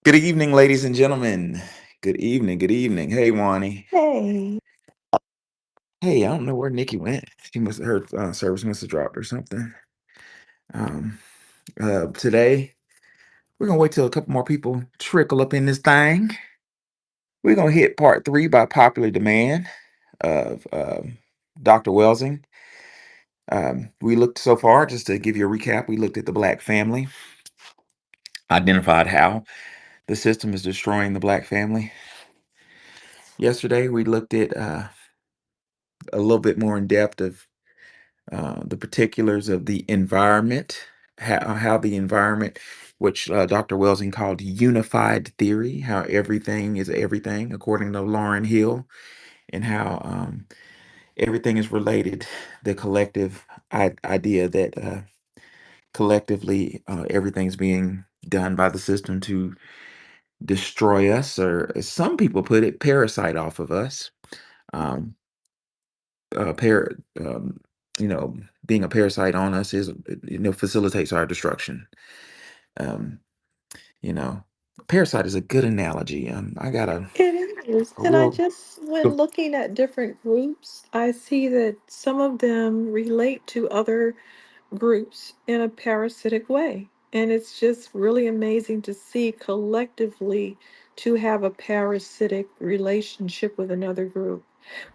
Good evening, ladies and gentlemen. Good evening. Good evening. Hey, Wani. Hey. Hey, I don't know where Nikki went. She must have heard service must have dropped or something. Um, Today we're gonna wait till a couple more people trickle up in this thing. We're gonna hit part three by popular demand of Dr. Welsing. We looked so far, just to give you a recap. We looked at the black family, identified how the system is destroying the black family. Yesterday, we looked at a little bit more in depth of the particulars of the environment, how the environment, which Dr. Welsing called unified theory, how everything is everything, according to Lauren Hill, and how everything is related, the collective idea that collectively everything's being done by the system to destroy us, or as some people put it, parasite off of us. Um, uh, par- um, Being a parasite on us is, facilitates our destruction. Um, you know, Parasite is a good analogy. I got It is. a And I real, just, when looking at different groups, I see that some of them relate to other groups in a parasitic way. And it's just really amazing to see collectively to have a parasitic relationship with another group.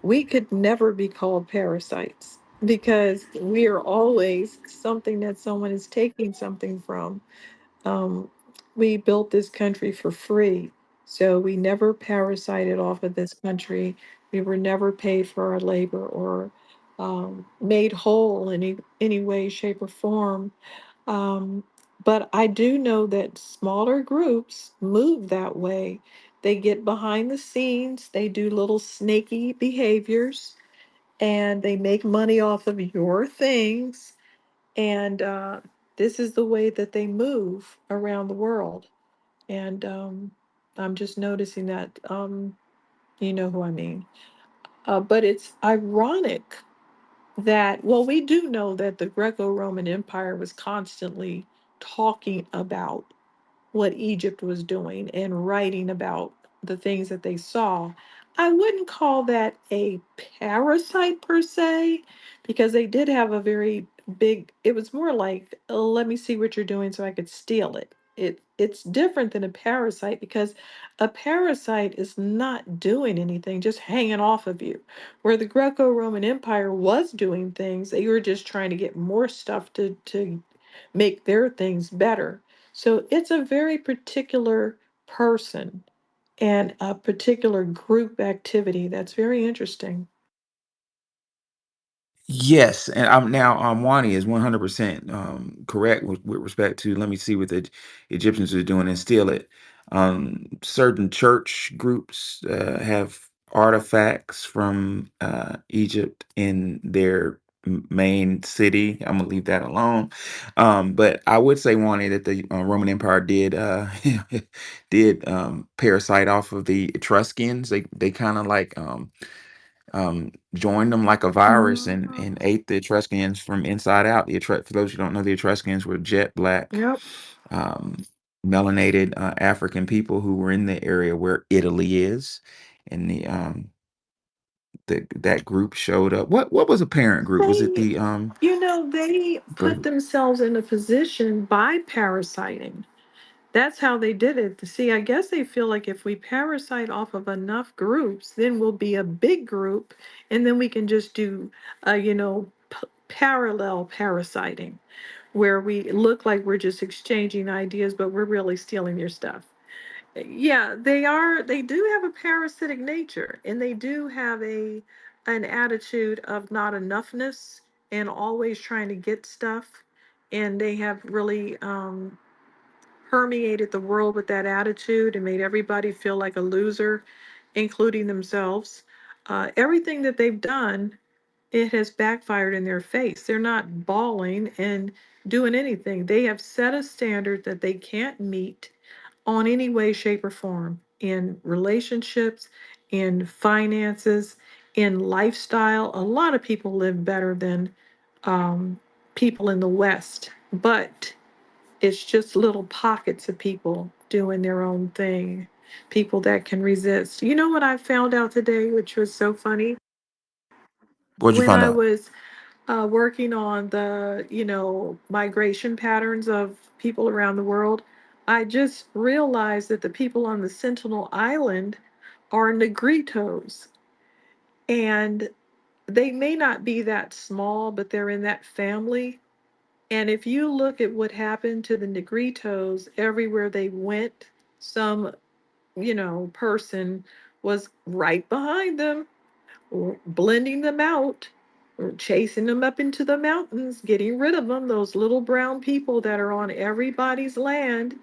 We could never be called parasites because we are always something that someone is taking something from. Um, we built this country for free, so we never parasited off of this country. We were never paid for our labor or made whole in any way, shape, or form. Um, but I do know that smaller groups move that way. They get behind the scenes, they do little snaky behaviors, and they make money off of your things, and this is the way that they move around the world. And I'm just noticing that, you know who I mean. But it's ironic that, well, we do know that the Greco Roman Empire was constantly talking about what Egypt was doing and writing about the things that they saw. I wouldn't call that a parasite per se, because they did have a very big, it was more like, "Oh, let me see what you're doing so I could steal it." It's different than a parasite because a parasite is not doing anything, just hanging off of you. Where the Greco-Roman Empire was doing things, they were just trying to get more stuff to make their things better. So it's a very particular person and a particular group activity that's very interesting. yes, and I'm now Wani is 100% correct with respect to, let me see what the Egyptians are doing and steal it. Certain church groups have artifacts from Egypt in their main city. I'm gonna leave that alone. But I would say, Wani, that the Roman Empire did did parasite off of the Etruscans. They kind of like joined them like a virus, and Mhm. ate the Etruscans from inside out. For those who don't know, the Etruscans were jet black, Yep. um, melanated African people who were in the area where Italy is, and that group showed up. What was a parent group? Was it They, the they put the themselves in a position by parasiting. That's how they did it. See, I guess they feel like if we parasite off of enough groups, then we'll be a big group, and then we can just do, parallel parasiting, where we look like we're just exchanging ideas, but we're really stealing your stuff. Yeah, they do have a parasitic nature, and they do have an attitude of not enoughness and always trying to get stuff. And they have really permeated the world with that attitude and made everybody feel like a loser, including themselves. Everything that they've done, it has backfired in their face. They're not bawling and doing anything. They have set a standard that they can't meet on any way, shape, or form in relationships, in finances, in lifestyle. A lot of people live better than um, people in the West, but It's just little pockets of people doing their own thing, people that can resist. You know what I found out today, which was so funny? What'd you When find I out? was working on the, migration patterns of people around the world, I just realized that the people on the Sentinel Island are Negritos. And they may not be that small, but they're in that family. And if you look at what happened to the Negritos everywhere they went, some, person was right behind them, blending them out, or chasing them up into the mountains, getting rid of them, those little brown people that are on everybody's land.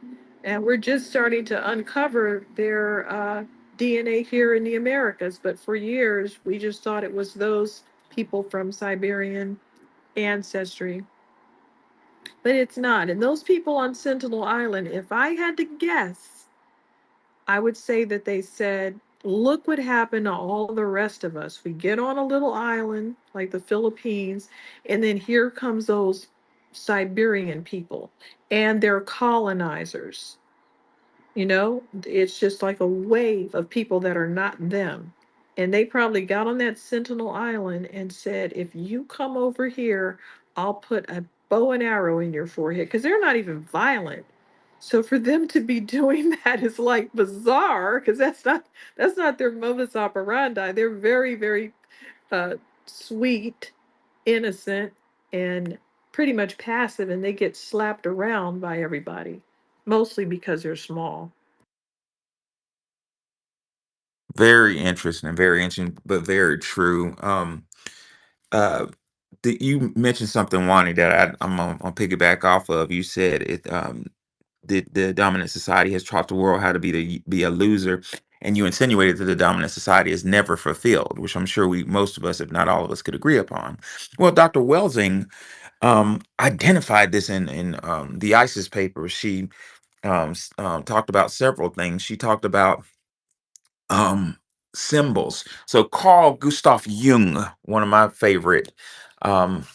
And we're just starting to uncover their DNA here in the Americas. But for years, we just thought it was those people from Siberian ancestry. But it's not. And those people on Sentinel Island, if I had to guess, I would say that they said, look what happened to all the rest of us. We get on a little island like the Philippines, and then here comes those Siberian people, and they're colonizers. It's just like a wave of people that are not them. And they probably got on that Sentinel Island and said, if you come over here, I'll put a bow and arrow in your forehead. Because they're not even violent. So for them to be doing that is like bizarre, because that's not their modus operandi. They're very, very uh, sweet, innocent, and pretty much passive, and they get slapped around by everybody, mostly because they're small. Very interesting, but very true. Uh, you mentioned something, Wani, that I'm gonna piggyback off of. You said it. The dominant society has taught the world how to be a loser, and you insinuated that the dominant society is never fulfilled, which I'm sure we most of us, if not all of us, could agree upon. Well, Dr. Welsing identified this in the ISIS paper. She talked about several things. She talked about um, symbols. So Carl Gustav Jung, one of my favorite, um,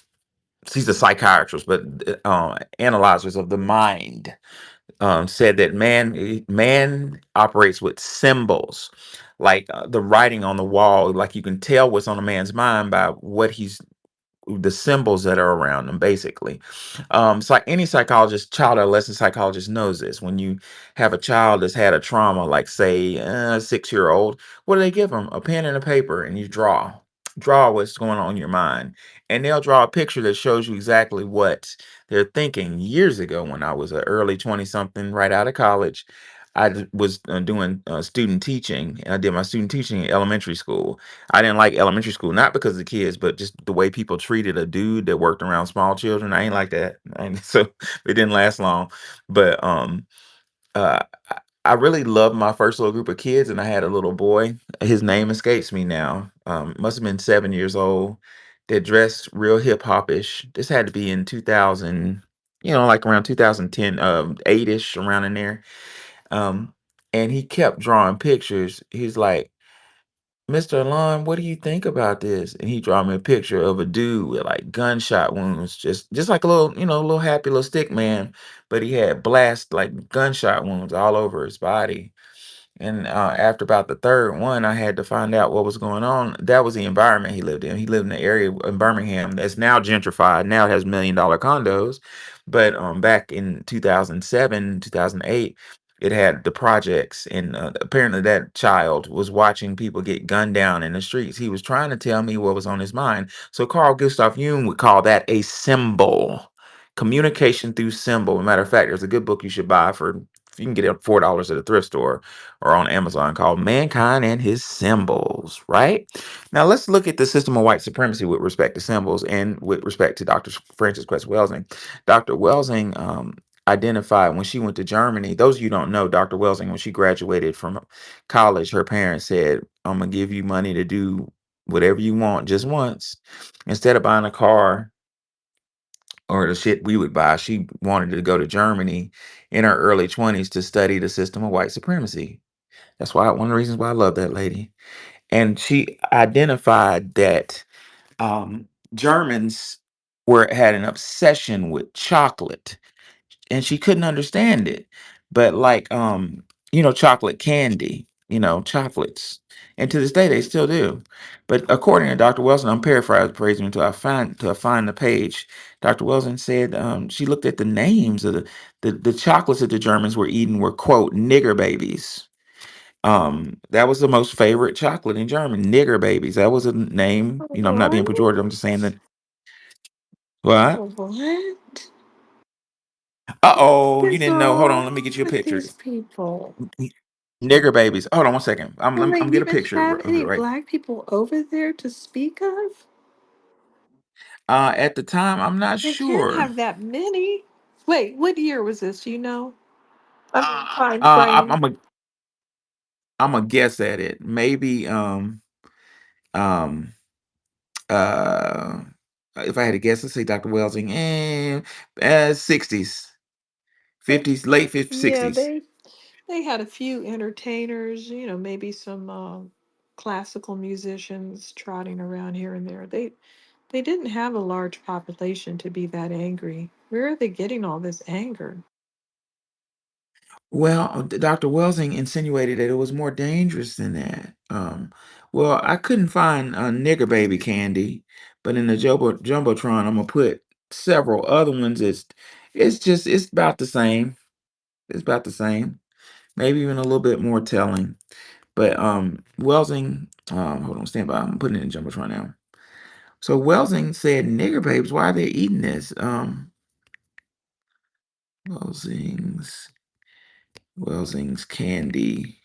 he's a psychiatrist, but analyzers of the mind, said that man operates with symbols, like the writing on the wall. Like you can tell what's on a man's mind by what he's the symbols that are around them, basically. So like any psychologist, child or adolescent psychologist knows this. When you have a child that's had a trauma, like say a 6 year old, what do they give them? A pen and a paper, and you draw what's going on in your mind, and they'll draw a picture that shows you exactly what they're thinking. Years ago, when I was an early 20 something, right out of college, was doing student teaching, and I did my student teaching in elementary school. I didn't like elementary school, not because of the kids, but just the way people treated a dude that worked around small children. I ain't like that. So it didn't last long. But uh, I really loved my first little group of kids, and I had a little boy. His name escapes me now. Must have been 7 years old. That dressed real hip hop-ish. This had to be in 2000, like around 2010, 8-ish, around in there. Um, and he kept drawing pictures. He's like, Mr. Alon, what do you think about this? And he draw me a picture of a dude with like gunshot wounds, just like a little, little happy little stick man, but he had blast like gunshot wounds all over his body. And after about the third one, I had to find out what was going on. That was the environment he lived in. He lived in an area in Birmingham that's now gentrified. Now it has $1 million condos. But back in 2007, 2008, it had the projects. And apparently that child was watching people get gunned down in the streets. He was trying to tell me what was on his mind. So Carl Gustav Jung would call that a symbol. Communication through symbol. Matter of fact, there's a good book you should buy for, you can get it $4 at a thrift store or on Amazon, called Mankind and His Symbols, right? Now let's look at the system of white supremacy with respect to symbols and with respect to Dr. Frances Cress Welsing. Dr. Welsing identified when she went to Germany. Those of you who don't know, Dr. Welsing, when she graduated from college, her parents said, I'm going to give you money to do whatever you want just once. Instead of buying a car or the shit we would buy, she wanted to go to Germany in her early 20s to study the system of white supremacy. That's why one of the reasons why I love that lady. And she identified that Germans had an obsession with chocolate. and she couldn't understand it. But like chocolate candy, chocolates. And to this day they still do. But according to Dr. Wilson, I'm paraphrasing until I find the page. Dr. Wilson said she looked at the names of the chocolates that the Germans were eating were quote nigger babies. That was the most favorite chocolate in German, nigger babies. That was a name. I'm not being pejorative. I'm What? just saying that. What? What? Uh-oh, you What's didn't know. Hold on, let me wrong get you a with picture. these people? Nigger babies. Hold on one second. I'm Do I'm, they I'm get a even picture have of it any right. black people over there to speak of? At the time, I'm not They can't sure. have that many. Wait, what year was this? Do you know? I mean, time I'm frame. I'm a I'm a guess at it. Maybe um uh if I had to guess, let's say Dr. Welsing, 60s, 50s, late 50s, Yeah, 60s. they had a few entertainers, maybe some classical musicians trotting around here and there. They didn't have a large population to be that angry. Where are they getting all this anger? Well, Dr. Welsing insinuated that it was more dangerous than that. Well, I couldn't find nigger baby candy, but in the jumbotron, I'm gonna put several other ones. It's about the same. It's about the same, maybe even a little bit more telling. But Welsing, hold on, stand by. I'm putting it in jumbotron now. So Welsing said, "Nigger babes, why are they eating this?" Welsing's Welsing's candy.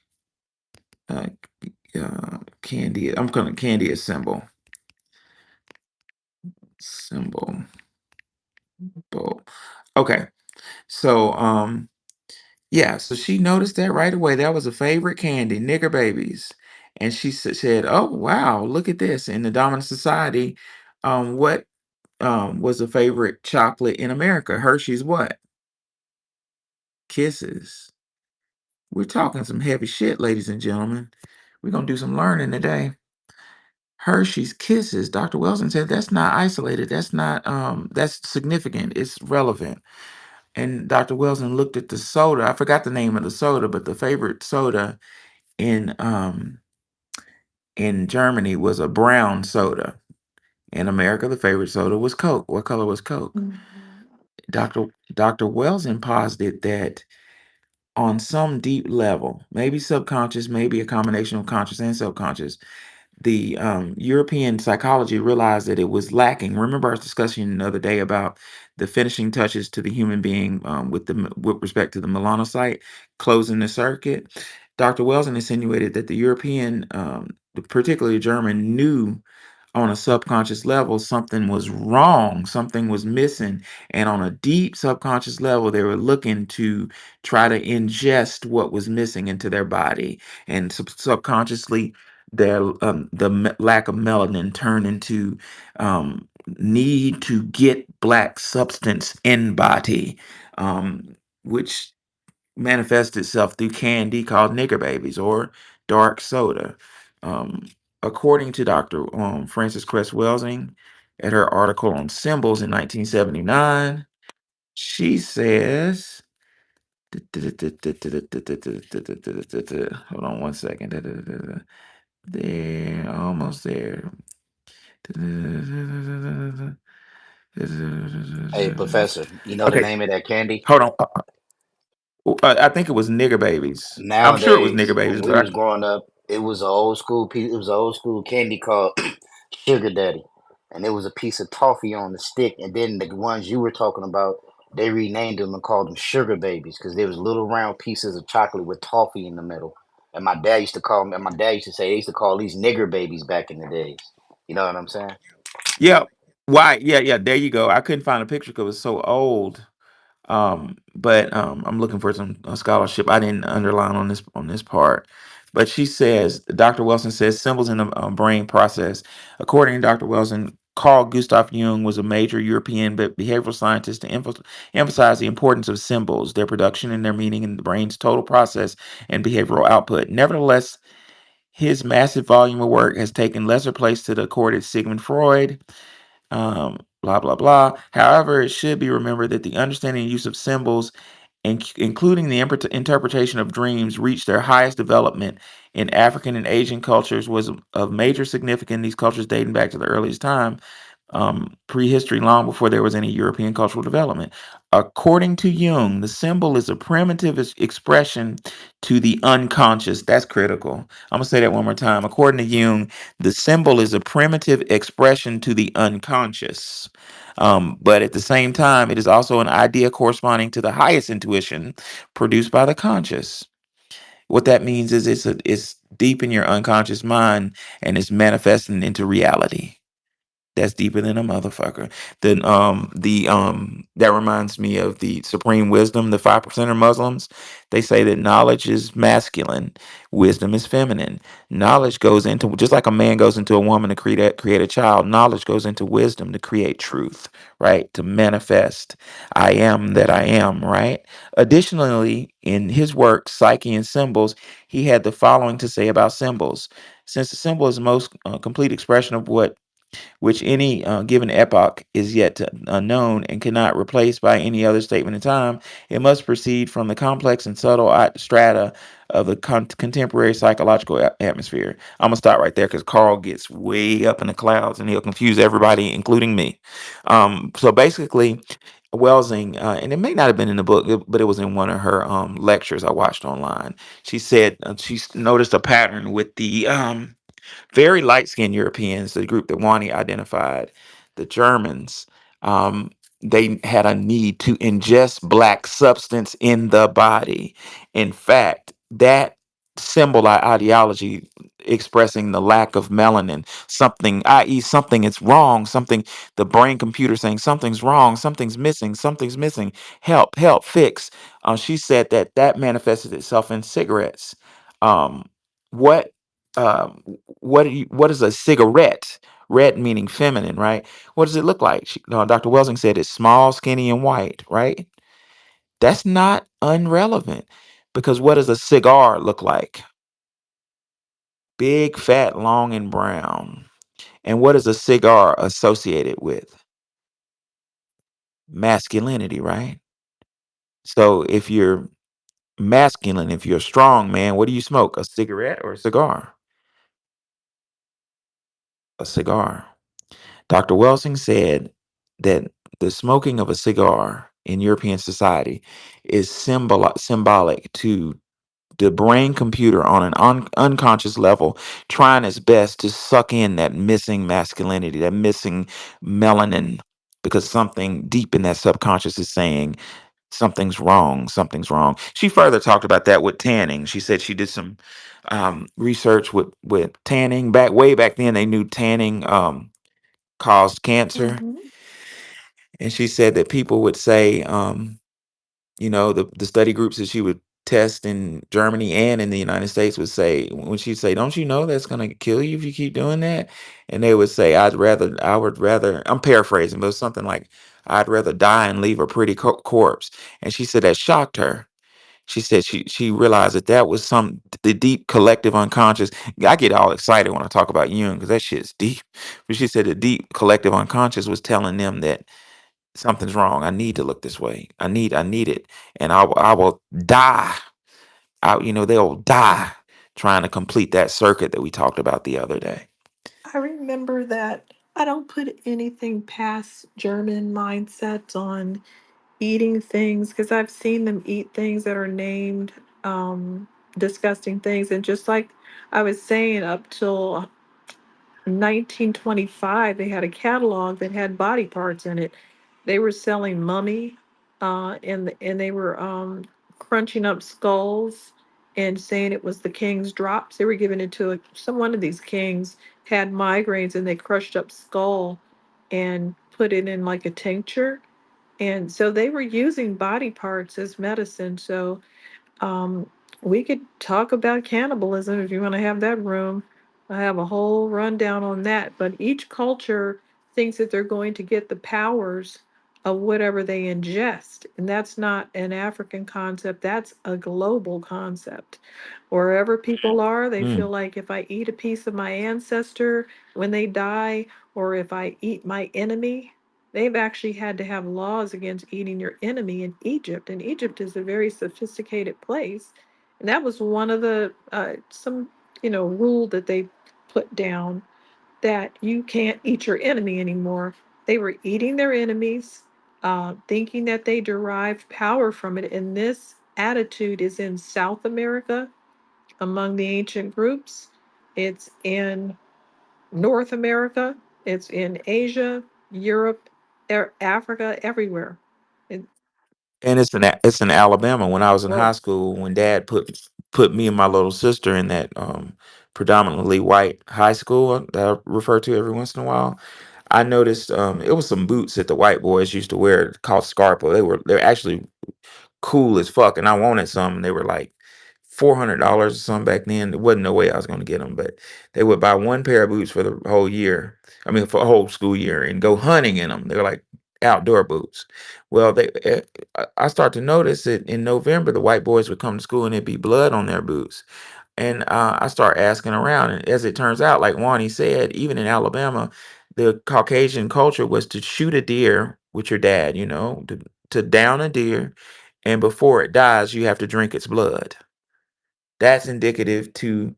Uh, Candy. I'm calling candy a symbol. Bowl. Okay. So yeah. So she noticed that right away. That was a favorite candy, nigger babies, and she said, "Oh wow, look at this." In the dominant society, what was a favorite chocolate in America? Hershey's what? Kisses. We're talking some heavy shit, ladies and gentlemen. We're gonna do some learning today. Hershey's Kisses. Dr. Wilson said that's not isolated. That's significant. It's relevant. And Dr. Wilson looked at the soda. I forgot the name of the soda, but the favorite soda in in Germany was a brown soda. In America, the favorite soda was Coke. What color was Coke? Mhm. Dr. Wilson posited that on some deep level, maybe subconscious, maybe a combination of conscious and subconscious, the European psychology realized that it was lacking. Remember our discussion the other day about the finishing touches to the human being with respect to the melanocyte closing the circuit. Dr. Wells insinuated that the European, particularly German, knew on a subconscious level something was wrong, something was missing, and on a deep subconscious level they were looking to try to ingest what was missing into their body, and subconsciously lack of melanin turned into need to get black substance in body, which manifests itself through candy called nigger babies or dark soda. Um, According to Dr. Frances Cress Welsing, at her article on symbols in 1979, she says, hold on one second. There, almost there. Hey, Professor, you know the Okay, name of that candy? hold on. I think it was nigger babies. I'm sure it was Nowadays, nigger when babies, we but I was growing up, it was an old school piece. It was an old school candy called Sugar Daddy, and it was a piece of toffee on the stick. And then the ones you were talking about, they renamed them and called them Sugar Babies because there was little round pieces of chocolate with toffee in the middle. And my dad used to call them. And my dad used to say they used to call these nigger babies back in the days. You know what I'm saying? yeah. Why? Yeah, yeah. There you go. I couldn't find a picture because it was so old. But I'm looking for some scholarship. I didn't underline on this part, but she says Dr. Wilson says symbols in the brain process. According to Dr. Wilson, Carl Gustav Jung was a major European behavioral scientist to emphasize the importance of symbols, their production and their meaning in the brain's total process and behavioral output. Nevertheless, his massive volume of work has taken lesser place to the accorded Sigmund Freud. blah blah blah. However, it should be remembered that the understanding and use of symbols, including the interpretation of dreams, reached their highest development in African and Asian cultures, was of major significance in these cultures dating back to the earliest time, prehistory, long before there was any European cultural development. According to Jung, the symbol is a primitive expression to the unconscious. That's critical. I'm going to say that one more time. According to Jung, the symbol is a primitive expression to the unconscious. But at the same time, it is also an idea corresponding to the highest intuition produced by the conscious. What that means is it's deep in your unconscious mind and it's manifesting into reality. That's deeper than a motherfucker. Then the that reminds me of the supreme wisdom, the 5% Muslims. They say that knowledge is masculine, wisdom is feminine. Knowledge goes into, just like a man goes into a woman to create a child, knowledge goes into wisdom to create truth, right? To manifest I am that I am, right? Additionally, in his work, Psyche and Symbols, he had the following to say about symbols. Since the symbol is the most complete expression of what which any given epoch is yet to, unknown and cannot replace by any other statement in time, it must proceed from the complex and subtle strata of the contemporary psychological atmosphere. I'm gonna stop right there because Carl gets way up in the clouds and he'll confuse everybody, including me. So basically, Welsing, and it may not have been in the book, but it was in one of her lectures I watched online. She said she noticed a pattern with the very light skinned Europeans, the group that Wani identified, the Germans, um, they had a need to ingest black substance in the body. In fact, that symbol ideology expressing the lack of melanin, something, i.e., something is wrong, something, the brain computer saying something's wrong, something's missing, help, help, fix. She said that that manifested itself in cigarettes. Um, what um, what is a cigarette? Red meaning feminine, right? What does it look like? Dr. Welsing said it's small, skinny, and white, right? That's not unrelevant because what does a cigar look like? Big, fat, long, and brown. And what is a cigar associated with? Masculinity, right? So if you're masculine, if you're a strong man, what do you smoke? A cigarette or a cigar? A cigar. Dr. Welsing said that the smoking of a cigar in European society is symbolic to the brain computer on an unconscious level, trying its best to suck in that missing masculinity, that missing melanin, because something deep in that subconscious is saying something's wrong, something's wrong. She further talked about that with tanning. She said she did some research with tanning. Way back then, they knew tanning caused cancer. Mm-hmm. And she said that people would say, the study groups that she would test in Germany and in the United States would say, when she'd say, don't you know that's going to kill you if you keep doing that? And they would say, I would rather, I'm paraphrasing, but it's something like, I'd rather die and leave a pretty corpse. And she said that shocked her. She said she realized that that was the deep collective unconscious. I get all excited when I talk about Jung because that shit's deep. But she said the deep collective unconscious was telling them that something's wrong. I need to look this way. I need it, and I will die. They'll die trying to complete that circuit that we talked about the other day. I remember that I don't put anything past German mindsets on eating things because I've seen them eat things that are named disgusting things. And just like I was saying, up till 1925, they had a catalog that had body parts in it. They were selling mummy, and they were crunching up skulls and saying it was the king's drops. They were giving it to some one of these kings had migraines, and they crushed up skull and put it in like a tincture. And so they were using body parts as medicine. So um, we could talk about cannibalism if you want to have that room. I have a whole rundown on that. But each culture thinks that they're going to get the powers of whatever they ingest. And that's not an African concept, that's a global concept. Wherever people are, they feel Mm. like if I eat a piece of my ancestor when they die, or if I eat my enemy, They've actually had to have laws against eating your enemy in Egypt, and Egypt is a very sophisticated place. And that was one of the some rule that they put down, that you can't eat your enemy anymore. They were eating their enemies, thinking that they derived power from it. And this attitude is in South America among the ancient groups. It's in North America, it's in Asia, Europe, Africa, everywhere. It, And it's in Alabama. When I was in well, high school, when Dad put me and my little sister in that predominantly white high school that I refer to every once in a while, I noticed it was some boots that the white boys used to wear called Scarpa. They're actually cool as fuck, and I wanted some, and they were like $400 or something back then. There wasn't no way I was going to get them, but they would buy one pair of boots for the whole year. I mean, for a whole school year, and go hunting in them. They were like outdoor boots. Well, I start to notice that in November the white boys would come to school and it'd be blood on their boots. And I start asking around, and as it turns out, like Wani said, even in Alabama, the Caucasian culture was to shoot a deer with your dad, to down a deer, and before it dies, you have to drink its blood. That's indicative to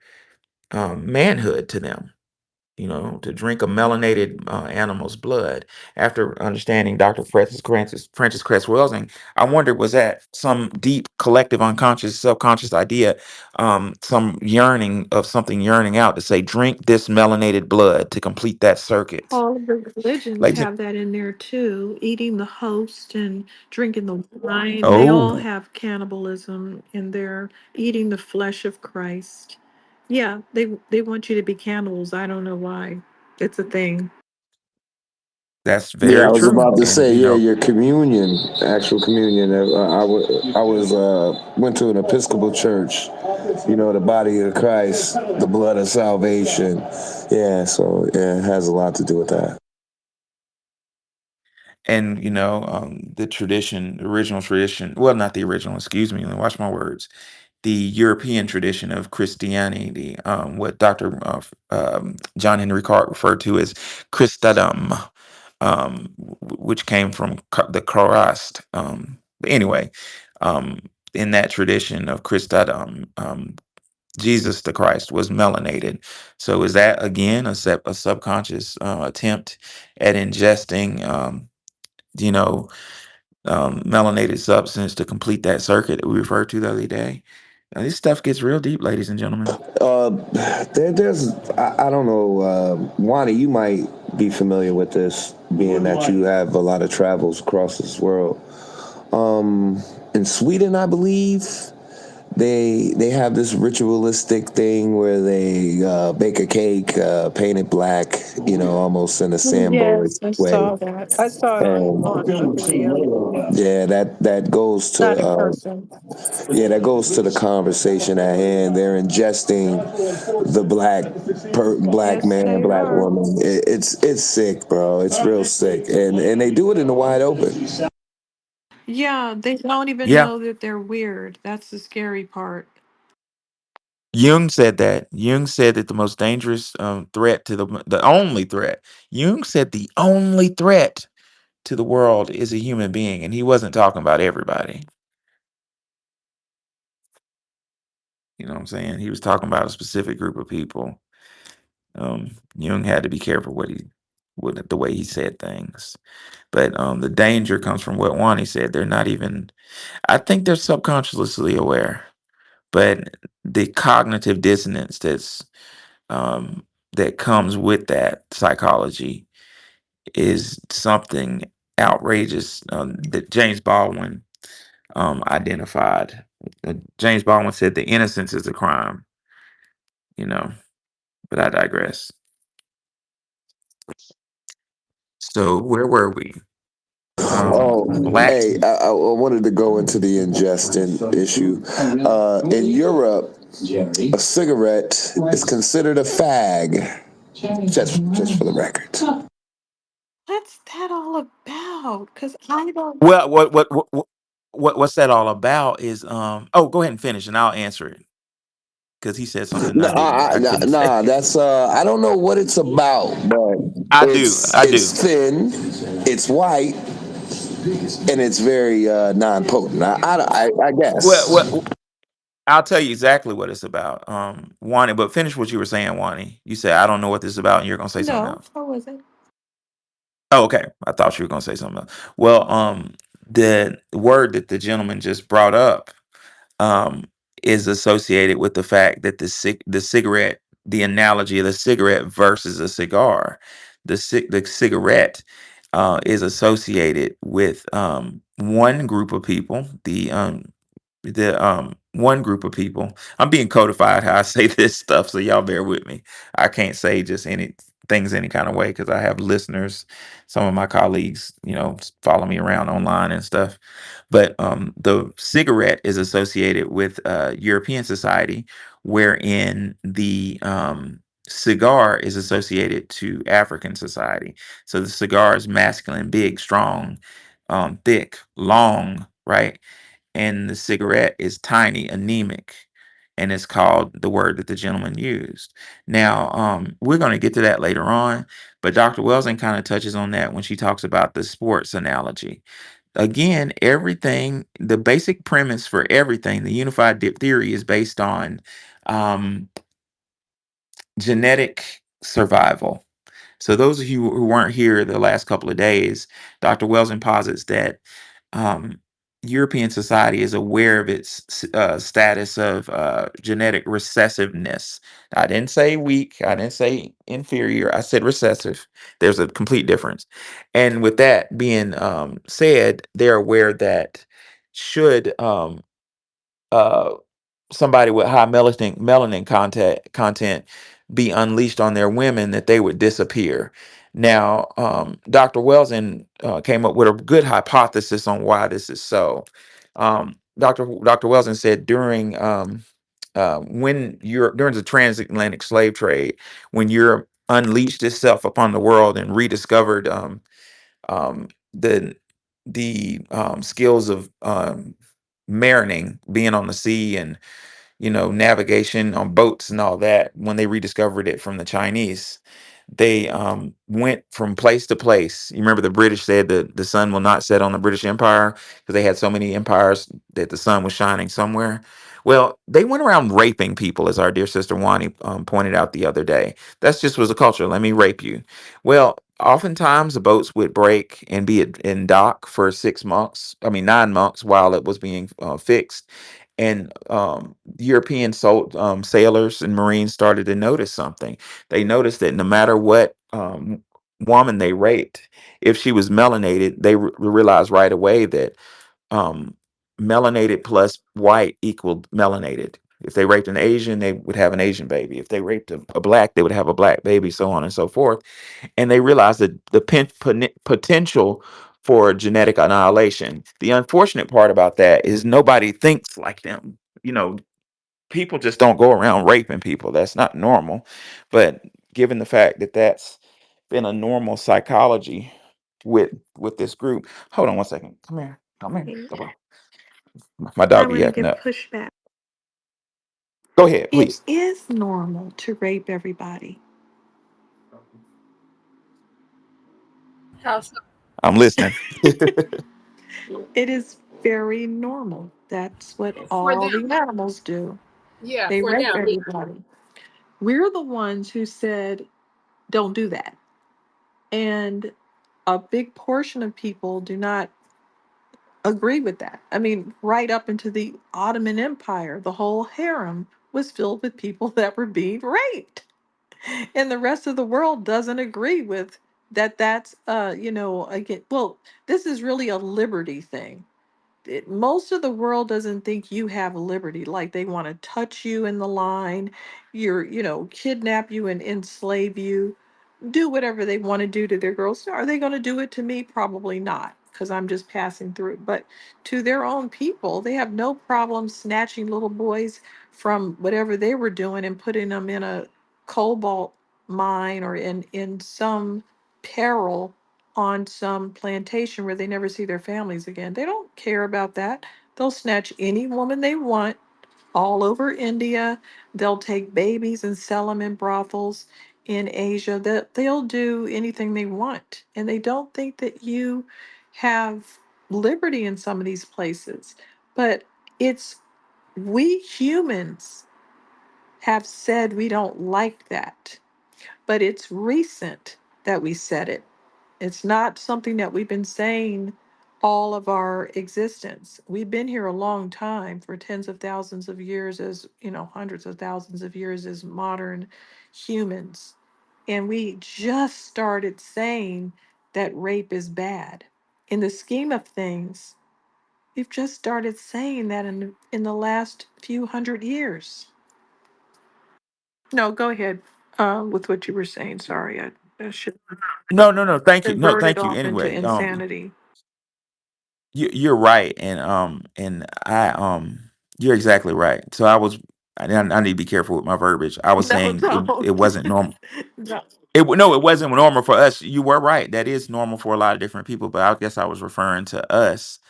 manhood to them, to drink a melanated animal's blood. After understanding Dr. Francis Cress Welsing, I wondered, was that some deep collective unconscious, subconscious idea, some yearning of something yearning out to say, drink this melanated blood to complete that circuit. all of the religions Like, have that in there too, eating the host and drinking the wine. They all oh, have cannibalism in there, eating the flesh of Christ. Yeah, they want you to be cannibals. I don't know why. It's a thing. that's Yeah, I very was true. about to And, say, yeah, your communion, actual communion. I was went to an Episcopal church. You know, the body of Christ, the blood of salvation. Yeah, so yeah, it has a lot to do with that. the tradition, the original tradition, well, not the original, excuse me, let me watch my words. The European tradition of Christianity, what Dr. John Henry Clark referred to as Christendom, which came from the Christ. But anyway, um, in that tradition of Christendom, Jesus the Christ was melanated. So is that again a subconscious attempt at ingesting, you know, melanated substance to complete that circuit that we referred to the other day? Now, this stuff gets real deep, ladies and gentlemen. Uh, there's, I don't know, Wani, you might be familiar with this, being that you have a lot of travels across this world. In Sweden, I believe, they have this ritualistic thing where they bake a cake, paint it black, almost in a samboy Yes, I way. saw that. I saw it And on a video. yeah, that goes Not to in person. yeah, that goes to the conversation at hand. They're ingesting the black Yes, man, they black are. woman. It's sick, bro. It's real sick, and they do it in the wide open. Yeah, they don't even Yeah, know that they're weird. That's the scary part. Jung said that. Jung said that the most dangerous threat to the only threat. Jung said the only threat to the world is a human being, and he wasn't talking about everybody. You know what I'm saying? He was talking about a specific group of people. Jung had to be careful with the way he said things. But the danger comes from what Wani said. They're not even. I think they're subconsciously aware, but the cognitive dissonance um, that comes with that psychology is something outrageous that James Baldwin identified. James Baldwin said the innocence is a crime, you know, but I digress. So where were we? Oh, Black. hey, I wanted to go into the ingestion issue. In Europe, a cigarette is considered a fag. Just for the record. What's that all about? Because I don't. Well, what's that all about is oh, go ahead and finish and I'll answer it. Because he said something No, I couldn't say. nah, that's I don't know what it's about, but I do. it's I it's do. thin, it's white, and it's very non-potent. I Well, guess. well, I'll tell you exactly what it's about, Wani. But finish what you were saying, Wani. You said I don't know what this is about, and you're gonna say something No, else. I wasn't. Oh, okay. I thought you were gonna say something else. Well, the word that the gentleman just brought up um, is associated with the fact that the cigarette, the analogy of the cigarette versus a cigar, the cigarette is associated with one group of people, the one group of people. I'm being codified how I say this stuff, so y'all bear with me. I can't say just any things any kind of way because I have listeners. Some of my colleagues, follow me around online and stuff. But the cigarette is associated with European society, wherein the cigar is associated to African society. So the cigar is masculine, big, strong, thick, long, right? And the cigarette is tiny, anemic, and it's called the word that the gentleman used. Now, we're going to get to that later on, but Dr. Welsing kind of touches on that when she talks about the sports analogy. Again, everything, the basic premise for everything, the unified theory is based on um, genetic survival. So those of you who weren't here the last couple of days, Dr. Welsing posits that um, European society is aware of its status of genetic recessiveness. I didn't say weak. I didn't say inferior. I said recessive. There's a complete difference. And with that being said, they're aware that should uh, somebody with high melanin content be unleashed on their women, that they would disappear. Now, Dr. Welsing came up with a good hypothesis on why this is so. Dr. Welsing said when Europe, during the transatlantic slave trade, when Europe unleashed itself upon the world and rediscovered um, the skills of marining, being on the sea, and navigation on boats and all that. When they rediscovered it from the Chinese, they went from place to place. You remember the British said that the sun will not set on the British Empire because they had so many empires that the sun was shining somewhere. Well, they went around raping people, as our dear sister Wani pointed out the other day. That's just was a culture. Let me rape you. Well, oftentimes the boats would break and be in dock for 6 months. I mean, 9 months while it was being fixed. And European sailors and Marines started to notice something. They noticed that no matter what woman they raped, if she was melanated, they realized right away that um, melanated plus white equaled melanated. If they raped an Asian, they would have an Asian baby. If they raped a black, they would have a black baby, so on and so forth. And they realized that the potential for genetic annihilation. The unfortunate part about that is nobody thinks like them. People just don't go around raping people. That's not normal. But given the fact that that's been a normal psychology with this group. Hold on one second. Come here. Come here. Okay. Come on. My I dog be want to acting give up. pushback. Go ahead, It please. is normal to rape everybody. How so? I'm listening. It is very normal. That's what For all them. the animals do. Yeah, They for rape them. everybody. We're the ones who said, don't do that. And a big portion of people do not agree with that. I mean, right up into the Ottoman Empire, the whole harem was filled with people that were being raped. And the rest of the world doesn't agree with that. That's again, well, this is really a liberty thing. Most of the world doesn't think you have liberty. Like they want to touch you in the line, kidnap you and enslave you, do whatever they want to do to their girls. Are they going to do it to me? Probably not, because I'm just passing through. But to their own people, they have no problem snatching little boys from whatever they were doing and putting them in a cobalt mine or in some peril on some plantation where they never see their families again. They don't care about that. They'll snatch any woman they want all over India. They'll take babies and sell them in brothels in Asia. They'll do anything they want. And they don't think that you have liberty in some of these places. But it's we humans have said we don't like that. But it's recent that we said it. It's not something that we've been saying all of our existence. We've been here a long time, for tens of thousands of years, as hundreds of thousands of years as modern humans. And we just started saying that rape is bad. In the scheme of things, we've just started saying that in the last few hundred years. No, go ahead with what you were saying. Sorry, I should No, no, no. Thank you. No, converted thank you. off into Anyway, insanity. you're right, and you're exactly right. So I need to be careful with my verbiage. I was No, saying it don't. wasn't normal. No. No, it wasn't normal for us. You were right. That is normal for a lot of different people, but I guess I was referring to us.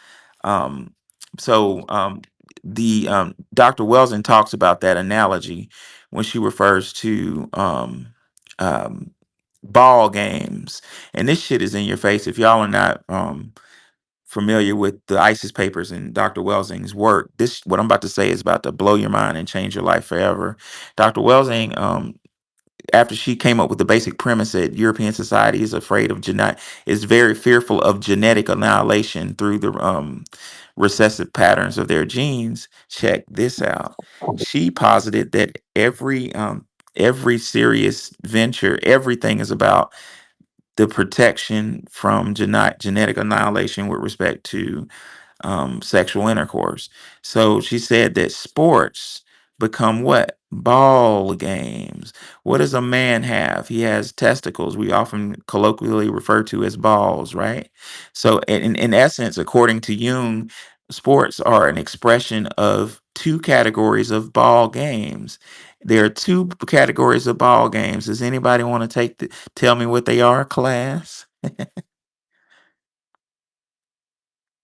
Um, so the Dr. Welsing talks about that analogy when she refers to um, ball games, and this shit is in your face. If y'all are not familiar with the ISIS papers and Dr. Welsing's work, this what I'm about to say is about to blow your mind and change your life forever. Dr. Welsing, after she came up with the basic premise that European society is afraid of is very fearful of genetic annihilation through the recessive patterns of their genes. Check this out. She posited that every serious venture, everything is about the protection from genetic annihilation with respect to sexual intercourse. So she said that sports become what? Ball games. What does a man have? He has testicles. We often colloquially refer to as balls, right? So, in essence, according to Jung, sports are an expression of two categories of ball games. There are two categories of ball games. Does anybody want to tell me what they are, class?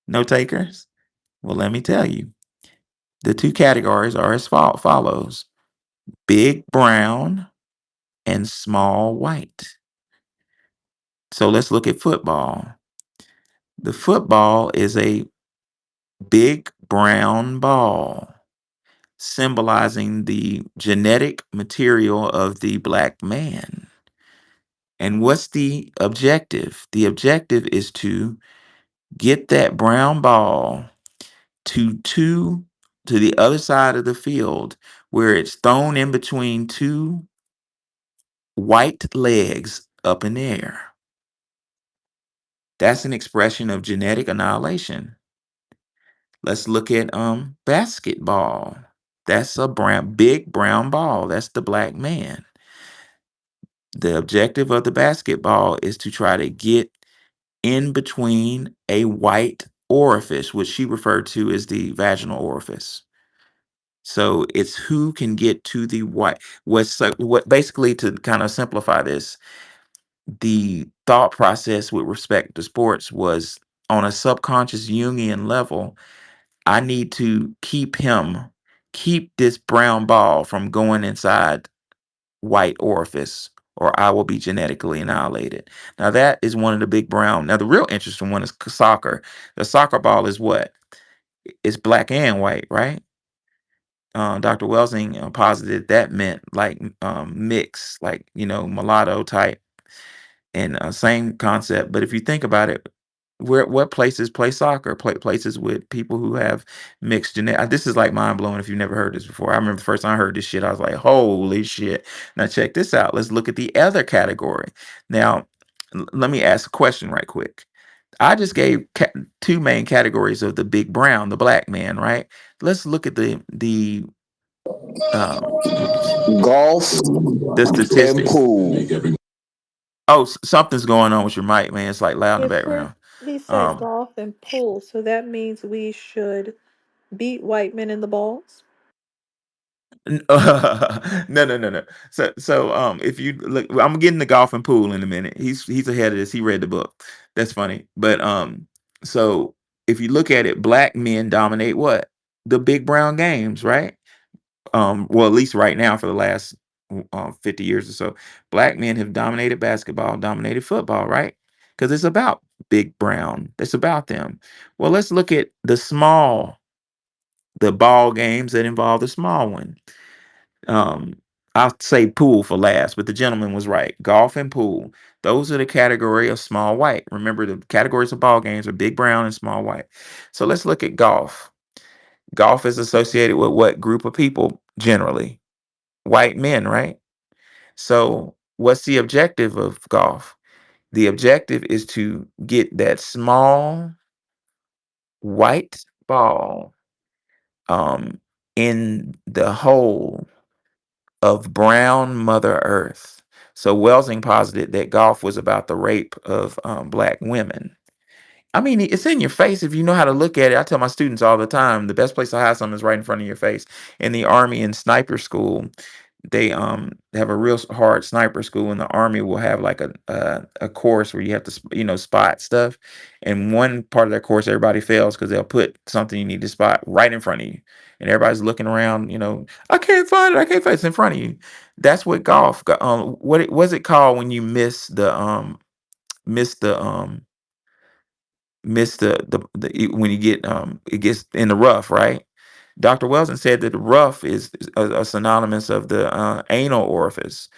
No takers? Well, let me tell you. The two categories are as follows: big brown and small white. So let's look at football. The football is a big brown ball, symbolizing the genetic material of the black man. And what's the objective? The objective is to get that brown ball to to the other side of the field where it's thrown in between two white legs up in the air. That's an expression of genetic annihilation. Let's look at basketball. That's a big brown ball. That's the black man. The objective of the basketball is to try to get in between a white orifice, which she referred to as the vaginal orifice. So it's who can get to the white. What basically, to kind of simplify this, the thought process with respect to sports was on a subconscious Jungian level. I need to keep this brown ball from going inside white orifice, or I will be genetically annihilated. Now, that is one of the big brown. Now, the real interesting one is soccer. The soccer ball is what? It's black and white, right? Dr. Welsing posited that meant like mix, like, mulatto type, and same concept. But if you think about it, what places play soccer? Places with people who have mixed genetic. This is like mind blowing if you've never heard this before. I remember the first time I heard this shit, I was like, holy shit. Now check this out. Let's look at the other category. Now, let me ask a question right quick. I just gave two main categories of the big brown, the black man, right? Let's look at um, Golf the and statistics. pool. Oh, something's going on with your mic, man. It's like loud in the It said background. he said Um, golf and pool, so that means we should beat white men in the balls. no, no, no, no. If you look, I'm getting the golf and pool in a minute. He's ahead of this. He read the book. That's funny. But so if you look at it, black men dominate what? The big brown games, right? well, at least right now for the last 50 years or so, black men have dominated basketball, dominated football, right? Because it's about Big Brown. It's about them. Well, let's look at the ball games that involve the small one. Um, I'll say pool for last, but the gentleman was right. Golf and pool. Those are the category of small white. Remember, the categories of ball games are big brown and small white. So let's look at golf. Golf is associated with what group of people generally? White men, right? So what's the objective of golf? The objective is to get that small white ball um, in the hole of brown Mother Earth. So Welsing posited that golf was about the rape of black women. I mean, it's in your face if you know how to look at it. I tell my students all the time, the best place to hide something is right in front of your face. In the Army and sniper school, they have a real hard sniper school, and the Army will have like a course where you have to spot stuff. And one part of that course, everybody fails because they'll put something you need to spot right in front of you, and everybody's looking around. I can't find it. I can't find it. It's in front of you. That's what golf. Was it called when you miss the when you get it gets in the rough, right? Dr. Welson said that the rough is a synonymous of the anal orifice.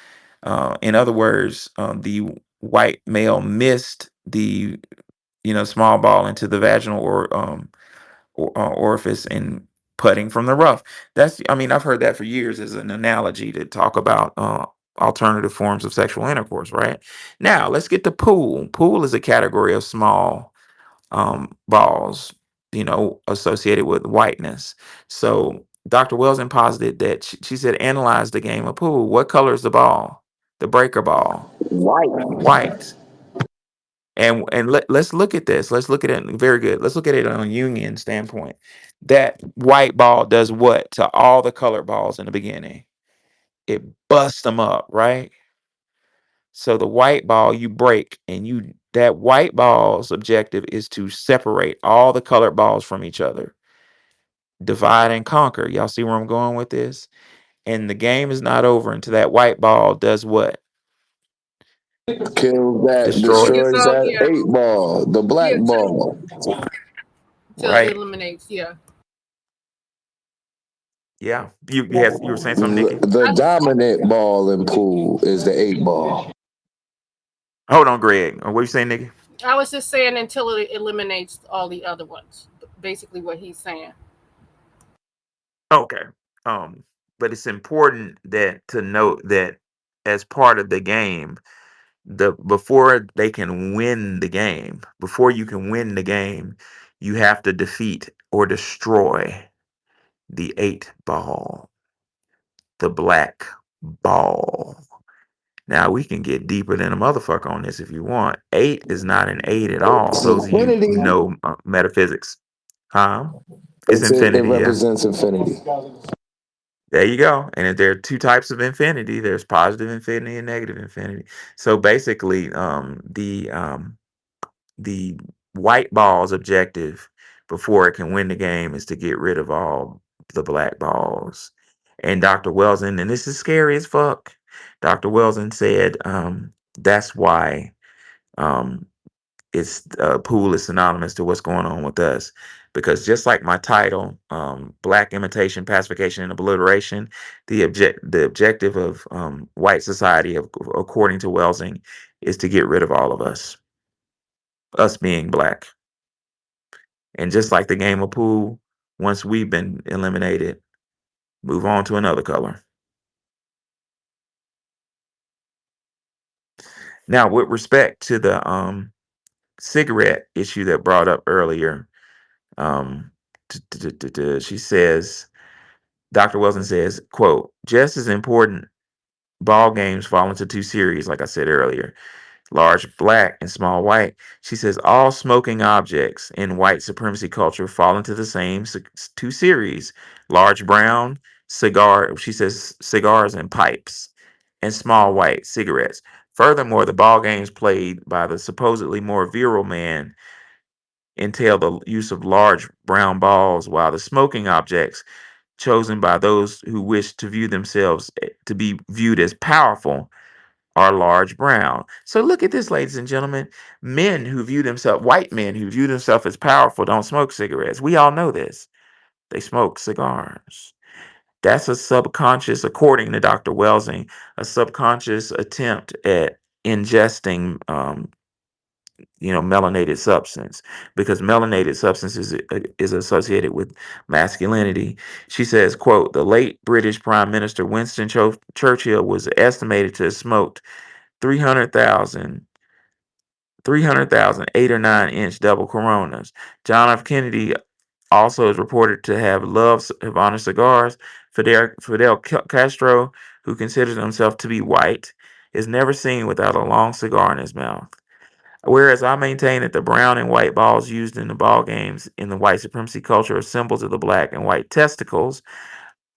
In other words, the white male missed the small ball into the vaginal orifice and putting from the rough. I mean, I've heard that for years as an analogy to talk about alternative forms of sexual intercourse. Right now, let's get to pool. Pool is a category of small balls, associated with whiteness. So Dr. Wells posited that she said, analyze the game of pool. What color is the ball? The breaker ball. White. White. And let's look at this. Let's look at it. Very good. Let's look at it on a Jungian standpoint. That white ball does what to all the colored balls in the beginning? It busts them up, right? So the white ball you break, and that white ball's objective is to separate all the colored balls from each other. Divide and conquer. Y'all see where I'm going with this? And the game is not over until that white ball does what? Kills that, Destroy. It's destroys all, that yeah, eight ball, the black yeah, ball. till it Right. eliminates, yeah. Yeah. You were saying something, Nikki? The I, dominant ball in pool is the eight ball. Hold on, Greg. What are you saying, Nikki? I was just saying until it eliminates all the other ones. Basically, what he's saying. Okay. Um, but it's important that to note that as part of the game, before they can win the game, before you can win the game, you have to defeat or destroy the eight ball, the black ball. Now we can get deeper than a motherfucker on this if you want. Eight is not an eight at all. It's Those of you who infinity. know metaphysics, huh? It's It infinity, yeah. represents infinity. There you go. And if there are two types of infinity, there's positive infinity and negative infinity. So basically, the white ball's objective before it can win the game is to get rid of all the black balls. And Dr. Welson, and this is scary as fuck. Dr. Welson said that's why um, it's pool is synonymous to what's going on with us. Because just like my title, Black Imitation, Pacification, and Obliteration, the objective of white society, according to Welsing, is to get rid of all of us being black. And just like the game of pool, once we've been eliminated, move on to another color. Now, with respect to the cigarette issue that brought up earlier, um, she says, Dr. Wilson says, quote, just as important, ball games fall into two series, like I said earlier, large black and small white. She says all smoking objects in white supremacy culture fall into the same two series, large brown, cigar, she says cigars and pipes, and small white, cigarettes. Furthermore, the ball games played by the supposedly more virile man entail the use of large brown balls, while the smoking objects chosen by those who wish to view themselves to be viewed as powerful are large brown. So look at this, ladies and gentlemen. Men who view themselves, white men who view themselves as powerful, don't smoke cigarettes. We all know this. They smoke cigars. That's a subconscious, according to Dr. Welsing, a subconscious attempt at ingesting, melanated substance, because melanated substance is associated with masculinity. She says, quote, the late British Prime Minister Winston Churchill was estimated to have smoked 300,000 300,000 8 or 9 inch double coronas. John F. Kennedy also is reported to have loved Havana cigars. Fidel Castro, who considers himself to be white, is never seen without a long cigar in his mouth. Whereas I maintain that the brown and white balls used in the ball games in the white supremacy culture are symbols of the black and white testicles,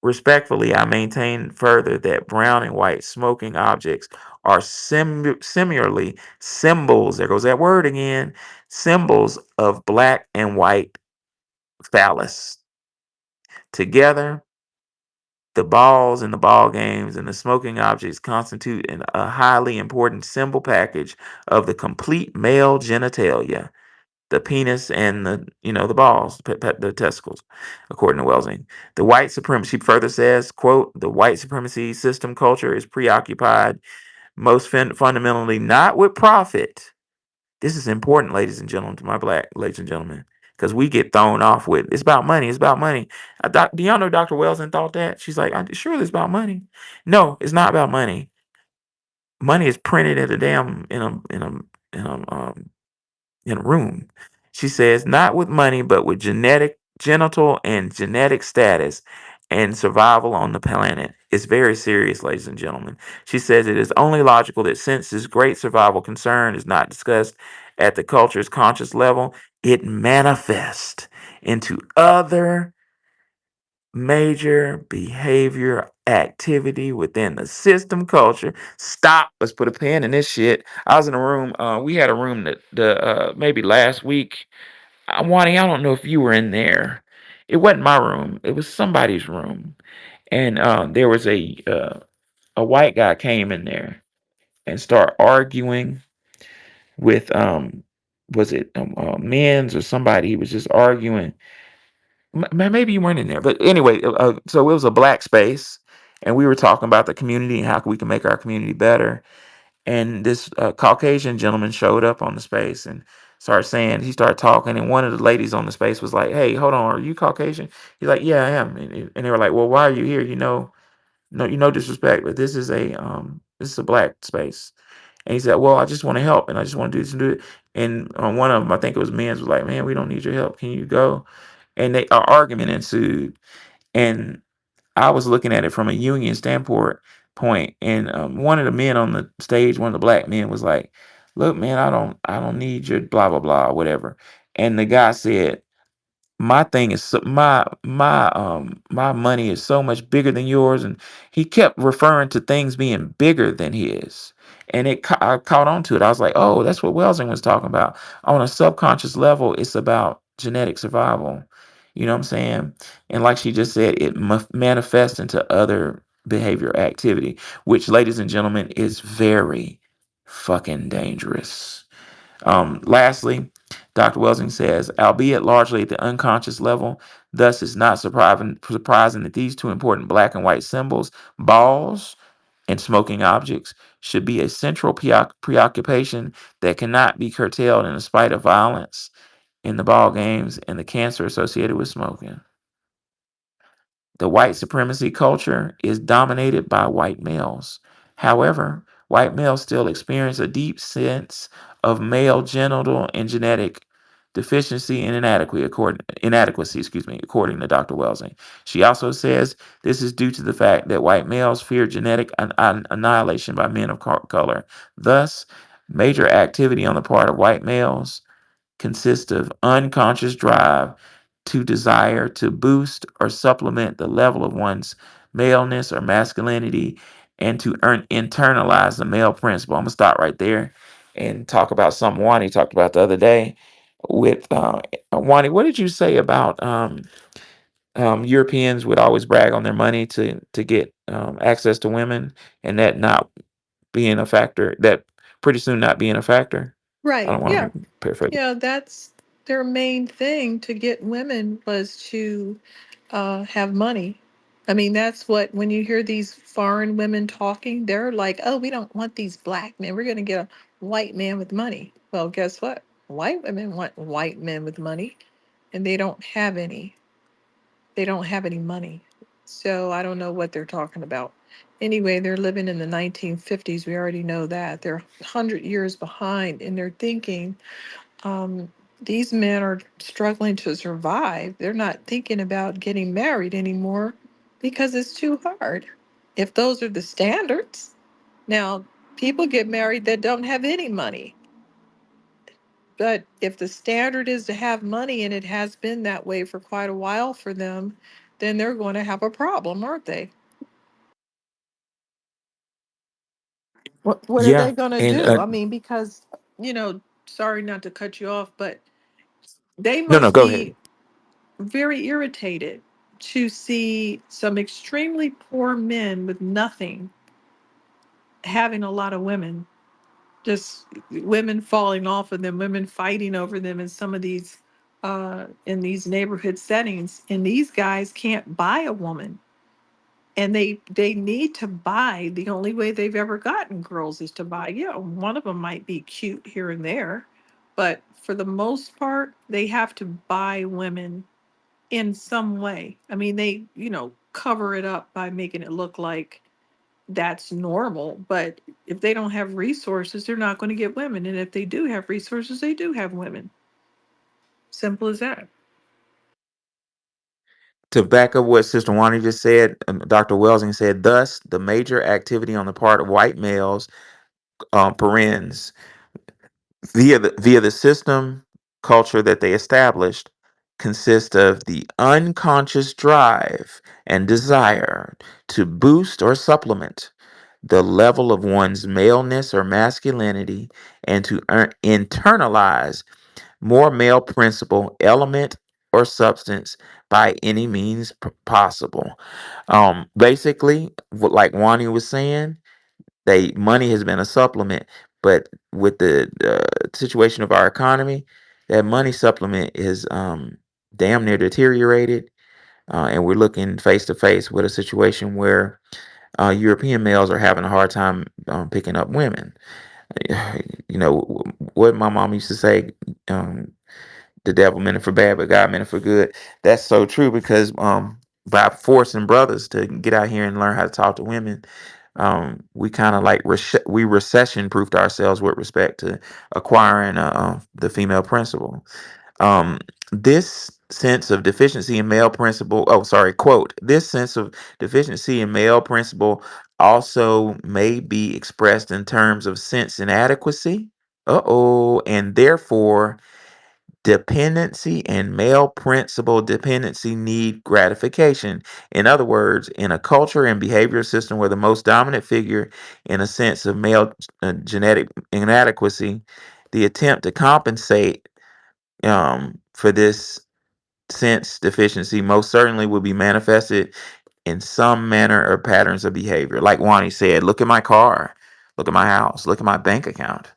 respectfully, I maintain further that brown and white smoking objects are similarly symbols, there goes that word again, symbols of black and white phallus. Together, the balls in the ball games and the smoking objects constitute a highly important symbol package of the complete male genitalia, the penis and the balls, the testicles, according to Welsing. The white supremacy, she further says, quote, the white supremacy system culture is preoccupied most fundamentally not with profit. This is important, ladies and gentlemen, to my black ladies and gentlemen, because we get thrown off with it's about money. It's about money. Do y'all know Dr. Welsing thought that? She's like, surely it's about money. No, it's not about money. Money is printed at a damn in a um, in a room. She says, not with money, but with genital and genetic status and survival on the planet. It's very serious, ladies and gentlemen. She says it is only logical that since this great survival concern is not discussed at the culture's conscious level, it manifests into other major behavior activity within the system culture. Stop. Let's put a pin in this shit. I was in a room. We had a room that maybe last week. Wani, I don't know if you were in there. It wasn't my room. It was somebody's room, and there was a white guy came in there and start arguing with was it men's or somebody? He was just arguing. Maybe you weren't in there, but anyway, so it was a black space, and we were talking about the community and how we can make our community better. And this Caucasian gentleman showed up on the space and he started talking, and one of the ladies on the space was like, "Hey, hold on, are you Caucasian?" He's like, "Yeah, I am." And they were like, "Well, why are you here? No, disrespect, but this is a black space." And he said, "Well, I just want to help, and I just want to do this and do it." And one of them, I think it was men's, was like, "Man, we don't need your help. Can you go?" And an argument ensued. And I was looking at it from a union standpoint, and one of the men on the stage, one of the black men, was like, "Look, man, I don't need your blah blah blah, whatever." And the guy said, my thing is my money is so much bigger than yours, and he kept referring to things being bigger than his, and I caught on to it. I was like, oh, that's what Welsing was talking about. On a subconscious level, it's about genetic survival. You know what I'm saying? And like she just said, it manifests into other behavior activity, which, ladies and gentlemen, is very fucking dangerous. Lastly, Dr. Welsing says, albeit largely at the unconscious level, thus it's not surprising that these two important black and white symbols, balls and smoking objects, should be a central preoccupation that cannot be curtailed in spite of violence in the ball games and the cancer associated with smoking. The white supremacy culture is dominated by white males. However, white males still experience a deep sense of male genital and genetic deficiency and inadequacy, according to Dr. Welsing. She also says this is due to the fact that white males fear genetic annihilation by men of color. Thus, major activity on the part of white males consists of unconscious drive to desire to boost or supplement the level of one's maleness or masculinity, and to internalize the male principle. I'm gonna stop right there and talk about something Wani talked about the other day with Wani. What did you say about Europeans would always brag on their money to get access to women, and that not being a factor, that pretty soon not being a factor. I Right. don't want Yeah. to paraphrase. Yeah, that's their main thing to get women was to have money. I mean, that's what, when you hear these foreign women talking, they're like, oh, we don't want these black men. We're going to get a white man with money. Well, guess what? White women want white men with money, and they don't have any. They don't have any money. So I don't know what they're talking about. Anyway, they're living in the 1950s. We already know that. They're 100 years behind in their thinking. um, these men are struggling to survive. They're not thinking about getting married anymore because it's too hard. If those are the standards, now people get married that don't have any money. But if the standard is to have money and it has been that way for quite a while for them, then they're going to have a problem, aren't they? What are Yeah, they going to and do? I mean, because, you know, sorry not to cut you off, but they no, no, must go ahead. be very irritated to see some extremely poor men with nothing having a lot of women, just women falling off of them, women fighting over them in these neighborhood settings. And these guys can't buy a woman. And they need to buy. The only way they've ever gotten girls is to buy. Yeah, one of them might be cute here and there, but for the most part, they have to buy women in some way. I mean, they, cover it up by making it look like that's normal. But if they don't have resources, they're not going to get women. And if they do have resources, they do have women. Simple as that. To back up what Sister Wani just said, Dr. Welsing said, thus, the major activity on the part of white males, parens, via the system culture that they established, consists of the unconscious drive and desire to boost or supplement the level of one's maleness or masculinity, and to internalize more male principle, element, or substance by any means possible. Basically, like Wani was saying, they money has been a supplement, but with the situation of our economy, that money supplement is damn near deteriorated, and we're looking face to face with a situation where European males are having a hard time picking up women. You know what my mom used to say: "The devil meant it for bad, but God meant it for good." That's so true because by forcing brothers to get out here and learn how to talk to women, we kind of like we recession proofed ourselves with respect to acquiring the female principle. Um, this sense of deficiency in male principle, oh, sorry, quote, this sense of deficiency in male principle also may be expressed in terms of sense inadequacy. Uh-oh, and therefore dependency and male principle dependency need gratification. In other words, in a culture and behavior system where the most dominant figure in a sense of male genetic inadequacy, the attempt to compensate for this sense deficiency most certainly will be manifested in some manner or patterns of behavior. Like Wani said, look at my car, look at my house, look at my bank account.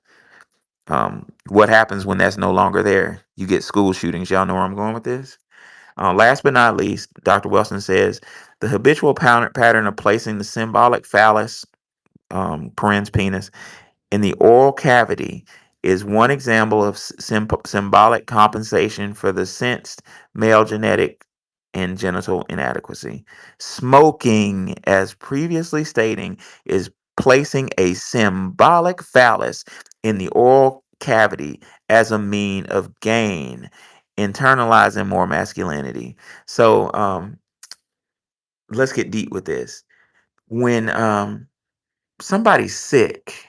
What happens when that's no longer there? You get school shootings. Y'all know where I'm going with this. Last but not least, Dr. Wilson says the habitual pattern of placing the symbolic phallus, parens penis, in the oral cavity is one example of symbolic compensation for the sensed male genetic and genital inadequacy. Smoking, as previously stating, is placing a symbolic phallus in the oral cavity as a mean of gain, internalizing more masculinity. So let's get deep with this. When somebody's sick,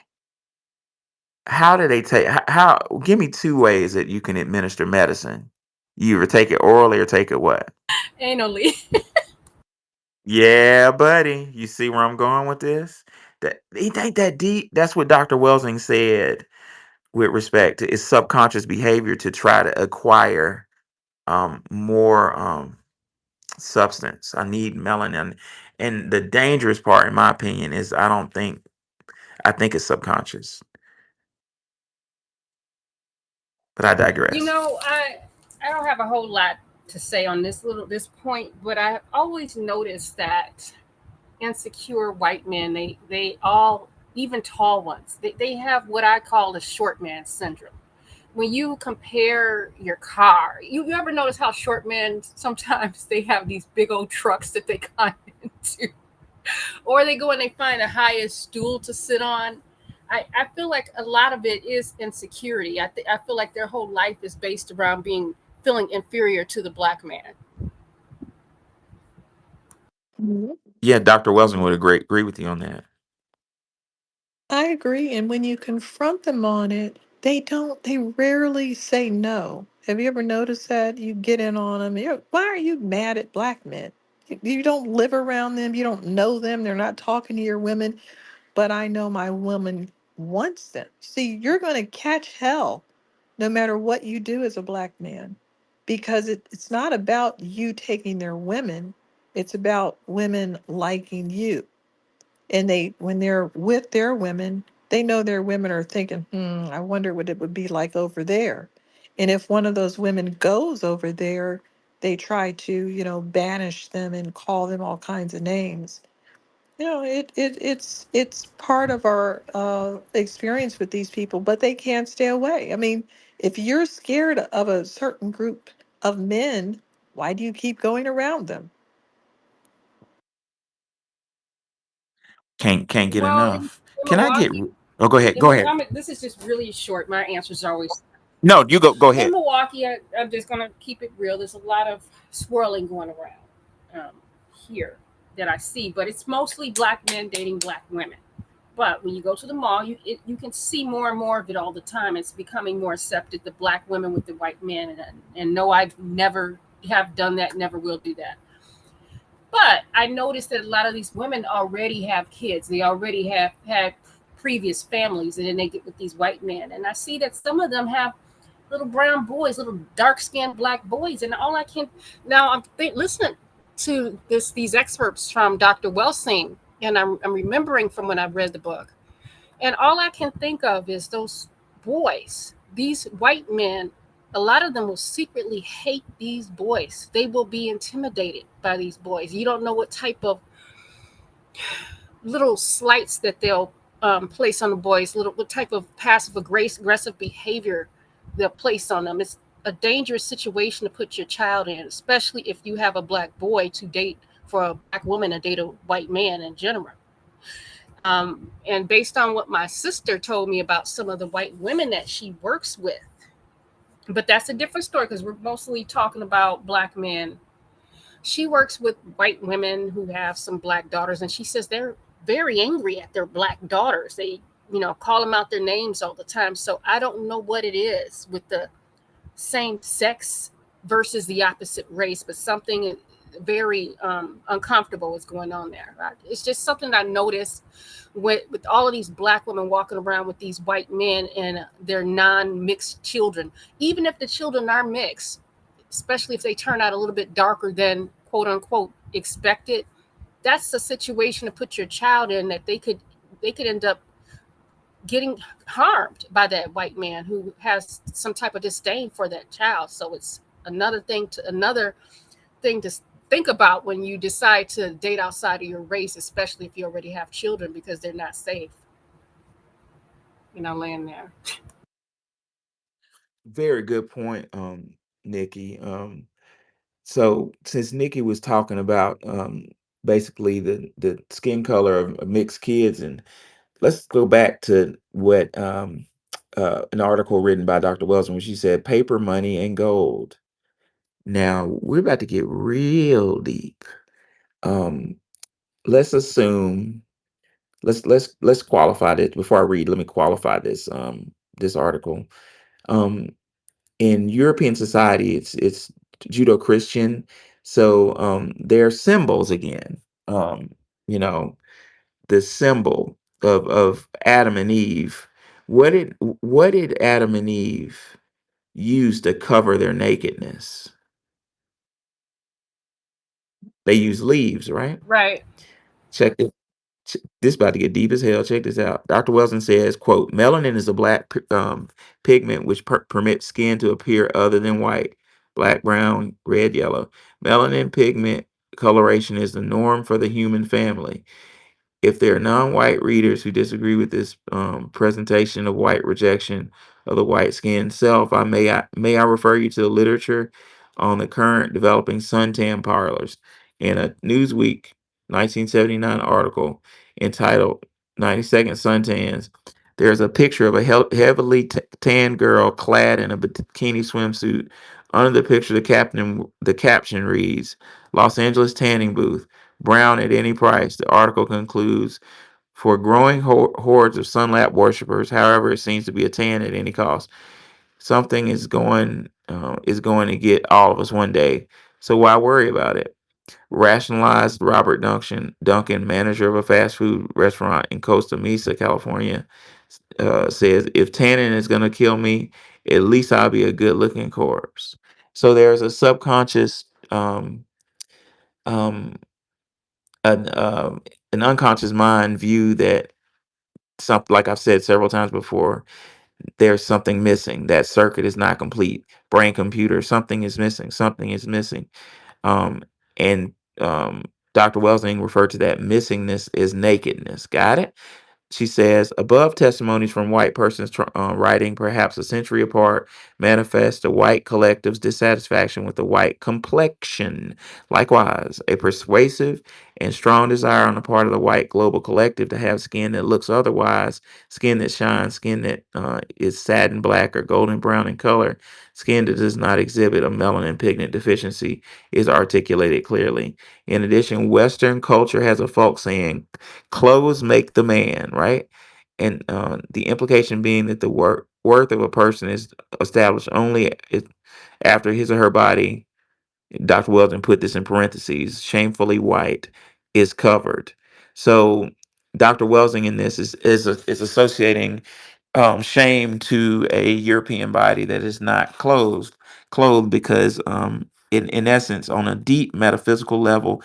how do they take how give me two ways that you can administer medicine. You either take it orally or take it what? Anally. Yeah, buddy. You see where I'm going with this? That it ain't that deep. That's what Dr. Welsing said with respect to its subconscious behavior to try to acquire more substance. I need melanin. And the dangerous part, in my opinion, is I don't think I think it's subconscious. But I You digress. know, I don't have a whole lot to say on this point, but I've always noticed that insecure white men, they all, even tall ones, they have what I call the short man syndrome. When you compare your car, you ever notice how short men sometimes they have these big old trucks that they climb into, or they go and they find the highest stool to sit on. I feel like a lot of it is insecurity. I feel like their whole life is based around being feeling inferior to the black man. Mhm. Yeah, Dr. Welsing would agree with you on that. I agree. And when you confront them on it, they rarely say no. Have you ever noticed that? You get in on them. Why are you mad at black men? You don't live around them. You don't know them. They're not talking to your women. But I know my woman wants them. See, you're going to catch hell no matter what you do as a black man because it's not about you taking their women, it's about women liking you. And when they're with their women, they know their women are thinking, I wonder what it would be like over there. And if one of those women goes over there, they try to, banish them and call them all kinds of names. It's part of our experience with these people, but they can't stay away. I mean, if you're scared of a certain group of men, why do you keep going around them? Can't get Well, enough. in Can I get Milwaukee, Oh, go ahead. Go ahead. this is just really short. My answers are always No, you go in ahead. Milwaukee. I'm just going to keep it real. There's a lot of swirling going around here that I see, but it's mostly black men dating black women. But when you go to the mall, you can see more and more of it all the time. It's becoming more accepted. The black women with the white men, and no, I've never have done that. Never will do that. But I noticed that a lot of these women already have kids. They already have had previous families, and then they get with these white men. And I see that some of them have little brown boys, little dark skinned black boys. And all I can now listening to these excerpts from Dr. Welsing, and I'm remembering from when I read the book. And all I can think of is those boys, these white men, a lot of them will secretly hate these boys. They will be intimidated by these boys. You don't know what type of little slights that they'll place on the boys, little what type of passive aggressive behavior they'll place on them. It's a dangerous situation to put your child in, especially if you have a black boy to date for a black woman to date a white man in general. And based on what my sister told me about some of the white women that she works with, but that's a different story because we're mostly talking about black men. She works with white women who have some black daughters, and she says they're very angry at their black daughters. They, call them out their names all the time. So I don't know what it is with the same sex versus the opposite race, but something very uncomfortable is going on there. Right? It's just something I noticed with all of these black women walking around with these white men and their non-mixed children. Even if the children are mixed, especially if they turn out a little bit darker than quote unquote expected, that's a situation to put your child in that they could end up getting harmed by that white man who has some type of disdain for that child. So it's another thing to think about when you decide to date outside of your race, especially if you already have children, because they're not safe. Laying there. Very good point, Nikki. So since Nikki was talking about basically the skin color of mixed kids, and let's go back to what an article written by Dr. Wilson when she said paper money and gold. Now we're about to get real deep. Um, let's assume let's qualify this before I read. Let me qualify this article. Um, in European society, it's Judo-Christian, so there are symbols again. You know, the symbol of Adam and Eve. What did Adam and Eve use to cover their nakedness? They use leaves, right? Right. Check it. This about to get deep as hell. Check this out. Dr. Wilson says, "quote Melanin is a black pigment which permits skin to appear other than white, black, brown, red, yellow. Melanin pigment coloration is the norm for the human family. If there are non-white readers who disagree with this presentation of white rejection of the white skinned self, I refer you to the literature on the current developing suntan parlors. In a Newsweek 1979 article entitled 90-Second Suntans, there's a picture of a heavily tanned girl clad in a bikini swimsuit. Under the picture, the caption reads, "Los Angeles tanning booth. Brown at any price." The article concludes, "For growing hordes of sunlap worshippers, however, it seems to be a tan at any cost. Something is going to get all of us one day. So why worry about it?" Rationalized Robert Duncan, manager of a fast food restaurant in Costa Mesa, California, says, "If tanning is going to kill me, at least I'll be a good-looking corpse." So there's a subconscious um, an an unconscious mind view that something, like I've said several times before, there's something missing. That circuit is not complete. Brain computer, something is missing. Something is missing. Um, and Dr. Welsing referred to that missingness as nakedness. Got it? She says, above testimonies from white persons writing perhaps a century apart manifest a white collective's dissatisfaction with the white complexion. Likewise, a persuasive and strong desire on the part of the white global collective to have skin that looks otherwise, skin that shines, skin that is satin black or golden brown in color, skin that does not exhibit a melanin pigment deficiency, is articulated clearly. In addition, Western culture has a folk saying, clothes make the man, right? And the implication being that the worth of a person is established only after his or her body, Dr. Weldon put this in parentheses, shamefully white, is covered. So Dr. Welsing in this is associating shame to a European body that is not clothed because in essence, on a deep metaphysical level,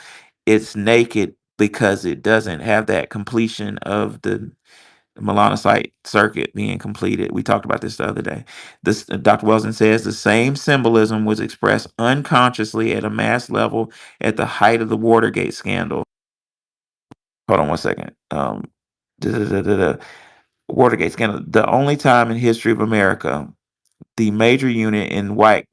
it's naked because it doesn't have that completion of the melanocyte circuit being completed. We talked about this the other day. This Dr. Wilson says the same symbolism was expressed unconsciously at a mass level at the height of the Watergate scandal. Hold on one second. Da, da, da, da, da. Watergate scandal. The only time in history of America, the major unit in white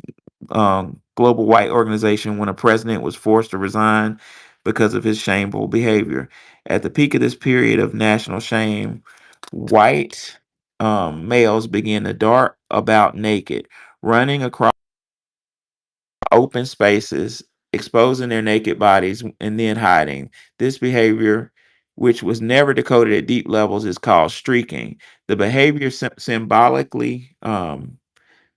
global white organization, when a president was forced to resign because of his shameful behavior. At the peak of this period of national shame, white males began to dart about naked, running across open spaces, exposing their naked bodies, and then hiding. This behavior, which was never decoded at deep levels, is called streaking. The behavior symbolically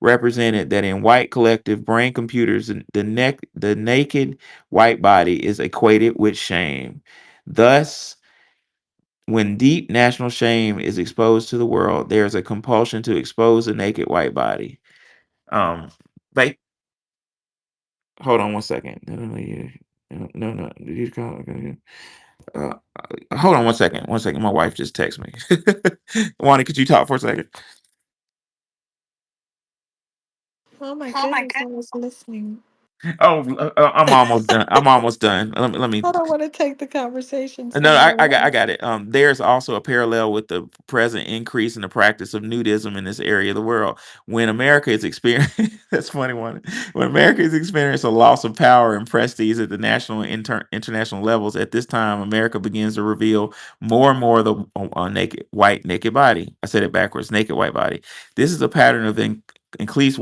represented that in white collective brain computers, the naked white body is equated with shame. Thus, when deep national shame is exposed to the world, there is a compulsion to expose the naked white body. Um, ba- Hold on one second. No, no. Did you call? Okay. Hold on one second. One second. My wife just texted me. Wani, could you talk for a second? Oh my goodness, I was listening. Oh, I'm almost done. I'm almost done. Let me I don't want to take the conversation No, I somewhere got I else. got it. There's also a parallel with the present increase in the practice of nudism in this area of the world. When America is experiencing that's funny one. When America is experiencing a loss of power and prestige at the national and international levels, at this time, America begins to reveal more and more of the naked body. I said it backwards, naked white body. This is a pattern of increased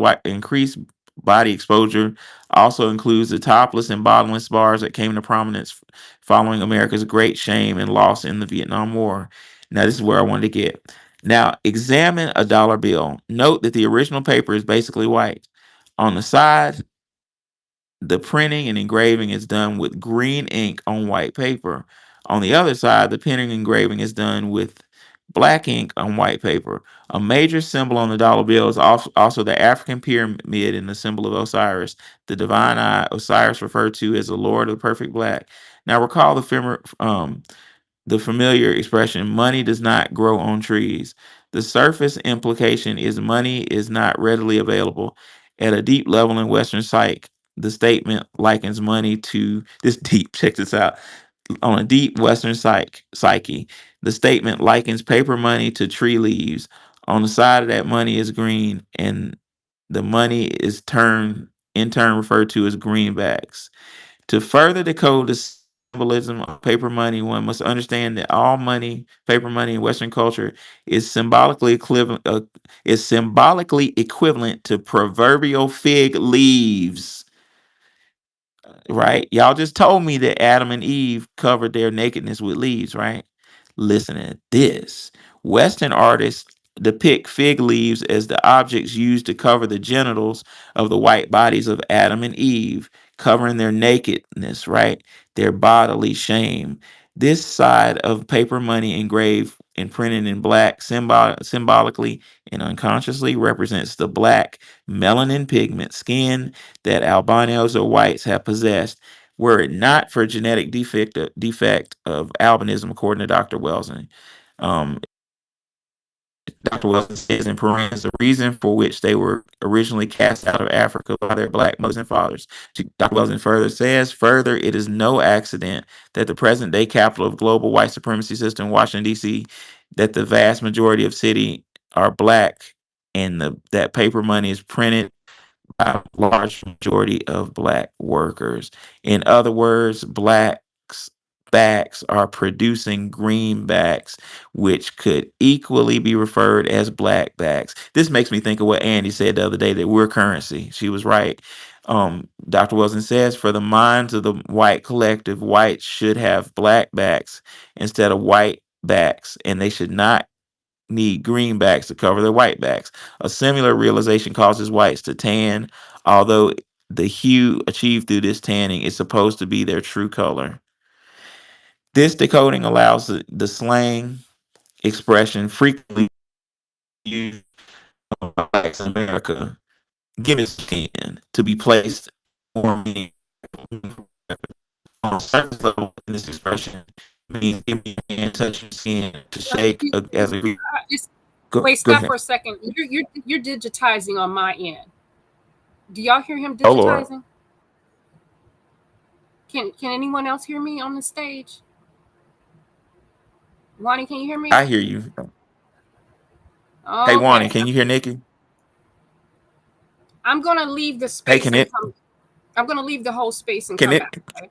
body exposure. Also includes the topless and bottomless bars that came to prominence following America's great shame and loss in the Vietnam War. Now, this is where I wanted to get. Now, examine a dollar bill. Note that the original paper is basically white. On the side, the printing and engraving is done with green ink on white paper. On the other side, the printing and engraving is done with black ink on white paper. A major symbol on the dollar bill is also the African pyramid and the symbol of Osiris, the divine eye. Osiris referred to as the Lord of the perfect black. Now recall the familiar expression, money does not grow on trees. The surface implication is money is not readily available. At a deep level in Western psych, the statement likens money to this deep, check this out. On a deep Western psyche, the statement likens paper money to tree leaves. On the side of that money is green, and the money is in turn referred to as greenbacks. To further decode the symbolism of paper money, one must understand that all money, paper money in Western culture, is symbolically equivalent to proverbial fig leaves. Right? Y'all just told me that Adam and Eve covered their nakedness with leaves, right? Listen to this. Western artists depict fig leaves as the objects used to cover the genitals of the white bodies of Adam and Eve, covering their nakedness, right? Their bodily shame. This side of paper money engraved and printed in black symbolically and unconsciously represents the black melanin pigment skin that albinos or whites have possessed were it not for genetic defect of albinism, according to Dr. Welsing. Um, Dr. Welsing says in parentheses the reason for which they were originally cast out of Africa by their black mothers and fathers. Dr. Welsing further says, further, it is no accident that the present day capital of global white supremacy system, Washington, D.C., that the vast majority of city are black and that paper money is printed by a large majority of black workers. In other words, blacks backs are producing greenbacks, which could equally be referred as black backs. This makes me think of what Andy said the other day that we're currency. She was right. Dr. Wilson says, for the minds of the white collective, whites should have black backs instead of white backs, and they should not need greenbacks to cover their whitebacks. A similar realization causes whites to tan, although the hue achieved through this tanning is supposed to be their true color. This decoding allows the slang expression frequently used by blacks in America, give it skin, to be placed more meaningful on a surface level in this expression means give me your hand, touch your skin, to shake as a It's, go wait, go stop ahead. for a second. You're digitizing on my end. Do y'all hear him Oh Lord. digitizing? Can anyone else hear me on the stage? Lonnie, can you hear me? I hear you. Hey, Wani, Okay. can you hear Nikki? I'm gonna leave the Hey, space can and it? come. I'm gonna leave the whole space and Can come back. it? Okay.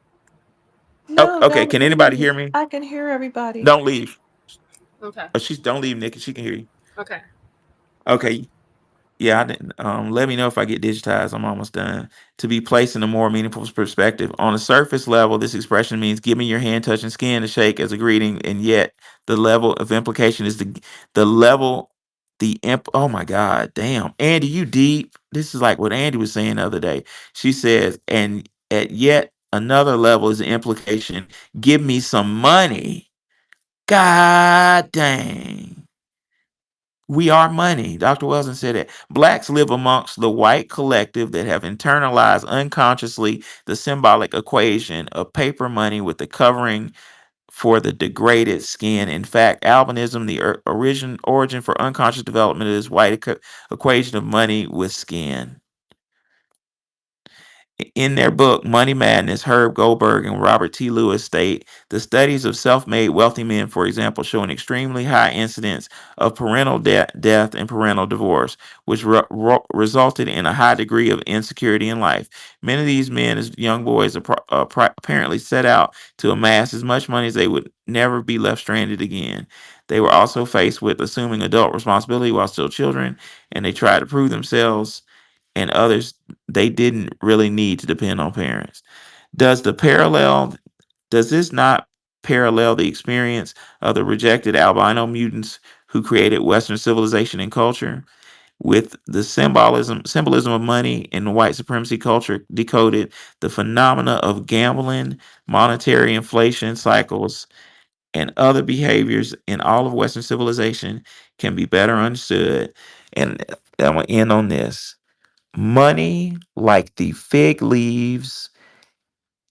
Oh, No, okay. that Can was anybody me. hear me? I can hear everybody. Don't leave. Okay. Oh, she's don't leave, Nikki. She can hear you. Okay. Okay. Yeah, I didn't. Let me know if I get digitized. I'm almost done. To be placed in a more meaningful perspective. On a surface level, this expression means give me your hand, touching skin to shake as a greeting, and yet the level of implication is the level oh my God, damn. Andy, you deep. This is like what Andy was saying the other day. She says, and at yet another level is the implication, give me some money. God dang. We are money. Dr. Wilson said it. Blacks live amongst the white collective that have internalized unconsciously the symbolic equation of paper money with the covering for the degraded skin. In fact, albinism, the origin for unconscious development of this white equation of money with skin. In their book, Money Madness, Herb Goldberg and Robert T. Lewis state the studies of self made wealthy men, for example, show an extremely high incidence of parental death and parental divorce, which resulted in a high degree of insecurity in life. Many of these men, as young boys, apparently set out to amass as much money as they would never be left stranded again. They were also faced with assuming adult responsibility while still children, and they tried to prove themselves and others they didn't really need to depend on parents. Does the parallel does this not parallel the experience of the rejected albino mutants who created Western civilization and culture? With the symbolism of money and white supremacy culture decoded, the phenomena of gambling, monetary inflation cycles, and other behaviors in all of Western civilization can be better understood. And I'm going to end on this. Money, like the fig leaves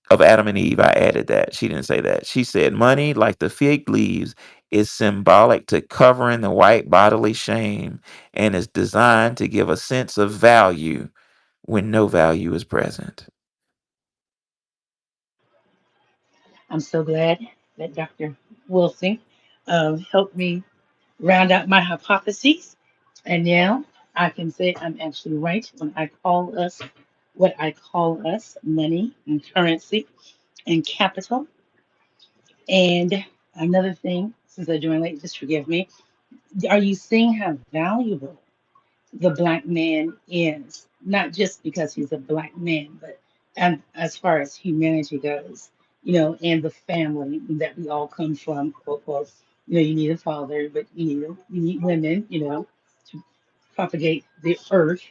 of Adam and Eve, I added that. She didn't say that. She said, money, like the fig leaves, is symbolic to covering the white bodily shame and is designed to give a sense of value when no value is present. I'm so glad that Dr. Wilson helped me round out my hypotheses. And now I can say I'm actually right when I call us what I call us money and currency and capital. And another thing, since I joined late, just forgive me. Are you seeing how valuable the black man is? Not just because he's a black man, but and as far as humanity goes, and the family that we all come from, quote, quote. You need a father, but you need women, to propagate the earth.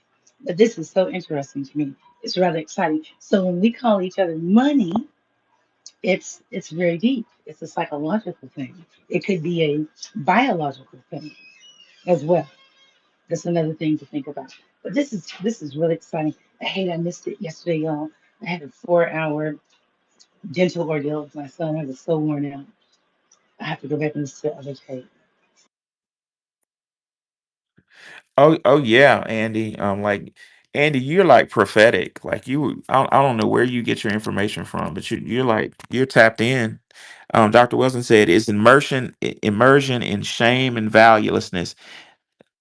But this is so interesting to me. It's rather exciting. So when we call each other money, it's very deep. It's a psychological thing. It could be a biological thing as well. That's another thing to think about. But this is really exciting. I hate I missed it yesterday, y'all. I had a 4-hour dental ordeal with my son. I was so worn out. I have to go back and listen to the other tape. Oh yeah, Andy. Like Andy, you're like prophetic. Like I don't know where you get your information from, but you're like you're tapped in. Dr. Wilson said, "Is immersion in shame and valuelessness.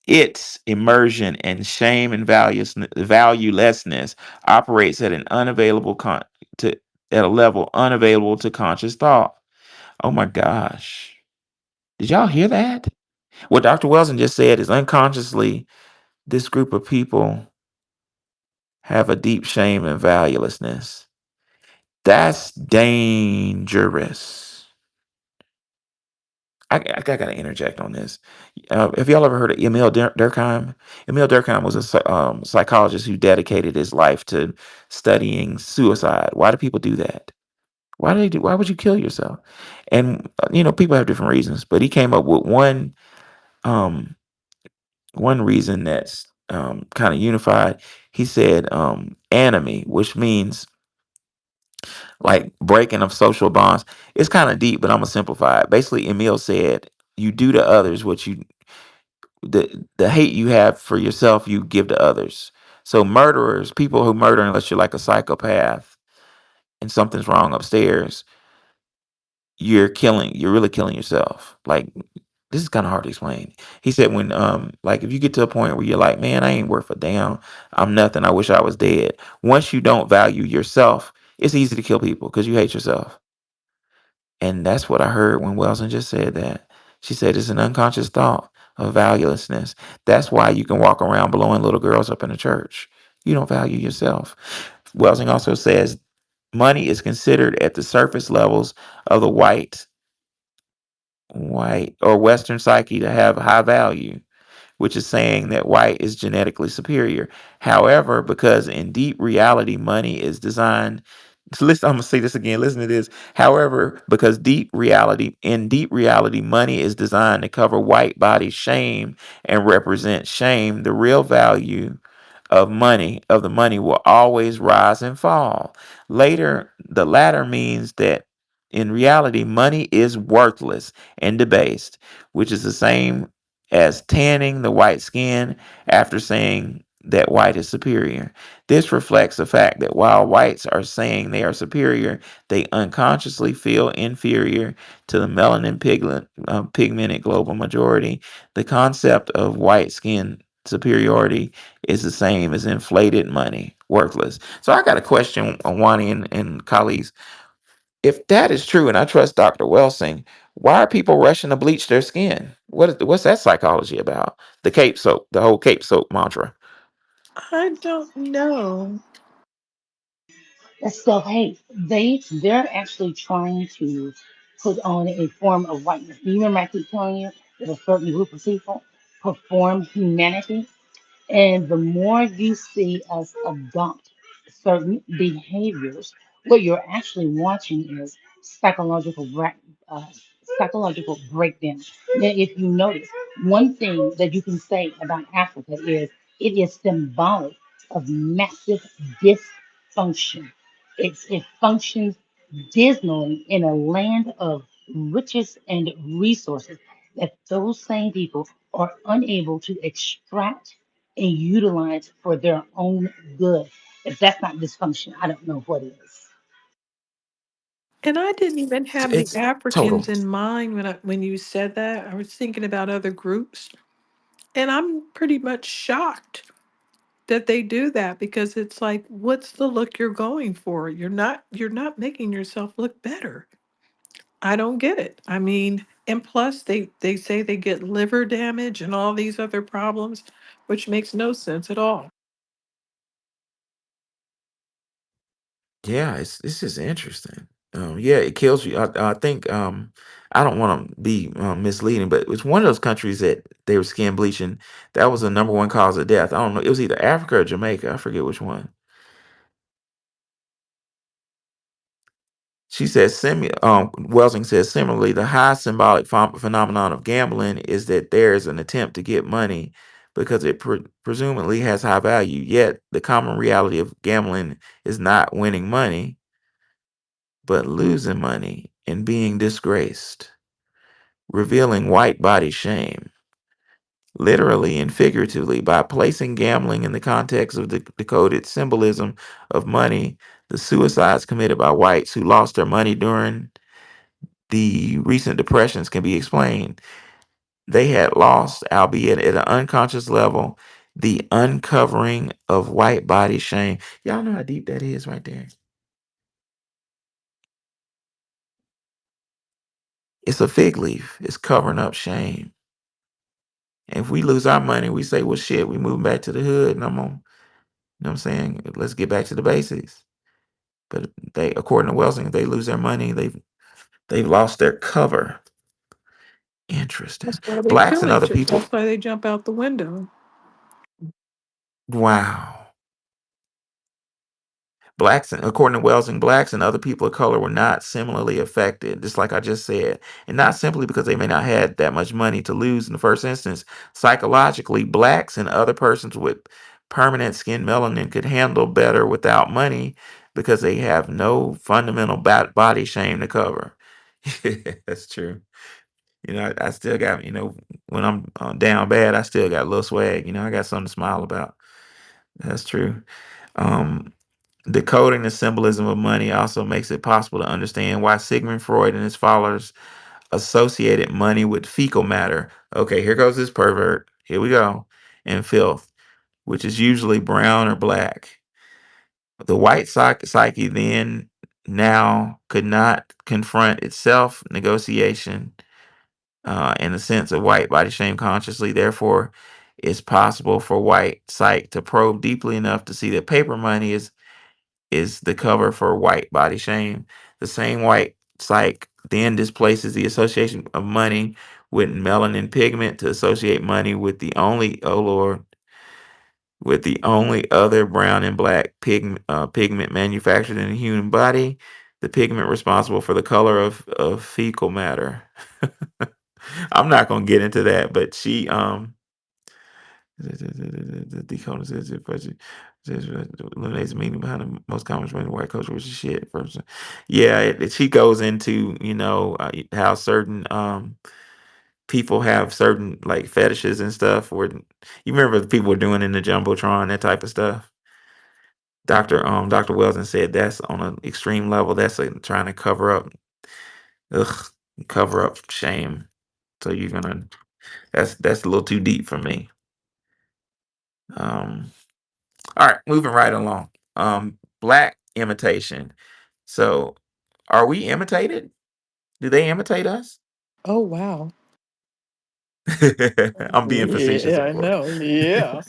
Its immersion in shame and valuelessness operates at an unavailable to at a level unavailable to conscious thought." Oh my gosh, did y'all hear that? What Dr. Wilson just said is unconsciously this group of people have a deep shame and valuelessness. That's dangerous. I got to interject on this. Have y'all ever heard of Emil Durkheim? Emil Durkheim was a psychologist who dedicated his life to studying suicide. Why do people do that? Why do they do? Why would you kill yourself? And people have different reasons, but he came up with um, one reason that's kind of unified. He said enemy, which means like breaking of social bonds. It's kind of deep, but I'm gonna simplify it. Basically, Emil said, "You do to others what the hate you have for yourself, you give to others." So murderers, people who murder, unless you're like a psychopath and something's wrong upstairs, you're really killing yourself. Like this is kind of hard to explain. He said when like if you get to a point where you're like, man, I ain't worth a damn. I'm nothing. I wish I was dead. Once you don't value yourself, it's easy to kill people because you hate yourself. And that's what I heard when Welsing just said that. She said it's an unconscious thought of valuelessness. That's why you can walk around blowing little girls up in the church. You don't value yourself. Welsing also says money is considered at the surface levels of the white or Western psyche to have high value, which is saying that white is genetically superior. However, because in deep reality, money is designed. Listen, I'm gonna say this again. Listen to this. However, because deep reality, money is designed to cover white body shame and represent shame. The real value of the money will always rise and fall. Later, the latter means that in reality, money is worthless and debased, which is the same as tanning the white skin after saying that white is superior. This reflects the fact that while whites are saying they are superior, they unconsciously feel inferior to the pigmented global majority. The concept of white skin superiority is the same as inflated money, worthless. So I got a question on Wani and colleagues. If that is true, and I trust Dr. Welsing, why are people rushing to bleach their skin? What's that psychology about? The cape soap, the whole cape soap mantra. I don't know. That's self-hate. They're actually trying to put on a form of whiteness. Do you remember I keep telling you that a certain group of people perform humanity? And the more you see us adopt certain behaviors, what you're actually watching is psychological psychological breakdown. Now, if you notice, one thing that you can say about Africa is it is symbolic of massive dysfunction. It functions dismally in a land of riches and resources that those same people are unable to extract and utilize for their own good. If that's not dysfunction, I don't know what is. And I didn't even have the It's total. Africans in mind when you said that. I was thinking about other groups, and I'm pretty much shocked that they do that because it's like, what's the look you're going for? You're not making yourself look better. I don't get it. I mean, and plus they say they get liver damage and all these other problems, which makes no sense at all. Yeah, it's just interesting. Yeah, it kills you. I think I don't want to be misleading, but it's one of those countries that they were skin bleaching. That was the number one cause of death. I don't know. It was either Africa or Jamaica. I forget which one. She says, Welsing says, similarly, the high symbolic phenomenon of gambling is that there is an attempt to get money because it presumably has high value. Yet, the common reality of gambling is not winning money, but losing money and being disgraced, revealing white body shame, literally and figuratively, by placing gambling in the context of the decoded symbolism of money. The suicides committed by whites who lost their money during the recent depressions can be explained. They had lost, albeit at an unconscious level, the uncovering of white body shame. Y'all know how deep that is right there. It's a fig leaf. It's covering up shame. And if we lose our money, we say, well, shit, we move back to the hood and I'm on, you know what I'm saying? Let's get back to the basics. But they, according to Welsing, if they lose their money, they've lost their cover. Interesting. That's why they Blacks kill and other each other. people. That's why they jump out the window. Wow. Blacks, according to Welsing, blacks and other people of color were not similarly affected, just like I just said. And not simply because they may not have that much money to lose in the first instance. Psychologically, blacks and other persons with permanent skin melanin could handle better without money because they have no fundamental body shame to cover. That's true. I still got, when I'm down bad, I still got a little swag. I got something to smile about. That's true. Um, Decoding the symbolism of money also makes it possible to understand why Sigmund Freud and his followers associated money with fecal matter. Okay, here goes this pervert. Here we go. And filth, which is usually brown or black. The white psyche then now could not confront itself negotiation in the sense of white body shame consciously. Therefore, it's possible for white psyche to probe deeply enough to see that paper money is the cover for white body shame. The same white psyche then displaces the association of money with melanin pigment to associate money with the only, oh Lord, with the only other brown and black pigment manufactured in the human body, the pigment responsible for the color of fecal matter. I'm not gonna get into that, but she the decoding says it eliminates the meaning behind the most common expression of white culture, which is shit. Person, yeah, she goes into how certain people have certain like fetishes and stuff. Where you remember the people were doing in the jumbotron that type of stuff. Dr. Weldon said that's on an extreme level. That's like trying to ugh, cover up shame. So you're gonna that's a little too deep for me. Um, All right, moving right along. Black imitation. So, are we imitated? Do they imitate us? Oh wow. I'm being facetious, Yeah, of I course. know. Yeah.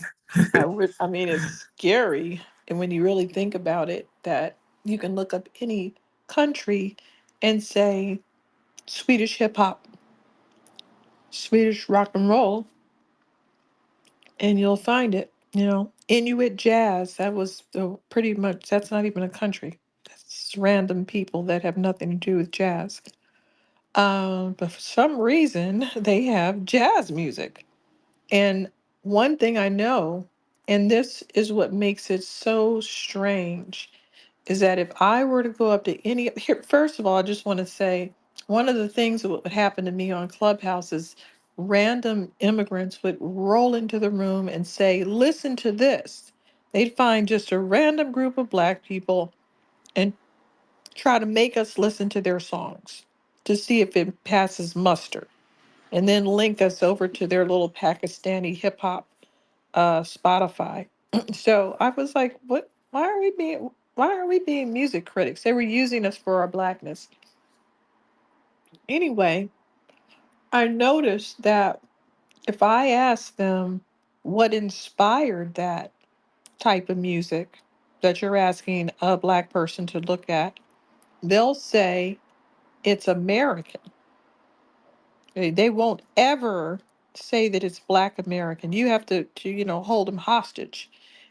I mean, it's scary. And when you really think about it, that you can look up any country and say Swedish hip hop, Swedish rock and roll, and you'll find it. Inuit jazz, that was pretty much, that's not even a country. That's random people that have nothing to do with jazz. But for some reason, they have jazz music. And one thing I know, and this is what makes it so strange, is that if I were to go up to any here, first of all, I just want to say one of the things that would happen to me on Clubhouse is random immigrants would roll into the room and say, "Listen to this." They'd find just a random group of black people and try to make us listen to their songs to see if it passes muster, and then link us over to their little Pakistani hip hop Spotify. So I was like, what? Why are we being music critics? They were using us for our blackness. Anyway, I noticed that if I asked them what inspired that type of music that you're asking a black person to look at, they'll say it's American. They won't ever say that it's Black American. You have to hold them hostage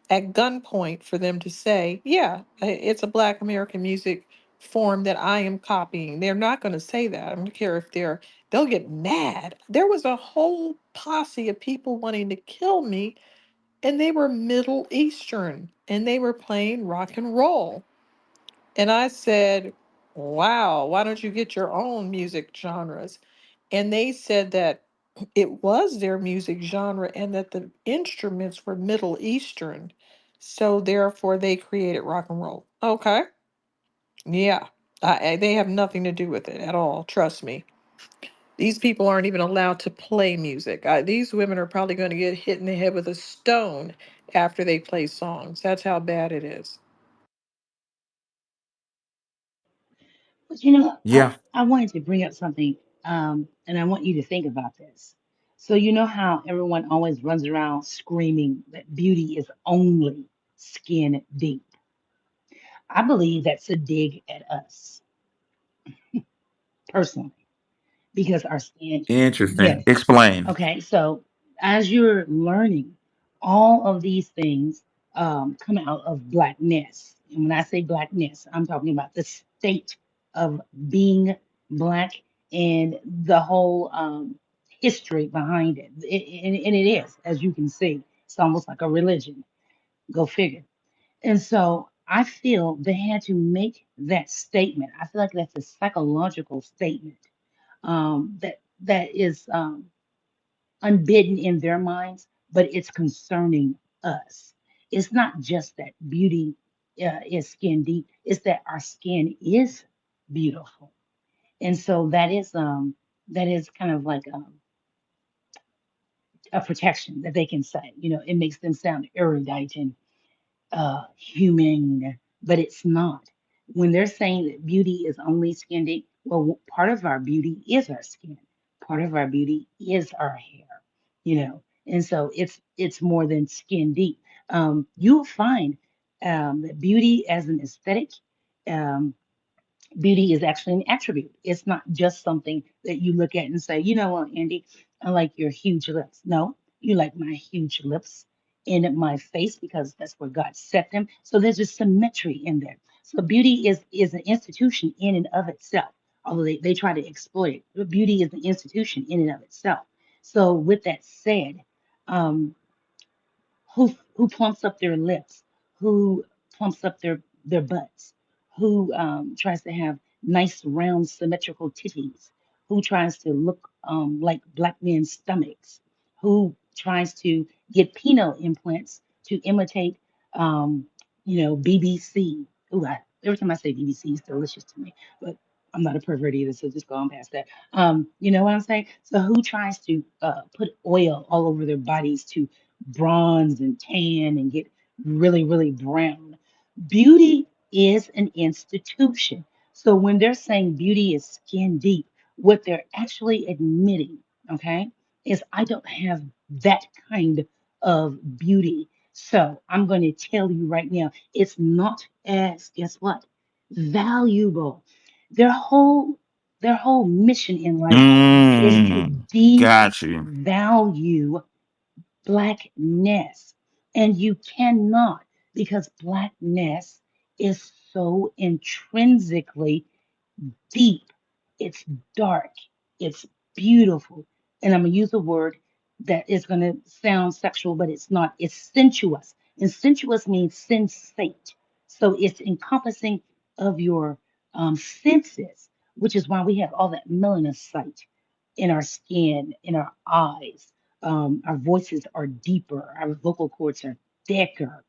at gunpoint for them to say, yeah, it's a Black American music form that I am copying. They're not going to say that. I don't care if they'll get mad. There was a whole posse of people wanting to kill me, and they were Middle Eastern, and they were playing rock and roll. And I said, wow, why don't you get your own music genres? And they said that it was their music genre and that the instruments were Middle Eastern. So therefore, they created rock and roll. Okay. Yeah. They have nothing to do with it at all. Trust me. These people aren't even allowed to play music. These women are probably going to get hit in the head with a stone after they play songs. That's how bad it is. But you know, Yeah. I wanted to bring up something, and I want you to think about this. So you know how everyone always runs around screaming that beauty is only skin deep. I believe that's a dig at us personally because our skin, Interesting. yes. Explain. Okay, so as you're learning, all of these things come out of blackness. And when I say blackness, I'm talking about the state of being black and the whole history behind it. And it is, as you can see, it's almost like a religion. Go figure. And so I feel they had to make that statement. I feel like that's a psychological statement that is. Unbidden in their minds, but it's concerning us. It's not just that beauty is skin deep, it's that our skin is beautiful. And so that is kind of like a protection that they can say. You know, it makes them sound erudite and humane, but it's not. When they're saying that beauty is only skin deep, well, part of our beauty is our skin. Part of our beauty is our hair, you know. And so it's more than skin deep. You'll find that beauty as an aesthetic. Um, Beauty is actually an attribute. It's not just something that you look at and say, you know what, Andy, I like your huge lips. No, you like my huge lips in my face because that's where God set them. So there's just symmetry in there. So beauty is an institution in and of itself, although they try to exploit it. But beauty is an institution in and of itself. So with that said, um, who plumps up their lips, who plumps up their butts, who tries to have nice round symmetrical titties, who tries to look like black men's stomachs, who tries to get penile implants to imitate BBC. Ooh, every time I say BBC, it's delicious to me, but I'm not a pervert either, so just go on past that. You know what I'm saying? So who tries to put oil all over their bodies to bronze and tan and get really, really brown? Beauty is an institution. So when they're saying beauty is skin deep, what they're actually admitting, okay, is I don't have that kind of beauty. So I'm going to tell you right now, it's not as, guess what, valuable. Their whole their whole mission in life is to Mm, got you. devalue blackness. And you cannot, because blackness is so intrinsically deep. It's dark. It's beautiful. And I'm going to use a word that is going to sound sexual, but it's not. It's sensuous. And sensuous means sensate. So it's encompassing of your senses, which is why we have all that melanocyte in our skin, in our eyes. Our voices are deeper. Our vocal cords are thicker.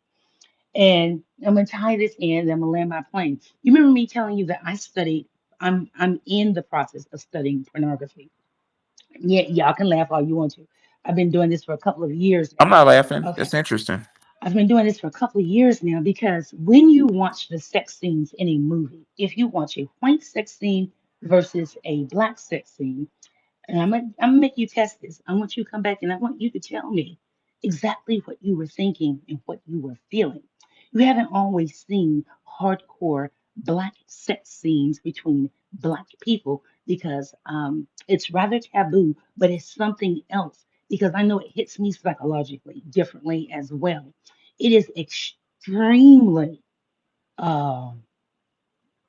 And I'm gonna tie this in, and I'm gonna land my plane. You remember me telling you that I studied, I'm in the process of studying pornography. Yeah, y'all can laugh all you want to. I've been doing this for a couple of years I'm now. not laughing. Okay. That's interesting. I've been doing this for a couple of years now because when you watch the sex scenes in a movie, if you watch a white sex scene versus a black sex scene, and I'm gonna make you test this. I want you to come back and I want you to tell me exactly what you were thinking and what you were feeling. You haven't always seen hardcore black sex scenes between black people because it's rather taboo, but it's something else because I know it hits me psychologically differently as well. It is extremely uh,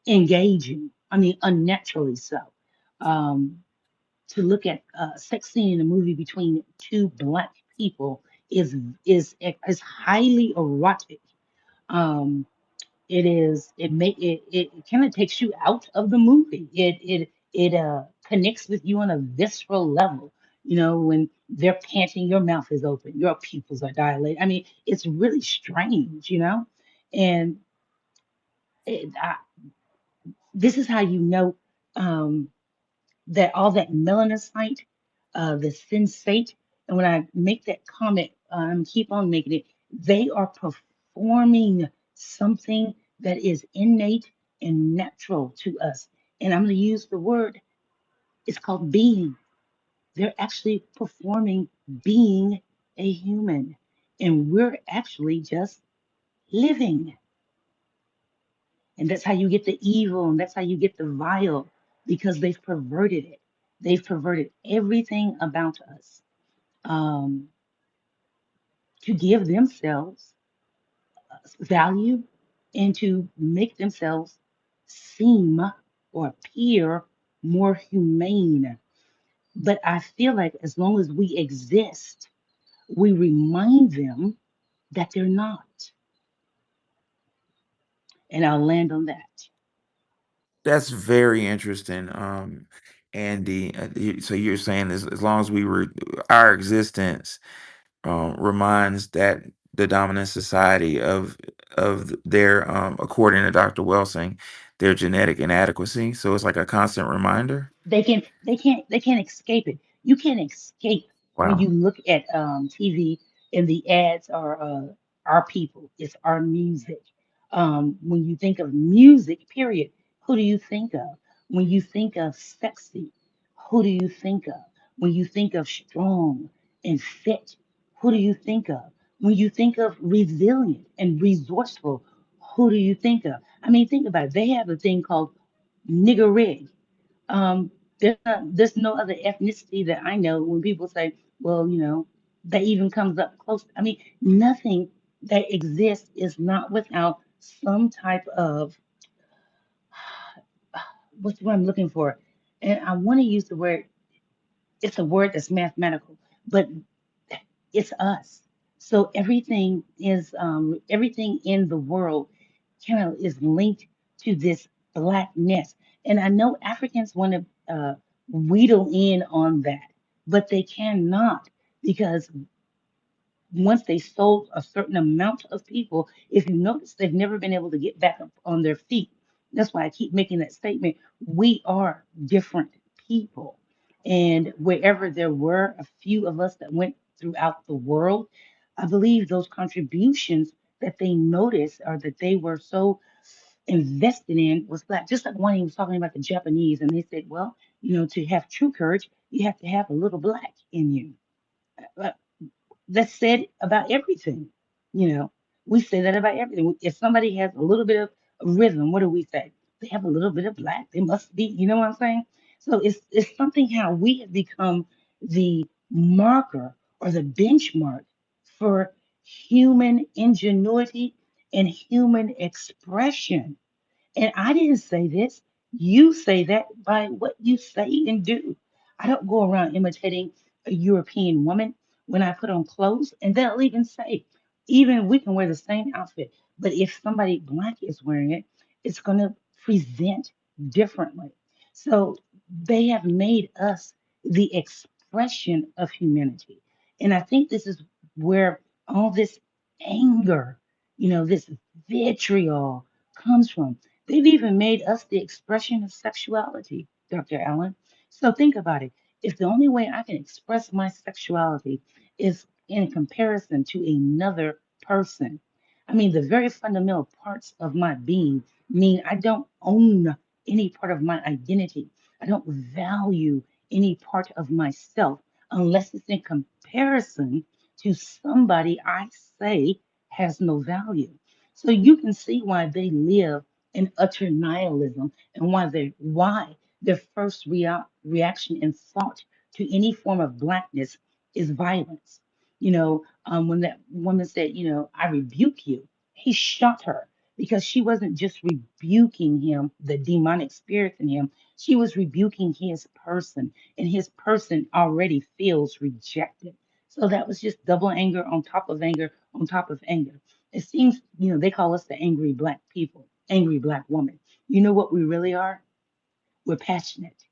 engaging. I mean, unnaturally so. Um, to look at a sex scene in a movie between two black people is is highly erotic. Um, it is it kind of takes you out of the movie. It connects with you on a visceral level. You know, when they're panting, your mouth is open, your pupils are dilated. I mean, it's really strange, you know, and it, I, this is how you know. Um, that all that melanocyte, the sensate, and when I make that comment, keep on making it, they are performing something that is innate and natural to us. And I'm going to use the word, it's called being. They're actually performing being a human. And we're actually just living. And that's how you get the evil, and that's how you get the vile, because they've perverted it. They've perverted everything about us to give themselves value and to make themselves seem or appear more humane. But I feel like as long as we exist, we remind them that they're not. And I'll land on that. That's very interesting, Andy. So you're saying as long as we were our existence reminds that the dominant society of their according to Dr. Welsing, their genetic inadequacy. So it's like a constant reminder. They can't escape it. You can't escape when Wow. you look at TV and the ads are our people. It's our music. When you think of music, period, who do you think of? When you think of sexy, who do you think of? When you think of strong and fit, who do you think of? When you think of resilient and resourceful, who do you think of? I mean, think about it. They have a thing called nigger rig. um, there's no other ethnicity that I know when people say, well, you know, that even comes up close. I mean, nothing that exists is not without some type of what's what I'm looking for. And I want to use the word, it's a word that's mathematical, but it's us. So everything in the world kind of is linked to this blackness. And I know Africans want to wheedle in on that, but they cannot because once they sold a certain amount of people, if you notice, they've never been able to get back up on their feet. That's why I keep making that statement. We are different people. And wherever there were a few of us that went throughout the world, I believe those contributions that they noticed or that they were so invested in was black. Just like one he was talking about the Japanese, and they said, well, you know, to have true courage, you have to have a little black in you. Uh, that's said about everything. You know, we say that about everything. If somebody has a little bit of rhythm, what do we say? They have a little bit of black. They must be. You know what I'm saying? So it's something how we have become the marker or the benchmark for human ingenuity and human expression. And I didn't say this. You say that by what you say and do. I don't go around imitating a European woman when I put on clothes, and they'll even say, even we can wear the same outfit, but if somebody black is wearing it, it's going to present differently. So they have made us the expression of humanity. And I think this is where all this anger, this vitriol comes from. They've even made us the expression of sexuality, Dr. Allen. So think about it. If the only way I can express my sexuality is in comparison to another person, I mean, the very fundamental parts of my being mean I don't own any part of my identity. I don't value any part of myself unless it's in comparison to somebody I say has no value. So you can see why they live in utter nihilism and why their first reaction and thought to any form of blackness is violence. When that woman said, I rebuke you, he shot her because she wasn't just rebuking him, the demonic spirits in him, she was rebuking his person, and his person already feels rejected. So that was just double anger on top of anger on top of anger. It seems, they call us the angry black people, angry black woman. You know what we really are? We're passionate.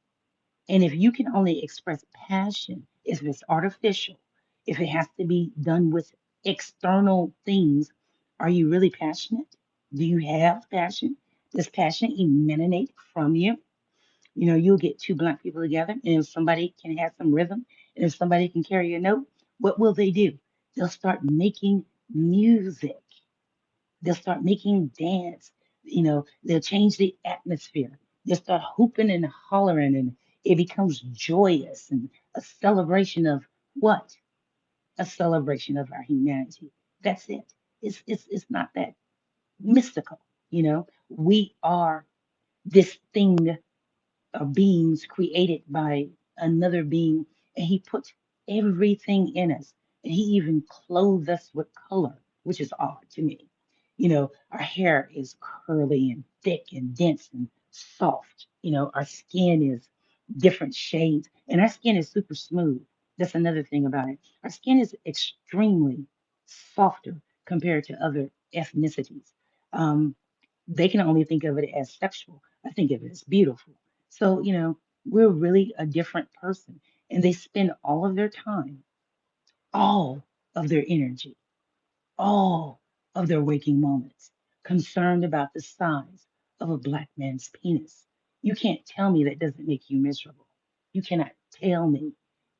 And if you can only express passion, if it's artificial, if it has to be done with external things, are you really passionate? Do you have passion? Does passion emanate from you? You'll get two black people together, and if somebody can have some rhythm, and if somebody can carry a note, what will they do? They'll start making music. They'll start making dance. They'll change the atmosphere. They'll start hooping and hollering, and it becomes joyous and a celebration of what? A celebration of our humanity. That's it. It's not that mystical. We are this thing beings created by another being, and he put everything in us, and he even clothed us with color, which is odd to me. Our hair is curly and thick and dense and soft. Our skin is different shades, and our skin is super smooth. That's another thing about it. Our skin is extremely softer compared to other ethnicities. Um, they can only think of it as sexual. I think of it as beautiful. So, we're really a different person. And they spend all of their time, all of their energy, all of their waking moments concerned about the size of a black man's penis. You can't tell me that doesn't make you miserable. You cannot tell me,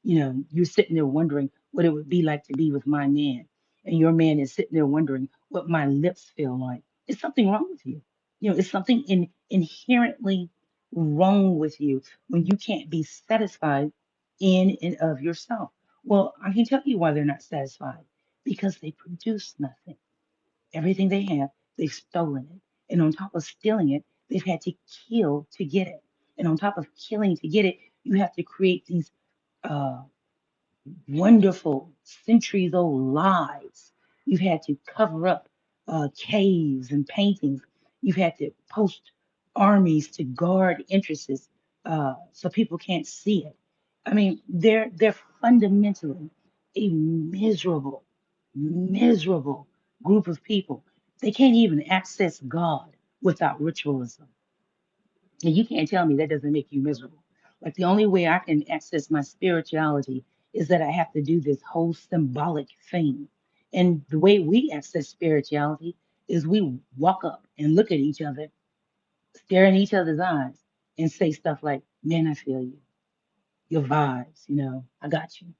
you're sitting there wondering what it would be like to be with my man. And your man is sitting there wondering what my lips feel like. Is something wrong with you? It's something inherently wrong with you when you can't be satisfied in and of yourself. Well, I can tell you why they're not satisfied because they produce nothing. Everything they have, they've stolen it. And on top of stealing it, they've had to kill to get it. And on top of killing to get it, you have to create these uh, wonderful centuries old lies. You've had to cover up caves and paintings. You've had to post armies to guard entrances so people can't see it. I mean, they're fundamentally a miserable group of people. They can't even access God without ritualism. And you can't tell me that doesn't make you miserable. Like the only way I can access my spirituality is that I have to do this whole symbolic thing. And the way we access spirituality is we walk up and look at each other, stare in each other's eyes, and say stuff like, "Man, I feel you. Your vibes, I got you."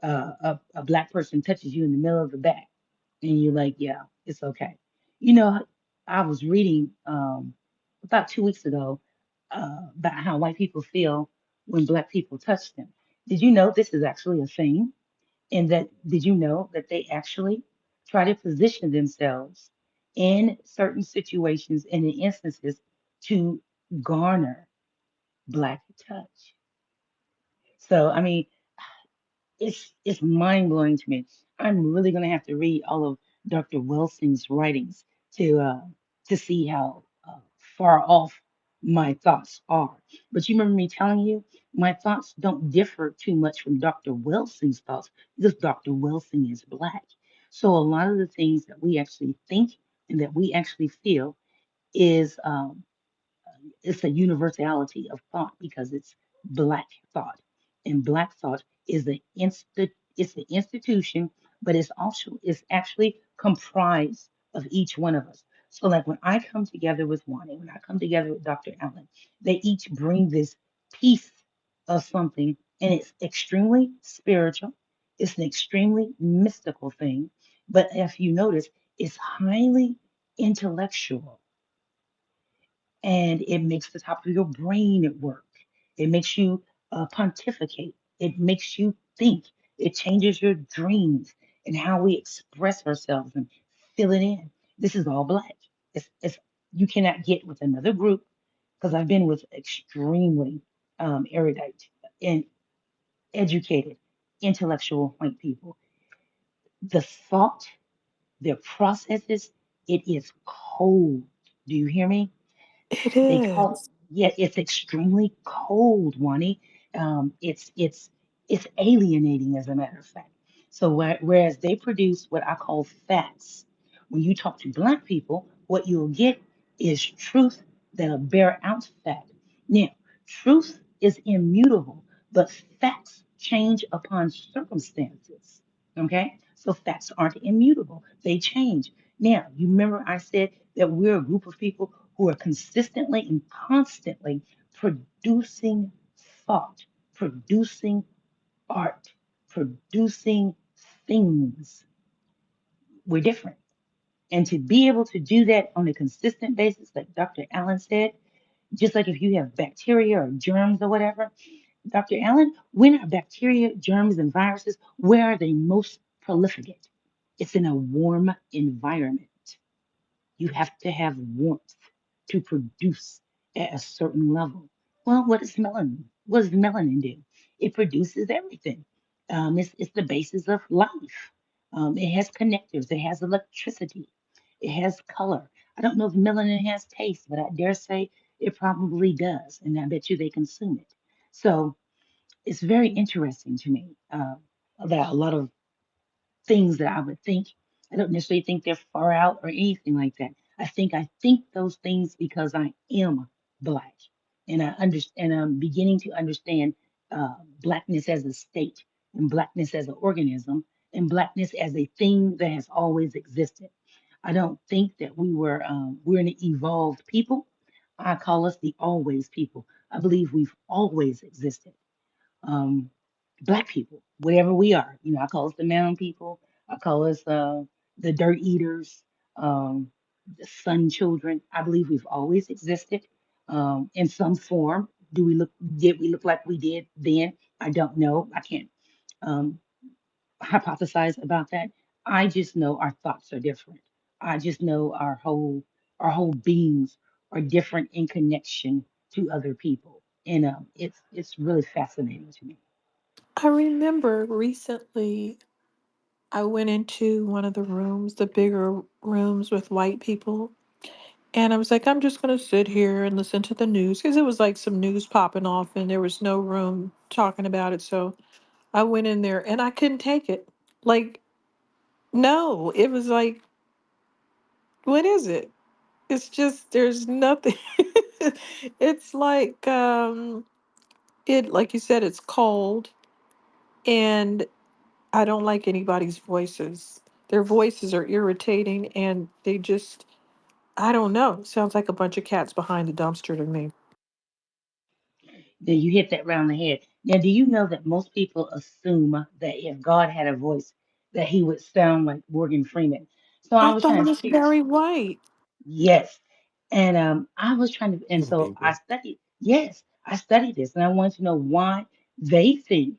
A black person touches you in the middle of the back, and you're like, "Yeah, it's okay." You know, I was reading about 2 weeks ago about how white people feel when black people touch them. Did you know this is actually a thing? And that did you know that they actually try to position themselves in certain situations and in instances to garner black touch? So I mean, it's mind blowing to me. I'm really going to have to read all of Dr. Welsing's writings to uh, to see how far off. my thoughts are. But you remember me telling you, my thoughts don't differ too much from Dr. Welsing's thoughts because Dr. Welsing is black. So a lot of the things that we actually think and that we actually feel is it's a universality of thought because it's black thought, and black thought is it's the institution, but it's actually comprised of each one of us. So like when I come together with Wani, when I come together with Dr. Allen, they each bring this piece of something, and it's extremely spiritual. It's an extremely mystical thing, but if you notice, it's highly intellectual, and it makes the top of your brain work. It makes you pontificate. It makes you think. It changes your dreams and how we express ourselves and fill it in. This is all black. It's you cannot get with another group because I've been with extremely erudite and educated, intellectual white people. The thought, their processes, it is cold. Do you hear me? It They call is. yeah, it's extremely cold, Wani. It's alienating, as a matter of fact. So whereas they produce what I call facts, when you talk to black people, what you'll get is truth that'll bear out fact. Now, truth is immutable, but facts change upon circumstances. Okay, so facts aren't immutable; they change. Now, you remember I said that we're a group of people who are consistently and constantly producing thought, producing art, producing things. We're different. And to be able to do that on a consistent basis, like Dr. Allen said, just like if you have bacteria or germs or whatever, Dr. Allen, when are bacteria, germs, and viruses, where are they most prolificate? It's in a warm environment. You have to have warmth to produce at a certain level. Well, what is melanin? What does melanin do? It produces everything. It's the basis of life. It has connectors, it has electricity, it has color. I don't know if melanin has taste, but I dare say it probably does. And I bet you they consume it. So it's very interesting to me about a lot of things that I would think. I don't necessarily think they're far out or anything like that. I think those things because I am black, and I'm beginning to understand blackness as a state, and blackness as an organism, and blackness as a thing that has always existed. I don't think that we're an evolved people. I call us the always people. I believe we've always existed, um, black people, whatever we are. You know, I call us the mound people. I call us the dirt eaters, the sun children. I believe we've always existed in some form. Did we look like we did then? I don't know. I can't um, hypothesize about that. I just know our thoughts are different. I just know our whole beings are different in connection to other people, and it's really fascinating to me. I remember recently I went into one of the rooms, the bigger rooms with white people, and I was like, I'm just going to sit here and listen to the news because it was like some news popping off and there was no room talking about it. So I went in there and I couldn't take it. Like, no, it was like, what is it? It's just, there's nothing. It's like you said, it's cold, and I don't like anybody's voices. Their voices are irritating and they just, I don't know. Sounds like a bunch of cats behind the dumpster to me. Then you hit that round the head. Now, do you know that most people assume that if God had a voice, that he would sound like Morgan Freeman? So I I was thought trying it to was figure. Barry White. Yes. And I was trying to, and Some so I people. studied, yes, I studied this, and I wanted to know why they think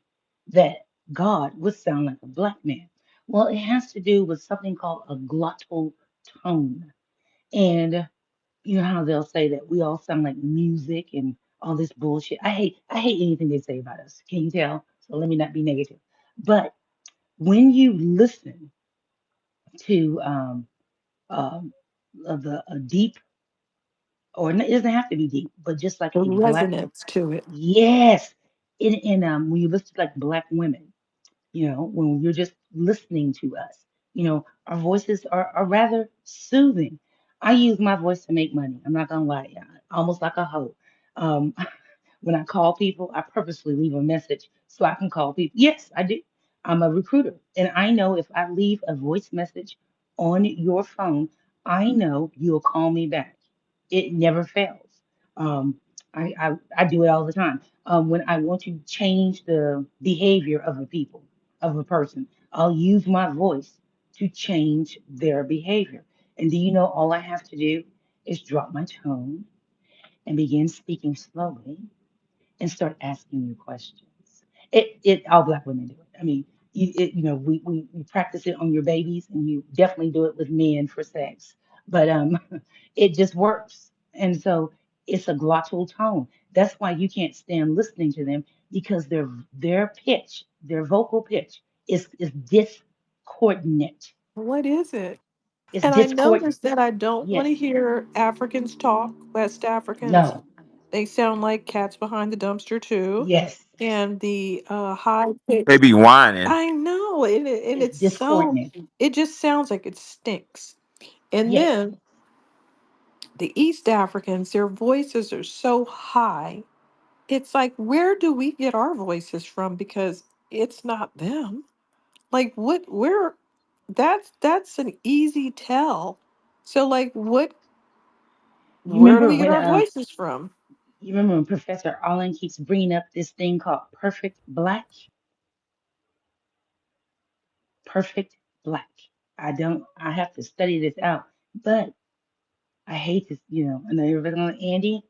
that God would sound like a black man. Well, it has to do with something called a glottal tone. And you know how they'll say that we all sound like music and all this bullshit. I hate anything they say about us. Can you tell? So let me not be negative. But when you listen to um, a deep It doesn't have to be deep, but just like The a black, resonance to it. yes. When you listen to like black women, when you're just listening to us, our voices are rather soothing. I use my voice to make money. I'm not gonna lie, yeah, almost like a hoe. Um, when I call people, I purposely leave a message so I can call people. Yes, I do. I'm a recruiter, and I know if I leave a voice message on your phone, I know you'll call me back. It never fails. Um, I do it all the time. When I want to change the behavior of a person, I'll use my voice to change their behavior. And do you know all I have to do is drop my tone and begin speaking slowly and start asking you questions. All black women do it. I mean, we practice it on your babies, and you definitely do it with men for sex. But it just works, and so it's a glottal tone. That's why you can't stand listening to them because their vocal pitch is discordant. What is it? It's And I discordant. noticed that I don't want to Yes. hear Africans talk, West Africans. No. They sound like cats behind the dumpster too. Yes. And the high pitch. They be whining. I know, and It's it's so. discordant. It just sounds like it stinks. And Yes. then the East Africans, their voices are so high. It's like, where do we get our voices from? Because it's not them. Like, where? That's an easy tell. So, like, You where do remember we get when our voices from? You remember when Professor Allen keeps bringing up this thing called perfect black. I have to study this out, but I hate this, and then everybody's going, Andy,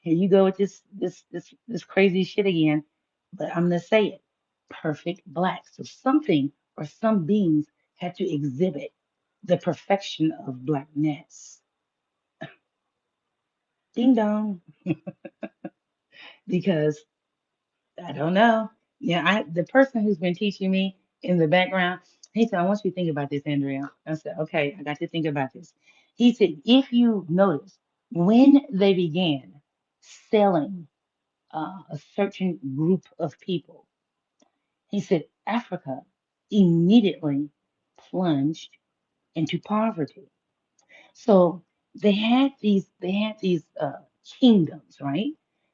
here you go with this crazy shit again, but I'm gonna say it, perfect black. So something or some beings had to exhibit the perfection of blackness. Ding dong, because I don't know. Yeah, the person who's been teaching me in the background, he said, I want you to think about this, Andrea. I said, okay, I got to think about this. He said, if you notice, when they began selling a certain group of people, he said Africa immediately plunged into poverty. So they had these kingdoms, right?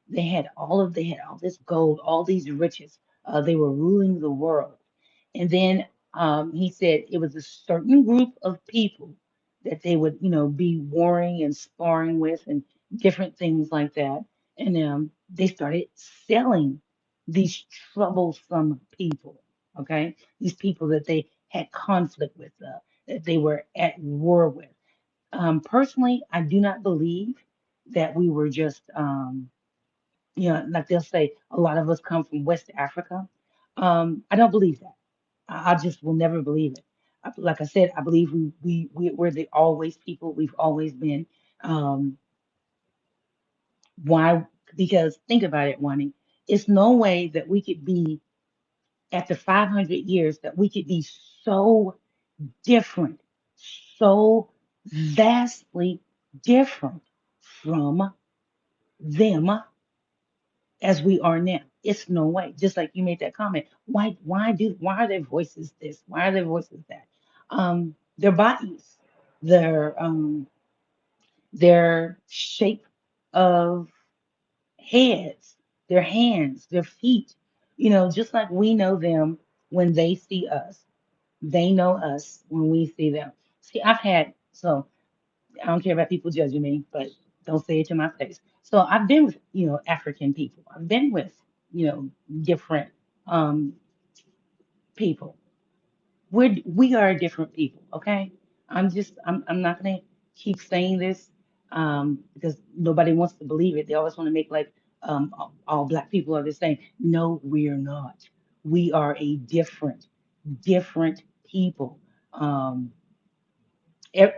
They had all this gold, all these riches. They were ruling the world. And then he said it was a certain group of people that they would, be warring and sparring with and different things like that. And they started selling these troublesome people, okay? These people that they had conflict with, that they were at war with. Personally, I do not believe that we were just, like they'll say, a lot of us come from West Africa. I don't believe that. I just will never believe it. Like I said, I believe we're the always people. We've always been. Um, why? Because think about it, Wani. It's no way that we could be after 500 years that we could be so different, so vastly different from them as we are now. It's no way. Just like you made that comment. Why are their voices this? Why are their voices that? Their bodies, their their shape of heads, their hands, their feet, just like we know them when they see us. They know us when we see them. See, I don't care about people judging me, but don't say it to my face. So I've been with, African people. I've been with, different um people. We are different people, okay? I'm not gonna keep saying this because nobody wants to believe it. They always want to make like all black people are the same. No, we're not. We are a different people. Um, ev-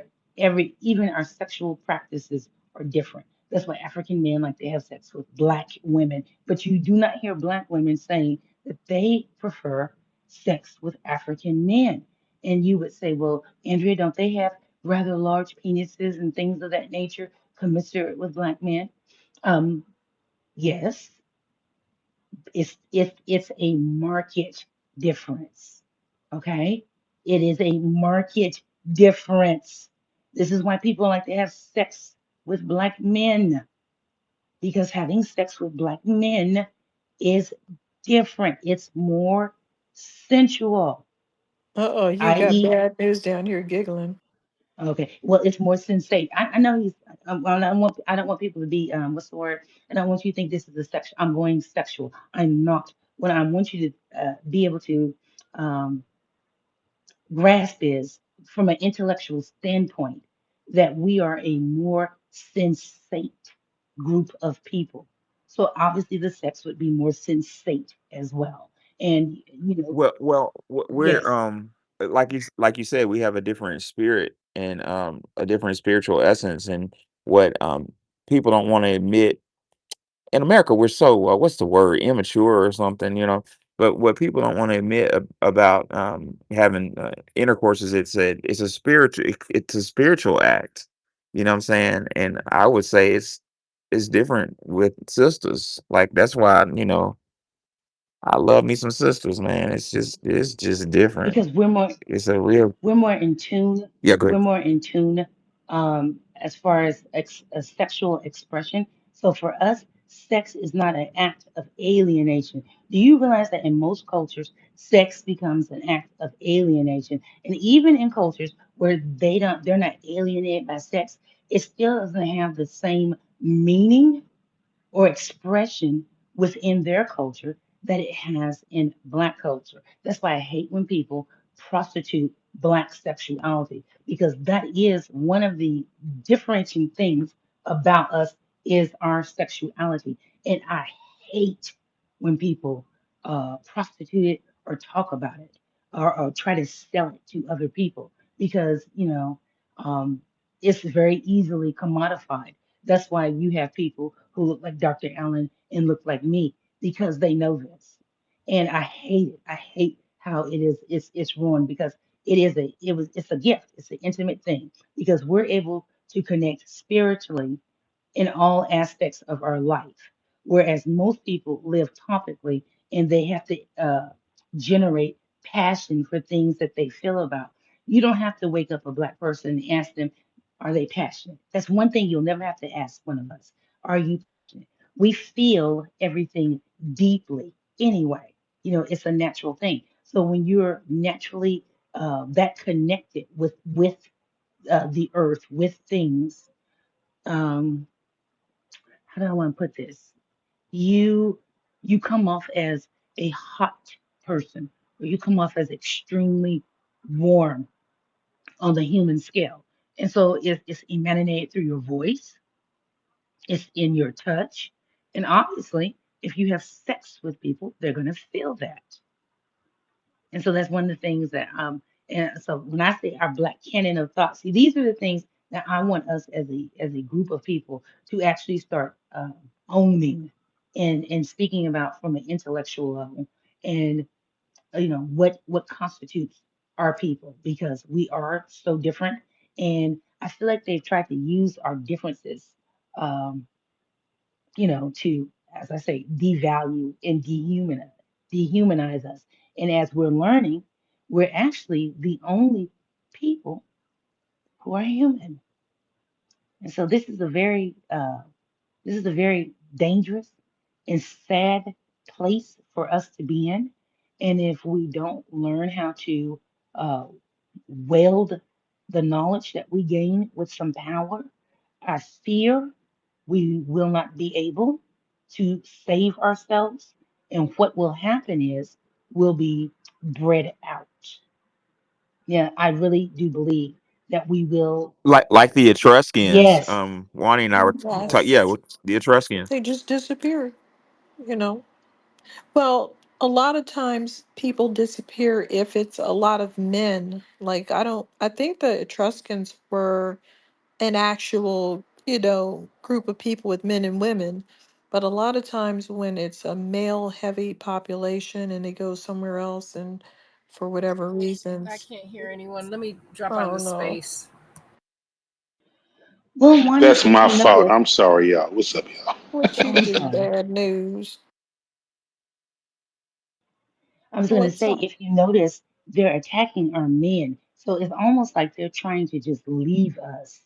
even our sexual practices are different. That's why African men like to have sex with black women, but you do not hear black women saying that they prefer sex with African men. And you would say, well, Andrea, don't they have rather large penises and things of that nature? commensurate with black men. Um, yes, it's a market difference. Okay, it is a market difference. This is why people like to have sex with black men, because having sex with black men is different. It's more sensual, Uh-oh, you got i.e., bad news down here giggling. okay, well, it's more sensate. I know he's. I don't want people to be. What's the word? I don't want you to think this is a sexual. I'm going sexual. I'm not. What I want you to be able to um, grasp is, from an intellectual standpoint, that we are a more sensate group of people. So obviously, the sex would be more sensate as well. And We're yes, like you said, we have a different spirit and a different spiritual essence, and what people don't want to admit in America, we're so what's the word, immature or something, you know. But what people don't want to admit about having intercourse is it's a spiritual act. You know what I'm saying? And I would say it's different with sisters. Like that's why I love me some sisters, man. It's just different. because we're more It's a real we're more in tune. yeah. Good. We're more in tune as far as sexual expression. So for us, sex is not an act of alienation. Do you realize that in most cultures, sex becomes an act of alienation? And even in cultures where they're not alienated by sex, it still doesn't have the same meaning or expression within their culture that it has in black culture. That's why I hate when people prostitute black sexuality, because that is one of the differentiating things about us is our sexuality. And I hate when people prostitute it or talk about it, or try to sell it to other people, because um, it's very easily commodified. That's why you have people who look like Dr. Allen and look like me, because they know this. And I hate it. I hate how it is it's ruined, because it's a gift. It's an intimate thing, because we're able to connect spiritually in all aspects of our life. Whereas most people live topically, and they have to generate passion for things that they feel about. You don't have to wake up a black person and ask them, are they passionate? That's one thing you'll never have to ask one of us. Are you passionate? We feel everything deeply anyway. It's a natural thing. So when you're naturally that connected with the earth, with things, um, how do I want to put this? You you come off as a hot person, or you come off as extremely warm on the human scale. And so it's emanated through your voice, it's in your touch, and obviously, if you have sex with people, they're going to feel that. And so that's one of the things that and so when I say our black canon of thought, see, these are the things that I want us as a group of people to actually start owning and speaking about from an intellectual level, and what constitutes our people, because we are so different. And I feel like they've tried to use our differences um, to, as I say, devalue and dehumanize us. And as we're learning, we're actually the only people who are human. And so this is a very dangerous and sad place for us to be in. And if we don't learn how to uh, weld the knowledge that we gain with some power, I fear we will not be able to save ourselves. And what will happen is we'll be bred out. Yeah, I really do believe that we will. Like the Etruscans, Yes, Wani and I were talking. Yeah, Yes. with the Etruscans. They just disappear, you know. Well, a lot of times people disappear if it's a lot of men. Like, I think the Etruscans were an actual, group of people with men and women. But a lot of times when it's a male heavy population and they go somewhere else and for whatever I reasons, can't hear anyone. Let me drop out of oh the no. space. Well, Wani, That's if my you fault. notice, I'm sorry, y'all. What's up, y'all? What oh, you I'm do, sorry. bad news? I was going to What's say, up? if you notice, they're attacking our men. So it's almost like they're trying to just leave us.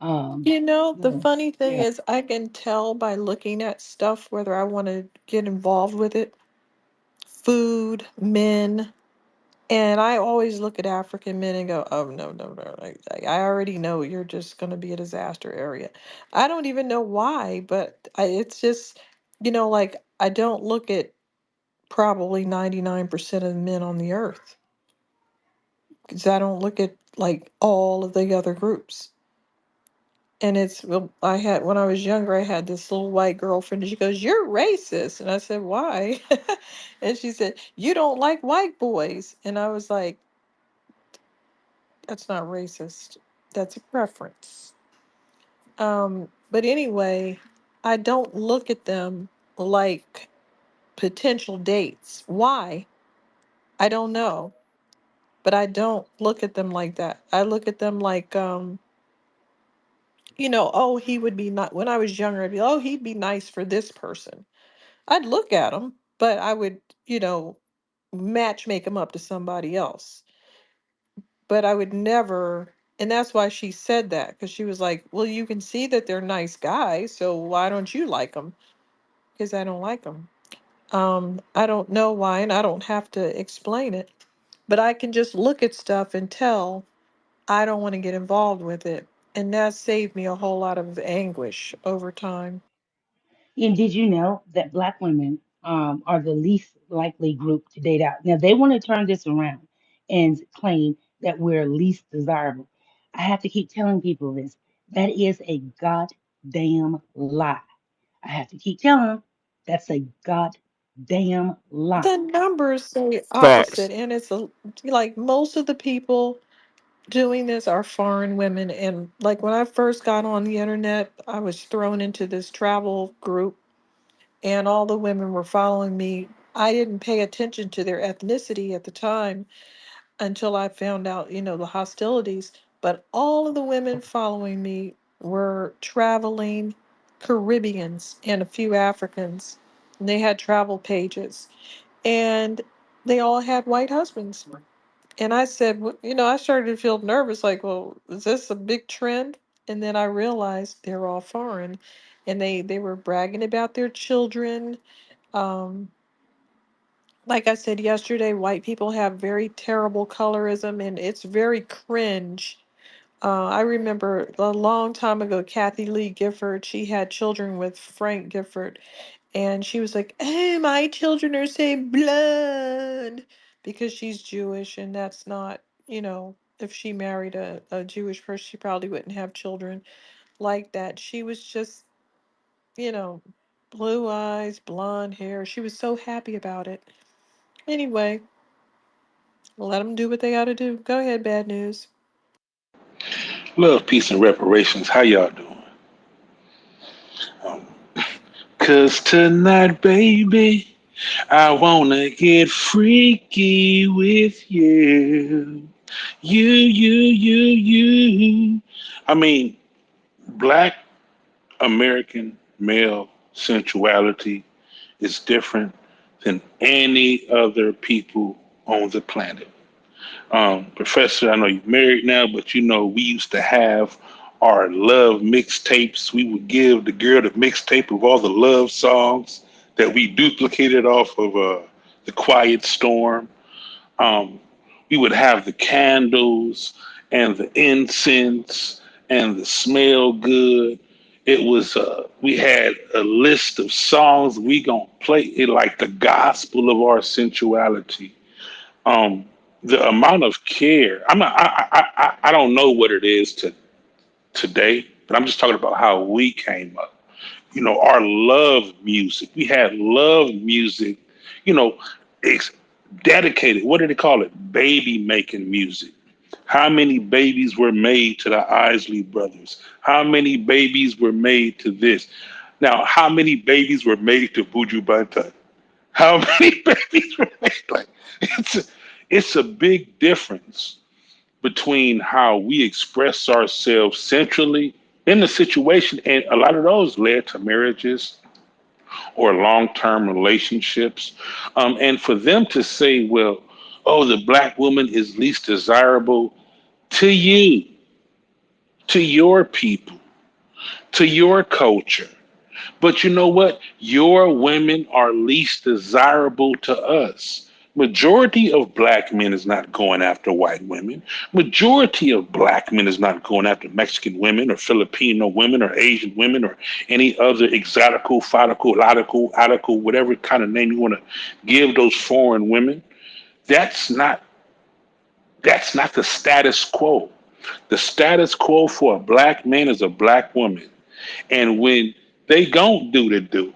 Um, You know, the yeah, funny thing yeah. is, I can tell by looking at stuff whether I want to get involved with it. Food, men, and I always look at African men and go, "Oh no, no, no! I already know you're just going to be a disaster area." I don't even know why, but it's just, like I don't look at probably 99% of the men on the earth because I don't look at like all of the other groups. And it's, well, I had, when I was younger, I had this little white girlfriend, and she goes, "You're racist." And I said, "Why?" And she said, "You don't like white boys." And I was like, "That's not racist. That's a preference." But anyway, I don't look at them like potential dates. Why? I don't know. But I don't look at them like that. I look at them like, oh, he would be not, when I was younger, I'd be, oh, he'd be nice for this person. I'd look at him, but I would, match make him up to somebody else. But I would never, and that's why she said that, because she was like, "Well, you can see that they're nice guys, so why don't you like them?" Because I don't like them. I don't know why, and I don't have to explain it, but I can just look at stuff and tell I don't want to get involved with it. And that saved me a whole lot of anguish over time. And did you know that Black women are the least likely group to date out? Now, they want to turn this around and claim that we're least desirable. I have to keep telling people this. That is a goddamn lie. I have to keep telling them that's a goddamn lie. The numbers say Facts. opposite, and it's like most of the people doing this are foreign women. And like when I first got on the internet, I was thrown into this travel group, and all the women were following me. I didn't pay attention to their ethnicity at the time until I found out, the hostilities. But all of the women following me were traveling Caribbeans and a few Africans. And they had travel pages, and they all had white husbands. And I said, I started to feel nervous, like, well, is this a big trend? And then I realized they're all foreign, and they were bragging about their children. Um, like I said yesterday, white people have very terrible colorism, and it's very cringe. I remember a long time ago, Kathy Lee Gifford, she had children with Frank Gifford, and she was like, "Hey, my children are saying blood," because she's Jewish, and that's not, if she married a Jewish person, she probably wouldn't have children like that. She was just, you know, blue eyes, blonde hair. She was so happy about it. Anyway, let them do what they got to do. Go ahead, bad news. Love, peace, and reparations. How y'all doing? Um, Cause tonight, baby, I wanna get freaky with you. You. I mean, black American male sensuality is different than any other people on the planet. Professor, I know you're married now, but we used to have our love mixtapes. We would give the girl the mixtape of all the love songs that we duplicated off of the Quiet Storm. Um, we would have the candles and the incense and the smell good. It was we had a list of songs we gonna play it like the gospel of our sensuality. um, the amount of care. I'm not. I don't know what it is to today, but I'm just talking about how we came up. Our love music. We had love music. You know, it's dedicated. What did they call it? Baby making music. How many babies were made to the Isley brothers? How many babies were made to this? Now, how many babies were made to Buju Banton? How many babies were made? Like it's a, it's a big difference between how we express ourselves centrally in the situation, and a lot of those led to marriages or long-term relationships. And for them to say, well, oh, the black woman is least desirable to you, to your people, to your culture. But you know what? Your women are least desirable to us. Majority of black men is not going after white women. Majority of black men is not going after Mexican women or Filipino women or Asian women or any other exotical, photical, lotical, atical, whatever kind of name you want to give those foreign women. That's not that's not the status quo. The status quo for a black man is a black woman. And when they don't do the do,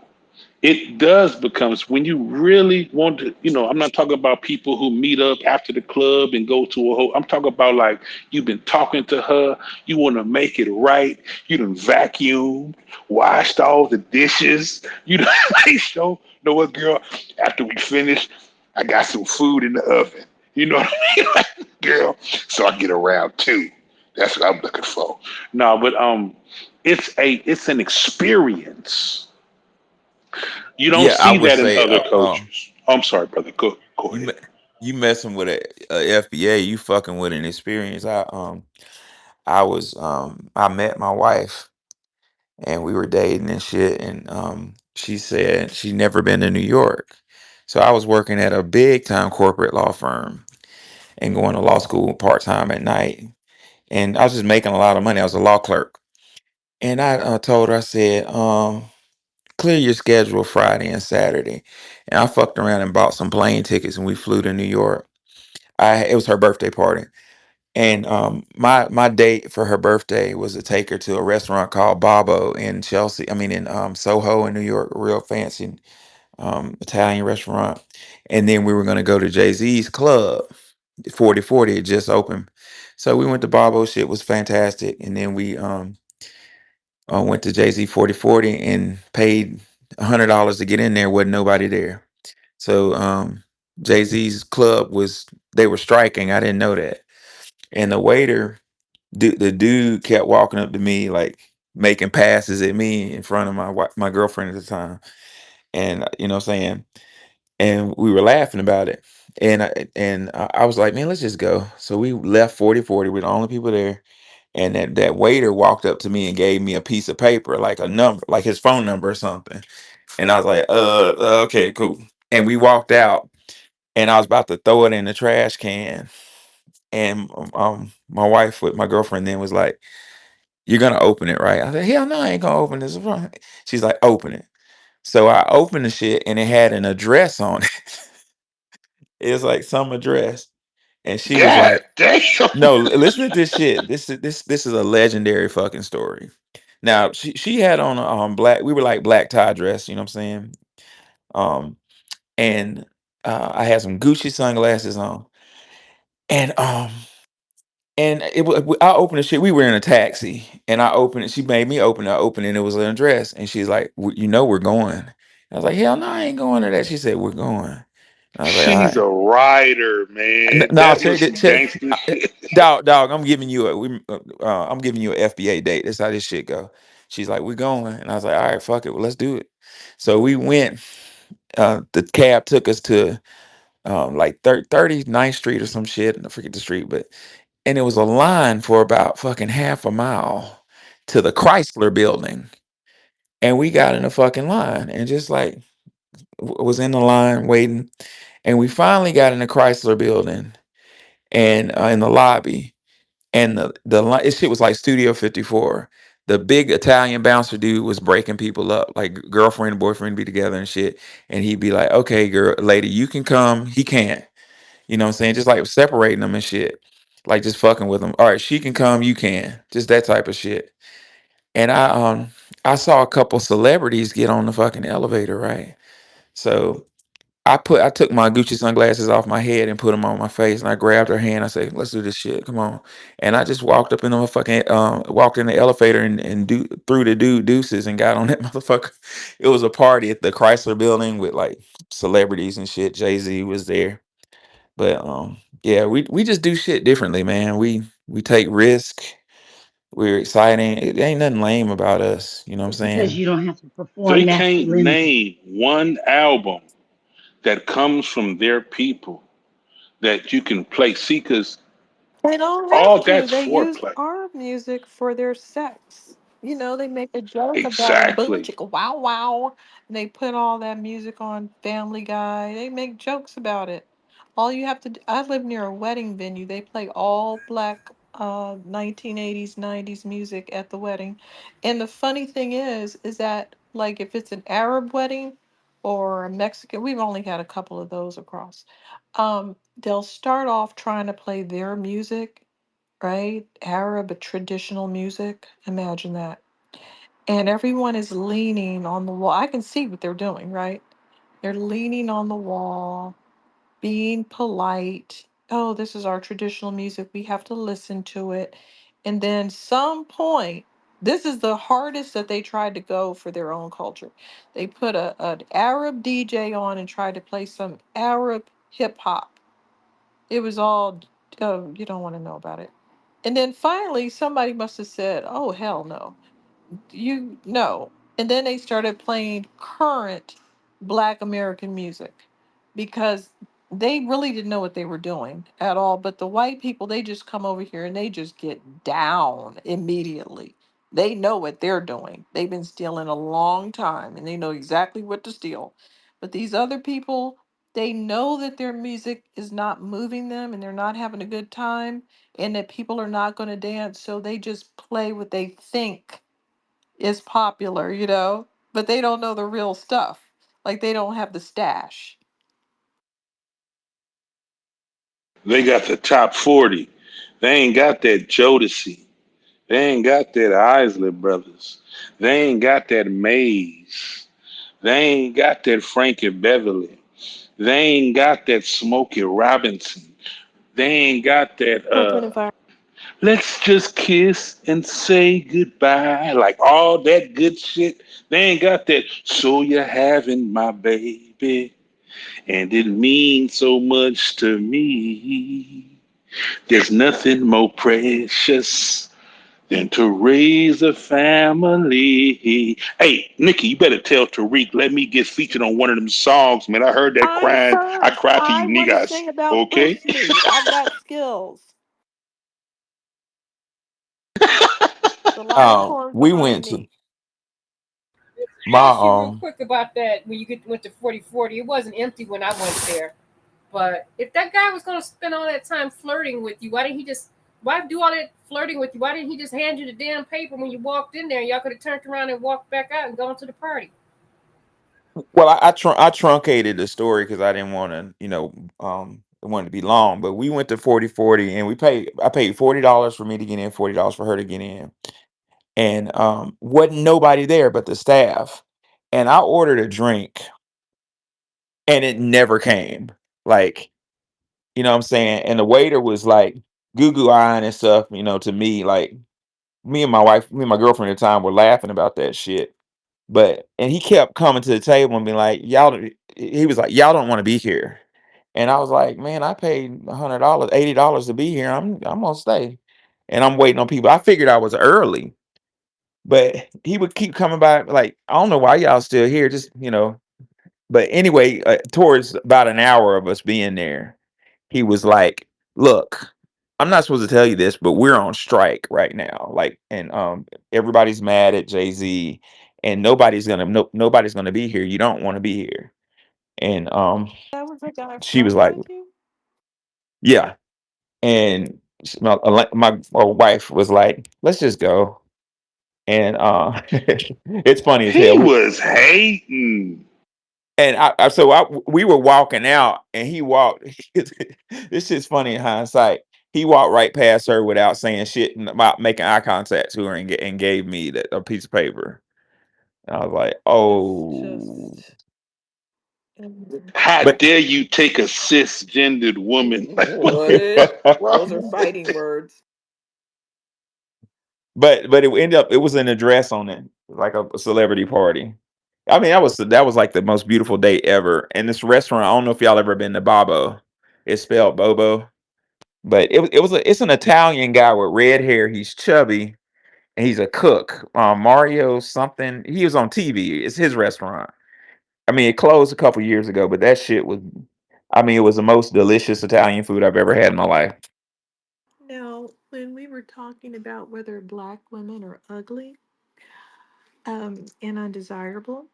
it does becomes when you really want to, I'm not talking about people who meet up after the club and go to a whole, I'm talking about like you've been talking to her, you want to make it right, you done vacuumed, washed all the dishes, you know, like, show, know what, girl, after we finish, I got some food in the oven. You know what I mean? Like, girl, so I get around too. That's what I'm looking for. No, but it's an experience. You don't Yeah, I see would that in say, other cultures. I'm sorry, brother. Go you ahead. me- you messing with a FBA, you fucking with an experience. I met my wife and we were dating and shit, and she said she'd never been to New York. So I was working at a big time corporate law firm and going to law school part time at night. And I was just making a lot of money. I was a law clerk. And I told her, I said, clear your schedule Friday and Saturday. And I fucked around and bought some plane tickets and we flew to New York. It was her birthday party. And my date for her birthday was to take her to a restaurant called Babbo in Chelsea. I mean in Soho in New York, a real fancy Italian restaurant. And then we were gonna go to Jay-Z's club. 4040 had just opened. So we went to Babbo, shit was fantastic. And then we went to Jay-Z 4040 and paid $100 to get in there, wasn't nobody there. So Jay-Z's club was they were striking. I didn't know that. And the waiter, the dude kept walking up to me like making passes at me in front of my girlfriend at the time. And you know what I'm saying? And we were laughing about it. And I was like, man, let's just go. So we left 4040. We're the only people there. And that waiter walked up to me and gave me a piece of paper, like a number, like his phone number or something. And I was like, okay, cool. And we walked out, and I was about to throw it in the trash can. And my wife with my girlfriend then was like, "You're gonna open it, right?" I said, "Hell no, I ain't gonna open this." She's like, "Open it." So I opened the shit, and it had an address on it. It was like some address, and she was God like, damn. "No, listen to this shit. This is a legendary fucking story." Now she had on a black. We were like black tie dress. You know what I'm saying? Um, and I had some Gucci sunglasses on, and I opened the shit. We were in a taxi, and I opened it. She made me open it. I opened it. And it was an address, and she's like, You know, we're going." I was like, "Hell no, I ain't going to that." She said, "We're going." And I was like, "All She's right." a writer, man. No, That was check some it. Check, gangster shit. dog. I'm giving you a FBA date. That's how this shit go. She's like, "We're going," and I was like, "All right, fuck it. Well, let's do it." So we went. The cab took us to like 39th Street or some shit. I forget the street, but and it was a line for about fucking half a mile to the Chrysler building. And we got in a fucking line and just like was in the line waiting. And we finally got in the Chrysler building and in the lobby. And this shit was like Studio 54. The big Italian bouncer dude was breaking people up, like girlfriend and boyfriend be together and shit. And he'd be like, "Okay, girl, lady, you can come." He can't. You know what I'm saying? Just like separating them and shit. Like just fucking with them. All right, she can come, you can. Just that type of shit. And I saw a couple celebrities get on the fucking elevator, right? So I took my Gucci sunglasses off my head and put them on my face, and I grabbed her hand. I said, "Let's do this shit. Come on." And I just walked up in the fucking walked in the elevator and threw the dude deuces and got on that motherfucker. It was a party at the Chrysler building with like celebrities and shit. Jay-Z was there. But yeah, we just do shit differently, man. We take risk. We're exciting. It ain't nothing lame about us. You know what I'm It's because saying? you don't have to They perform can't masculinity. name one album that comes from their people that you can play. See, because They don't have all to. that's They use foreplay. our music for their sex. You know, they make a joke about it. Boom, Exactly. chicka, wow, wow. And they put all that music on Family Guy. They make jokes about it. All you have to do, I live near a wedding venue. They play all black 1980s, 90s music at the wedding. And the funny thing is that like if it's an Arab wedding or a Mexican, we've only had a couple of those across. They'll start off trying to play their music, right? Arab traditional music. Imagine that. And everyone is leaning on the wall. I can see what they're doing, right? They're leaning on the wall, being polite. Oh, this is our traditional music. We have to listen to it. And then some point, this is the hardest that they tried to go for their own culture. They put an Arab DJ on and tried to play some Arab hip hop. It was all, oh, you don't want to know about it. And then finally, somebody must have said, oh, hell no. You know. And then they started playing current Black American music because they really didn't know what they were doing at all. But the white people, they just come over here and they just get down immediately. They know what they're doing. They've been stealing a long time and they know exactly what to steal. But these other people, they know that their music is not moving them and they're not having a good time and that people are not going to dance. So they just play what they think is popular, you know, but they don't know the real stuff. Like they don't have the stash. They got the top 40. They ain't got that Jodeci. They ain't got that Isley Brothers. They ain't got that Maze. They ain't got that Frankie Beverly. They ain't got that Smokey Robinson. They ain't got that Open environment. let's just kiss and say goodbye. Like all that good shit. They ain't got that so you're having my baby and it means so much to me. There's nothing more precious than to raise a family. Hey, Nikki, you better tell Tariq, let me get featured on one of them songs, man. I heard that I'm crying. I first. cried to you I want to niggas. sing about Okay? Push Me. I've got skills. The Longhorns We behind went to me. my Ask you real quick about that when you went to 4040. It wasn't empty when I went there. But if that guy was going to spend all that time flirting with you, why didn't he just why do all that flirting with you? Why didn't he just hand you the damn paper when you walked in there? Y'all could have turned around and walked back out and gone to the party. well, I truncated the story because I didn't want to, I wanted to be long. But we went to 4040 and I paid $40 for me to get in, $40 for her to get in. And wasn't nobody there but the staff. And I ordered a drink and it never came. Like, you know what I'm saying? And the waiter was like goo goo eyeing and stuff, to me, like me and my girlfriend at the time were laughing about that shit. But and he kept coming to the table and being like, he was like, y'all don't want to be here. And I was like, man, I paid $100, $80 to be here. I'm gonna stay. And I'm waiting on people. I figured I was early, but he would keep coming by, like, I don't know why y'all still here. Just. But anyway, towards about an hour of us being there, he was like, "Look, I'm not supposed to tell you this, but we're on strike right now. Like, and everybody's mad at Jay Z, and nobody's gonna be here. You don't want to be here." And That was the guy she was flirting like, with you? "Yeah." And my wife was like, "Let's just go." And it's funny as He hell. was hating. And we were walking out, and he walked. This shit's funny in hindsight. He walked right past her without saying shit and about making eye contact to her, and gave me a piece of paper. And I was like, That's oh, just mm, How but dare you take a cisgendered woman? Like, what? what? Those are fighting words. but it ended up, it was an address on it, like a celebrity party. I mean, that was like the most beautiful day ever. And this restaurant, I don't know if y'all ever been to Bobo. It's spelled Bobo. But it's an Italian guy with red hair. He's chubby, and he's a cook. Mario something. He was on TV. It's his restaurant. I mean, it closed a couple years ago, but that shit was. I mean, it was the most delicious Italian food I've ever had in my life. Now, when we were talking about whether black women are ugly and undesirable,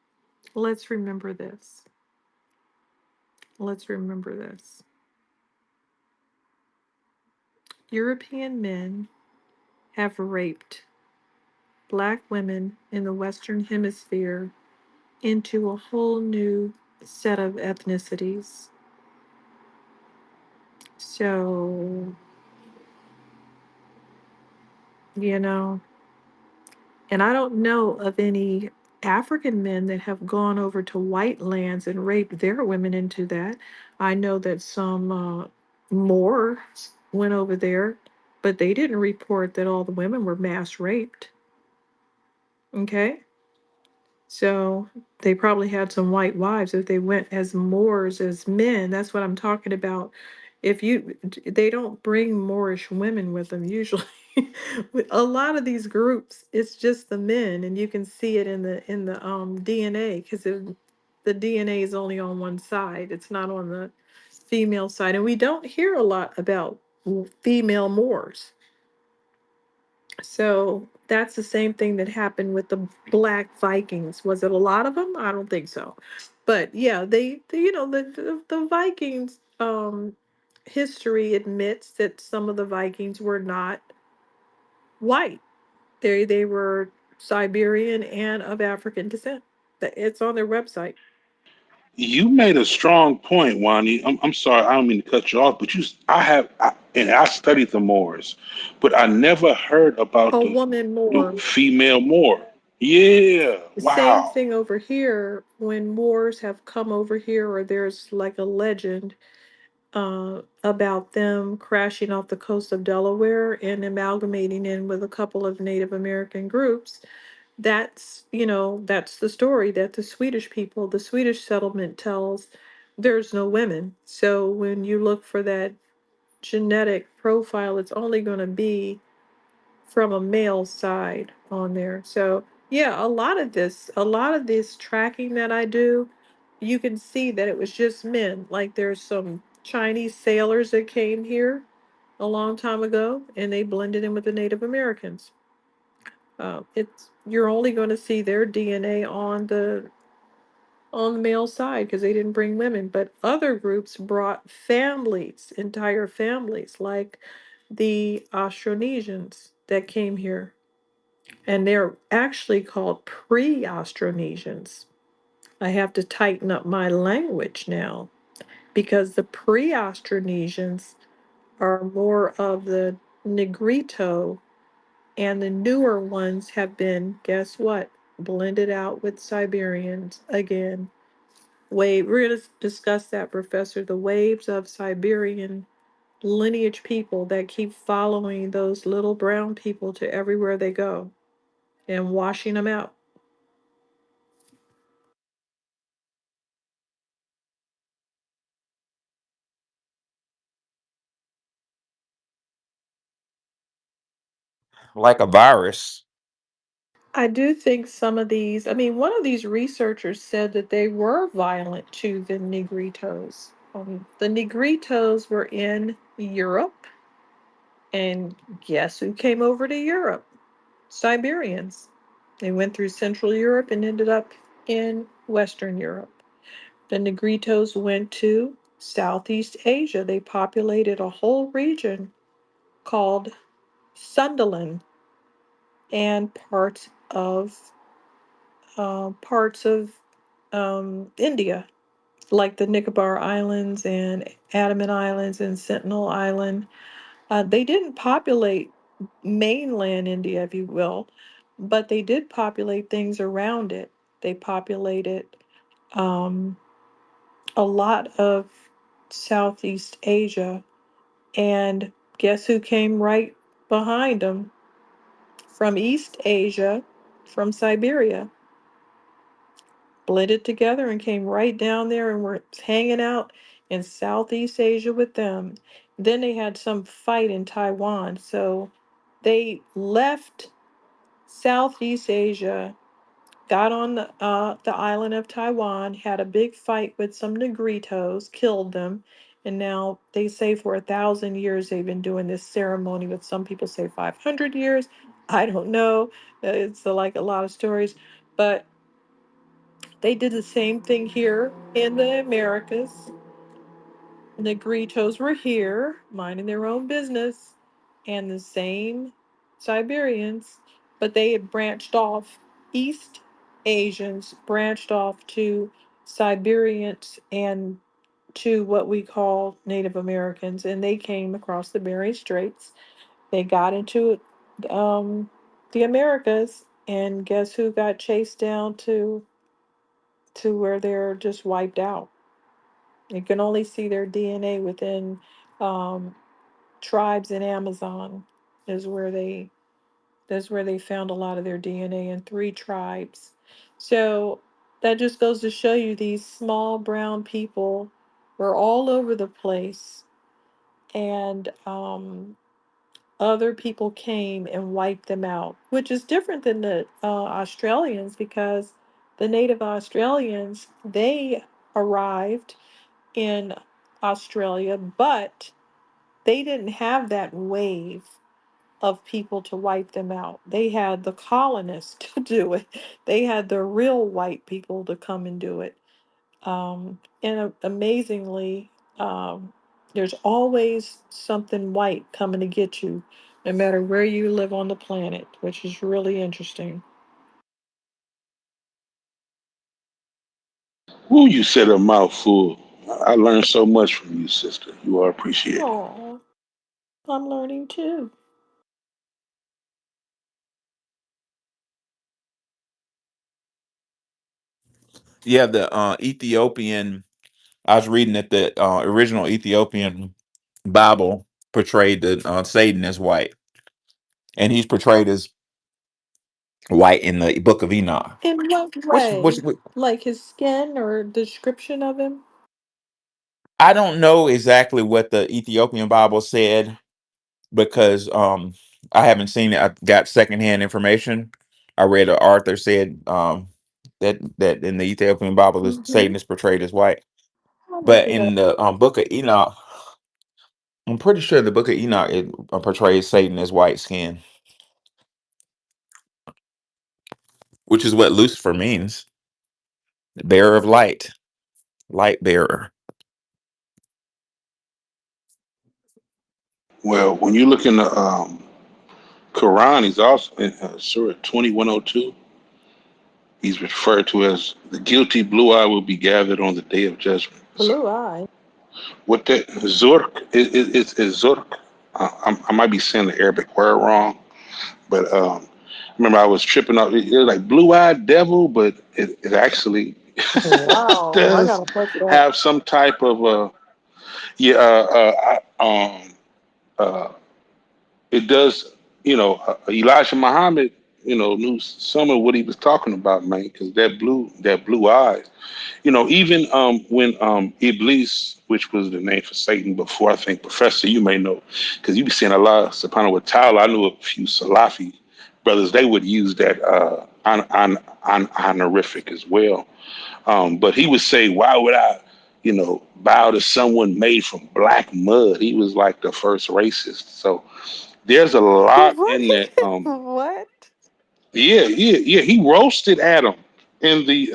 let's remember this. Let's remember this. European men have raped black women in the Western Hemisphere into a whole new set of ethnicities. So, you know, and I don't know of any African men that have gone over to white lands and raped their women into that. I know that some Moors went over there, but they didn't report that all the women were mass raped. Okay? So they probably had some white wives if they went as Moors as men. That's what I'm talking about. If you, they don't bring Moorish women with them usually. With a lot of these groups, it's just the men, and you can see it in the DNA because the DNA is only on one side. It's not on the female side, and we don't hear a lot about female Moors. So that's the same thing that happened with the Black Vikings. Was it a lot of them? I don't think so. But yeah, the Vikings history admits that some of the Vikings were not white. They were Siberian and of African descent. It's on their website. You made a strong point, Wani. I'm sorry, I don't mean to cut you off, but and I studied the Moors, but I never heard about A the woman more. female Moor. Yeah, The same wow. thing over here when Moors have come over here, or there's like a legend about them crashing off the coast of Delaware and amalgamating in with a couple of Native American groups. That's the story that the Swedish settlement tells. There's no women. So when you look for that genetic profile, it's only going to be from a male side on there. So yeah, a lot of this tracking that I do, you can see that it was just men. Like there's some Chinese sailors that came here a long time ago and they blended in with the Native Americans. It's you're only going to see their DNA on the male side because they didn't bring women, but other groups brought families, entire families, like the Austronesians that came here, and they're actually called pre-Austronesians. I have to tighten up my language now because the pre-Austronesians are more of the Negrito, and the newer ones have been, guess what? Blended out with Siberians again. We're going to discuss that, Professor. The waves of Siberian lineage people that keep following those little brown people to everywhere they go and washing them out. Like a virus. I do think some of these, I mean, one of these researchers said that they were violent to the Negritos. The Negritos were in Europe, and guess who came over to Europe? Siberians. They went through Central Europe and ended up in Western Europe. The Negritos went to Southeast Asia. They populated a whole region called Sundaland and parts of India, like the Nicobar Islands and Andaman Islands and Sentinel Island. They didn't populate mainland India, if you will, but they did populate things around it. They populated um, a lot of Southeast Asia. And guess who came right behind them? From East Asia, from Siberia. Blended together and came right down there and were hanging out in Southeast Asia with them. Then they had some fight in Taiwan. So they left Southeast Asia, got on the island of Taiwan, had a big fight with some Negritos, killed them, and now they say for 1,000 years they've been doing this ceremony. But some people say 500 years. I don't know. It's like a lot of stories, but they did the same thing here in the Americas. Negritos were here, minding their own business, and the same Siberians, but they had branched off. East Asians branched off to Siberians and to what we call Native Americans, and they came across the Bering Straits. They got into the Americas, and guess who got chased down to where they're just wiped out? You can only see their DNA within um, tribes in Amazon is where they that's where they found a lot of their DNA in three tribes. So that just goes to show you these small brown people were all over the place, and other people came and wiped them out, which is different than the Australians, because the native Australians, they arrived in Australia, but they didn't have that wave of people to wipe them out. They had the colonists to do it. They had the real white people to come and do it. Amazingly, there's always something white coming to get you, no matter where you live on the planet, which is really interesting. Ooh, you said a mouthful. I learned so much from you, sister. You are appreciated. Oh, I'm learning too. Yeah, the Ethiopian. I was reading that the original Ethiopian Bible portrayed the Satan as white, and he's portrayed as white in the Book of Enoch. In what Which way? Like his skin or description of him? I don't know exactly what the Ethiopian Bible said, because I haven't seen it. I got secondhand information. I read Arthur said that in the Ethiopian Bible, Mm-hmm. Satan is portrayed as white, I'll look but it up. in the Book of Enoch, I'm pretty sure the Book of Enoch it portrays Satan as white skin, which is what Lucifer means, bearer of light, light bearer. Well, when you look in the Quran, he's also in Surah 2102. He's referred to as the guilty blue eye will be gathered on the day of judgment. So, Blue eye. what that Zurk is Zurk. I might be saying the Arabic word wrong, but remember I was tripping up. It was like blue eyed devil, but it actually Wow, I does gotta look that. have some type of yeah. Uh, it does. Elijah Muhammad, knew some of what he was talking about, man, because that blue eyes. Even when Iblis, which was the name for Satan before, I think, Professor, you may know, because you be seeing a lot of Subhanahu wa Ta'ala. I knew a few Salafi brothers, they would use that honorific as well. But he would say, why would I, bow to someone made from black mud? He was like the first racist. So there's a lot What? in that. What? Yeah, yeah, yeah. He roasted Adam in the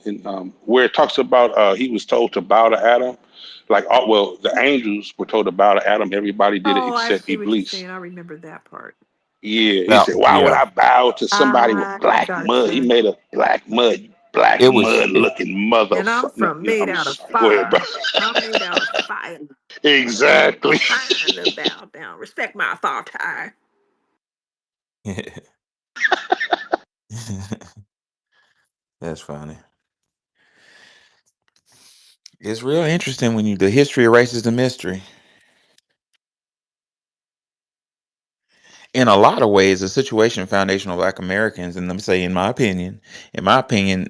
in where it talks about he was told to bow to Adam. Like, well, the angels were told to bow to Adam. Everybody did it Oh, I except see what you're Iblis. saying. I remember that part. Yeah, he Now, said, "Why would yeah, I bow to somebody with I black mud?" He gotcha. made a black it was. mud looking And I'm motherfucker. from made I'm out of go ahead, bro. fire. I'm made out of fire. And it's Exactly. time to bow down. Respect my authority. That's funny. It's real interesting when the history erases the mystery. In a lot of ways, the situation of foundational Black Americans, and let me say, in my opinion,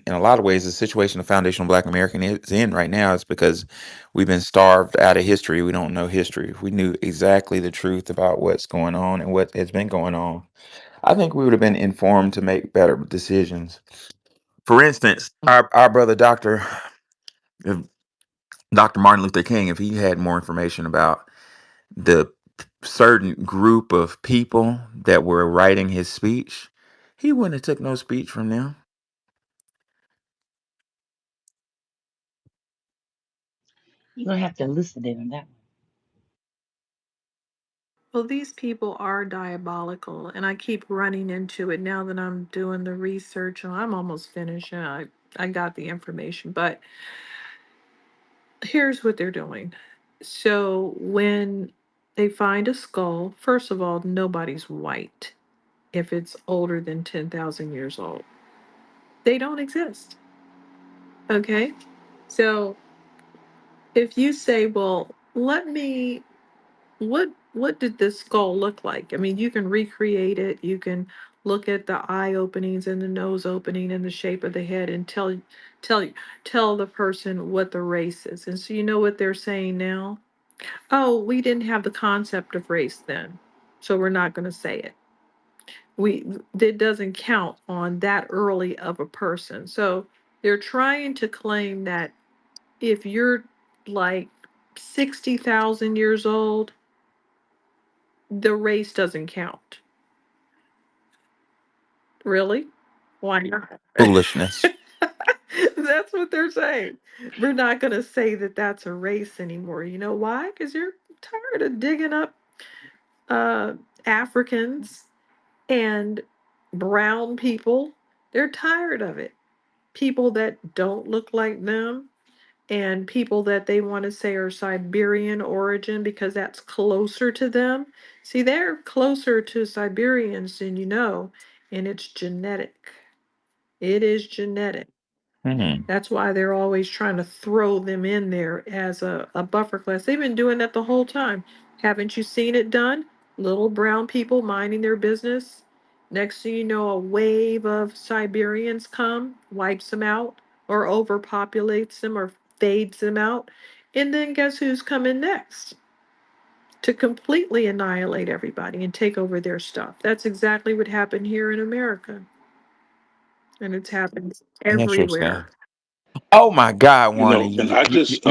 in a lot of ways, the situation of foundational Black American is in right now is because we've been starved out of history. We don't know history. If we knew exactly the truth about what's going on and what has been going on, I think we would have been informed to make better decisions. For instance, our brother if Dr. Martin Luther King, if he had more information about the certain group of people that were writing his speech, he wouldn't have took no speech from them. You're gonna have to elucidate on that one. Well, these people are diabolical, and I keep running into it now that I'm doing the research. And I'm almost finished, and I got the information, but here's what they're doing. So when they find a skull, first of all, nobody's white if it's older than 10,000 years old. They don't exist. Okay? So if you say, well, let me what did this skull look like? I mean, you can recreate it. You can look at the eye openings and the nose opening and the shape of the head and tell tell the person what the race is. And so you know what they're saying now? Oh, we didn't have the concept of race then. So we're not going to say it. We It doesn't count on that early of a person. So they're trying to claim that if you're like 60,000 years old, the race doesn't count. Really? Why not? Foolishness. That's what they're saying. We're not going to say that that's a race anymore. You know why? Because you're tired of digging up uh, Africans and brown people. They're tired of it. People that don't look like them and people that they want to say are Siberian origin because that's closer to them. See, they're closer to Siberians than you know, and it's genetic. It is genetic. Hmm. That's why they're always trying to throw them in there as a buffer class. They've been doing that the whole time. Haven't you seen it done? Little brown people minding their business. Next thing you know, a wave of Siberians come, wipes them out, or overpopulates them, or fades them out. And then guess who's coming next? To completely annihilate everybody and take over their stuff. That's exactly what happened here in America. And it's happened Interesting. everywhere. Oh my God, Wanda, And I just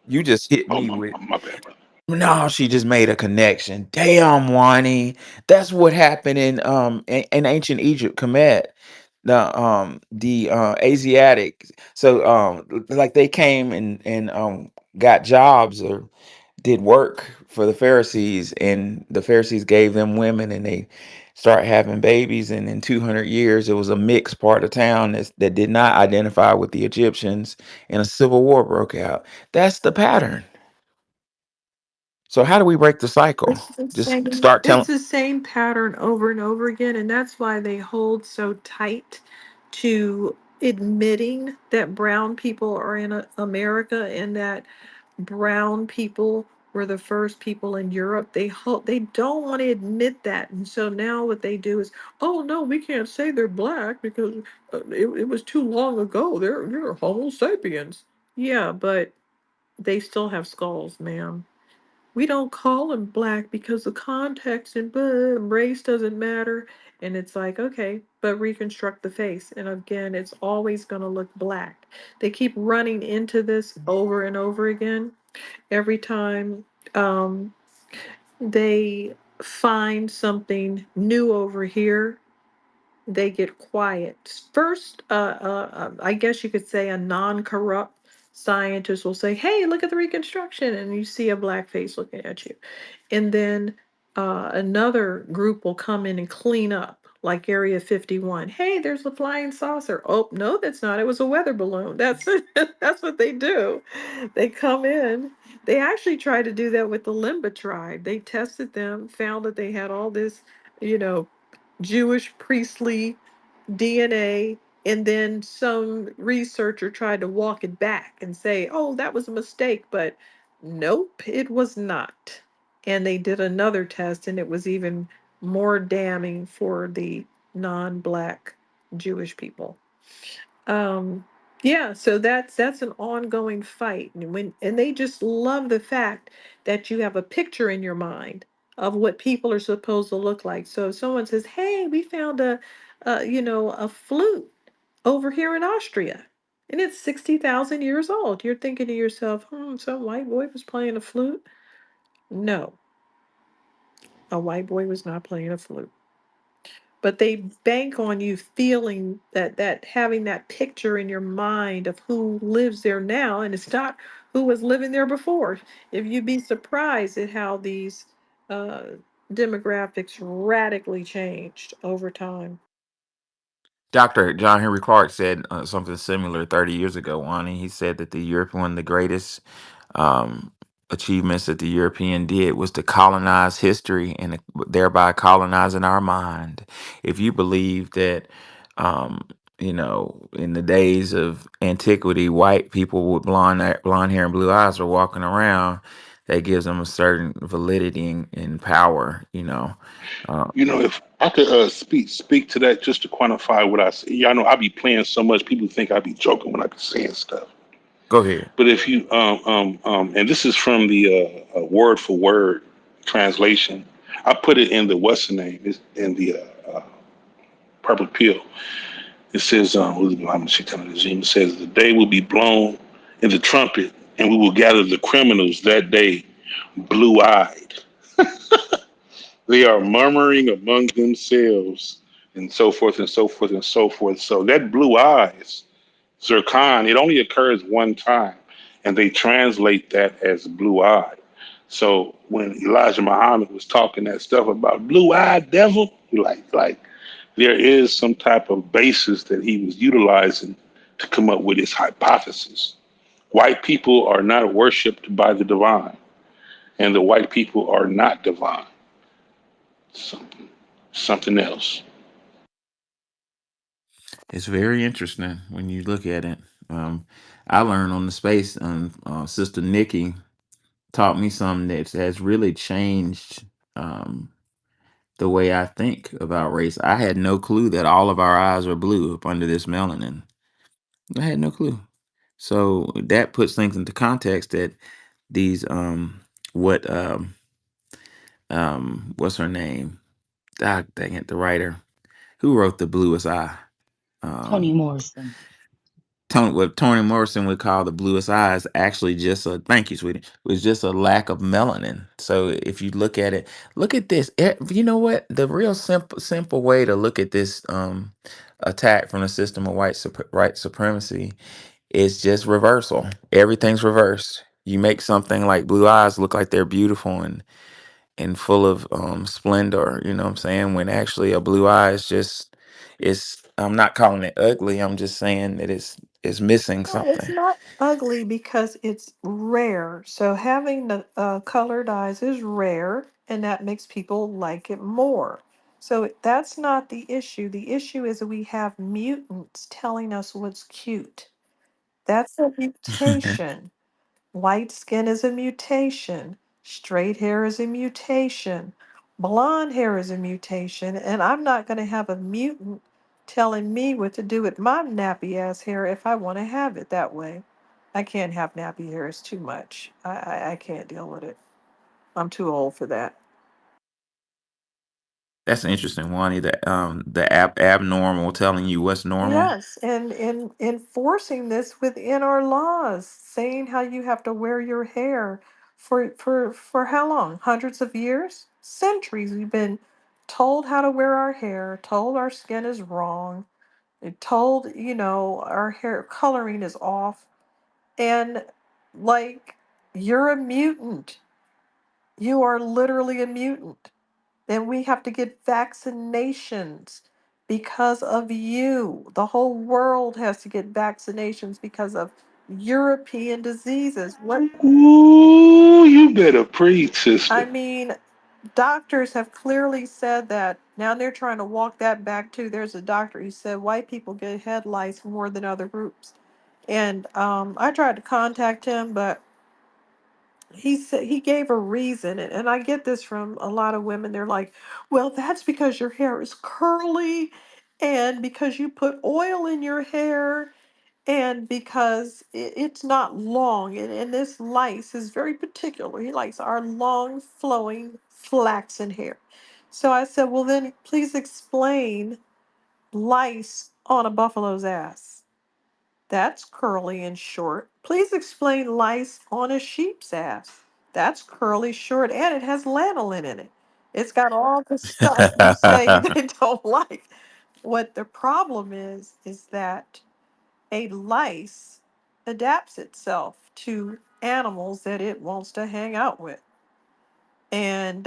you just hit oh me with. my bad, brother. No, she just made a connection. Damn, Wani. That's what happened in ancient Egypt, Kemet. The Asiatic. So like they came and got jobs or did work for the Pharisees, and the Pharisees gave them women, and they start having babies. And in 200 years, it was a mixed part of town that did not identify with the Egyptians, and a civil war broke out. That's the pattern. So how do we break the cycle? Just start It's telling. the same pattern over and over again, and that's why they hold so tight to admitting that brown people are in America and that brown people were the first people in Europe. They don't want to admit that, and so now what they do is, oh no, we can't say they're black because it was too long ago. They're Homo sapiens. Yeah, but they still have skulls, ma'am. We don't call him black because the context and race doesn't matter. And it's like, okay, but reconstruct the face. And again, it's always going to look black. They keep running into this over and over again. Every time they find something new over here, they get quiet. First, I guess you could say a non-corrupt scientist will say, "Hey, look at the reconstruction," and you see a black face looking at you. And then another group will come in and clean up, like Area 51. Hey, there's a flying saucer. Oh, no, that's not. It was a weather balloon. That's that's what they do. They come in. They actually tried to do that with the Limba tribe. They tested them, found that they had all this, you know, Jewish priestly DNA, and then some researcher tried to walk it back and say, oh, that was a mistake, but nope, it was not. And they did another test, and it was even more damning for the non black Jewish people. Um, yeah, so that's an ongoing fight. And they just love the fact that you have a picture in your mind of what people are supposed to look like. So if someone says, "Hey, we found a flute over here in Austria, and it's 60,000 years old," you're thinking to yourself, some white boy was playing a flute. No, a white boy was not playing a flute. But they bank on you feeling that having that picture in your mind of who lives there now, and it's not who was living there before. If you'd be surprised at how these uh, demographics radically changed over time. Dr. John Henry Clark said something similar 30 years ago, Wani. He said that one of the greatest um, achievements that the European did was to colonize history and thereby colonizing our mind. If you believe that, um, in the days of antiquity, white people with blonde hair and blue eyes are walking around, that gives them a certain validity and power. Uh, If I could speak to that just to quantify what I say. Y'all know I be playing so much. People think I be joking when I be saying stuff. Go ahead. But if you and this is from the word for word translation. I put it in the what's the name? It's in the purple pill. It says, it says, the day will be blown in the trumpet, and we will gather the criminals that day, blue eyed. They are murmuring among themselves, and so forth and so forth and so forth. So that blue eyes, zircon, it only occurs one time, and they translate that as blue eyed. So when Elijah Muhammad was talking that stuff about blue eyed devil, like there is some type of basis that he was utilizing to come up with his hypothesis. White people are not worshipped by the divine, and the white people are not divine. Something else. It's very interesting when you look at it. I learned on the space, Sister Nikki taught me something that has really changed the way I think about race. I had no clue that all of our eyes are blue up under this melanin. I had no clue. So that puts things into context that these what what's her name? Ah, dang it, the writer who wrote The Bluest Eye. Toni Um, Morrison. What Toni Morrison would call the bluest eyes, actually just a thank you, sweetie, was just a lack of melanin. So if you look at it, look at this. You know what? The real simple way to look at this attack from the system of white supremacy is just reversal. Everything's reversed. You make something like blue eyes look like they're beautiful and full of splendor. You know what I'm saying? When actually a blue eye is just it's. I'm not calling it ugly. I'm just saying that it's missing No, it's something. not ugly because it's rare. So having the colored eyes is rare, and that makes people like it more. So that's not the issue. The issue is that we have mutants telling us what's cute. That's a mutation. White skin is a mutation. Straight hair is a mutation. Blonde hair is a mutation. And I'm not going to have a mutant telling me what to do with my nappy ass hair if I want to have it that way. I can't have nappy hair. It's too much. I can't deal with it. I'm too old for that. That's an interesting one. The abnormal telling you what's normal. Yes, and enforcing this within our laws, saying how you have to wear your hair for how long? Hundreds of years? Centuries. We've been told how to wear our hair, told our skin is wrong, and told, our hair coloring is off. And like, you're a mutant. You are literally a mutant. Then we have to get vaccinations because of you. The whole world has to get vaccinations because of European diseases. What Ooh, you better preach, I sister. mean, doctors have clearly said that. Now they're trying to walk that back too. There's a doctor who said white people get head lice more than other groups. And I tried to contact him, but he said he gave a reason, and I get this from a lot of women. They're like, well, that's because your hair is curly and because you put oil in your hair And because it's not long, and this lice is very particular. He likes our long, flowing, flaxen hair. So I said, well, then please explain lice on a buffalo's ass. That's curly and short. Please explain lice on a sheep's ass. That's curly, short, and it has lanolin in it. It's got all the stuff you say they don't like. What the problem is that a lice adapts itself to animals that it wants to hang out with. And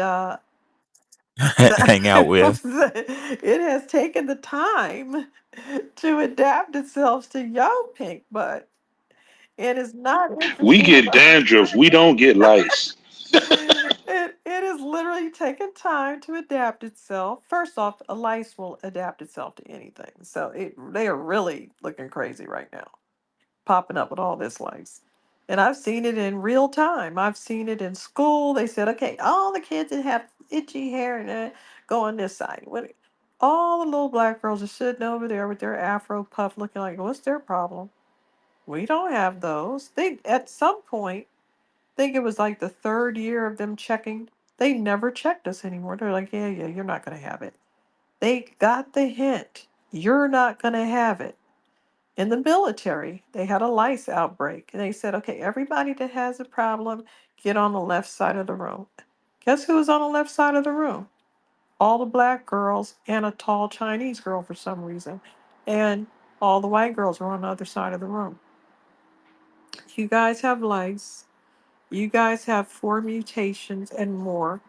Hang out with. it has taken the time to adapt itself to young pink butt. It is not We interested get dandruff. We don't get lice. it has literally taken time to adapt itself. First off, a lice will adapt itself to anything. So they are really looking crazy right now, popping up with all this lice. And I've seen it in real time. I've seen it in school. They said, okay, all the kids that have itchy hair and go on this side. All the little black girls are sitting over there with their afro puff looking like, what's their problem? We don't have those. They, at some point, I think it was like the third year of them checking, they never checked us anymore. They're like, yeah, yeah, you're not going to have it. They got the hint. You're not going to have it. In the military, they had a lice outbreak, and they said, okay, everybody that has a problem, get on the left side of the room. Guess who was on the left side of the room? All the black girls and a tall Chinese girl for some reason. And all the white girls were on the other side of the room. You guys have lice. You guys have four mutations and more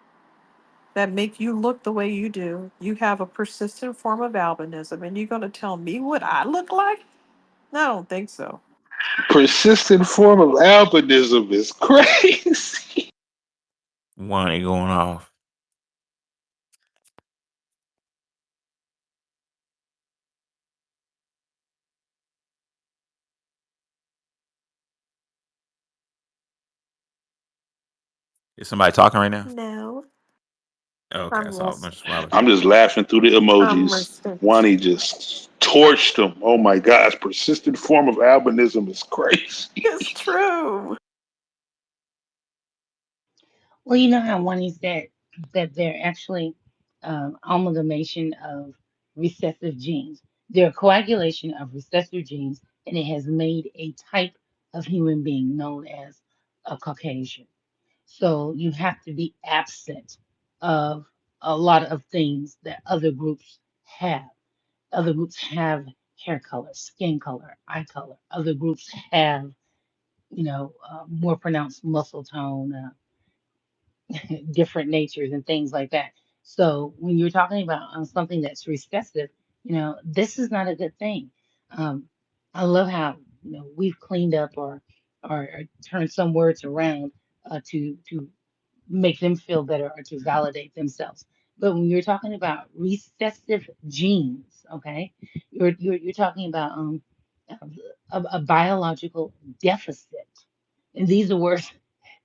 that make you look the way you do. You have a persistent form of albinism, and you're going to tell me what I look like? No, I don't think so. Persistent form of albinism is crazy. One ain't going off. Is somebody talking right now? No, Okay, I I'm saw a resting. bunch of smiles. I'm just laughing through the I'm emojis. resting. Wani just torched him. Oh my gosh, persistent form of albinism is crazy. It's true. Well, you know how one is that they're actually amalgamation of recessive genes. They're a coagulation of recessive genes, and it has made a type of human being known as a Caucasian. So you have to be absent of a lot of things that other groups have. Other groups have hair color, skin color, eye color. Other groups have, more pronounced muscle tone, different natures and things like that. So when you're talking about something that's recessive, this is not a good thing. Um, I love how we've cleaned up or turned some words around to make them feel better or to validate themselves. But when you're talking about recessive genes, okay, you're talking about a biological deficit, and these are words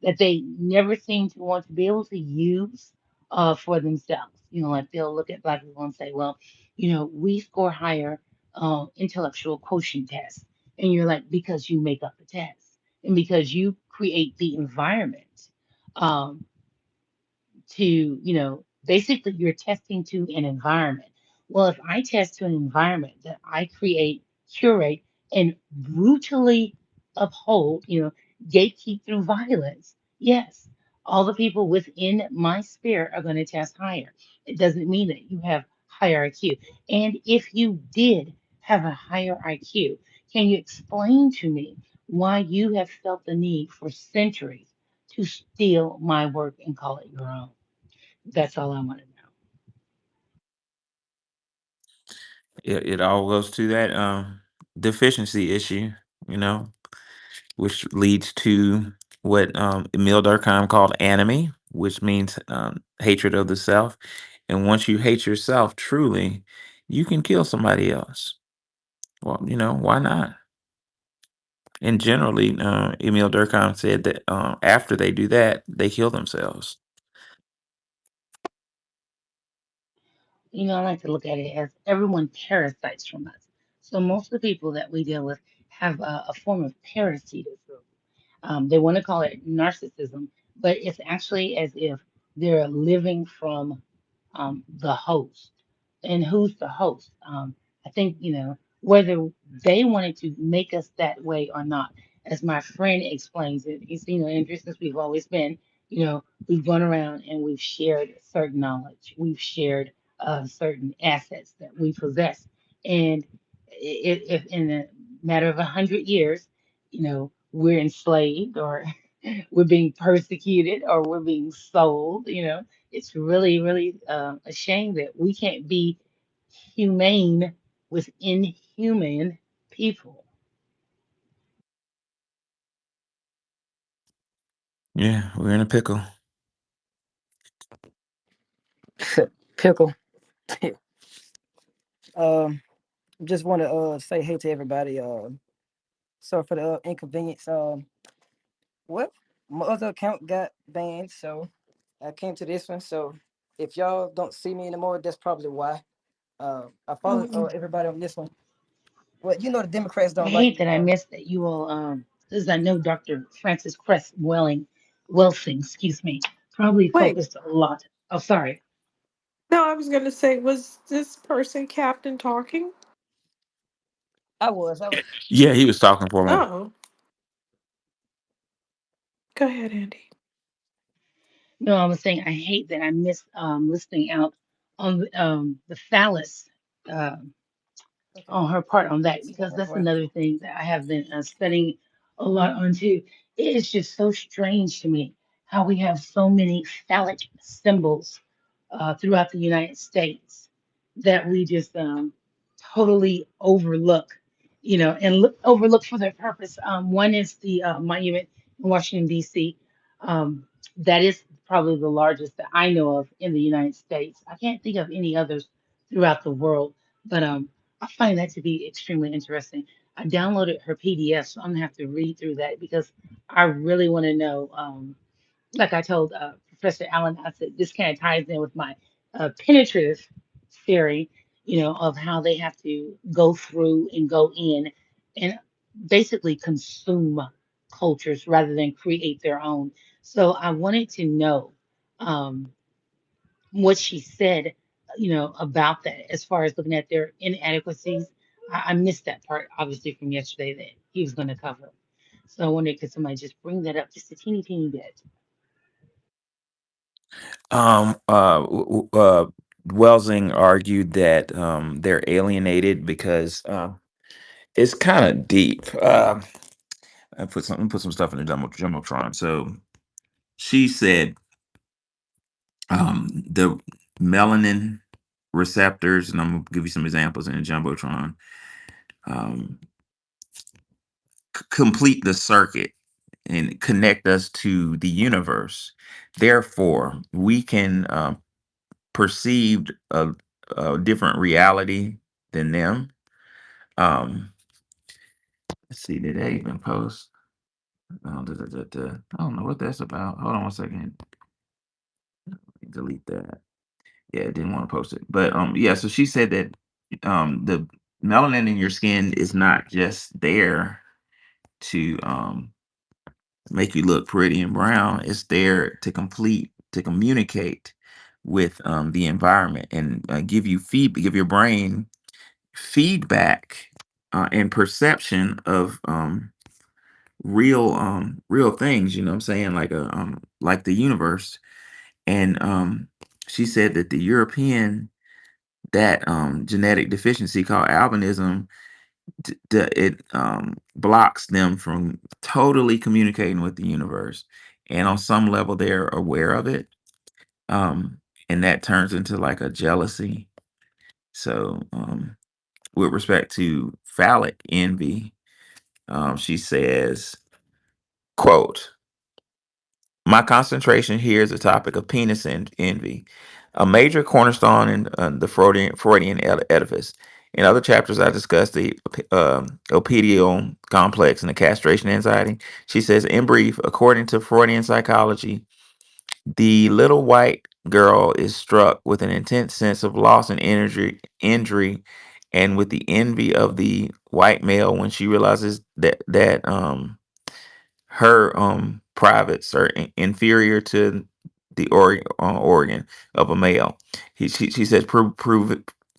that they never seem to want to be able to use for themselves. Like they'll look at Black people and say, well, we score higher intellectual quotient tests. And you're like, because you make up the test and because you create the environment. Um, to, basically you're testing to an environment. Well, if I test to an environment that I create, curate, and brutally uphold, gatekeep through violence, yes, all the people within my sphere are going to test higher. It doesn't mean that you have higher IQ. And if you did have a higher IQ, can you explain to me why you have felt the need for centuries to steal my work and call it your own? That's all I want to know. It all goes to that deficiency issue, you know, which leads to what Emil Durkheim called anime, which means hatred of the self. And once you hate yourself truly, you can kill somebody else. Well, why not? And generally, Emil Durkheim said that after they do that, they kill themselves. I like to look at it as everyone parasites from us. So most of the people that we deal with have a form of parasitism. They want to call it narcissism, but it's actually as if they're living from the host. And who's the host? I think, whether they wanted to make us that way or not, as my friend explains it, he's, Andrew, since we've always been, we've gone around and we've shared certain knowledge, we've shared certain assets that we possess. And if in a matter of 100 years, we're enslaved or we're being persecuted or we're being sold, it's really, really a shame that we can't be humane with inhuman people. Yeah, we're in a pickle. Pickle. um, just want to say hey to everybody. Sorry for the inconvenience. Well, my other account got banned, so I came to this one. So if y'all don't see me anymore, that's probably why. I follow Oh, everybody on this one. Well, the Democrats I don't like hate me. that I missed that you all, because I know Dr. Francis Cress Welsing, excuse me, probably wait. focused a lot. Oh, sorry. No, I was going to say, was this person Captain talking? I was. Yeah, he was talking for a moment. Oh, go ahead, Andy. No, I was saying I hate that I missed listening out on the phallus. um Okay. on her part on that See that because right that's away. another thing that I have been studying a lot on too. It is just so strange to me how we have so many phallic symbols throughout the United States that we just totally overlook, and overlook for their purpose. One is the monument in Washington, D.C. That is probably the largest that I know of in the United States. I can't think of any others throughout the world, but I find that to be extremely interesting. I downloaded her PDF, so I'm gonna have to read through that because I really want to know. Like I told Professor Allen, I said this kind of ties in with my penetrative theory, of how they have to go through and go in and basically consume cultures rather than create their own. So I wanted to know. Um, what she said, about that as far as looking at their inadequacies. I missed that part, obviously, from yesterday that he was going to cover. So I wondered, could somebody just bring that up just a teeny, teeny bit? Um, uh, w- w- uh, Welsing argued that they're alienated because it's kind of deep. Put some stuff in the jumbotron. So she said the melanin receptors, and I'm gonna give you some examples in the jumbotron. Um, complete the circuit and connect us to the universe. Therefore, we can perceive a different reality than them. Um, let's see, did they even post? I don't know what that's about. Hold on one second. Delete that. Yeah, didn't want to post it. But yeah, so she said that the melanin in your skin is not just there to make you look pretty and brown. It's there to communicate with the environment and give your brain feedback and perception of real things. You know what I'm saying? Like the universe. And she said that the European that genetic deficiency called albinism it blocks them from totally communicating with the universe, and on some level they're aware of it, um and that turns into like a jealousy. So with respect to phallic envy, she says, quote, "My concentration here is the topic of penis envy, a major cornerstone in the Freudian edifice. In other chapters, I discuss the opidial complex and the castration anxiety." She says, in brief, according to Freudian psychology, the little white girl is struck with an intense sense of loss and injury and with the envy of the white male when she realizes that her privates are inferior to the organ of a male. She says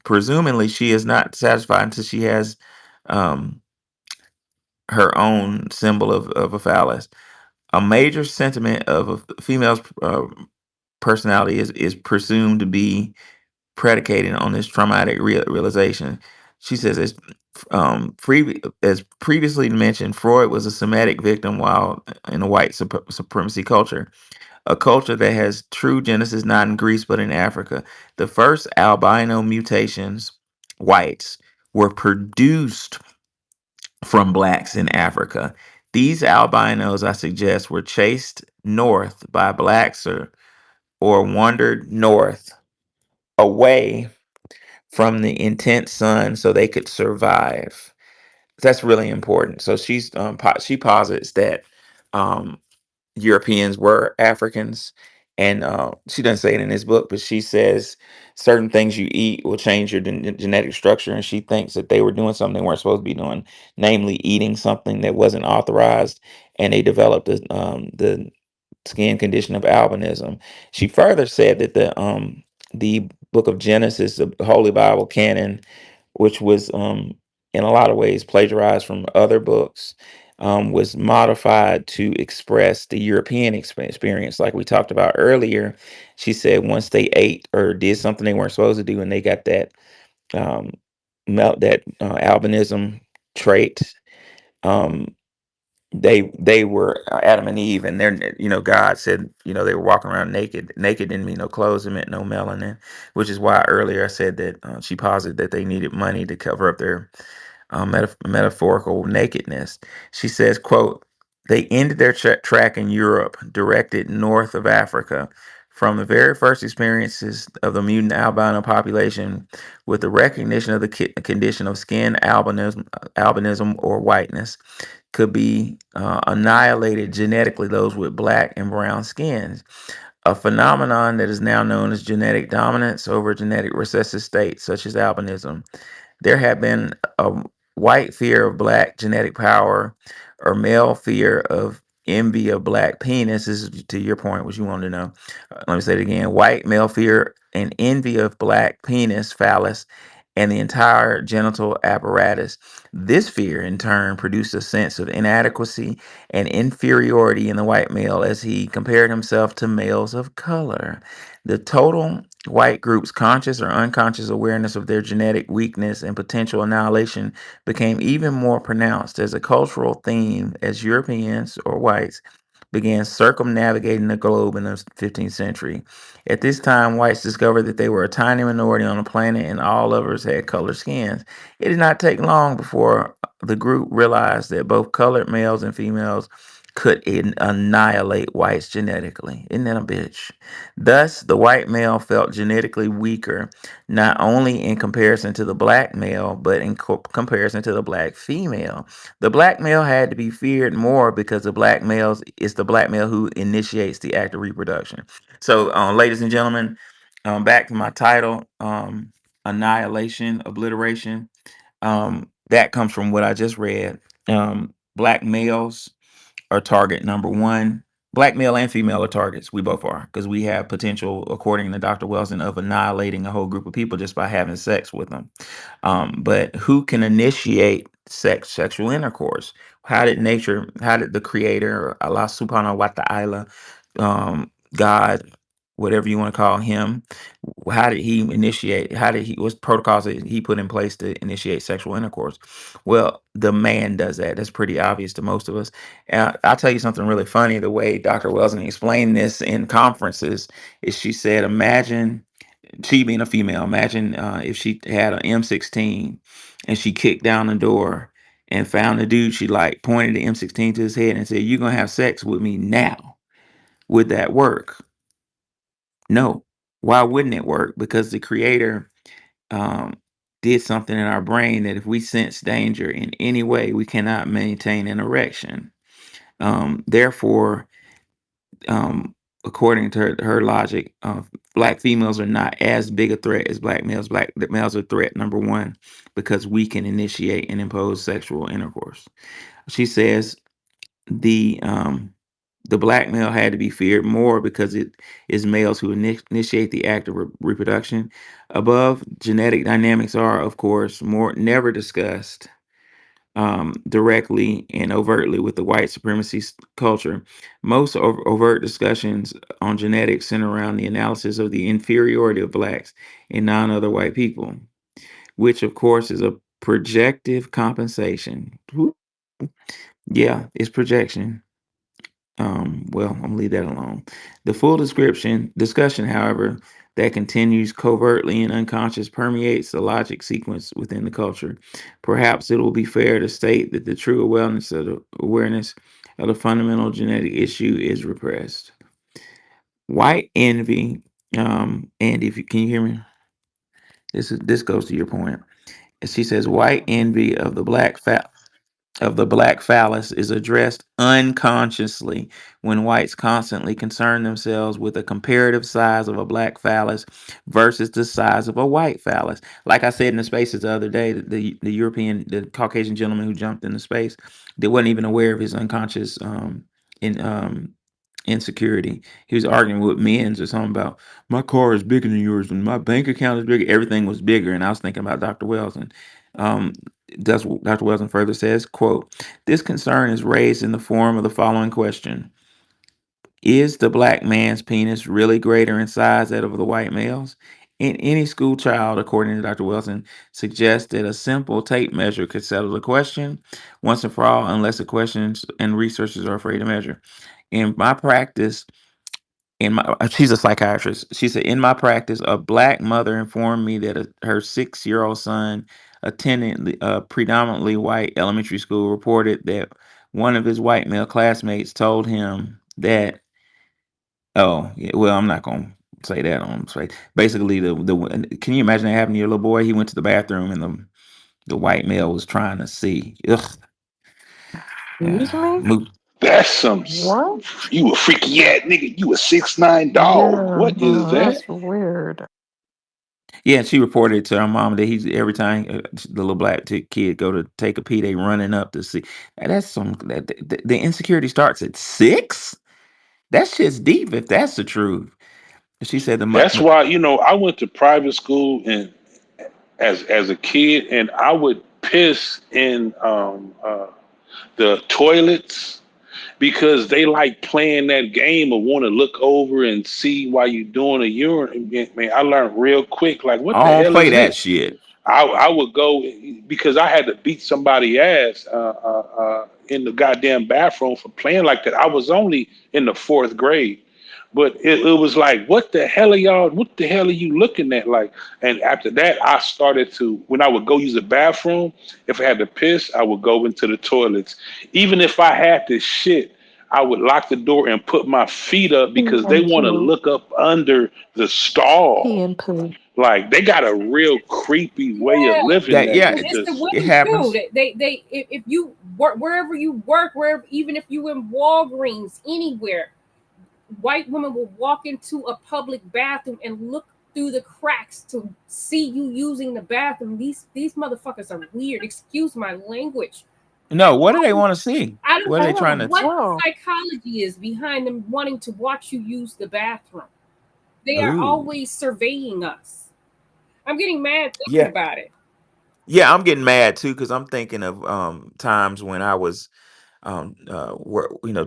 presumably she is not satisfied until she has um, her own symbol of a phallus. A major sentiment of a female's personality is presumed to be predicated on this traumatic realization. She says, as previously mentioned, Freud was a Semitic victim while in a white supremacy culture, a culture that has true genesis not in Greece but in Africa. The first albino mutations, whites, were produced from blacks in Africa. These albinos, I suggest, were chased north by blacks or wandered north away from the intense sun so they could survive. That's really important. So she posits that um, Europeans were Africans, and she doesn't say it in this book, but she says certain things you eat will change your genetic structure, and she thinks that they were doing something they weren't supposed to be doing, namely eating something that wasn't authorized, and they developed the skin condition of albinism. She further said that the book of Genesis, the Holy Bible canon, which was in a lot of ways plagiarized from other books, was modified to express the European experience, like we talked about earlier. She said once they ate or did something they weren't supposed to do, and they got um, that albinism trait. Um, they were Adam and Eve, and they're God said they were walking around naked. Naked didn't mean no clothes; it meant no melanin, which is why earlier I said that she posited that they needed money to cover up their metaphorical nakedness. She says, "quote They ended their track in Europe, directed north of Africa." From the very first experiences of the mutant albino population, with the recognition of the condition of skin albinism or whiteness, could be annihilated genetically those with black and brown skins, a phenomenon that is now known as genetic dominance over genetic recessive states such as albinism. There have been a white fear of black genetic power or male fear of envy of black penis. This is to your point, what you wanted to know. Let me say it again. White male fear and envy of black penis, phallus, and the entire genital apparatus. This fear, in turn, produced a sense of inadequacy and inferiority in the white male as he compared himself to males of color. The total white group's conscious or unconscious awareness of their genetic weakness and potential annihilation became even more pronounced as a cultural theme as Europeans or whites began circumnavigating the globe in the 15th century. At this time, whites discovered that they were a tiny minority on the planet and all others had colored skins. It did not take long before the group realized that both colored males and females could annihilate whites genetically. Isn't that a bitch? Thus, the white male felt genetically weaker, not only in comparison to the black male, but in comparison to the black female. The black male had to be feared more because the black males it's the black male who initiates the act of reproduction. So, ladies and gentlemen, back to my title, annihilation, obliteration. That comes from what I just read. Black males are target number one. Black male and female are targets. We both are because we have potential, according to Dr. Welsing, of annihilating a whole group of people just by having sex with them. But who can initiate sexual intercourse? How did the creator, Allah subhanahu wa ta'ala, God, whatever you want to call him, how did he initiate, what's protocols that he put in place to initiate sexual intercourse? Well, the man does that. That's pretty obvious to most of us. I'll tell you something really funny. The way Dr. Welsing explained this in conferences is she said, imagine she being a female, imagine if she had an M16 and she kicked down the door and found the dude she like, pointed the M16 to his head and said, "You're going to have sex with me now." Would that work? No. Why wouldn't it work? Because the creator um, did something in our brain that if we sense danger in any way, we cannot maintain an erection. Therefore, um, according to her logic, black females are not as big a threat as black males. Black males are threat number one because we can initiate and impose sexual intercourse. She says the um the black male had to be feared more because it is males who initiate the act of reproduction. Above, genetic dynamics are, of course, more never discussed directly and overtly with the white supremacy culture. Most overt discussions on genetics center around the analysis of the inferiority of blacks and non other white people, which, of course, is a projective compensation. Yeah, it's projection. Well, I'm gonna leave that alone. The full discussion, however, that continues covertly and unconscious permeates the logic sequence within the culture. Perhaps it will be fair to state that the true awareness of the fundamental genetic issue is repressed. White envy, and if you can you hear me, this goes to your point. She says white envy of the black phallus is addressed unconsciously when whites constantly concern themselves with the comparative size of a black phallus versus the size of a white phallus. Like I said in the spaces the other day, the Caucasian gentleman who jumped into space, they wasn't even aware of his unconscious in insecurity. He was arguing with men's or something about my car is bigger than yours and my bank account is bigger. Everything was bigger, and I was thinking about Dr. Wells and um, Dr. Wilson further says, quote, this concern is raised in the form of the following question. Is the black man's penis really greater in size than that of the white male's? And any school child, according to Dr. Wilson, suggests that a simple tape measure could settle the question once and for all, unless the questions and researchers are afraid to measure. In my practice, she's a psychiatrist. She said, in my practice, a black mother informed me that her 6-year-old son attended a predominantly white elementary school reported that one of his white male classmates told him that, oh yeah, well, I'm not gonna say that on say basically the can you imagine that happening to your little boy? He went to the bathroom and the white male was trying to see. Ugh. Excuse me? Mo- That's some. What? You a freaky ass nigga. You a 6'9" dog. Yeah, What is that? that's weird. Yeah, she reported to her mom that he's every time the little black kid go to take a pee, they running up to see. That's the insecurity starts at 6. That shit's deep if that's the truth. She said That's why I went to private school and as a kid, and I would piss in the toilets because they like playing that game of want to look over and see while you're doing a urine. Man, I learned real quick, like, what I the don't hell play is that this? shit. I would go because I had to beat somebody ass in the goddamn bathroom for playing like that. I was only in the fourth grade, but it was like, what the hell are y'all? What the hell are you looking at? Like, and after that, I started to when I would go use the bathroom. If I had to piss, I would go into the toilets. Even if I had to shit, I would lock the door and put my feet up Pee because they and want to poo. look up under the Pee stall. and poo. Like they got a real creepy way of Yeah, living That that yeah, and is it's the just it women too. happens. They if you work wherever you work, wherever even if you in Walgreens, anywhere, white women will walk into a public bathroom and look through the cracks to see you using the bathroom. These motherfuckers are weird. Excuse my language. No, what do they want to see? I don't What are they know trying Oh, to? what whoa. the psychology is behind them wanting to watch you use the bathroom. They are Ooh, always surveying us. I'm getting mad thinking yeah, about it. yeah. I'm getting mad too because I'm thinking of times when I was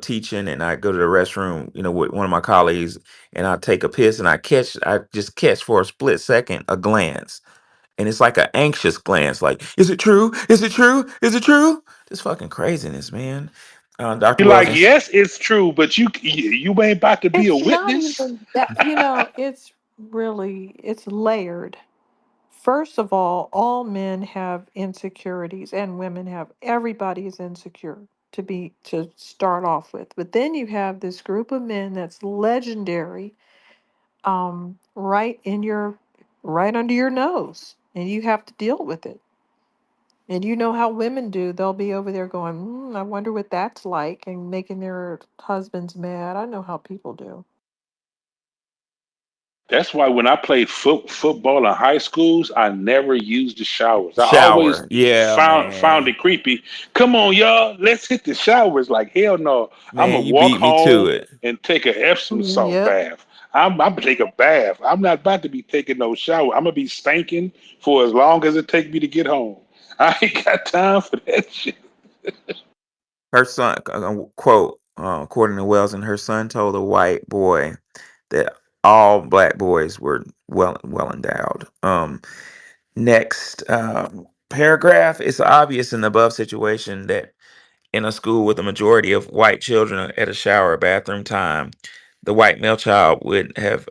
teaching, and I go to the restroom, with one of my colleagues, and I take a piss, and I just catch for a split second a glance, and it's like an anxious glance, like, is it true? Is it true? Is it true? This fucking craziness, man. Dr. you're Wells, like, yes, it's true, but you ain't about to be a It's not witness. even that, it's really, it's layered. First of all men have insecurities and women have, everybody is insecure to start off with. But then you have this group of men that's legendary, right in your, right under your nose, and you have to deal with it. And you know how women do. They'll be over there going, I wonder what that's like, and making their husbands mad. I know how people do. That's why when I played football in high schools, I never used the showers. I always Shower. Yeah, found man. it creepy. Come on, y'all, let's hit the showers. Like hell no, I'm Man, gonna you walk beat me to home it. and take a Epsom salt Yep. bath. I'm gonna take a bath. I'm not about to be taking no shower. I'm gonna be stinking for as long as it take me to get home. I ain't got time for that shit. Her son, quote, according to Welsing, her son told a white boy that all black boys were well endowed. Next paragraph. It's obvious in the above situation that in a school with a majority of white children at a shower or bathroom time, the white male child would have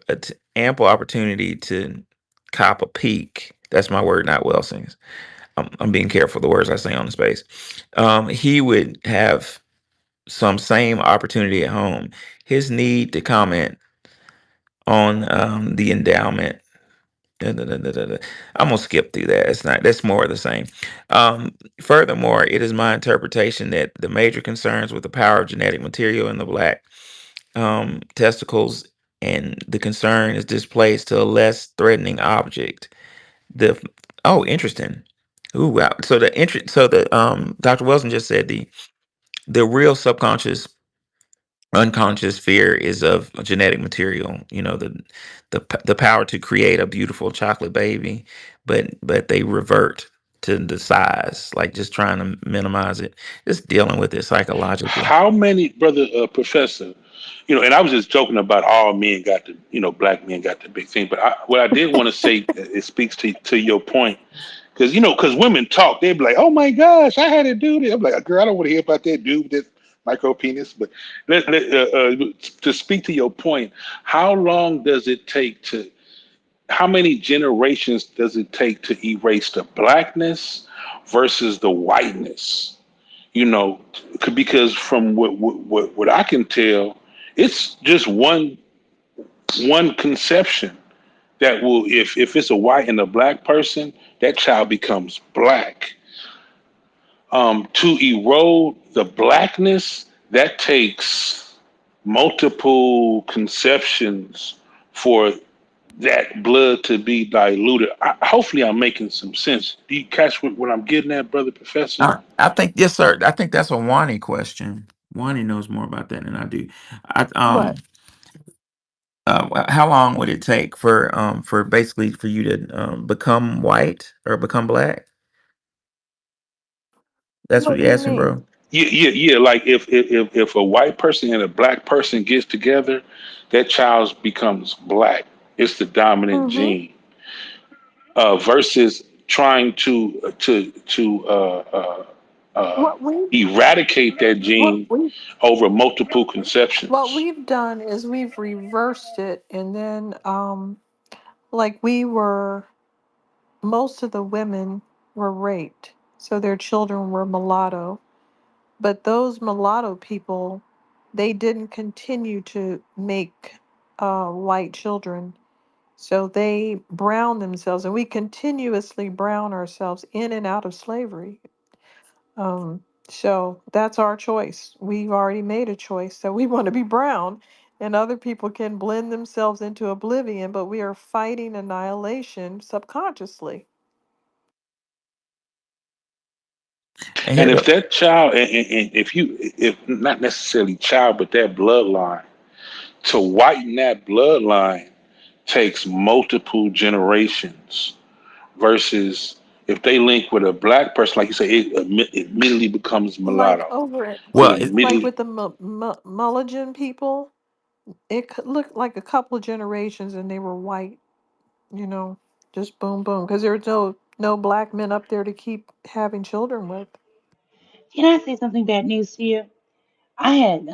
ample opportunity to cop a peek. That's my word, not Welsing's. I'm being careful the words I say on the space. He would have some same opportunity at home. His need to comment on the endowment. Da, da, da, da, da, da. I'm gonna skip through that. It's not. That's more of the same. Furthermore, it is my interpretation that the major concerns with the power of genetic material in the black testicles, and the concern is displaced to a less threatening object. The oh, interesting. Ooh, wow. So the interest. So the Dr. Wilson just said the real subconscious unconscious fear is of genetic material, the power to create a beautiful chocolate baby, but they revert to the size, like just trying to minimize it, just dealing with it psychologically. How many, brother professor? And I was just joking about all men got the, black men got the big thing. But what I did want to say, it speaks to your point, because because women talk, they'd be like, "Oh my gosh, I had to do this." I'm like, "Girl, I don't want to hear about that dude with this micro penis." But to speak to your point, how long does it take to? How many generations does it take to erase the blackness versus the whiteness? Because from what I can tell, it's just one conception that will, if it's a white and a black person, that child becomes black. To erode the blackness, that takes multiple conceptions for that blood to be diluted. Hopefully, I'm making some sense. Do you catch what I'm getting at, brother professor? I think, yes, sir. I think that's a Wani question. Wani knows more about that than I do. I, What? how long would it take for basically for you to become white or become black? That's what What do you're you asking, mean? bro. Yeah, yeah, yeah. Like if a white person and a black person gets together, that child becomes black. It's the dominant Mm-hmm. gene. Versus trying to What we eradicate that what gene we over multiple what conceptions. we've done is we've reversed it, and then like we were, most of the women were raped, so their children were mulatto. But those mulatto people, they didn't continue to make white children. So they brown themselves, and we continuously brown ourselves in and out of slavery. So that's our choice. We've already made a choice. So we want to be brown, and other people can blend themselves into oblivion, but we are fighting annihilation subconsciously. And And here if go. that child, and if not necessarily child, but that bloodline, to whiten that bloodline takes multiple generations. Versus if they link with a black person, like you say, it immediately becomes Like mulatto. over it, It Well, like immediately with the Mulligan people, it could look like a couple of generations and they were white, you know, just boom, boom. Because there's no black men up there to keep having children with. Can I say something bad news to you? I had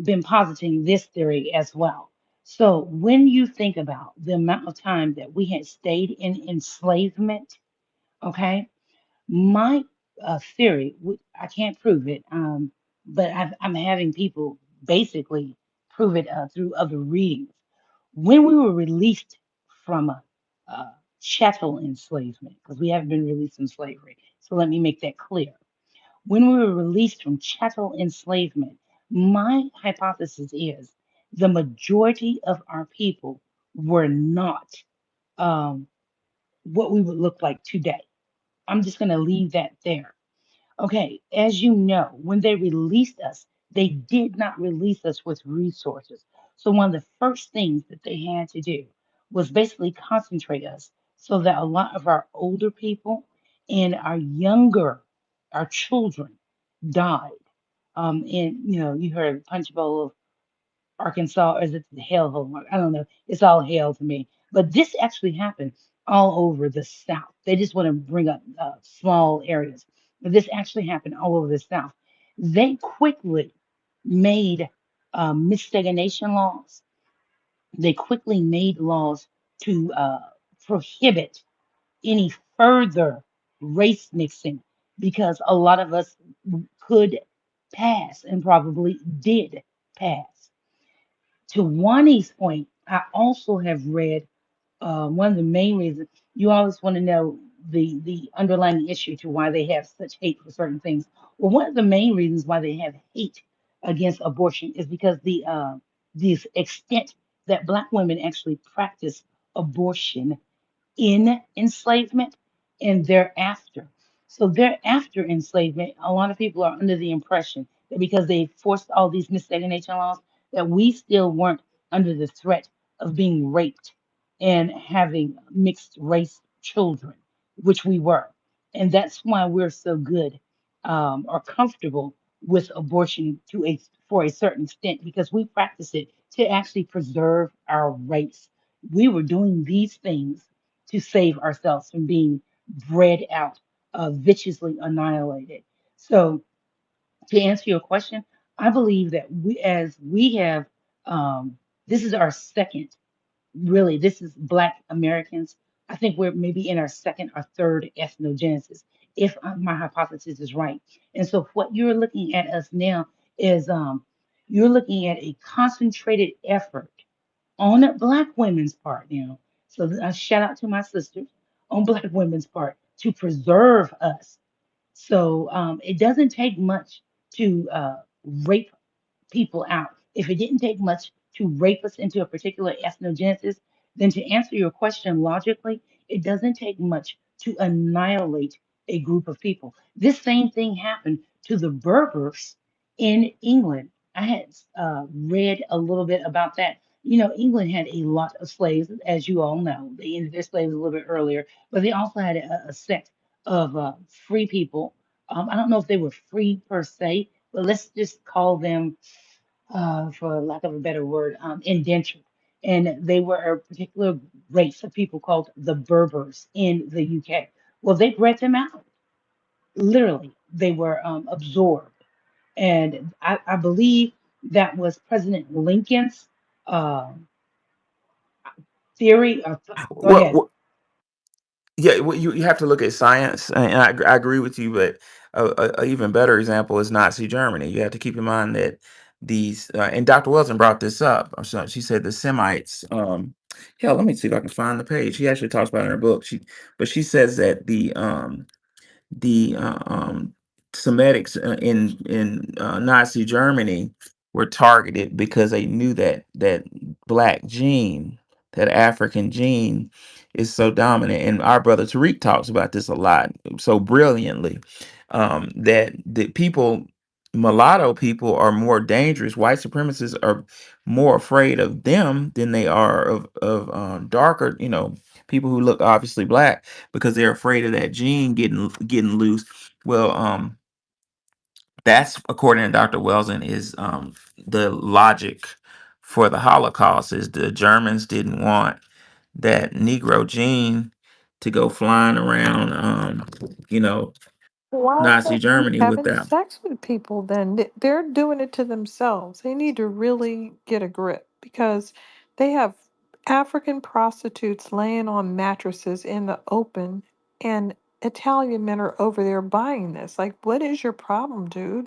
been positing this theory as well. So when you think about the amount of time that we had stayed in enslavement, okay, my theory, I can't prove it, but I'm having people basically prove it through other readings. When we were released from chattel enslavement, because we haven't been released from slavery, so let me make that clear. When we were released from chattel enslavement, my hypothesis is the majority of our people were not um, what we would look like today. I'm just going to leave that there. Okay, as you know, when they released us, they did not release us with resources. So, one of the first things that they had to do was basically concentrate us so that a lot of our older people and our younger, our children, died. And you heard Punch Bowl Arkansas, or is it the hellhole? I don't know. It's all hell to me. But this actually happened all over the South. They just want to bring up small areas. But this actually happened all over the South. They quickly made miscegenation laws. They quickly made laws to prohibit any further race mixing because a lot of us could pass and probably did pass. To Wani's point, I also have read one of the main reasons you always want to know the underlying issue to why they have such hate for certain things. Well, one of the main reasons why they have hate against abortion is because the extent that Black women actually practice abortion in enslavement and thereafter. So thereafter enslavement, a lot of people are under the impression that because they forced all these miscegenation laws, that we still weren't under the threat of being raped and having mixed race children, which we were. And that's why we're so good or comfortable with abortion to a for a certain extent because we practice it to actually preserve our race. We were doing these things to save ourselves from being bred out, viciously annihilated. So, to answer your question, I believe that as we have, this is our second, really, this is Black Americans. I think we're maybe in our second or third ethnogenesis, if my hypothesis is right. And so, what you're looking at us now is you're looking at a concentrated effort on Black women's part now. So a shout out to my sisters on Black women's part to preserve us. So it doesn't take much to rape people out. If it didn't take much to rape us into a particular ethnogenesis, then to answer your question logically, it doesn't take much to annihilate a group of people. This same thing happened to the Berbers in England. I had read a little bit about that. England had a lot of slaves, as you all know. They ended their slaves a little bit earlier, but they also had a sect of free people. I don't know if they were free per se, but let's just call them for lack of a better word, indentured. And they were a particular race of people called the Berbers in the UK. Well, they bred them out. Literally, they were absorbed. And I believe that was President Lincoln's uh, theory. Go ahead. Well, yeah, well, you have to look at science, and I agree with you. But a even better example is Nazi Germany. You have to keep in mind that these, and Dr. Wilson brought this up. So she said the Semites. Yeah, let me see if I can find the page. She actually talks about it in her book. But she says that the Semitics in Nazi Germany were targeted because they knew that black gene, that African gene, is so dominant. And our brother Tariq talks about this a lot, so brilliantly, that the people, mulatto people, are more dangerous. White supremacists are more afraid of them than they are of darker, people who look obviously black because they're afraid of that gene getting loose. Well, that's according to Dr. Welsing is the logic for the Holocaust is the Germans didn't want that Negro gene to go flying around, you know, Why are Nazi they Germany with having that. sex with people then? They're doing it to themselves. They need to really get a grip because they have African prostitutes laying on mattresses in the open, and Italian men are over there buying this. Like, what is your problem, dude?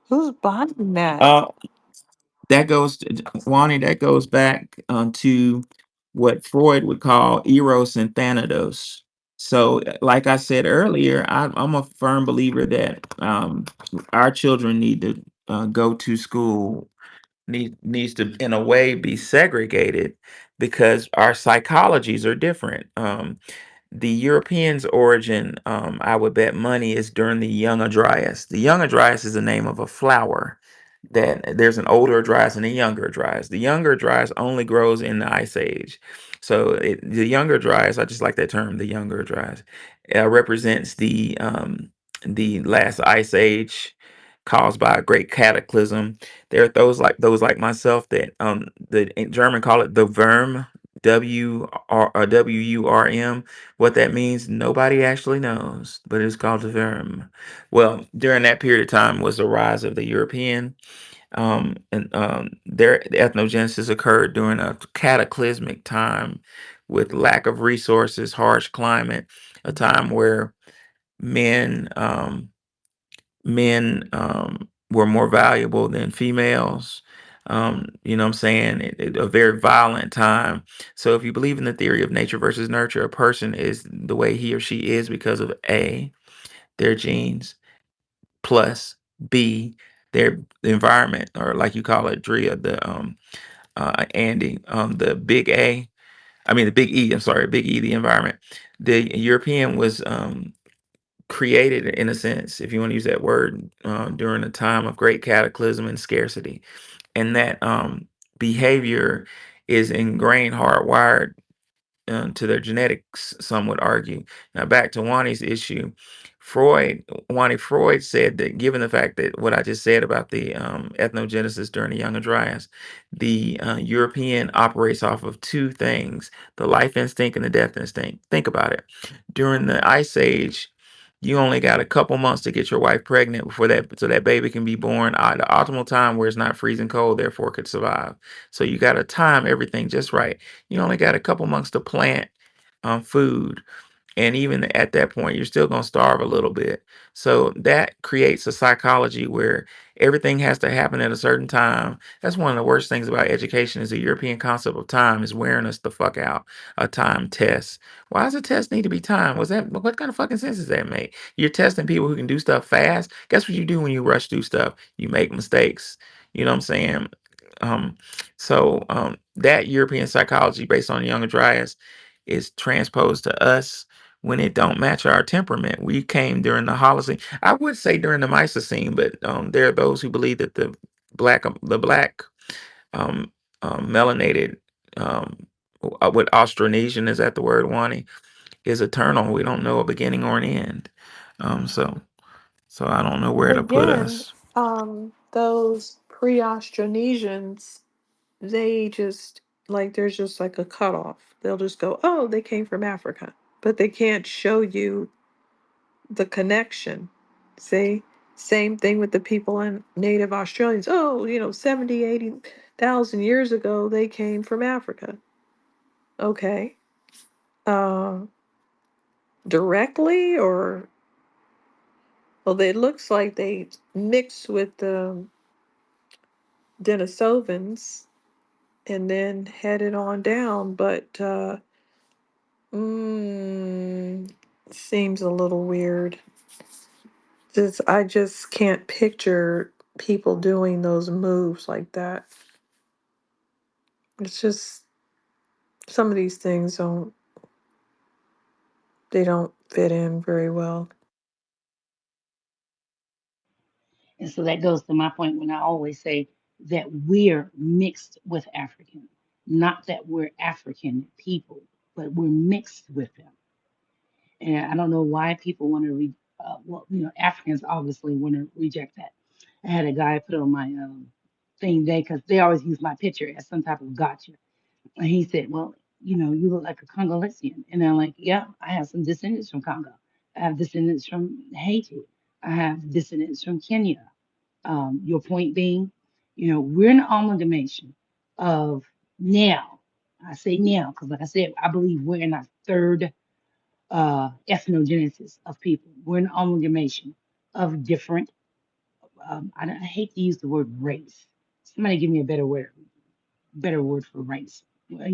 Who's buying that? Uh, that goes, Wani, that goes back to what Freud would call eros and thanatos. So, like I said earlier, I'm a firm believer that our children need to go to school, needs to, in a way, be segregated. because our psychologies are different. The Europeans' origin, I would bet money, is during the Young Dryas. The Young Dryas is the name of a flower. That there's an older Dryas and a younger Dryas. The younger Dryas only grows in the Ice Age. So the younger Dryas, I just like that term, the younger Dryas, represents the last Ice Age caused by a great cataclysm. There are those like myself that the in German call it the Wurm, WURM. What that means, nobody actually knows, but it's called the Wurm. Well, during that period of time was the rise of the European, and their ethnogenesis occurred during a cataclysmic time with lack of resources, harsh climate, a time where men were more valuable than females. You know what I'm saying? A very violent time. So if you believe in the theory of nature versus nurture, a person is the way he or she is because of A, their genes, plus B, their environment, or like you call it, Drea, the big A. I mean the big E. I'm sorry, big E, the environment. The European was created in a sense, if you want to use that word, during a time of great cataclysm and scarcity, and that behavior is ingrained, hardwired to their genetics, some would argue. Now, back to Wani's issue, Freud said that given the fact that what I just said about the ethnogenesis during the Younger Dryas, the European operates off of two things: the life instinct and the death instinct. Think about it. During the Ice Age, you only got a couple months to get your wife pregnant before that, so that baby can be born at the optimal time where it's not freezing cold, therefore could survive. So you got to time everything just right. You only got a couple months to plant food, and even at that point you're still going to starve a little bit. So that creates a psychology where everything has to happen at a certain time. That's one of the worst things about education, is the European concept of time is wearing us the fuck out. A time test. Why does a test need to be timed? What kind of fucking sense does that make? You're testing people who can do stuff fast. Guess what you do when you rush through stuff? You make mistakes. You know what I'm saying? um that European psychology based on Young Dryas is transposed to us when it don't match our temperament. We came during the Holocene. I would say during the Miocene, but there are those who believe that the black um, melanated, with Austronesian, is that the word, Wani, is eternal. We don't know a beginning or an end. So I don't know where to put Again, us. those pre-Austronesians, they just like there's just like a cutoff. They'll just go, oh, they came from Africa, but they can't show you the connection. See, same thing with the people in native Australians. Oh, 70, 80,000 years ago, they came from Africa. Okay. Uh, Directly or, well, it looks like they mixed with the Denisovans and then headed on down, but mm, seems a little weird. I just can't picture people doing those moves like that. It's just some of these things don't fit in very well. And so that goes to my point when I always say that we're mixed with African, not that we're African people, but we're mixed with them. And I don't know why people want to well, Africans obviously want to reject that. I had a guy put on my thing there because they always use my picture as some type of gotcha. And he said, well, you look like a Congolesian. And I'm like, yeah, I have some descendants from Congo. I have descendants from Haiti. I have descendants from Kenya. Your point being, we're an amalgamation of now. I say now because, like I said, I believe we're in our third ethnogenesis of people. We're an amalgamation of different. I hate to use the word race. Somebody give me a better word for race. A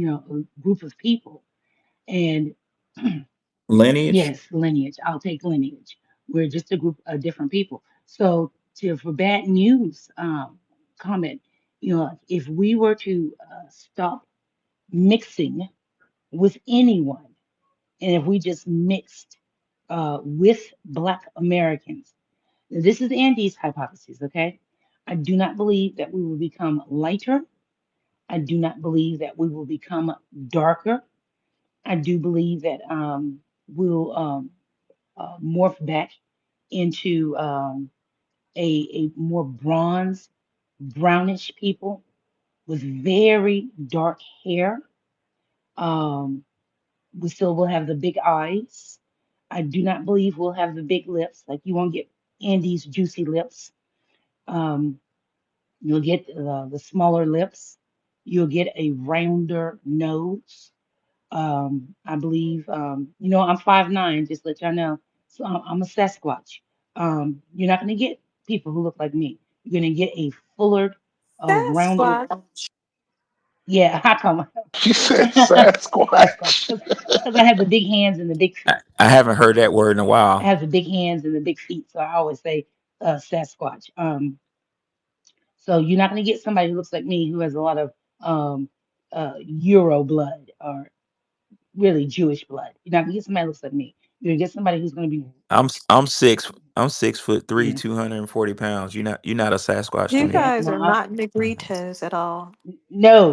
group of people. And Lineage. yes, lineage. I'll take lineage. We're just a group of different people. So, for bad news comment, if we were to stop mixing with anyone, and if we just mixed with Black Americans, this is Andy's hypothesis, okay? I do not believe that we will become lighter. I do not believe that we will become darker. I do believe that we'll morph back into a more bronze, brownish people with very dark hair. Um, we still will have the big eyes. I do not believe we'll have the big lips. Like you won't get Andy's juicy lips. Um, you'll get the smaller lips. You'll get a rounder nose. I believe, I'm 5'9", just to let y'all know. So I'm a Sasquatch. You're not going to get people who look like me. You're going to get a fuller, rounded, Sasquatch. yeah, how come? She said Sasquatch. Sasquatch. Because I have the big hands and the big feet. I haven't heard that word in a I while. have the big hands and the big feet. So I always say Sasquatch. So you're not going to get somebody who looks like me who has a lot of Euro blood or really Jewish blood. You're not going to get somebody who looks like me. You're going to get somebody who's going to be, I'm 6'3", yeah. 240 pounds. You're not a Sasquatch to You me. Okay. guys No, are not Negritos at all.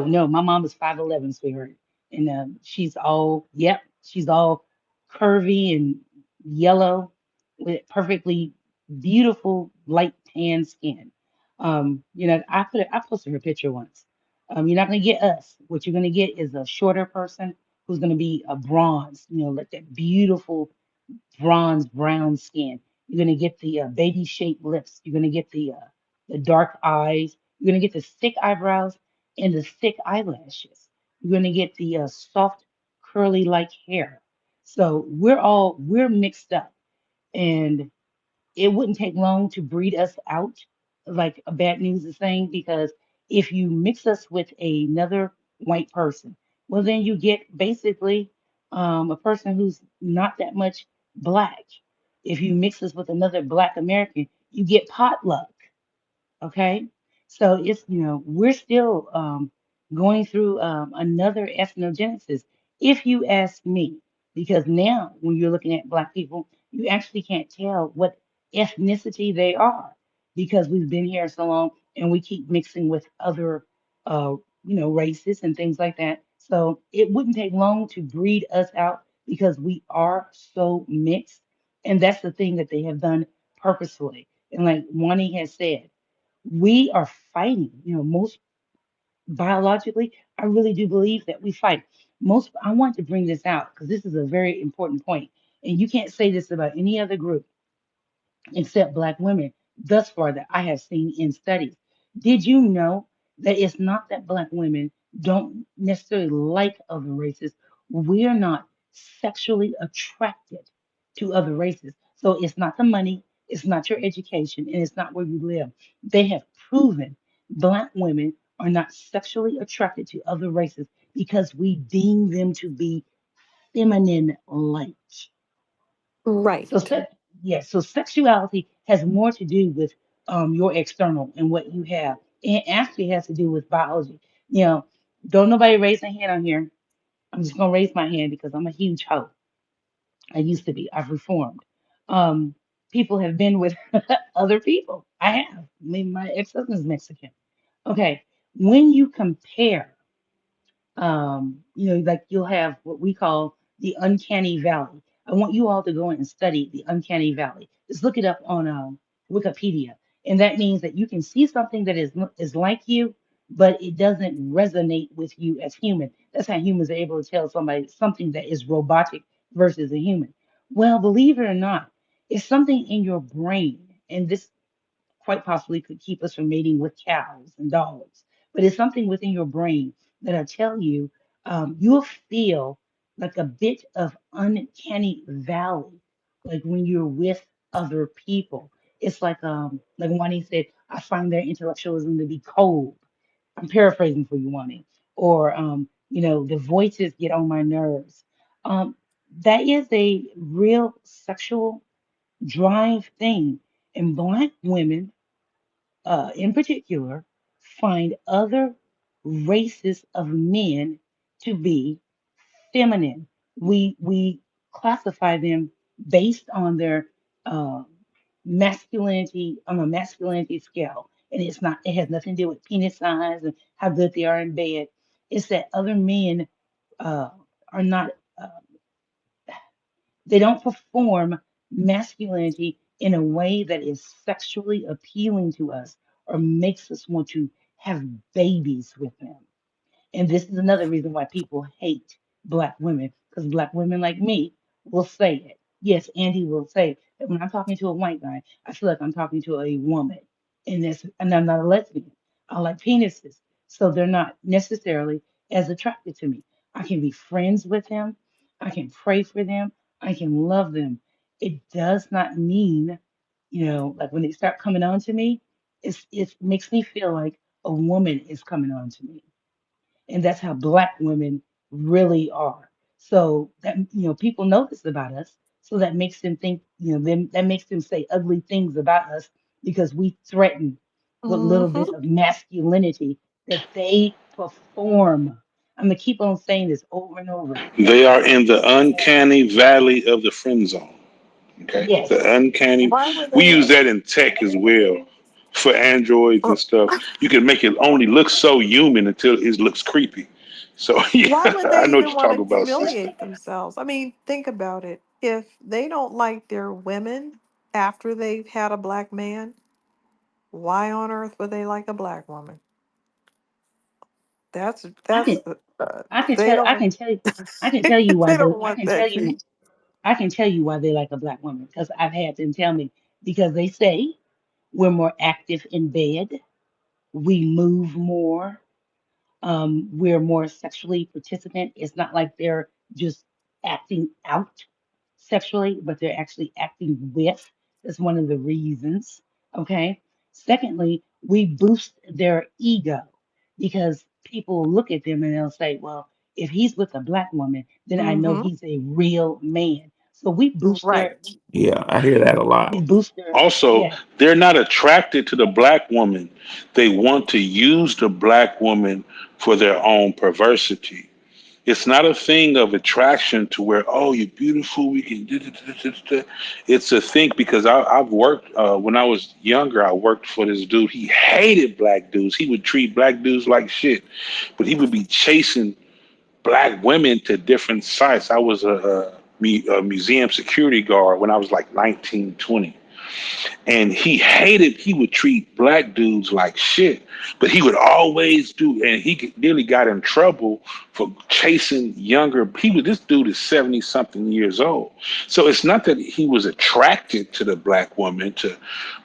no. My mom is 5'11", sweetheart, and she's all, yep, she's all curvy and yellow with perfectly beautiful light tan skin. I posted her picture once. You're not gonna get us. What you're gonna get is a shorter person who's gonna be a bronze. Like that beautiful bronze brown skin. You're gonna get the baby shaped lips. You're gonna get the dark eyes. You're gonna get the thick eyebrows and the thick eyelashes. You're gonna get the soft curly like hair. So we're mixed up, and it wouldn't take long to breed us out, like a bad news is saying, because if you mix us with another white person, well, then you get basically a person who's not that much black. If you mix us with another black American, you get potluck. Okay. So we're still going through another ethnogenesis, if you ask me, because now when you're looking at Black people, you actually can't tell what ethnicity they are because we've been here so long and we keep mixing with other, races and things like that. So it wouldn't take long to breed us out because we are so mixed. And that's the thing that they have done purposefully. And like Wani has said, we are fighting. Most biologically, I really do believe that we fight. I want to bring this out because this is a very important point, and you can't say this about any other group except Black women thus far that I have seen in studies. Did you know that it's not that Black women don't necessarily like other races? We're not sexually attracted to other races. So it's not the money, it's not your education, and it's not where you live. They have proven Black women are not sexually attracted to other races because we deem them to be feminine like. So, Right. so sexuality has more to do with your external and what you have. It actually has to do with biology. You know, don't nobody raise their hand on here. I'm just gonna raise my hand because I'm a huge hoe. I used to be. I've reformed. Um, People have been with other people. I have. I mean, my ex-husband's Mexican. Okay, when you compare like you'll have what we call the uncanny valley. I want you all to go in and study the uncanny valley. Just look it up on Wikipedia, and that means that you can see something that is like you, but it doesn't resonate with you as human. That's how humans are able to tell somebody something that is robotic versus a human. Well, believe it or not, it's something in your brain, and this quite possibly could keep us from mating with cows and dogs. But it's something within your brain that I tell you, you'll feel like a bit of uncanny valley, like when you're with other people. It's like Wani said, I find their intellectualism to be cold. I'm paraphrasing for you, Wani. Or, the voices get on my nerves. Um, that is a real sexual drive thing. And Black women in particular, find other races of men to be feminine. We classify them based on their uh, masculinity on a masculinity scale, and it's not. It has nothing to do with penis size and how good they are in bed. It's that other men uh, are not. Uh, they don't perform masculinity in a way that is sexually appealing to us or makes us want to have babies with them. And this is another reason why people hate black women, because black women like me will say it. Yes, Andy will say that when I'm talking to a white guy, I feel like I'm talking to a woman. And I'm not a lesbian. I like penises. So they're not necessarily as attracted to me. I can be friends with them. I can pray for them. I can love them. It does not mean, like when they start coming on to me, it makes me feel like a woman is coming on to me, and that's how black women really are. So that people know this about us, so that makes them think, them that makes them say ugly things about us because we threaten what little Mm-hmm. bit of masculinity that they perform. I'm gonna keep on saying this over and over. They They are in the perform. uncanny valley of the friend zone. Okay, Yes, the uncanny. Why would We they? use that in tech as well for androids uh, and stuff. You can make it only look so human until it looks creepy. So Why yeah, would I they know what even you're want talking to about, sis. humiliate themselves? I mean, think about it. If they don't like their women after they've had a black man, why on earth would they like a black woman? That's I that's can I can they tell I don't can tell you I can tell you why they the don't want that deep. I can tell you why they like a black woman, because I've had them tell me, because they say we're more active in bed, we move more, we're more sexually participant. It's not like they're just acting out sexually, but they're actually acting with. That's one of the reasons. Okay. Secondly, we boost their ego because people look at them and they'll say, well, if he's with a black woman, then I know Mm-hmm. he's a real man. So we boost their Right. Yeah, I hear that a we lot. boost their Also, yeah. they're not attracted to the black woman. They want to use the black woman for their own perversity. It's not a thing of attraction to where, oh, you're beautiful. We can do this. It's a thing because I've worked when I was younger. I worked for this dude. He hated black dudes. He would treat black dudes like shit, but he would be chasing black women to different sites. I was a museum security guard when I was like 19, 20, and he hated. He would treat black dudes like shit, but he would always do, and nearly got in trouble for chasing younger. This dude is 70 something years old, so it's not that he was attracted to the black woman,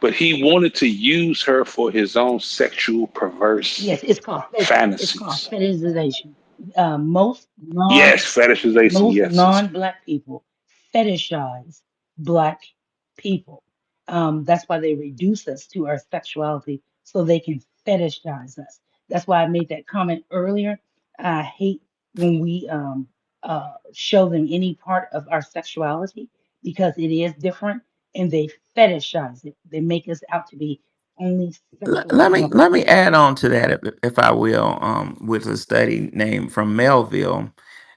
but he wanted to use her for his own sexual perverse Yes, it's called fantasies. fetishization. Most Yes, non fetishization. most Yes, it's non-black people fetishize black people. That's why they reduce us to our sexuality so they can fetishize us. That's why I made that comment earlier. I hate when we show them any part of our sexuality because it is different, and they fetishize it. They make us out to be only sexual Let me objects. add on to that if I will, with a study named from Melville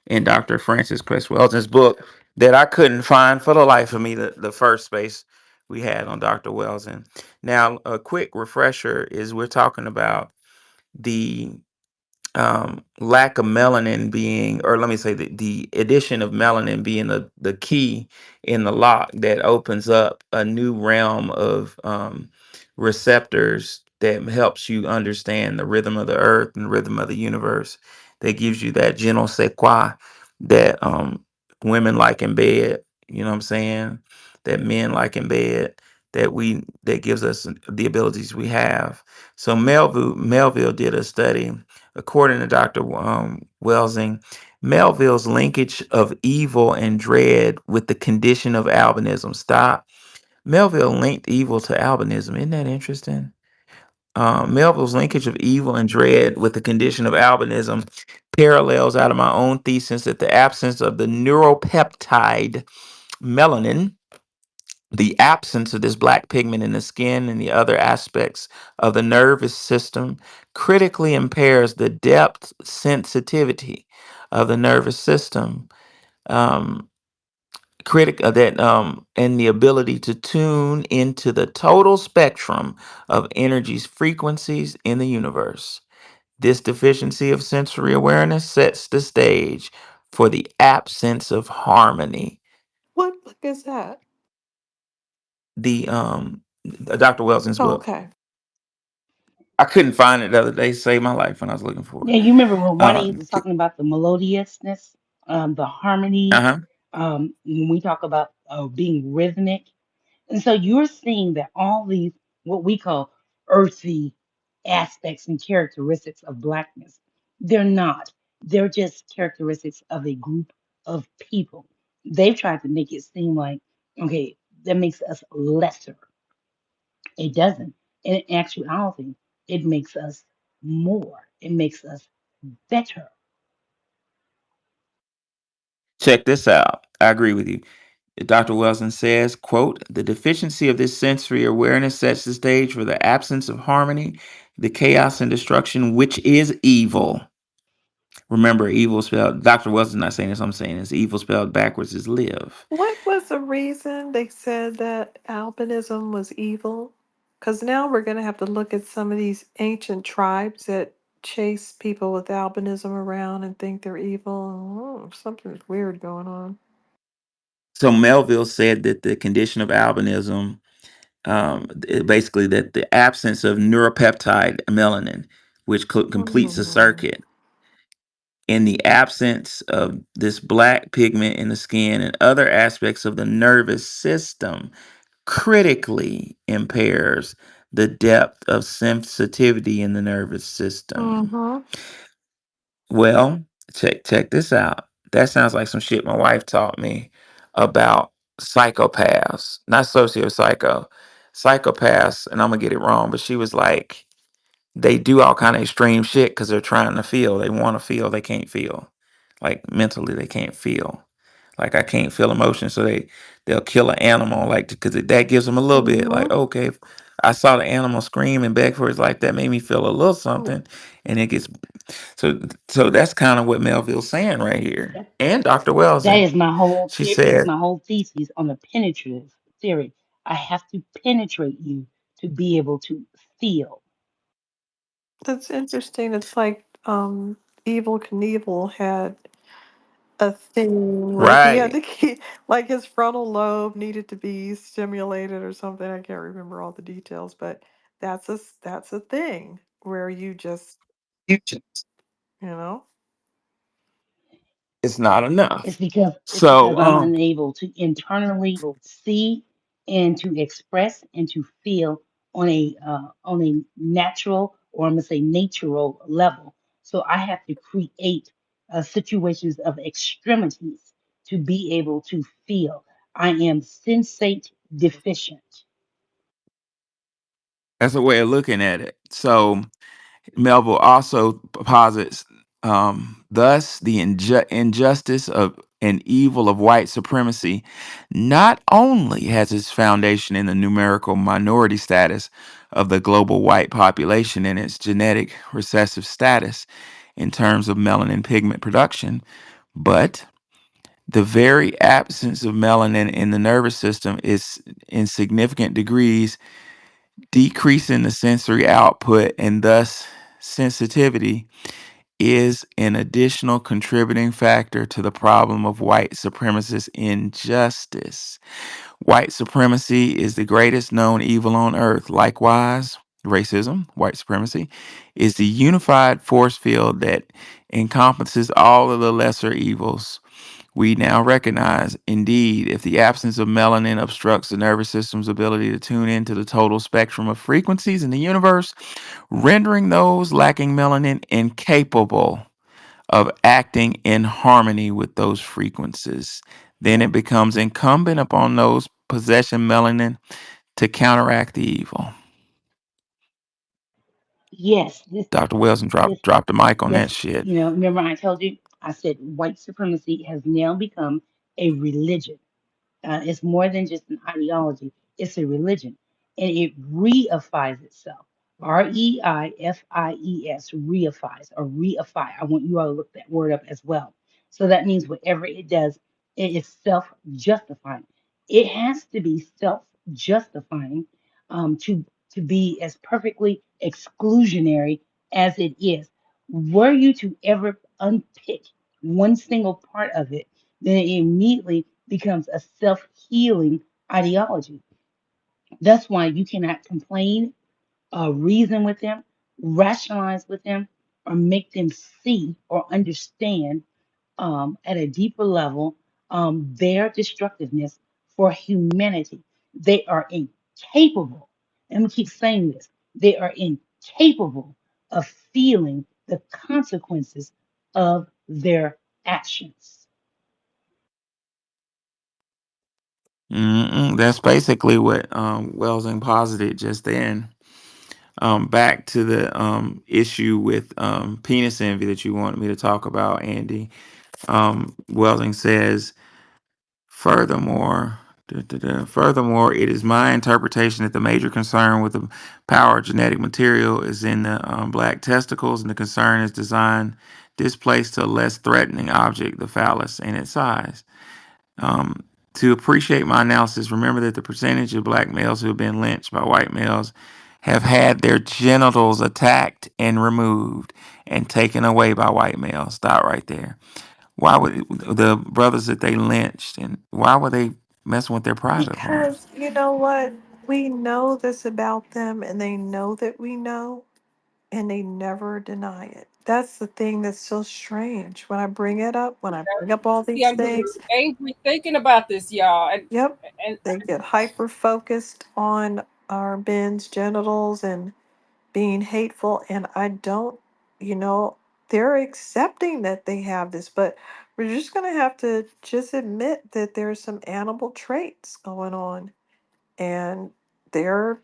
in Dr. Francis Cress Welsing's book that I couldn't find for the life of me, the first space we had on Dr. Welsing. Now, a quick refresher is we're talking about the lack of melanin being, or let me say the addition of melanin being the key in the lock that opens up a new realm of receptors that helps you understand the rhythm of the earth and rhythm of the universe, that gives you that je ne sais quoi that women like in bed, you know what I'm saying, that men like in bed, that gives us the abilities we have. So Melville did a study. According to Dr. Welsing, Melville's linkage of evil and dread with the condition of albinism. Stop. Melville linked evil to albinism. Isn't that interesting? Melville's linkage of evil and dread with the condition of albinism parallels out of my own thesis that the absence of the neuropeptide melanin, the absence of this black pigment in the skin and the other aspects of the nervous system critically impairs the depth sensitivity of the nervous system. Um, and the ability to tune into the total spectrum of energy's frequencies in the universe. This deficiency of sensory awareness sets the stage for the absence of harmony. What book is that? The Dr. Welsing's Oh, book. okay. I couldn't find it the other day. Saved my life when I was looking for Yeah, you remember when it. Juanita was talking about the melodiousness, the harmony, Uh-huh. when we talk about being rhythmic. And so you're seeing that all these, what we call earthy aspects and characteristics of blackness, they're not. They're just characteristics of a group of people. They've tried to make it seem like, okay, that makes us lesser. It doesn't. In actuality, it makes us more. It makes us better. Check this out. I agree with you. Dr. Wilson says, quote, the deficiency of this sensory awareness sets the stage for the absence of harmony, the chaos and destruction, which is evil. Remember, evil spelled, Dr. Wilson's not saying this, I'm saying this. Evil spelled backwards is live. What was the reason they said that albinism was evil? Because now we're going to have to look at some of these ancient tribes that chase people with albinism around and think they're evil. Oh, something's weird going on. So Melville said that the condition of albinism, basically that the absence of neuropeptide melanin, which completes the Mm. circuit, in the absence of this black pigment in the skin and other aspects of the nervous system, critically impairs the depth of sensitivity in the nervous system. Mm-hmm. Well, check this out. That sounds like some shit my wife taught me about psychopaths, not socio-psycho, psychopaths, and I'm gonna get it wrong, but she was like, they do all kind of extreme shit because they're trying to feel. They want to feel, they can't feel. Like mentally, they can't feel. Like I can't feel emotion, so they'll kill an animal, like because that gives them a little bit. Like Mm-hmm. okay, if I saw the animal scream and beg for his life, that made me feel a little Oh, something, and it gets so. So that's kind of what Melville's saying right here, That, and Dr. that Welsing. is my whole She that's said, my whole thesis on the penetrative theory. I have to penetrate you to be able to feel. that's interesting. It's like Evil Knievel had a thing where he had right. to keep, like his frontal lobe needed to be stimulated or something. I can't remember all the details, but that's a thing where you just, you know. It's not enough. It's because So I'm unable to internally see and to express and to feel on a natural, or I'm gonna say natural level. So I have to create situations of extremities to be able to feel. I am sensate deficient. that's a way of looking at it. So Melville also posits, thus, the injustice of and evil of white supremacy not only has its foundation in the numerical minority status of the global white population and its genetic recessive status in terms of melanin pigment production, but the very absence of melanin in the nervous system is in significant degrees decreasing the sensory output and thus sensitivity is an additional contributing factor to the problem of white supremacist injustice. White supremacy is the greatest known evil on earth. Likewise, racism, white supremacy, is the unified force field that encompasses all of the lesser evils. We now recognize, indeed, if the absence of melanin obstructs the nervous system's ability to tune into the total spectrum of frequencies in the universe, rendering those lacking melanin incapable of acting in harmony with those frequencies. Then it becomes incumbent upon those possessing melanin to counteract the evil. Yes, this Dr. Wilson this dropped the mic on that yes, shit. remember I told you, I said white supremacy has now become a religion. It's more than just an ideology, it's a religion. And it reifies itself. Reifies, reifies, or reify. I want you all to look that word up as well. So that means whatever it does, it is self justifying. It has to be self justifying to be as perfectly exclusionary as it is. Were you to ever unpick one single part of it, then it immediately becomes a self healing ideology. That's why you cannot complain, reason with them, rationalize with them, or make them see or understand at a deeper level their destructiveness for humanity. They are incapable, and we keep saying this, they are incapable of feeling the consequences of their actions. That's basically what Welsing posited just then. Back to the issue with penis envy that you wanted me to talk about, Andy. Welding says, furthermore, furthermore, it is my interpretation that the major concern with the power of genetic material is in the black testicles, and the concern is designed displaced to a less threatening object, the phallus, and its size. Um, to appreciate my analysis, remember that the percentage of black males who have been lynched by white males have had their genitals attacked and removed and taken away by white males. Stop right there. Why would the brothers that they lynched, and why were they messing with their private parts? Because you know what? We know this about them and they know that we know and they never deny it. That's the thing that's so strange. When I bring it up, when I bring up all See, these I'm getting things, angry thinking about this, y'all. yep, And they get hyper focused on our men's genitals and being hateful. And I don't, you know, they're accepting that they have this, but we're just going to have to just admit that there's some animal traits going on. And they're,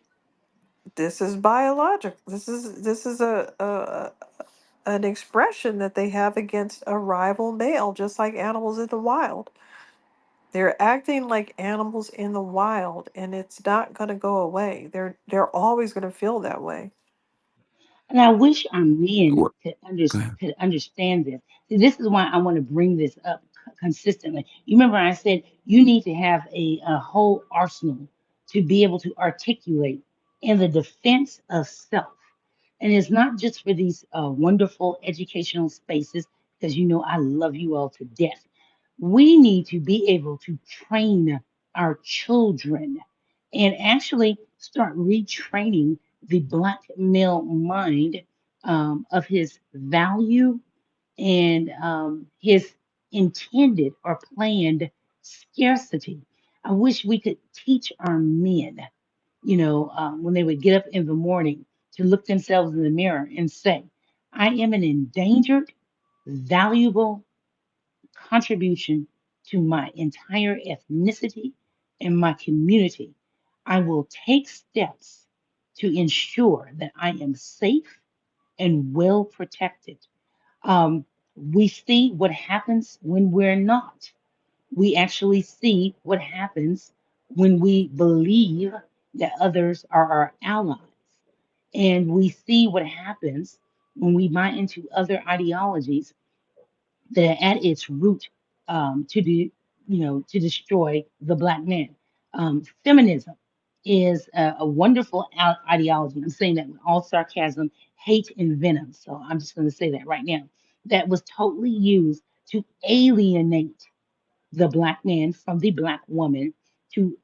this is biological. This is a an expression that they have against a rival male, just like animals in the wild. They're acting like animals in the wild, and it's not going to go away. They're always going to feel that way. And I wish our men What? Go ahead. could understand this. See, this is why I want to bring this up consistently. You remember I said you need to have a whole arsenal to be able to articulate in the defense of self. And it's not just for these wonderful educational spaces, because you know I love you all to death. We need to be able to train our children and actually start retraining the black male mind of his value and his intended or planned scarcity. I wish we could teach our men, when they would get up in the morning to look themselves in the mirror and say, I am an endangered, valuable contribution to my entire ethnicity and my community. I will take steps to ensure that I am safe and well protected. Um, we see what happens when we're not. We actually see what happens when we believe that others are our allies. And we see what happens when we buy into other ideologies that are at its root to be, to destroy the black man. Feminism is a wonderful ideology. I'm saying that with all sarcasm, hate, and venom. So I'm just going to say that right now. That was totally used to alienate the black man from the black woman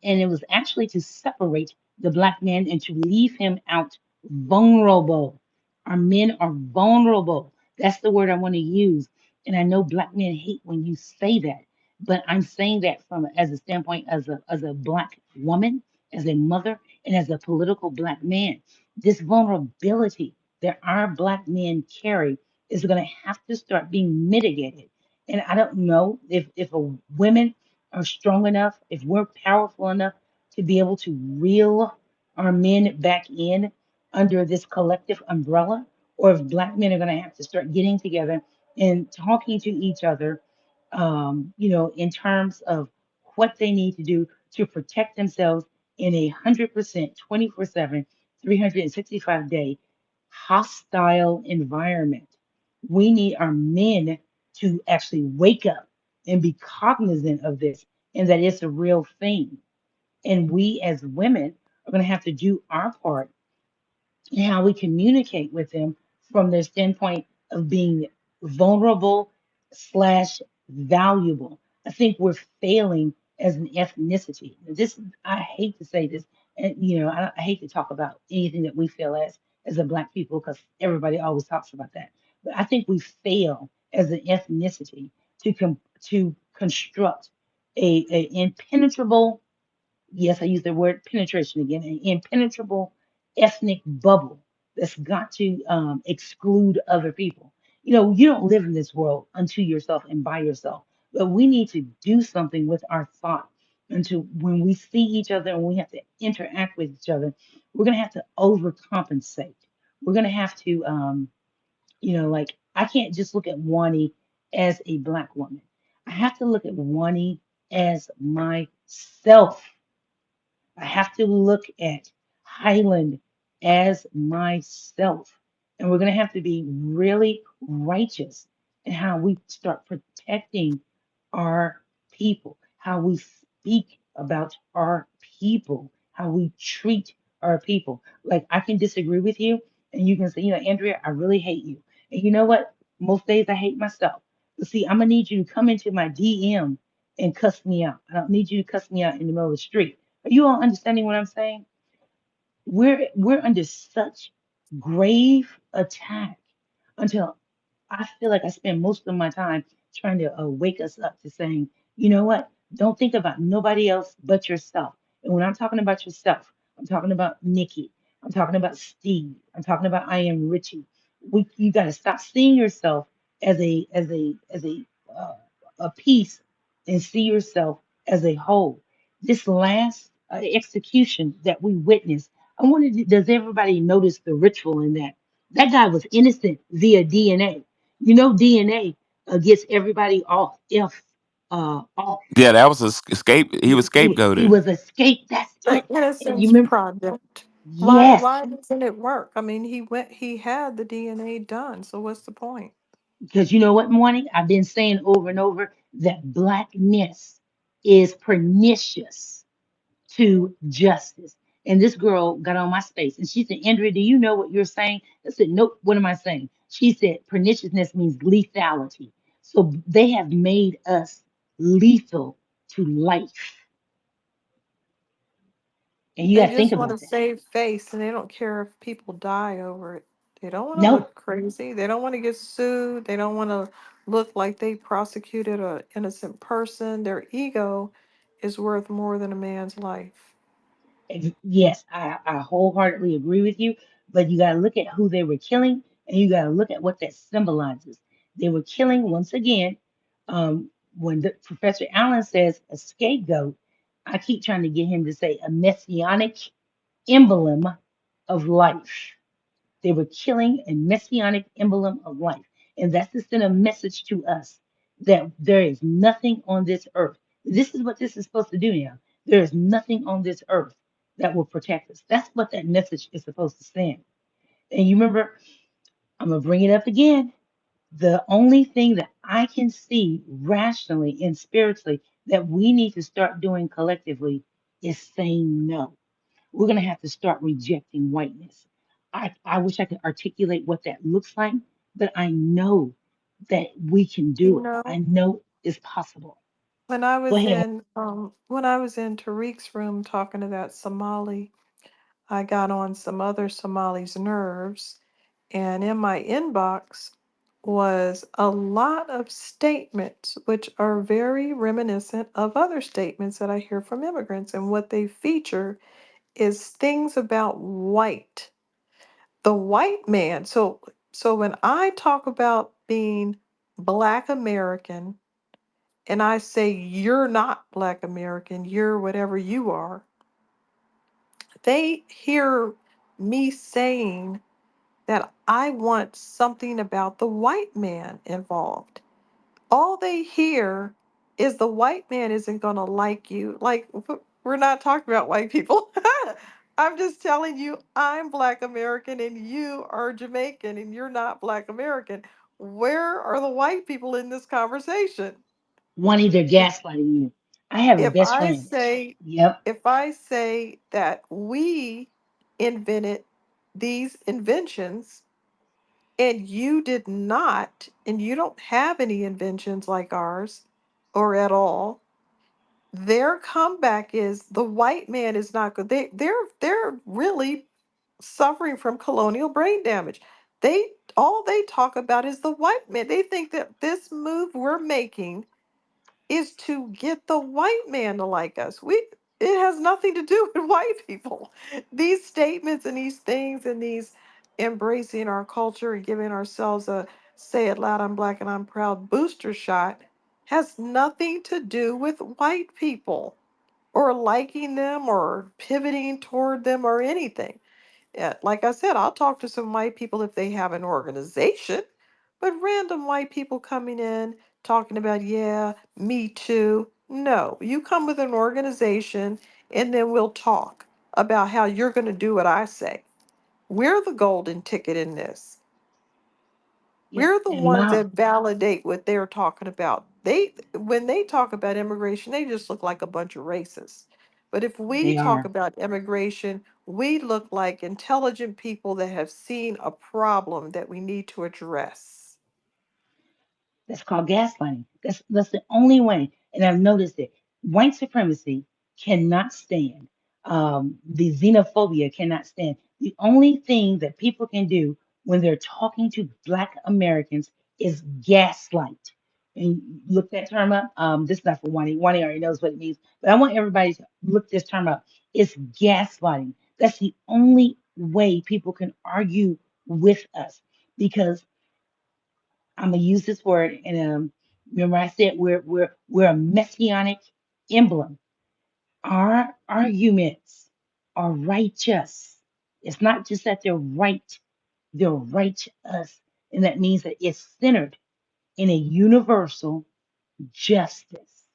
and it was actually to separate the black man and to leave him out vulnerable. Our men are vulnerable. That's the word I want to use. And I know black men hate when you say that, but I'm saying that from as a standpoint as a black woman, as a mother, and as a political black man. This vulnerability that our black men carry is going to have to start being mitigated. And I don't know if a women are strong enough, if we're powerful enough to be able to reel our men back in under this collective umbrella, or if black men are going to have to start getting together and talking to each other, in terms of what they need to do to protect themselves in 100%, 24/7, 365 day hostile environment. We need our men to actually wake up and be cognizant of this and that it's a real thing. And we as women are going to have to do our part and how we communicate with them from their standpoint of being vulnerable slash valuable. I think we're failing as an ethnicity. This I hate to say this, and I hate to talk about anything that we fail as a black people because everybody always talks about that. But I think we fail as an ethnicity to construct a impenetrable, yes, I use the word penetration again, an impenetrable ethnic bubble that's got to exclude other people. You don't live in this world unto yourself and by yourself, but we need to do something with our thought. And to when we see each other and we have to interact with each other, we're going to have to overcompensate. We're going to have to, like, I can't just look at Wani as a black woman. I have to look at Wani as myself. I have to look at Highland as myself. And we're going to have to be really righteous in how we start protecting our people, how we speak about our people, how we treat our people. Like, I can disagree with you, and you can say, Andrea, I really hate you. And you know what? Most days I hate myself. But see, I'm going to need you to come into my DM and cuss me out. I don't need you to cuss me out in the middle of the street. Are you all understanding what I'm saying? We're under such grave attack until I feel like I spend most of my time trying to wake us up to saying, you know what? Don't think about nobody else but yourself. And when I'm talking about yourself, I'm talking about Nikki. I'm talking about Steve. I'm talking about I am Richie. You got to stop seeing yourself as a piece and see yourself as a whole. This last execution that we witnessed, I wanted, does everybody notice the ritual in that? That guy was innocent via DNA. DNA gets everybody off. If off, Yeah, that was a escape. He was he scapegoated. was escaped. That's The it. And you Innocence remember? Project. Yes, Why doesn't it work? I mean, he had the DNA done, so what's the point? because you know what, morning I've been saying over and over that blackness is pernicious to justice. And this girl got on my space and she said, Andrea, do you know what you're saying? I said, nope, what am I saying? She said, perniciousness means lethality. So they have made us lethal to life. And you They got to think just want to about that. save face and they don't care if people die over it. They don't want to No, look crazy. They don't want to get sued. They don't want to look like they prosecuted an innocent person. Their ego is worth more than a man's life. yes, I wholeheartedly agree with you. But you got to look at who they were killing and you got to look at what that symbolizes. They were killing, once again, when Professor Allen says a scapegoat, I keep trying to get him to say a messianic emblem of life. They were killing a messianic emblem of life. And that's to send a message to us that there is nothing on this earth. This is what this is supposed to do now. There is nothing on this earth that will protect us. That's what that message is supposed to send. And you remember, I'm going to bring it up again. The only thing that I can see rationally and spiritually that we need to start doing collectively is saying no. We're going to have to start rejecting whiteness. I wish I could articulate what that looks like, but I know that we can You do it. I know, know it's possible. Go ahead. when I was in Tariq's room talking to that Somali, I got on some other Somalis' nerves, and in my inbox was a lot of statements which are very reminiscent of other statements that I hear from immigrants. And what they feature is things about white, the white man. So when I talk about being Black American and I say you're not Black American, you're whatever you are, they hear me saying that I want something about the white man involved. All they hear is the white man isn't going to like you. Like, we're not talking about white people. I'm just telling you, I'm Black American and you are Jamaican and you're not Black American. Where are the white people in this conversation? Wanting they're gaslighting you. I have a If best I friend. say Yep, if I say that we invented these inventions and you did not, and you don't have any inventions like ours or at all, their comeback is the white man is not good. They're really suffering from colonial brain damage. They all they talk about is the white man. They think that this move we're making is to get the white man to like us. We It has nothing to do with white people. These statements and these things and these embracing our culture and giving ourselves a say it loud, I'm black and I'm proud booster shot has nothing to do with white people or liking them or pivoting toward them or anything. Yeah, like I said, I'll talk to some white people if they have an organization, but random white people coming in talking about, yeah, me too. No, you come with an organization and then we'll talk about how you're going to do what I say. We're the golden ticket in this. yep. We're the And ones my that validate what they're talking about. When they talk about immigration, they just look like a bunch of racists. But if we they talk are. about immigration, we look like intelligent people that have seen a problem that we need to address. That's called gaslighting. That's the only way. And I've noticed it. White supremacy cannot stand. The xenophobia cannot stand. The only thing that people can do when they're talking to Black Americans is gaslight. And look that term up. This is not for Wani. Wani already knows what it means, but I want everybody to look this term up. It's gaslighting. That's the only way people can argue with us because I'm gonna use this word, and remember I said we're a messianic emblem. Our arguments are righteous. It's not just that they're righteous, and that means that it's centered in a universal justice.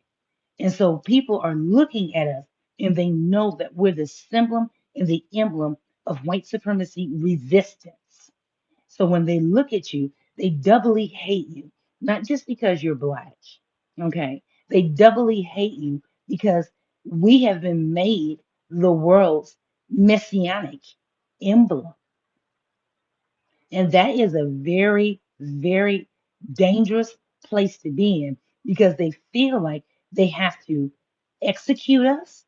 And so people are looking at us, and they know that we're the symbol and the emblem of white supremacy resistance. So when they look at you, they doubly hate you, not just because you're black, okay? They doubly hate you because we have been made the world's messianic emblem. And that is a very, very dangerous place to be in because they feel like they have to execute us,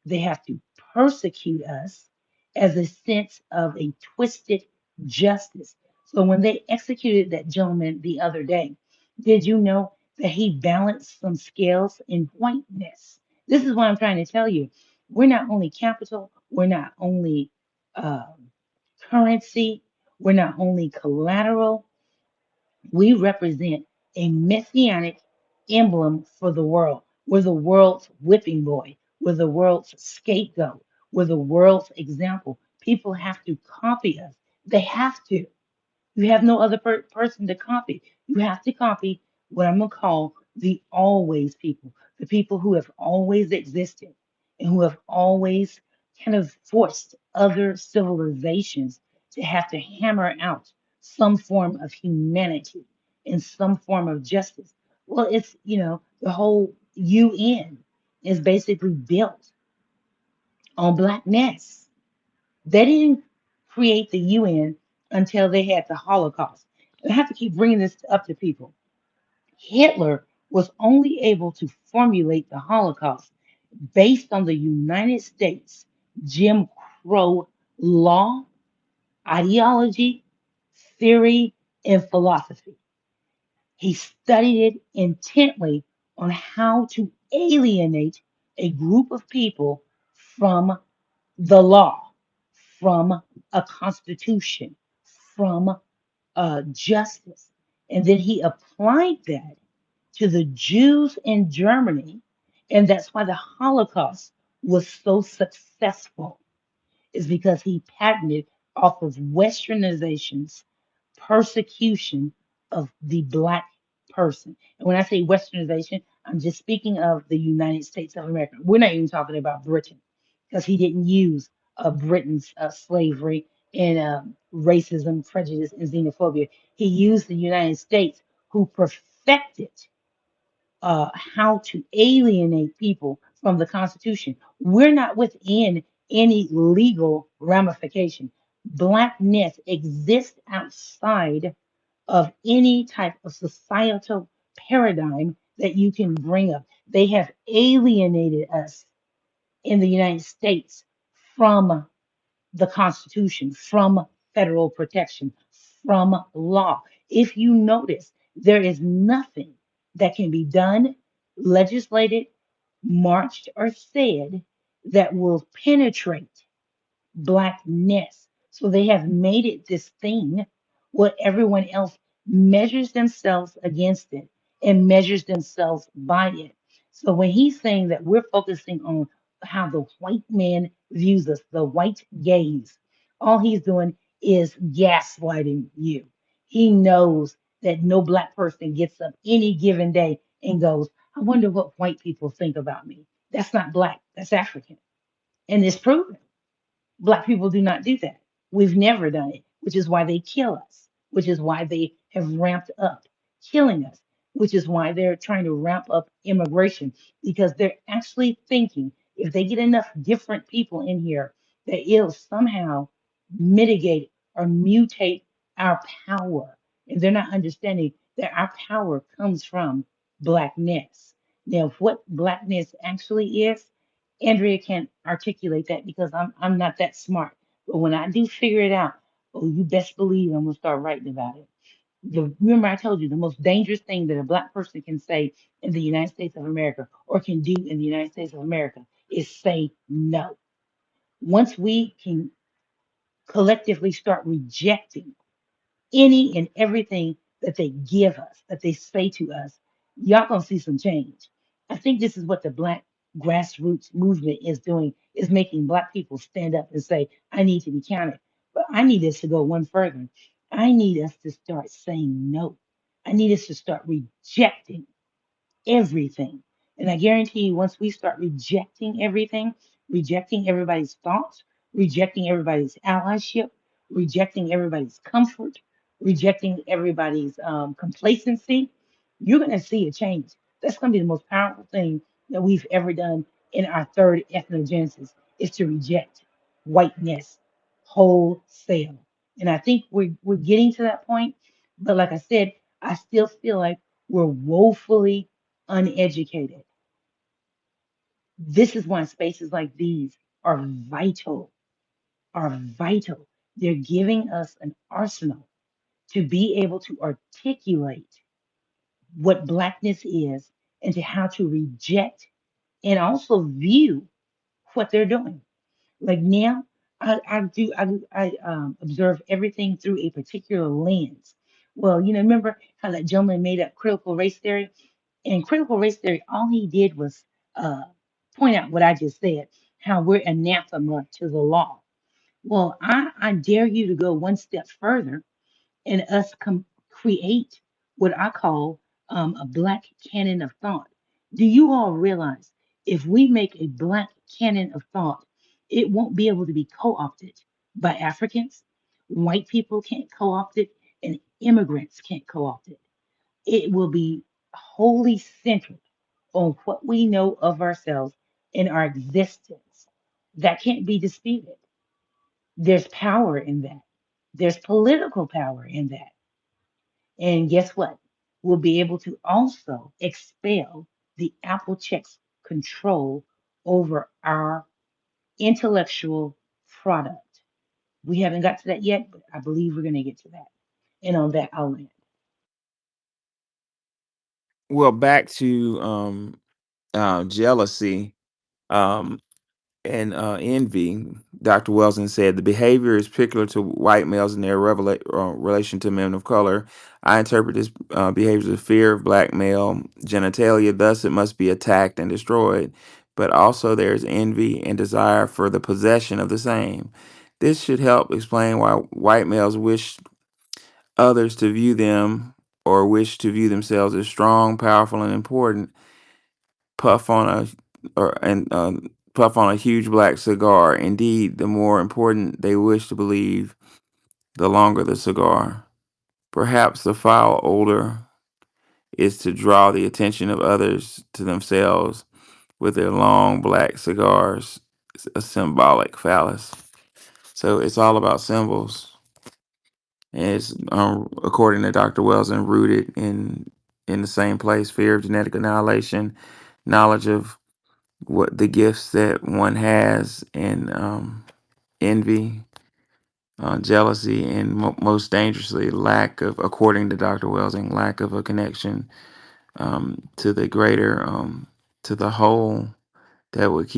they have to persecute us as a sense of a twisted justice. So when they executed that gentleman the other day, did you know that he balanced some scales in whiteness? This is what I'm trying to tell you. We're not only capital, we're not only currency, we're not only collateral, we represent a messianic emblem for the world. We're the world's whipping boy. We're the world's scapegoat. We're the world's example. People have to copy us. They have to. You have no other person to copy. You have to copy what I'm going to call the always people, the people who have always existed and who have always kind of forced other civilizations to have to hammer out some form of humanity and some form of justice. Well, it's, the whole UN is basically built on blackness. They didn't create the UN until they had the Holocaust. And I have to keep bringing this up to people. Hitler was only able to formulate the Holocaust based on the United States Jim Crow law, ideology, theory, and philosophy. He studied it intently on how to alienate a group of people from the law, from a constitution, from justice. And then he applied that to the Jews in Germany. And that's why the Holocaust was so successful, is because he patented off of westernizations, persecution of the Black person. And when I say westernization, I'm just speaking of the United States of America. We're not even talking about Britain because he didn't use Britain's slavery. in racism, prejudice, and xenophobia. He used the United States, who perfected how to alienate people from the Constitution. We're not within any legal ramification. Blackness exists outside of any type of societal paradigm that you can bring up. They have alienated us in the United States from the Constitution, from federal protection, from law. If you notice, there is nothing that can be done, legislated, marched, or said that will penetrate blackness. So they have made it this thing where everyone else measures themselves against it and measures themselves by it. So when he's saying that we're focusing on how the white man views us, the white gaze, all he's doing is gaslighting you. He knows that no black person gets up any given day and goes, I wonder what white people think about me. That's not black, that's African. And it's proven. Black people do not do that. We've never done it, which is why they kill us, which is why they have ramped up killing us, which is why they're trying to ramp up immigration, because they're actually thinking if they get enough different people in here, that it'll somehow mitigate or mutate our power. And they're not understanding that our power comes from blackness. Now, what blackness actually is, Andrea can't articulate that because I'm not that smart. But when I do figure it out, oh, you best believe I'm gonna start writing about it. Remember, I told you the most dangerous thing that a black person can say in the United States of America or can do in the United States of America is say no. Once we can collectively start rejecting any and everything that they give us, that they say to us, y'all gonna see some change. I think this is what the black grassroots movement is doing, is making black people stand up and say, I need to be counted. But I need us to go one further. I need us to start saying no. I need us to start rejecting everything. And I guarantee you, once we start rejecting everything, rejecting everybody's thoughts, rejecting everybody's allyship, rejecting everybody's comfort, rejecting everybody's complacency, you're going to see a change. That's going to be the most powerful thing that we've ever done in our third ethnogenesis is to reject whiteness wholesale. And I think we're getting to that point. But like I said, I still feel like we're woefully uneducated. This is why spaces like these are vital, are vital. They're giving us an arsenal to be able to articulate what blackness is and to how to reject and also view what they're doing. Like now, I observe everything through a particular lens. Well, remember how that gentleman made up critical race theory? In critical race theory, all he did was uh, point out what I just said, how we're anathema to the law. Well, I dare you to go one step further and us create what I call a black canon of thought. Do you all realize if we make a black canon of thought, it won't be able to be co opted by Africans? White people can't co opt it, and immigrants can't co opt it. It will be wholly centered on what we know of ourselves and our existence. That can't be disputed. There's power in that. There's political power in that. And guess what? We'll be able to also expel the Apple Check's control over our intellectual product. We haven't got to that yet, but I believe we're going to get to that. And on that, I'll land. Well, back to jealousy. Um, and envy. Dr. Welsing said the behavior is peculiar to white males in their relation to men of color. I interpret this behavior as fear of black male genitalia, thus, it must be attacked and destroyed. But also, there is envy and desire for the possession of the same. This should help explain why white males wish others to view them or wish to view themselves as strong, powerful, and important puff on a puff on a huge black cigar. Indeed, the more important they wish to believe the longer the cigar. Perhaps the foul odor is to draw the attention of others to themselves with their long black cigars, a symbolic phallus. So it's all about symbols. And it's, according to Dr. Welsing, rooted in the same place: fear of genetic annihilation, knowledge of what the gifts that one has, and envy, jealousy, and most dangerously, lack of, according to Dr. Welsing, lack of a connection to the greater, to the whole that would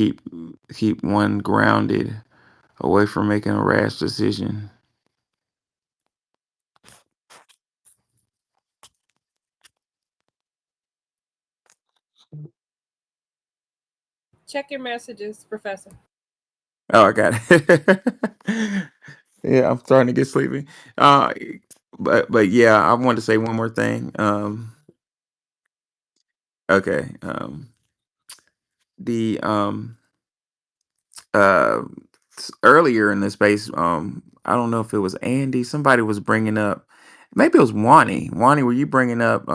keep one grounded away from making a rash decision. Check your messages, Professor. Oh, I got it. Yeah, I'm starting to get sleepy. Uh, but yeah, I wanted to say one more thing. Okay. The uh earlier in the space, I don't know if it was Andy. Somebody was bringing up. Maybe it was Wani. Wani, were you bringing up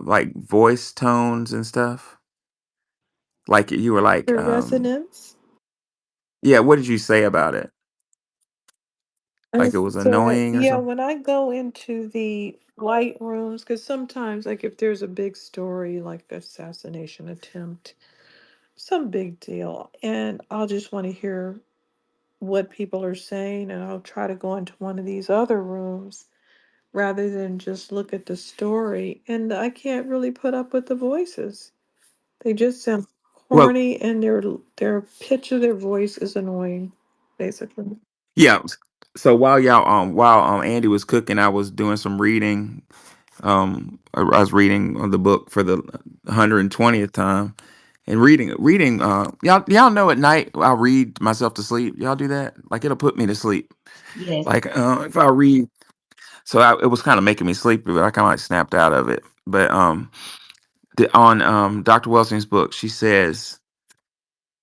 like voice tones and stuff? Like you were like The resonance. yeah. What did you say about it? I Like it was said, annoying or yeah, something? when I go into the white rooms, because sometimes, like, if there's a big story, like the assassination attempt, some big deal, and I'll just want to hear what people are saying, and I'll try to go into one of these other rooms rather than just look at the story. And I can't really put up with the voices. They just sound Well, corny, and their pitch of their voice is annoying, basically. yeah. So while Andy was cooking, I was doing some reading. I was reading the book for the 120th time, and reading. Y'all know at night I read myself to sleep. Y'all do that? Like it'll put me to sleep. Yes. Like if I read, it was kind of making me sleepy, but I kind of like snapped out of it. But on Dr. Welsing's book, she says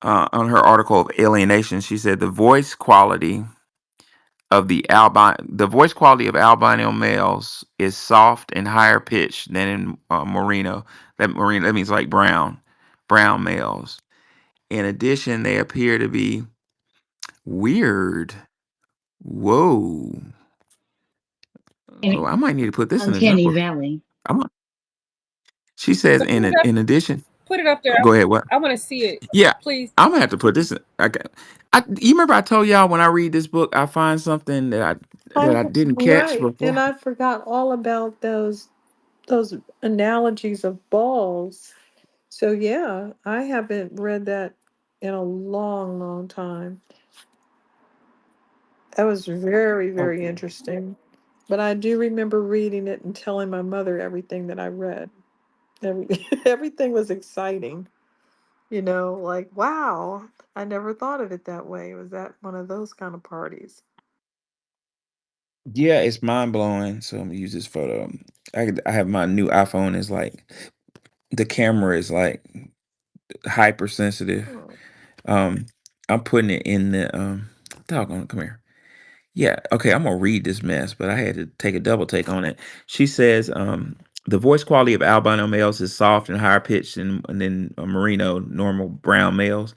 on her article of alienation, she said the voice quality of albino males is soft and higher pitched than in merino. That means like brown males. In addition, they appear to be weird. Whoa. Oh, And I might need to put this in a Uncanny journal. Valley. I'm, she says So put it up. in addition, Put it up there. go ahead. What? I want to see it, Yeah, please. I'm gonna have to put this in. Okay. You remember I told y'all when I read this book, I find something that I didn't catch Right, and before. I forgot all about those analogies of balls. So yeah, I haven't read that in a long, long time. That was very, very Okay. interesting. But I do remember reading it and telling my mother everything that I read. Every everything was exciting. Like, wow, I never thought of it that way. Was that one of those kind of parties? Yeah, it's mind blowing. So I'm gonna use this photo. I have my new iPhone. Is like the camera is like hypersensitive. Hmm. Um, I'm putting it in the doggone. Come here. Yeah, okay, I'm gonna read this mess, but I had to take a double take on it. She says, the voice quality of albino males is soft and higher pitched than merino normal brown males.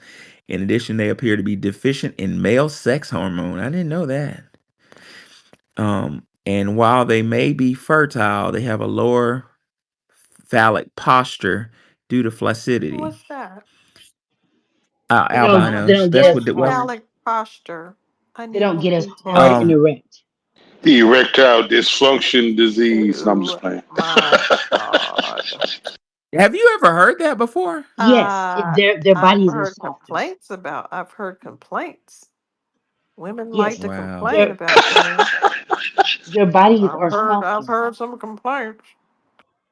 In addition, they appear to be deficient in male sex hormone. I didn't know that. And while they may be fertile, they have a lower phallic posture due to flaccidity. What's that? They Albinos. don't get That's as What's what. Well, hard. phallic posture? I They need don't more get as hard details. and um, erect. Erectile dysfunction disease. No, I'm just Oh playing. my God. have you ever heard that before? Yes, their bodies are softer. I've heard complaints. Women like Yes, to Wow. complain their about things. their bodies are I've softer. heard some complaints.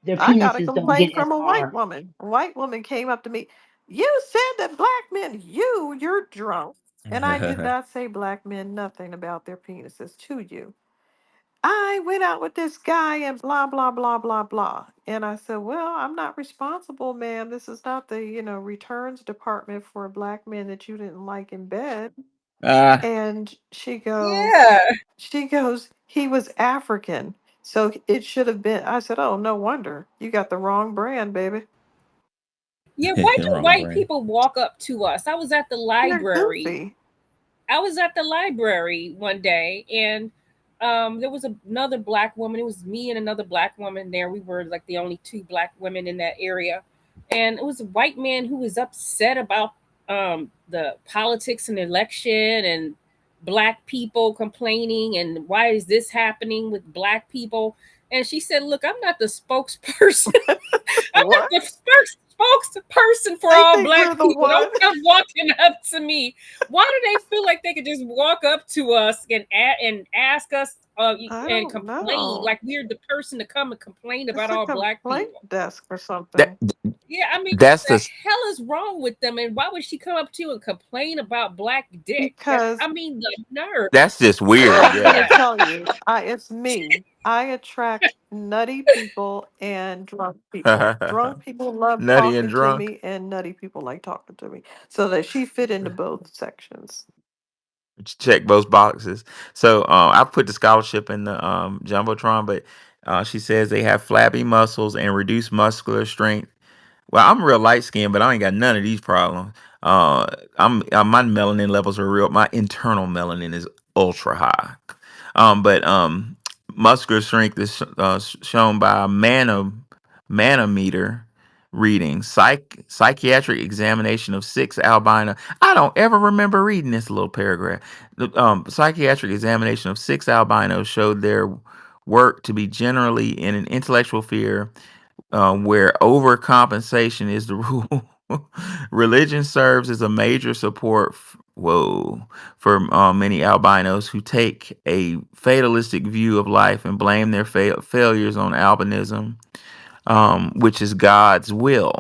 Their I got a penises don't get complaint as from a white hard. woman. A white woman came up to me. You said that black men, you're drunk. And I did not say black men nothing about their penises to you. I went out with this guy and blah, blah, blah, blah, blah. And I said, well, I'm not responsible, ma'am. This is not the, returns department for black men that you didn't like in bed. Ah, And Yeah. she goes, he was African. So it should have been. I said, oh, no wonder. You got the wrong brand, baby. Yeah, why do wrong white brand. people walk up to us? I was at the They're library. goofy. I was at the library one day, and there was another black woman. It was me and another black woman there. We were like the only two black women in that area, and it was a white man who was upset about the politics and election and black people complaining and why is this happening with black people. And she said, "Look, I'm not the spokesperson. I'm not What? the spokesperson for They all think black we're the people. one. Don't come walking up to me. Why do they feel like they could just walk up to us and ask us I and don't complain know. like we're the person to come and complain It's about a all black complaint people? desk or That something. Yeah, I mean, what that's the the hell is wrong with them? And why would she come up to you and complain about black dick? That Because I mean, the nerve. that's just weird. I'm gonna Yeah. Yeah, tell you, it's me. I attract nutty people and drunk people. Drunk people love Nutty and talking to drunk. me, and nutty people like talking to me. So that she fit into both sections. Check both boxes. So I put the scholarship in the jumbotron, but she says they have flabby muscles and reduced muscular strength. Well, I'm real light skinned, but I ain't got none of these problems. Uh, my melanin levels are real. My internal melanin is ultra high. But muscular strength is shown by a manometer reading. Psychiatric examination of six albino. I don't ever remember reading this little paragraph. The psychiatric examination of six albinos showed their work to be generally in an intellectual fear where overcompensation is the rule. Religion serves as a major support. Whoa, for many albinos who take a fatalistic view of life and blame their failures on albinism, which is God's will.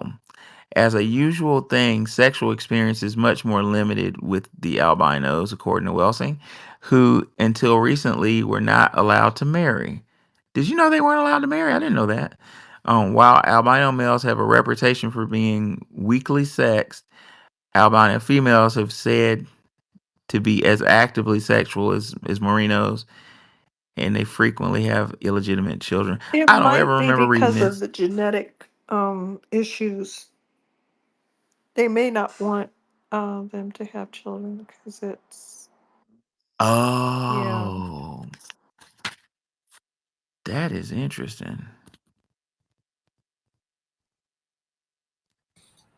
As a usual thing, sexual experience is much more limited with the albinos, according to Welsing, who until recently were not allowed to marry. Did you know they weren't allowed to marry? I didn't know that. While albino males have a reputation for being weakly sexed, albino females have said to be as actively sexual as merinos, and they frequently have illegitimate children. It I don't might ever be remember reading because of this. the genetic issues. They may not want them to have children because it's yeah. Oh, that is interesting.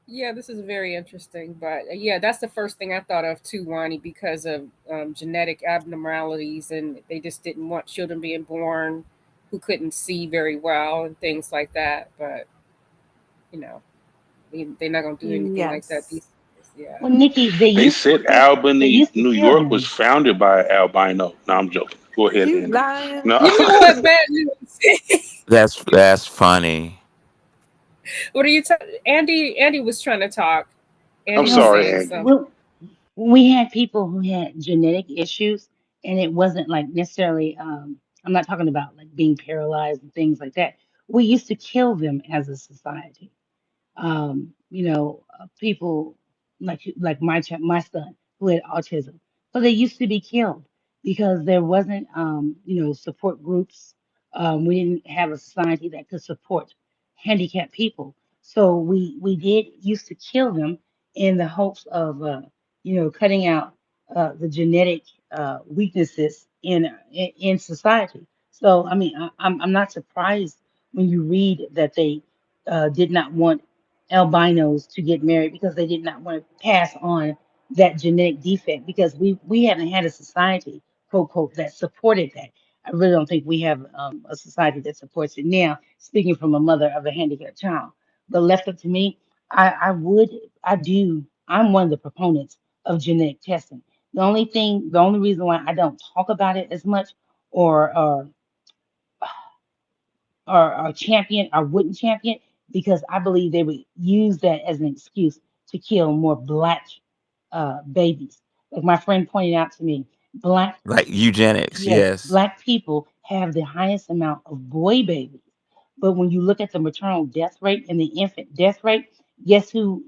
yeah, this is very interesting. But yeah, that's the first thing I thought of too, Wani, because of genetic abnormalities, and they just didn't want children being born who couldn't see very well and things like that. But you know, they're not gonna do anything like that Yes. these days. Yeah. Well, Nikki, They said they Albany, used to New kill York was them. founded by an albino. No, I'm joking. Go ahead, You Andy. lying? No, You know what, bad news? That's funny. What are you? Andy? Andy was trying to talk. I'm Andy was No, sorry, saying Andy. something. we had people who had genetic issues, and it wasn't like necessarily. I'm not talking about like being paralyzed and things like that. We used to kill them as a society. People like my son who had autism. So they used to be killed because there wasn't, support groups. We didn't have a society that could support handicapped people. So we did used to kill them in the hopes of, cutting out the genetic weaknesses in society. So I mean, I'm not surprised when you read that they did not want albinos to get married because they did not want to pass on that genetic defect because we haven't had a society, quote quote, that supported that. I really don't think we have a society that supports it now, speaking from a mother of a handicapped child. But left up to me, I would, I do, I'm one of the proponents of genetic testing. The only reason why I don't talk about it as much or or champion or wouldn't champion because I believe they would use that as an excuse to kill more black babies. Like my friend pointed out to me, black Like eugenics, yes, yes. black people have the highest amount of boy babies. But when you look at the maternal death rate and the infant death rate, guess who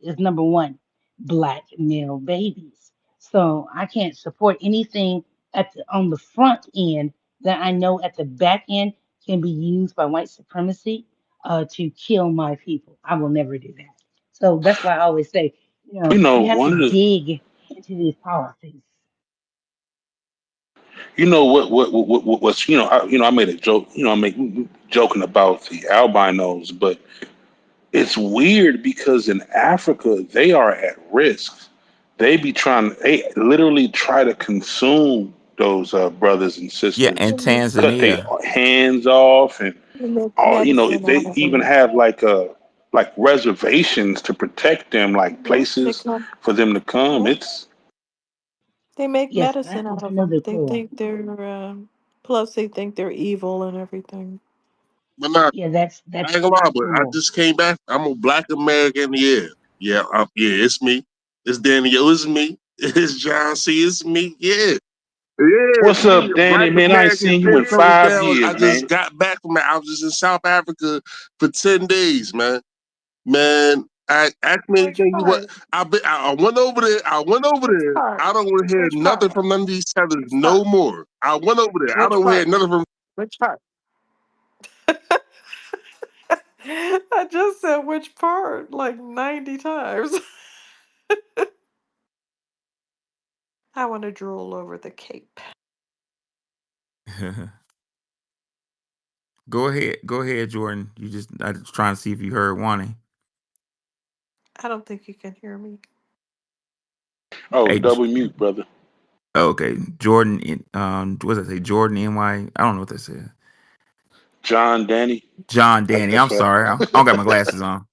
is number one? Black male babies. So I can't support anything on the front end that I know at the back end can be used by white supremacy to kill my people. I will never do that. So that's why I always say, You know, you have to one of the dig into these policies. you know what's I made a joke. I make joking about the albinos, but it's weird because in Africa they are at risk. They literally try to consume those brothers and Yeah, sisters, and They make, cut their Tanzania. hands off, and they make all medicine they out of even them. have like reservations to protect them, like Yeah, they places come. for them to come. Yeah, It's they make Yes, medicine that out is of them. another They tool. think they're, plus they think they're evil and everything. But nah, Yeah, that's I ain't gonna lie, one but I tool. just came back. I'm a black American. Yeah, yeah, yeah. It's me. It's Daniel. It's me. It's John C. It's me. Yeah, yeah. It's what's me, up, a black Danny? Man, I ain't American, seen you 10 in toes 5 years, down. I just man. got back from it. I was just in South Africa for 10 days, man. Man, I asked me Which anything you want. part? I went over there. I went over Which there. part? I don't want to hear Which nothing part? from none of these tellers Which no part? more. I went over there. I Which don't hear part? nothing from. Which part? I just said which part like 90 times. I want to drool over the Cape. Go ahead, Jordan. I just trying to see if you heard Wani. I don't think you can hear me. Oh, Hey, double mute, brother. okay, Jordan. What does that say? Jordan NY. I don't know what that says. John, Danny. John Danny. I'm That's right. sorry. I don't got my glasses on.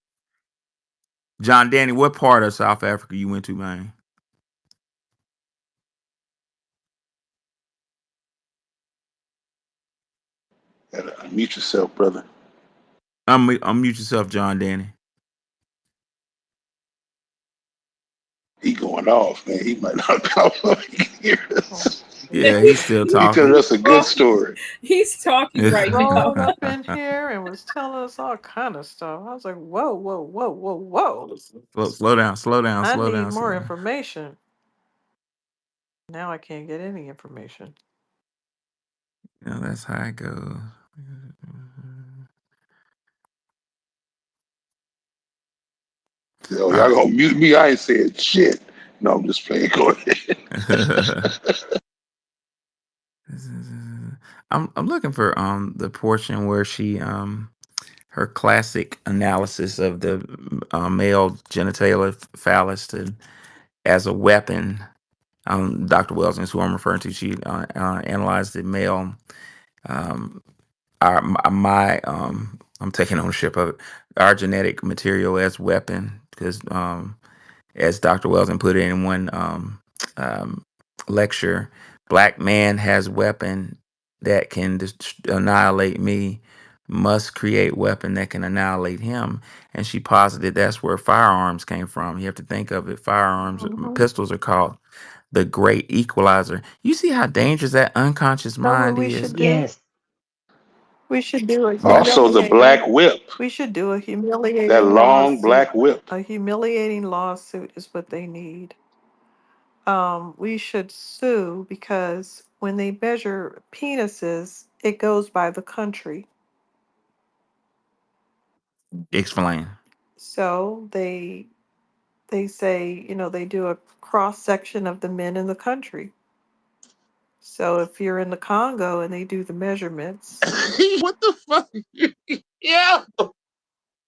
John Danny. What part of South Africa you went to, man? Mute yourself, brother. Unmute yourself, John Danny. He going off, man. He might not be off. He can hear Oh, us. Yeah, he's still He- He telling talking. us a good oh, story. he's talking right now. rolled up in here and was telling us all kind of stuff. I was like, whoa, whoa, whoa, whoa, whoa. Slow down, slow down, I slow need down, slow more down. information. Now I can't get any information. That's how it goes. Oh, All y'all gonna mute me? I ain't saying shit. No, I'm just playing. Go ahead. right. I'm looking for the portion where she her classic analysis of the male genitalia phallus as a weapon. Dr. Welsing is who I'm referring to. She analyzed the male. Um, I'm taking ownership of it. Our genetic material as weapon because as Dr. Welsing put it in one um, lecture, black man has weapon that can annihilate me, must create weapon that can annihilate him. And she posited that's where firearms came from. You have to think of it. Firearms, Hmm. pistols are called the great equalizer. You see how dangerous that unconscious Know what mind we is? should do? Yes. We should do a Yeah. Also, the humiliating. black whip, We should do a that humiliating long lawsuit. black whip. A humiliating lawsuit is what they need. We should sue because when they measure penises, it goes by the country. Explain. So they say, they do a cross section of the men in the country. So if you're in the Congo and they do the measurements, What the fuck? Yeah.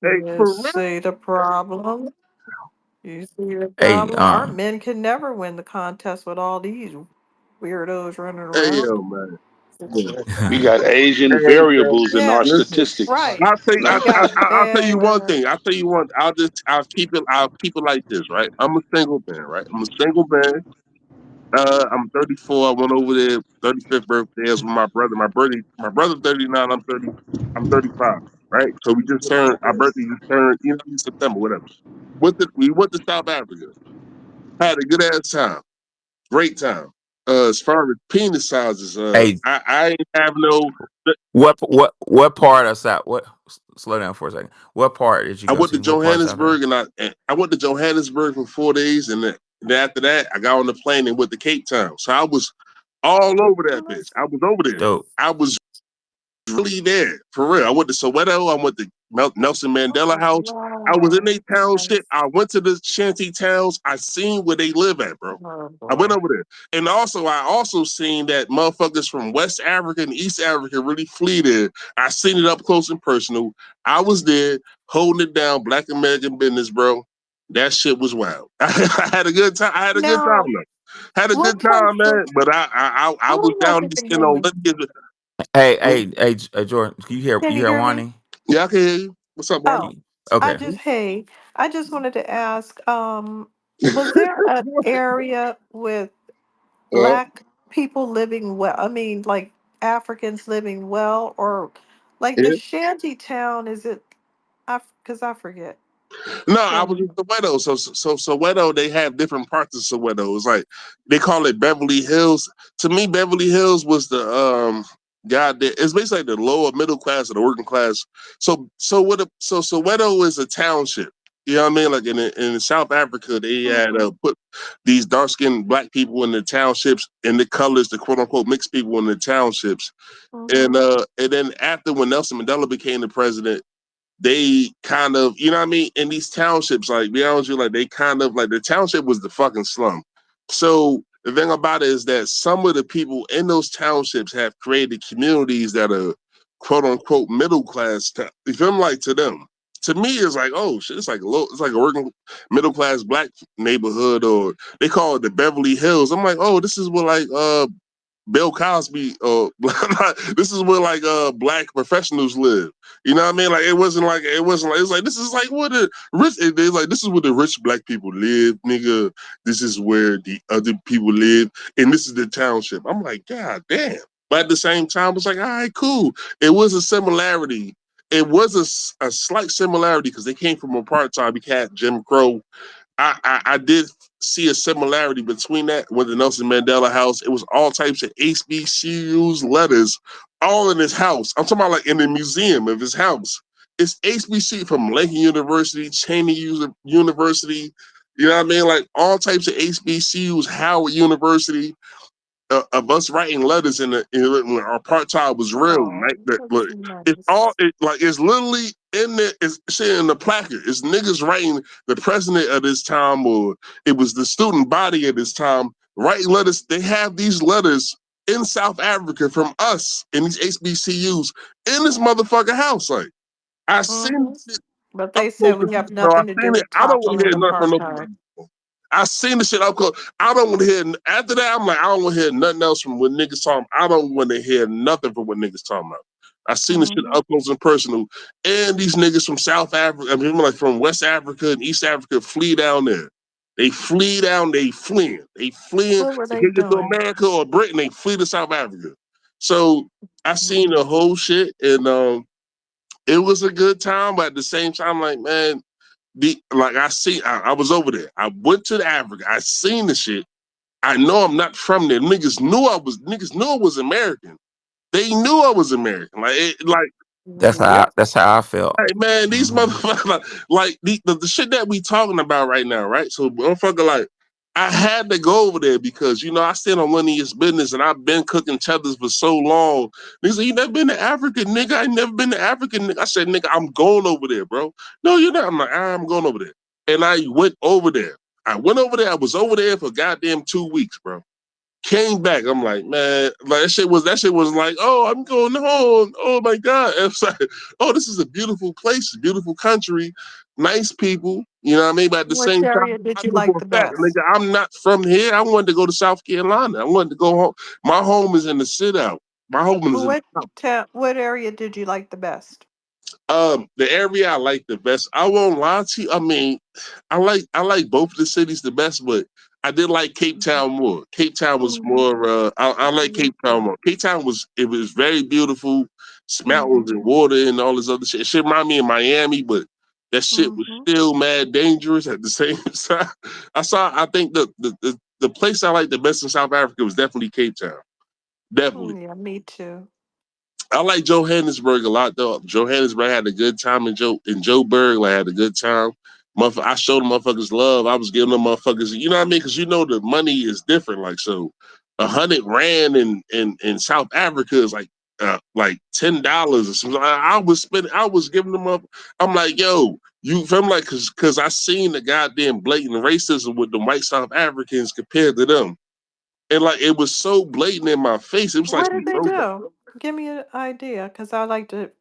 Hey, you for real? see the problem. You see the Hey, problem. Our men can never win the contest with all these weirdos running Hey, around. yo, man. Yeah. We got Asian Hey, man. variables in our Yeah, Listen, statistics. right. I'll, They I, got I'll tell you bad. one thing. I'll tell you one. I'll keep it like this, right? I'm a single man, right? I'm a single man. I'm 34. I went over there 35th birthday as with my brother. My brother's 39. I'm 30. I'm 35. Right. So we just turned our birthday. Just turned, in September, whatever. We went to South Africa. Had a good ass time. Great time. As far as penis sizes, hey, I ain't have no. what part of South? What? Slow down for a second. What part did you I go went to to? What part of South Africa? Johannesburg and I went to Johannesburg for 4 days, and And then after that, I got on the plane and went to Cape Town. So I was all over that Oh, bitch. that's I was over there. Dope. I was really there for real. I went to Soweto. I went to Nelson Mandela oh, House. I was in wow. their township. Nice. I went to the shanty towns. I seen where they live at, bro. Oh I went boy. over there, and also I also seen that motherfuckers from West Africa and East Africa really flee there. I seen it up close and personal. I was there holding it down, Black American business, bro. That shit was wild. I had a good time. I had a good time, Now, though. Had a what good place time, did man. But I was who was down it to the spend on name? Jordan, can Can you you hear hear me? Wani? yeah, I can hear you. What's up, man? Oh, He- Okay. I just wanted to ask, was there an area with Uh, black people living well? I mean, like Africans living well, or like the yeah. shanty town, is it, because I forget. No, I Tell was me. in Soweto. So Soweto, they have different parts of Soweto. It's like they call it Beverly Hills. To me, Beverly Hills was the God that it's basically like the lower middle class or the working class. So Soweto is a township. You know what I mean? Like in South Africa, they had Mm-hmm. put these dark skinned black people in the townships and the colors, the quote unquote mixed people in the townships. Mm-hmm. And then after when Nelson Mandela became the president, they kind of, you know what I mean, in these townships, like be honest with you, like they kind of like the township was the fucking slum. So the thing about it is that some of the people in those townships have created communities that are quote unquote middle class. You feel me? Like to them. To me, it's like, oh shit, it's like it's like a working middle class black neighborhood, or they call it the Beverly Hills. I'm like, oh, this is what like Bill Cosby, this is where like black professionals live. You know what I mean? Like it was like this is like where the rich they like this is where the rich black people live, nigga. This is where the other people live, and this is the township. I'm like, God damn. But at the same time, it's like, all right, cool. It was a similarity. It was a slight similarity because they came from apartheid. We had Jim Crow. I did see a similarity between that with the Nelson Mandela house. It was all types of HBCUs letters all in his house. I'm talking about like in the museum of his house. It's HBC from Lincoln University, Cheney University. You know what I mean? Like all types of HBCUs, Howard University of us writing letters when our apartheid was real. Oh, Like that, that's look, it's all nice. like it's literally in there. It's shit in the placard. It's niggas writing the president of this time, or it was the student body at this time writing letters. They have these letters in South Africa from us in these HBCUs in this motherfucking house. Like I seen Mm-hmm. it But up they close said and we have personal, bro. I nothing to do seen it. with I don't want to toppling hear nothing from apartheid. nobody. I seen the shit up close. I don't want to hear after that. I'm like, I don't want to hear nothing else from what niggas talking. I don't want to hear nothing from what niggas talking about. I seen the shit Mm-hmm. up close and personal. And these niggas from South Africa, I mean, like from West Africa and East Africa, flee down there. They flee down. They fleeing. They fleeing. What were They they can't get to doing? America or Britain. They flee to South Africa. So I seen Mm-hmm. the whole shit, and it was a good time. But at the same time, like man, I was over there. I went to Africa. I seen the shit. I know I'm not from there. Niggas knew I was American. They knew I was American. Yep. That's how I felt. Hey man, these Hmm. motherfuckers like the shit that we talking about right now, right? So motherfucker, like I had to go over there because you know I stand on lineage business and I've been cooking cheddars for so long. They say you never been to Africa, nigga. I ain't never been to Africa, nigga. I said, nigga, I'm going over there, bro. No, you're not. I'm like, I'm going over there, and I went over there. I went over there. I was over there for goddamn 2 weeks, bro. Came back. I'm like, man, like that shit was like, oh, I'm going home. Oh my God. And it's like, oh, this is a beautiful place, beautiful country, nice people. You know what I mean? But at the Which same time, area did I you know for like the a fact, best? nigga, I'm not from here. I wanted to go to South Carolina. I wanted to go home. My home is in the sit out. My home is in the south. What area did you like the best? The area I like the best. I won't lie to you. I mean, I like both of the cities the best, but I did like Cape Town more. Cape Town was Mm-hmm. more. I like Me Cape Town too. more. Cape Town was very beautiful, mountains and Mm-hmm. water and all this other shit. It shit remind me of Miami, but that shit was Mm-hmm. still mad dangerous at the same time. I think the place I like the best in South Africa was definitely Cape Town. Definitely. Yeah, me too. I like Johannesburg a lot though. Johannesburg had a good time in Joburg. I had a good time. I showed them motherfuckers love. I was giving them motherfuckers, you know what I mean? Because you know the money is different. Like so, 100 rand in South Africa is like $10 or something. I was spending. I was giving them up. I'm like, yo, you. I'm like, cause I seen the goddamn blatant racism with the white South Africans compared to them, and like it was so blatant in my face. It was like What some did they throwback. do? Give me an idea, because I like to,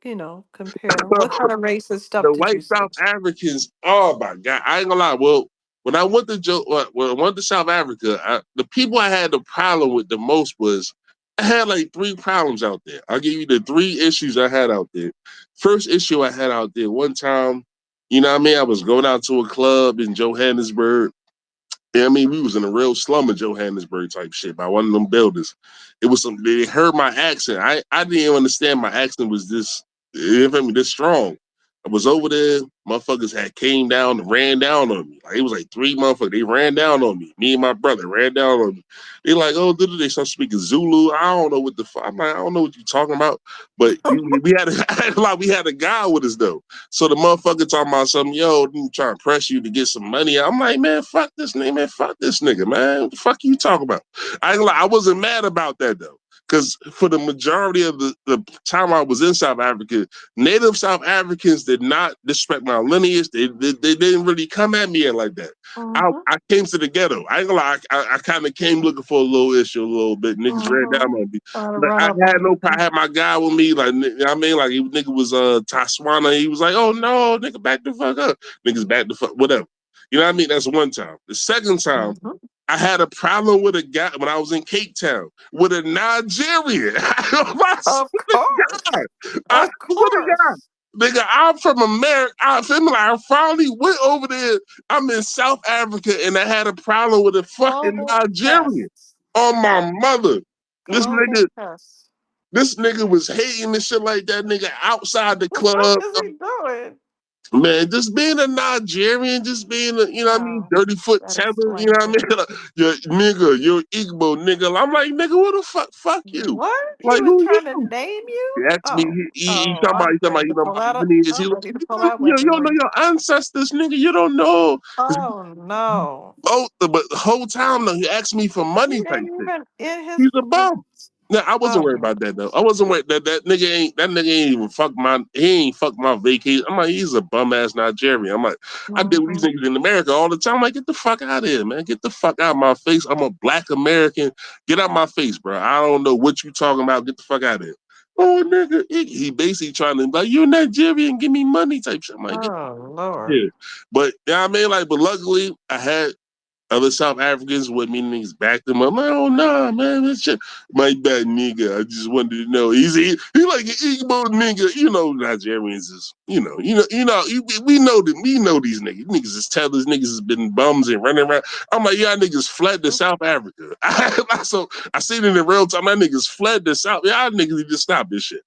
compare. What kind of racist stuff The did white you see? South Africans, oh my God, I ain't gonna lie. Well, when I went to when I went to South Africa, the people I had the problem with the most was I had like three problems out there. I'll give you the three issues I had out there. First issue I had out there one time, you know what I mean? I was going out to a club in Johannesburg. Yeah, I mean, we was in a real slum of Johannesburg type shit by one of them buildings. It was some. They heard my accent. I didn't even understand my accent was this. You feel me? This strong. I was over there. Motherfuckers had came down and ran down on me. Like it was like three motherfuckers. They ran down on me. Me and my brother ran down on me. They like, oh, did they start speaking Zulu? I don't know what the fuck. I'm like, I don't know what you talking about. But we had we had a guy with us though. So the motherfucker talking about something, yo, trying to press you to get some money. I'm like, man, fuck this nigga, man, fuck this nigga, man. What the fuck you talking about? I wasn't mad about that though. Because for the majority of the time I was in South Africa, native South Africans did not disrespect my lineage. They didn't really come at me like that. Mm-hmm. I came to the ghetto. I ain't gonna lie, I kind of came looking for a little issue a little bit. Niggas ran down Mm-hmm. on me. Trying to But run I up had on no you. problem. I had my guy with me. Like, you know what I mean? Like, nigga was Tatswana. He was like, oh no, nigga, back the fuck up. Niggas back the fuck, whatever. You know what I mean? That's one time. The second time, Mm-hmm. I had a problem with a guy when I was in Cape Town with a Nigerian. I swear Of to course. God. I Of swear to God. course. Nigga, I'm from America. I finally went over there. I'm in South Africa and I had a problem with a fucking Global Nigerian pests. on my mother. This Global nigga, pests. this nigga was hating and shit like that, nigga, outside the What club. is he doing? Man, just being a Nigerian, just being a, you know what I mean, Oh, dirty foot that tether, you know explains what I it. mean? Like, you're nigga, you're Igbo, nigga. I'm like, nigga, what the fuck? Fuck you. What? He Like, was who trying to you? name you? He asked me, Oh, he oh, I'm talking ready about, to you know, pull out my a. lineage. He I'm like, ready to pull out you don't know weaponry. your ancestors, nigga. You don't know. Oh no. But the whole time, though, he asked me for He money type didn't shit. even in his. He's a bum. No, I wasn't Oh worried my about that though. I goodness. wasn't worried that nigga ain't even he ain't fuck my vacation. I'm like, he's a bum ass Nigerian. I'm like, I deal with these Mm-hmm. niggas in America all the time. I'm like, get the fuck out of here, man. Get the fuck out of my face. I'm a black American. Get out my face, bro. I don't know what you talking about. Get the fuck out of here. Oh nigga, he basically trying to like, you're Nigerian, give me money type shit. I'm like, get Oh Lord. here. But you know what I mean? Like, but luckily I had other South Africans with me niggas backed them up. I'm like, oh nah, man, this shit. My bad nigga. I just wanted to know. He like an Igbo nigga. You know, Nigerians is, we know these niggas. Niggas is tellers, niggas has been bums and running around. I'm like, y'all niggas fled to South Africa. So I seen it in real time. That niggas fled to South. Y'all niggas need to stop this shit.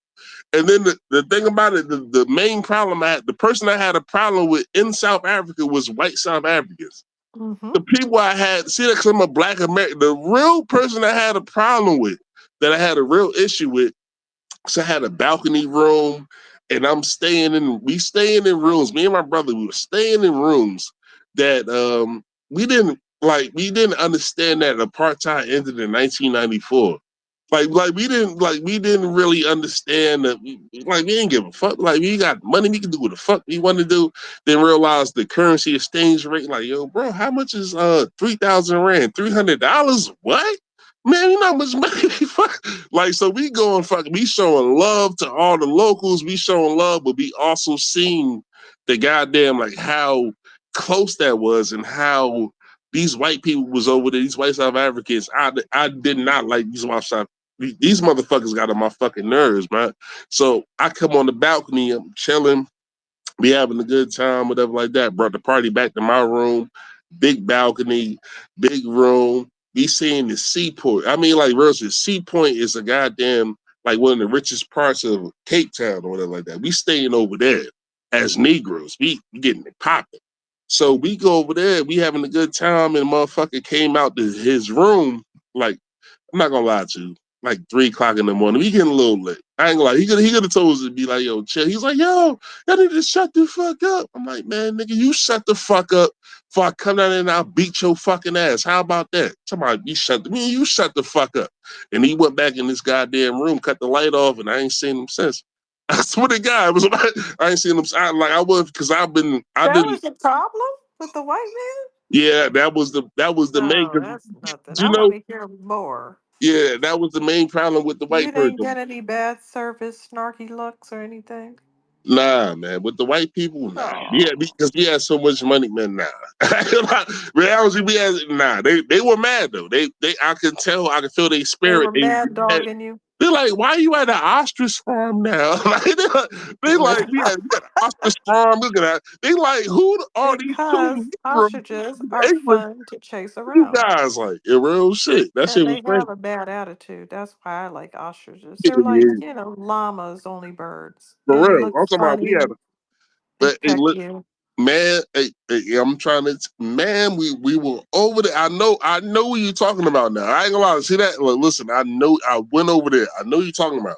And then the thing about it, the main problem the person I had a problem with in South Africa was white South Africans. Mm-hmm. The people I had, see that because I'm a black American, the real person I had a problem with, that I had a real issue with, so I had a balcony room and we staying in rooms. Me and my brother, we were staying in rooms that we didn't understand that apartheid ended in 1994. We didn't really understand that we didn't give a fuck. Like we got money, we can do what the fuck we want to do. Then realize the currency exchange rate, like, yo, bro, how much is 3,000 rand? $300? What? Man, you know how much money we fuck. Like, so we going fuck, we showing love to all the locals, we showing love, but we also seeing the goddamn like how close that was and how these white people was over there, these white South Africans. I did not like these motherfuckers got on my fucking nerves, man. So I come on the balcony, I'm chilling, be having a good time, whatever like that. Brought the party back to my room, big balcony, big room. We seeing the seaport. I mean, like, Rose, Sea Point is a goddamn, like, one of the richest parts of Cape Town or whatever like that. We staying over there as Negroes. We getting it popping. So we go over there, we having a good time, and the motherfucker came out to his room, like, I'm not gonna lie to you, like 3 o'clock in the morning. We getting a little lit. I ain't gonna lie. He could have told us to be like, yo, chill. He's like, yo, y'all need to shut the fuck up. I'm like, man, nigga, you shut the fuck up before I come down there and I'll beat your fucking ass. How about that? Somebody, you shut the fuck up. And he went back in this goddamn room, cut the light off, and I ain't seen him since. I swear to God, it was like, I ain't seen him. I was because I That didn't. was the problem with the white Yeah, that was the man? main. Oh, that's nothing. You I want know, to hear more. yeah, that was the main problem with the You white didn't person. get any bad service, snarky looks, or anything? Nah, man. With the white people, nah. Yeah, Oh, because we had so much money, man. Nah. Reality, we had nah. They were mad though. They I could tell. I could feel their they spirit. were mad dogging you. They're like, why are you at an ostrich farm now? Like, they like, we got an ostrich farm. Look at that. They like, who are these two Because Negroes? ostriches are They were fun to chase two around. guys like in real shit. That And shit was they crazy. have a bad attitude. That's why I like ostriches. Yeah, They're like, yeah, llamas, only birds. for They real. look I'm talking about we had, funny. They but peck you. man, I'm trying to, man, we were over there. I know what you're talking about now. I ain't gonna lie. See that? Look, listen, I know. I went over there. I know what you're talking about.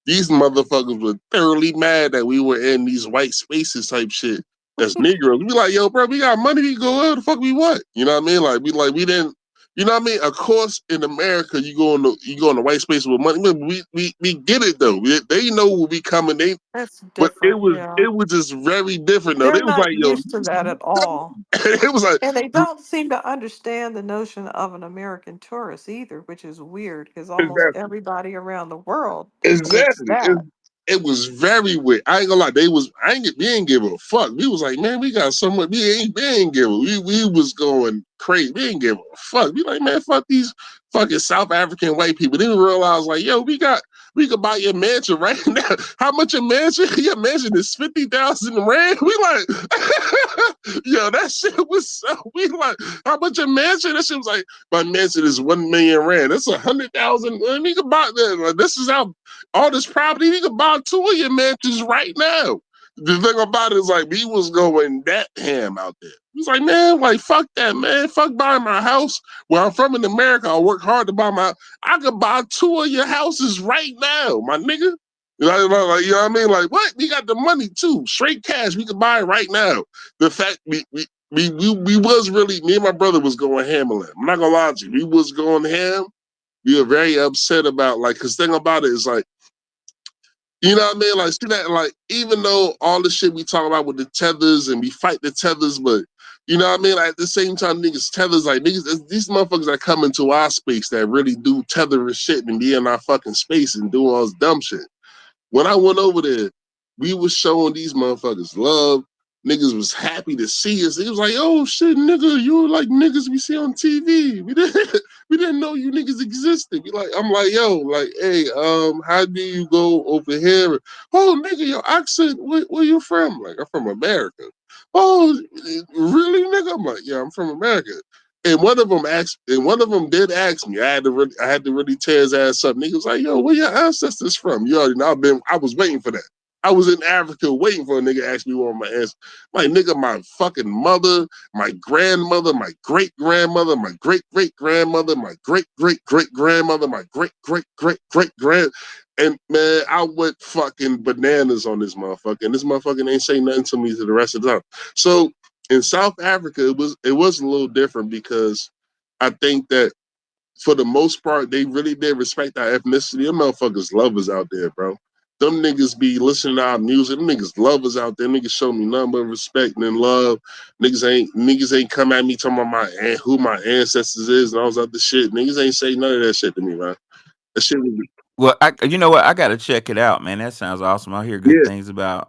These motherfuckers were thoroughly mad that we were in these white spaces type shit. As Negroes, we like, yo, bro, we got money. We can go where the fuck we want. You know what I mean? We didn't. You know what I mean? Of course, in America, you go in the white space with money. We get it though. They know we'll be coming. That's But different, yeah. it was just very different though. They They're was like, not yo, used to that at all. it was like, And they don't seem to understand the notion of an American tourist either, which is weird because almost everybody around the world gets exactly. that. It was very weird. I ain't gonna lie. We ain't give a fuck. We was like, man, we got so much. We ain't give a. We was going crazy. We ain't give a fuck. We like, man, fuck these fucking South African white people. Then we realized, like, yo, we could buy your mansion right now. How much a mansion? Your mansion is 50,000 rand. We like, yo, that shit was so. We like, how much a mansion? That shit was like, my mansion is 1 million rand. That's 100,000. We could buy that. Like, this is how all this property. We could buy two of your mansions right now. The thing about it is like we was going that ham out there. He was like, man, like fuck that, man. Fuck buying my house. Where I'm from in America, I work hard to buy my. I could buy two of your houses right now, my nigga. You know what I mean? Like what? We got the money too, straight cash. We could buy it right now. The fact we was really me and my brother was going ham on it. I'm not gonna lie to you. We was going ham. We were very upset about like because thing about it is like you know what I mean? Like, see that, like, even though all the shit we talk about with the tethers and we fight the tethers, but you know what I mean? Like, at the same time, niggas tethers, like, niggas, these motherfuckers that come into our space that really do tether and shit and be in our fucking space and do all this dumb shit. When I went over there, we was showing these motherfuckers love. Niggas was happy to see us. It was like, oh shit, nigga, you like niggas we see on TV. We didn't know you niggas existed. I'm like, yo, like, hey, how do you go over here? Oh, nigga, your accent, where you from? Like, I'm from America. Oh, really, nigga? I'm like, yeah, I'm from America. And one of them did ask me. I had to really tear his ass up. Nigga was like, yo, where your ancestors from? You already know I was waiting for that. I was in Africa waiting for a nigga to ask me where my ass. My nigga, my fucking mother, my grandmother, my great grandmother, my great great grandmother, my great great great grandmother, my great great great great grand. And man, I went fucking bananas on this motherfucker. And this motherfucker ain't say nothing to me to the rest of the time. So in South Africa, it was a little different because I think that for the most part, they really did respect our ethnicity. Them motherfuckers love us out there, bro. Them niggas be listening to our music. Them niggas love us out there. Niggas show me nothing but respect and love. Niggas ain't come at me talking about who my ancestors is and all this other shit. Niggas ain't say none of that shit to me, man. That shit was Well, you know what? I got to check it out, man. That sounds awesome. I hear good yeah. things about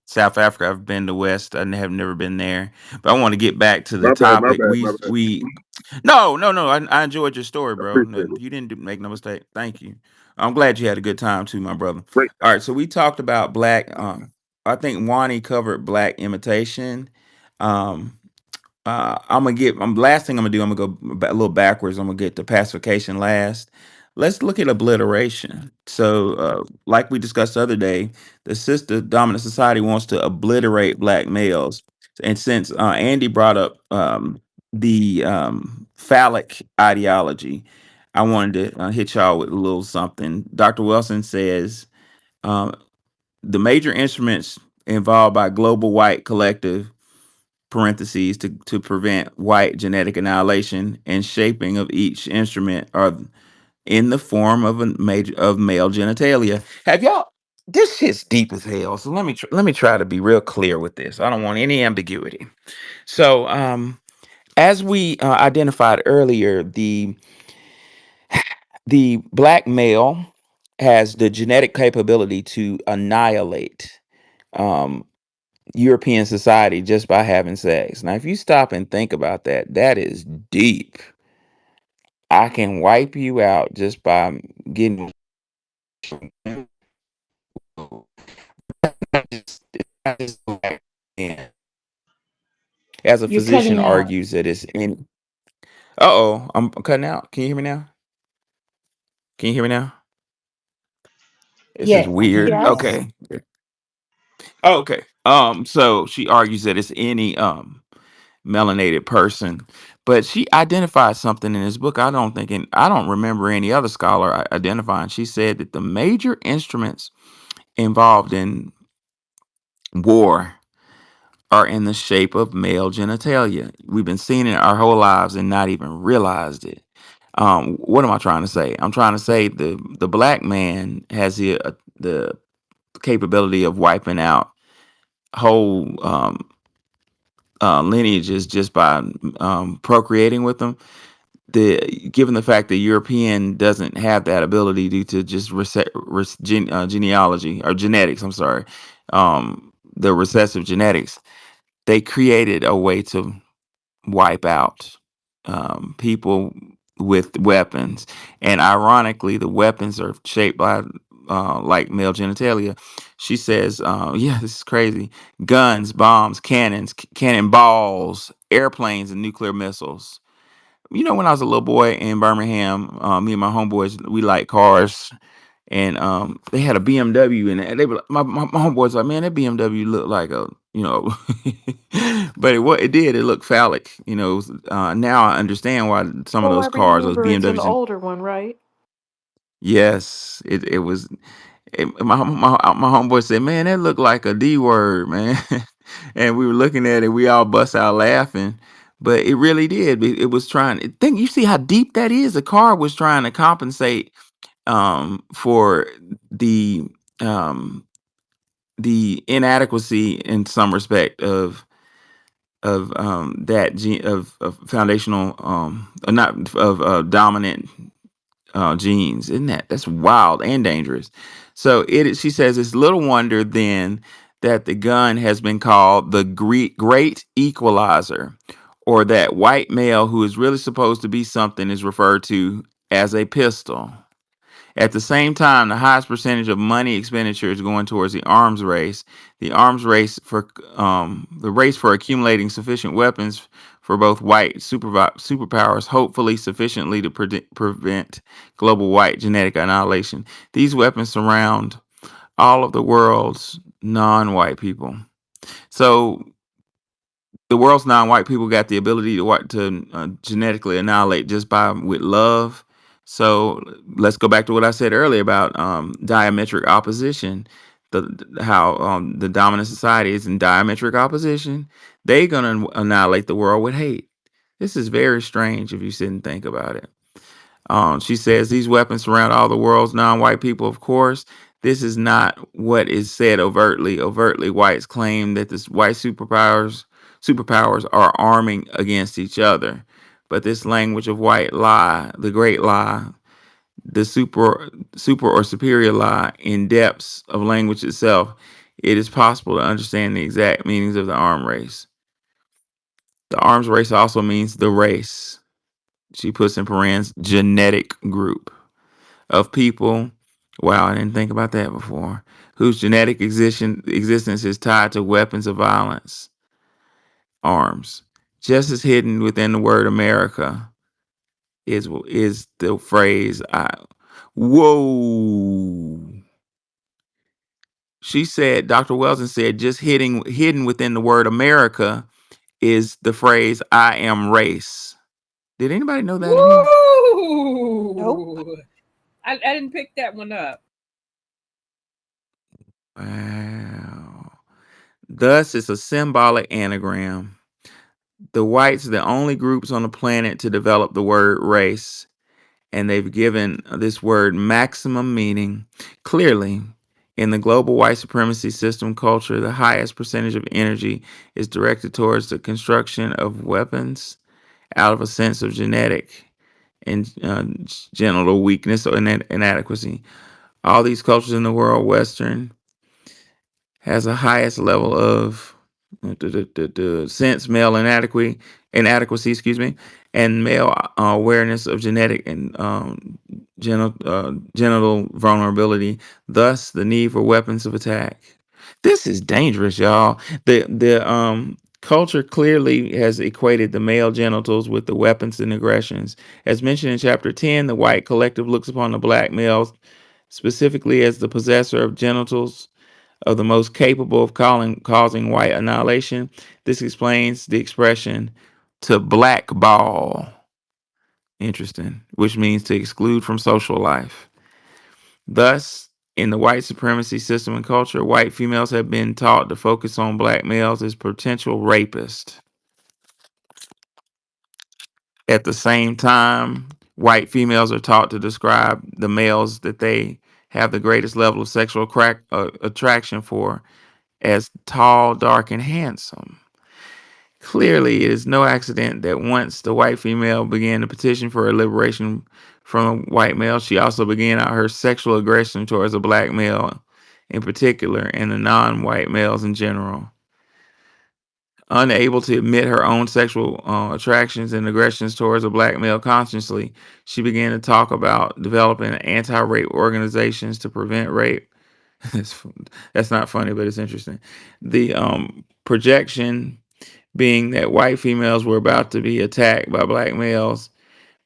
South Africa. I've been to West. Have never been there, but I want to get back to the My bad, my topic. bad, my bad. No, no, no. I enjoyed your story, I bro. No, appreciate it. you didn't make no mistake. Thank you. I'm glad you had a good time too, my brother. Great. All right, so we talked about black. I think Wani covered black imitation. Um, I'm gonna get. Last thing I'm gonna do. I'm gonna go a little backwards. I'm gonna get to pacification last. Let's look at obliteration. So, like we discussed the other day, the sister dominant society wants to obliterate black males. And since Andy brought up the phallic ideology, I wanted to hit y'all with a little something. Dr. Wilson says Um, the major instruments involved by global white collective parentheses to prevent white genetic annihilation and shaping of each instrument are in the form of a major of male genitalia. Have y'all? This shit's deep as hell. So let me try to be real clear with this. I don't want any ambiguity. So, as we identified earlier, the black male has the genetic capability to annihilate um, European society just by having sex. Now, if you stop and think about that, that is deep. I can wipe you out just by getting. As a You're physician cutting out. argues that it's in. Uh oh, I'm cutting out. Can you hear me now? Can you hear me now? This is Yes, I can hear weird. you now. Yes. Okay. Okay. So she argues that it's any melanated person, but she identified something in this book. I don't remember any other scholar identifying. She said that the major instruments involved in war are in the shape of male genitalia. We've been seeing it our whole lives and not even realized it. What am I trying to say? I'm trying to say the black man has the capability of wiping out whole lineages just by procreating with them. Given the fact that European doesn't have that ability due to just genealogy or genetics, I'm sorry, the recessive genetics, they created a way to wipe out people with weapons, and ironically, the weapons are shaped by like male genitalia. She says, "Yeah, this is crazy: guns, bombs, cannons, cannonballs, airplanes, and nuclear missiles." You know, when I was a little boy in Birmingham, me and my homeboys, we like cars, and they had a BMW, and they were my homeboys like, man, that BMW looked like a, you know, but it did, it looked phallic, you know. Now I understand why some of Oh, I those cars, those remember it's an BMWs, and older one, right? yes, it was. My homeboy said, man, that looked like a D word, man. And we were looking at it, we all bust out laughing. But it really did. It was trying. Think you see how deep that is. The car was trying to compensate for the um, the inadequacy in some respect of that gene of foundational not of dominant genes. Isn't that's wild and dangerous? So she says it's little wonder then that the gun has been called the great equalizer, or that white male who is really supposed to be something is referred to as a pistol. At the same time, the highest percentage of money expenditure is going towards the arms race. The race for accumulating sufficient weapons for both white superpowers, hopefully sufficiently to prevent global white genetic annihilation. These weapons surround all of the world's non-white people. So the world's non-white people got the ability to genetically annihilate just by with love. So let's go back to what I said earlier about diametric opposition. How the dominant society is in diametric opposition. They're gonna annihilate the world with hate. This is very strange if you sit and think about it. She says these weapons surround all the world's non-white people. Of course, this is not what is said overtly. Overtly, whites claim that the white superpowers are arming against each other. But this language of white lie, the great lie, the super or superior lie, in depths of language itself, it is possible to understand the exact meanings of the arm race. The arms race also means the race. She puts in parens genetic group of people. Wow, I didn't think about that before. Whose genetic existence is tied to weapons of violence, arms. Just as hidden within the word America is the phrase I. Whoa. She said, Dr. Welsing said, just hidden within the word America is the phrase I am race. Did anybody know that in here? Nope. Woo! I didn't pick that one up. Wow. Thus, it's a symbolic anagram. The whites are the only groups on the planet to develop the word race, and they've given this word maximum meaning. Clearly, in the global white supremacy system culture, the highest percentage of energy is directed towards the construction of weapons out of a sense of genetic and genital weakness or inadequacy. All these cultures in the world, Western, has the highest level of sense male inadequacy, excuse me, and male awareness of genetic and genital vulnerability. Thus, the need for weapons of attack. This is dangerous, y'all. The culture clearly has equated the male genitals with the weapons and aggressions. As mentioned in chapter 10, the white collective looks upon the black males specifically as the possessor of genitals of the most capable of causing white annihilation. This explains the expression to blackball. Interesting, which means to exclude from social life. Thus, in the white supremacy system and culture, white females have been taught to focus on black males as potential rapists. At the same time, white females are taught to describe the males that they have the greatest level of sexual attraction for as tall, dark, and handsome. Clearly, it is no accident that once the white female began to petition for her liberation from a white male, she also began out her sexual aggression towards a black male in particular and the non white males in general. Unable to admit her own sexual attractions and aggressions towards a black male consciously, she began to talk about developing anti rape organizations to prevent rape. That's that's not funny, but it's interesting. The projection being that white females were about to be attacked by black males.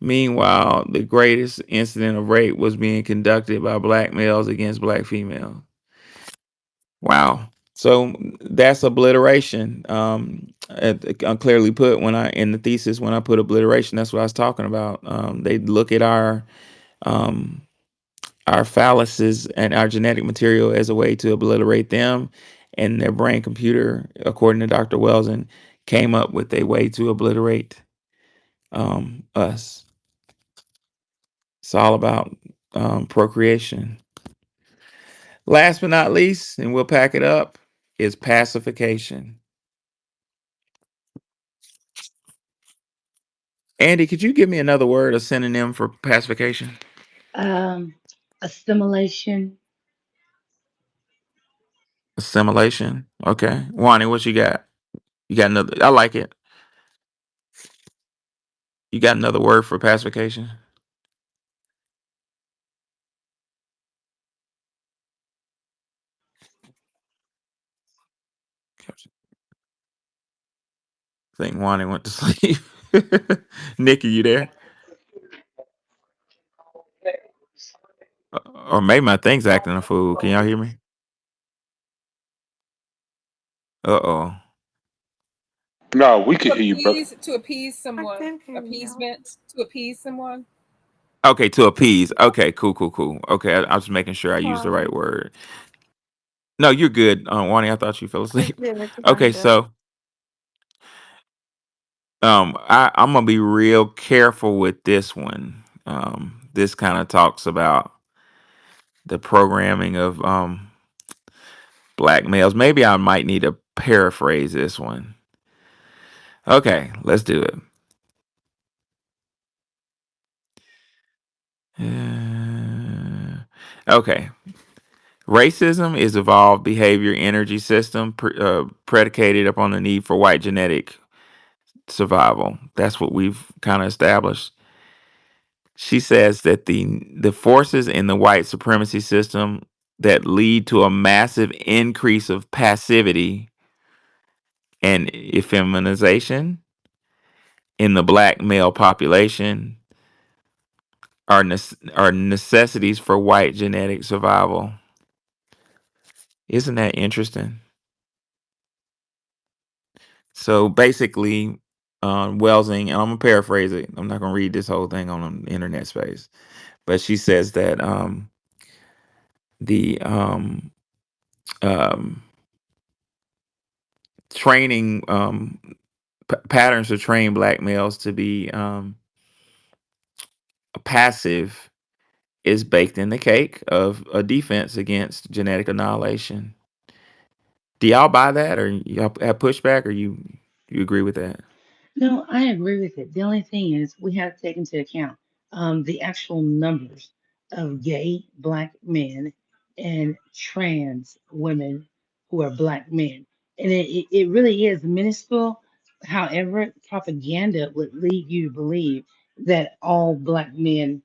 Meanwhile, the greatest incident of rape was being conducted by black males against black females. Wow. So that's obliteration. Clearly put when I in the thesis when I put obliteration, that's what I was talking about. They look at um, our phalluses and our genetic material as a way to obliterate them, and their brain computer, according to Dr. Welsing, came up with a way to obliterate us. It's all about procreation. Last but not least, and we'll pack it up, is pacification. Andy, could you give me another word, a synonym for pacification? Um, Assimilation. Assimilation. Okay. Wani, what you got? You got another, I like it. You got another word for pacification? I think Wani went to sleep. Nikki, you there? Or maybe my thing's acting a fool. Can y'all hear me? Uh-oh. No, we can To hear you, brother. appease I someone, can hear you. appeasement, to appease someone. Okay, to appease. Okay, cool, cool, cool. Okay, I was making sure I used the right Sorry. word. No, you're good, Wani. I thought you fell I asleep. did, Okay, kind of. so I'm gonna be real careful with this one. This kind of talks about the programming of black males. Maybe I might need to paraphrase this one. Okay, let's do it. Okay. Racism is evolved behavior energy system predicated upon the need for white genetic survival. That's what we've kind of established. She says that the forces in the white supremacy system that lead to a massive increase of passivity and effeminization in the black male population are necessities for white genetic survival. Isn't that interesting? So basically, Welsing, and I'm gonna paraphrase it. I'm not gonna read this whole thing on the internet space, but she says that the um, training patterns to train black males to be passive is baked in the cake of a defense against genetic annihilation. Do y'all buy that, or y'all have pushback, or you agree with that? No, I agree with it. The only thing is we have to take into account the actual numbers of gay black men and trans women who are black men. And it really is minuscule. However, propaganda would lead you to believe that all black men,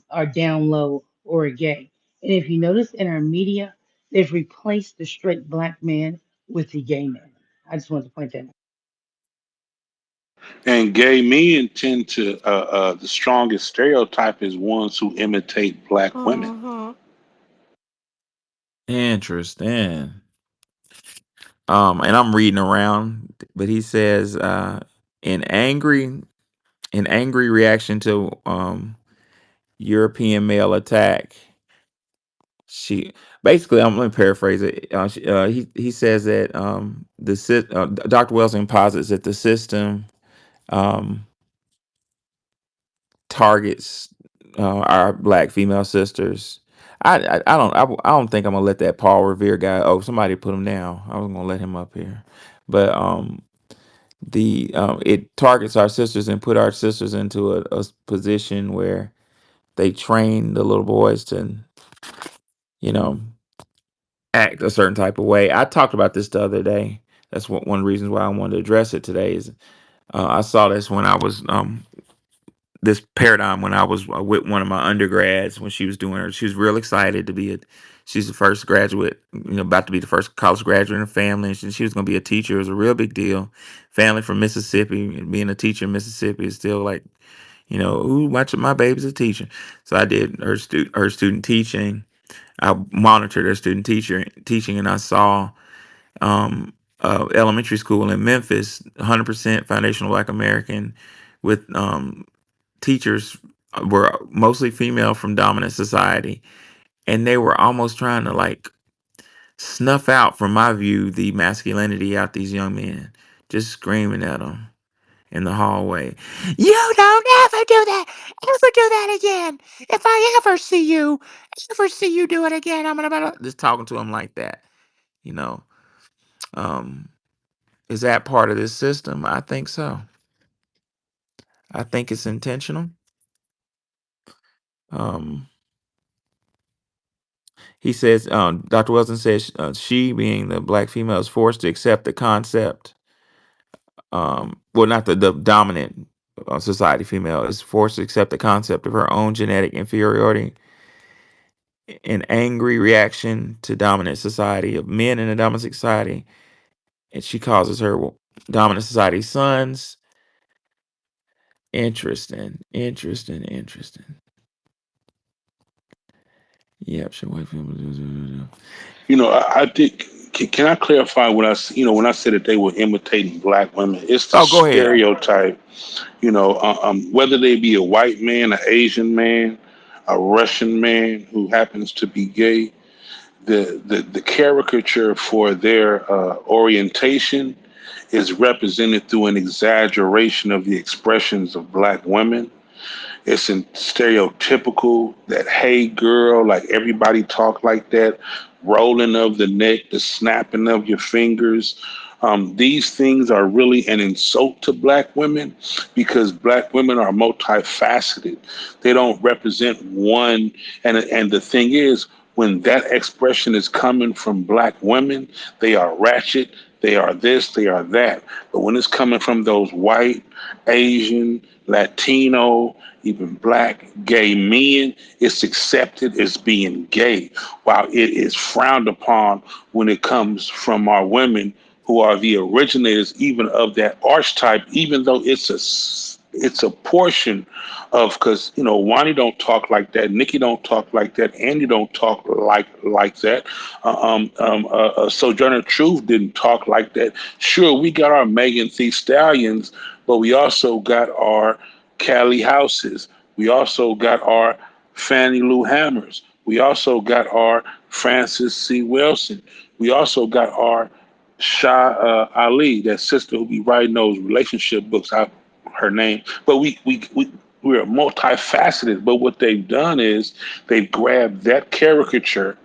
are down low or are gay. And if you notice in our media, they've replaced the straight black man with the gay man. I just wanted to point that out. And gay men tend to the strongest stereotype is ones who imitate black women. Uh-huh. Interesting. And I'm reading around, but he says, in angry in angry reaction to European male attack, she basically, I'm let me paraphrase it. He says that Dr. Welsing posits that the system um, targets our black female sisters. I don't think I'm gonna let that Paul Revere guy. Oh, somebody put him down. I was gonna let him up here, but the it targets our sisters and put our sisters into a position where they train the little boys to, you know, act a certain type of way. I talked about this the other day. That's one of the reasons why I wanted to address it today. Is I saw this when I was this paradigm when I was with one of my undergrads when she was doing her. She was real excited to be a. She's the first graduate, about to be the first college graduate in her family. And she was going to be a teacher. It was a real big deal. Family from Mississippi, and being a teacher in Mississippi is still like, ooh, my baby's a teacher. So I did her student teaching. I monitored her student teaching, and I saw elementary school in Memphis, 100% foundational Black American, with teachers were mostly female from dominant society, and they were almost trying to like snuff out, from my view, the masculinity out these young men, just screaming at them in the hallway. You don't ever do that, ever do that again. If I ever see you do it again, I'm gonna just talking to them like that. You know, um, is that part of this system? I think so. I think it's intentional. Um, he says, Dr. Wilson says, she, being the black female, is forced to accept the concept. Well, not the dominant society female is forced to accept the concept of her own genetic inferiority, an angry reaction to dominant society of men in a dominant society, and she causes her dominant society sons. Interesting, interesting, interesting. Yep, sure. White people. I think. Can I clarify what when I said that they were imitating black women? It's the Oh, go ahead. stereotype. Whether they be a white man, an Asian man, a Russian man who happens to be gay, the caricature for their orientation is represented through an exaggeration of the expressions of black women. It's in stereotypical that hey girl, like everybody talk like that, rolling of the neck, the snapping of your fingers. These things are really an insult to black women because black women are multifaceted. They don't represent one, and the thing is, when that expression is coming from black women, they are ratchet, they are this, they are that. But when it's coming from those white, Asian, Latino, even black gay men, it's accepted as being gay, while it is frowned upon when it comes from our women who are the originators even of that archetype, even though it's a portion of, because Wani don't talk like that, Nikki don't talk like that, Andy don't talk like that, Sojourner Truth didn't talk like that. Sure, we got our Megan Thee Stallions, but we also got our Callie Houses. We also got our Fannie Lou Hammers. We also got our Francis C. Wilson. We also got our Shah Ali, that sister who be writing those relationship books. Her name, but we're multifaceted. But what they've done is they've grabbed that caricature,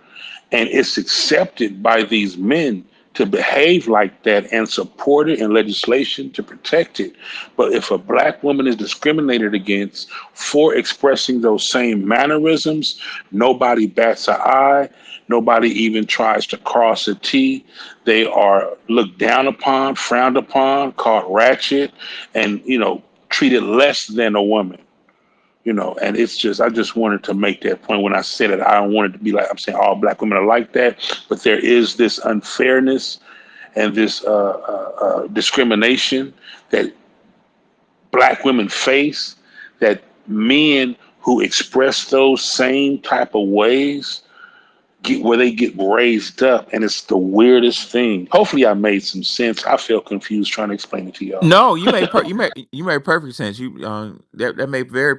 and it's accepted by these men to behave like that and support it in legislation to protect it. But if a black woman is discriminated against for expressing those same mannerisms, nobody bats an eye. Nobody even tries to cross a T. They are looked down upon, frowned upon, called ratchet, and treated less than a woman. And it's just, I just wanted to make that point when I said it. I don't want it to be like I'm saying all black women are like that, but there is this unfairness and this discrimination that black women face, that men who express those same type of ways get where they get raised up, and it's the weirdest thing. Hopefully I made some sense. I felt confused trying to explain it to y'all. No, you made perfect sense. That made very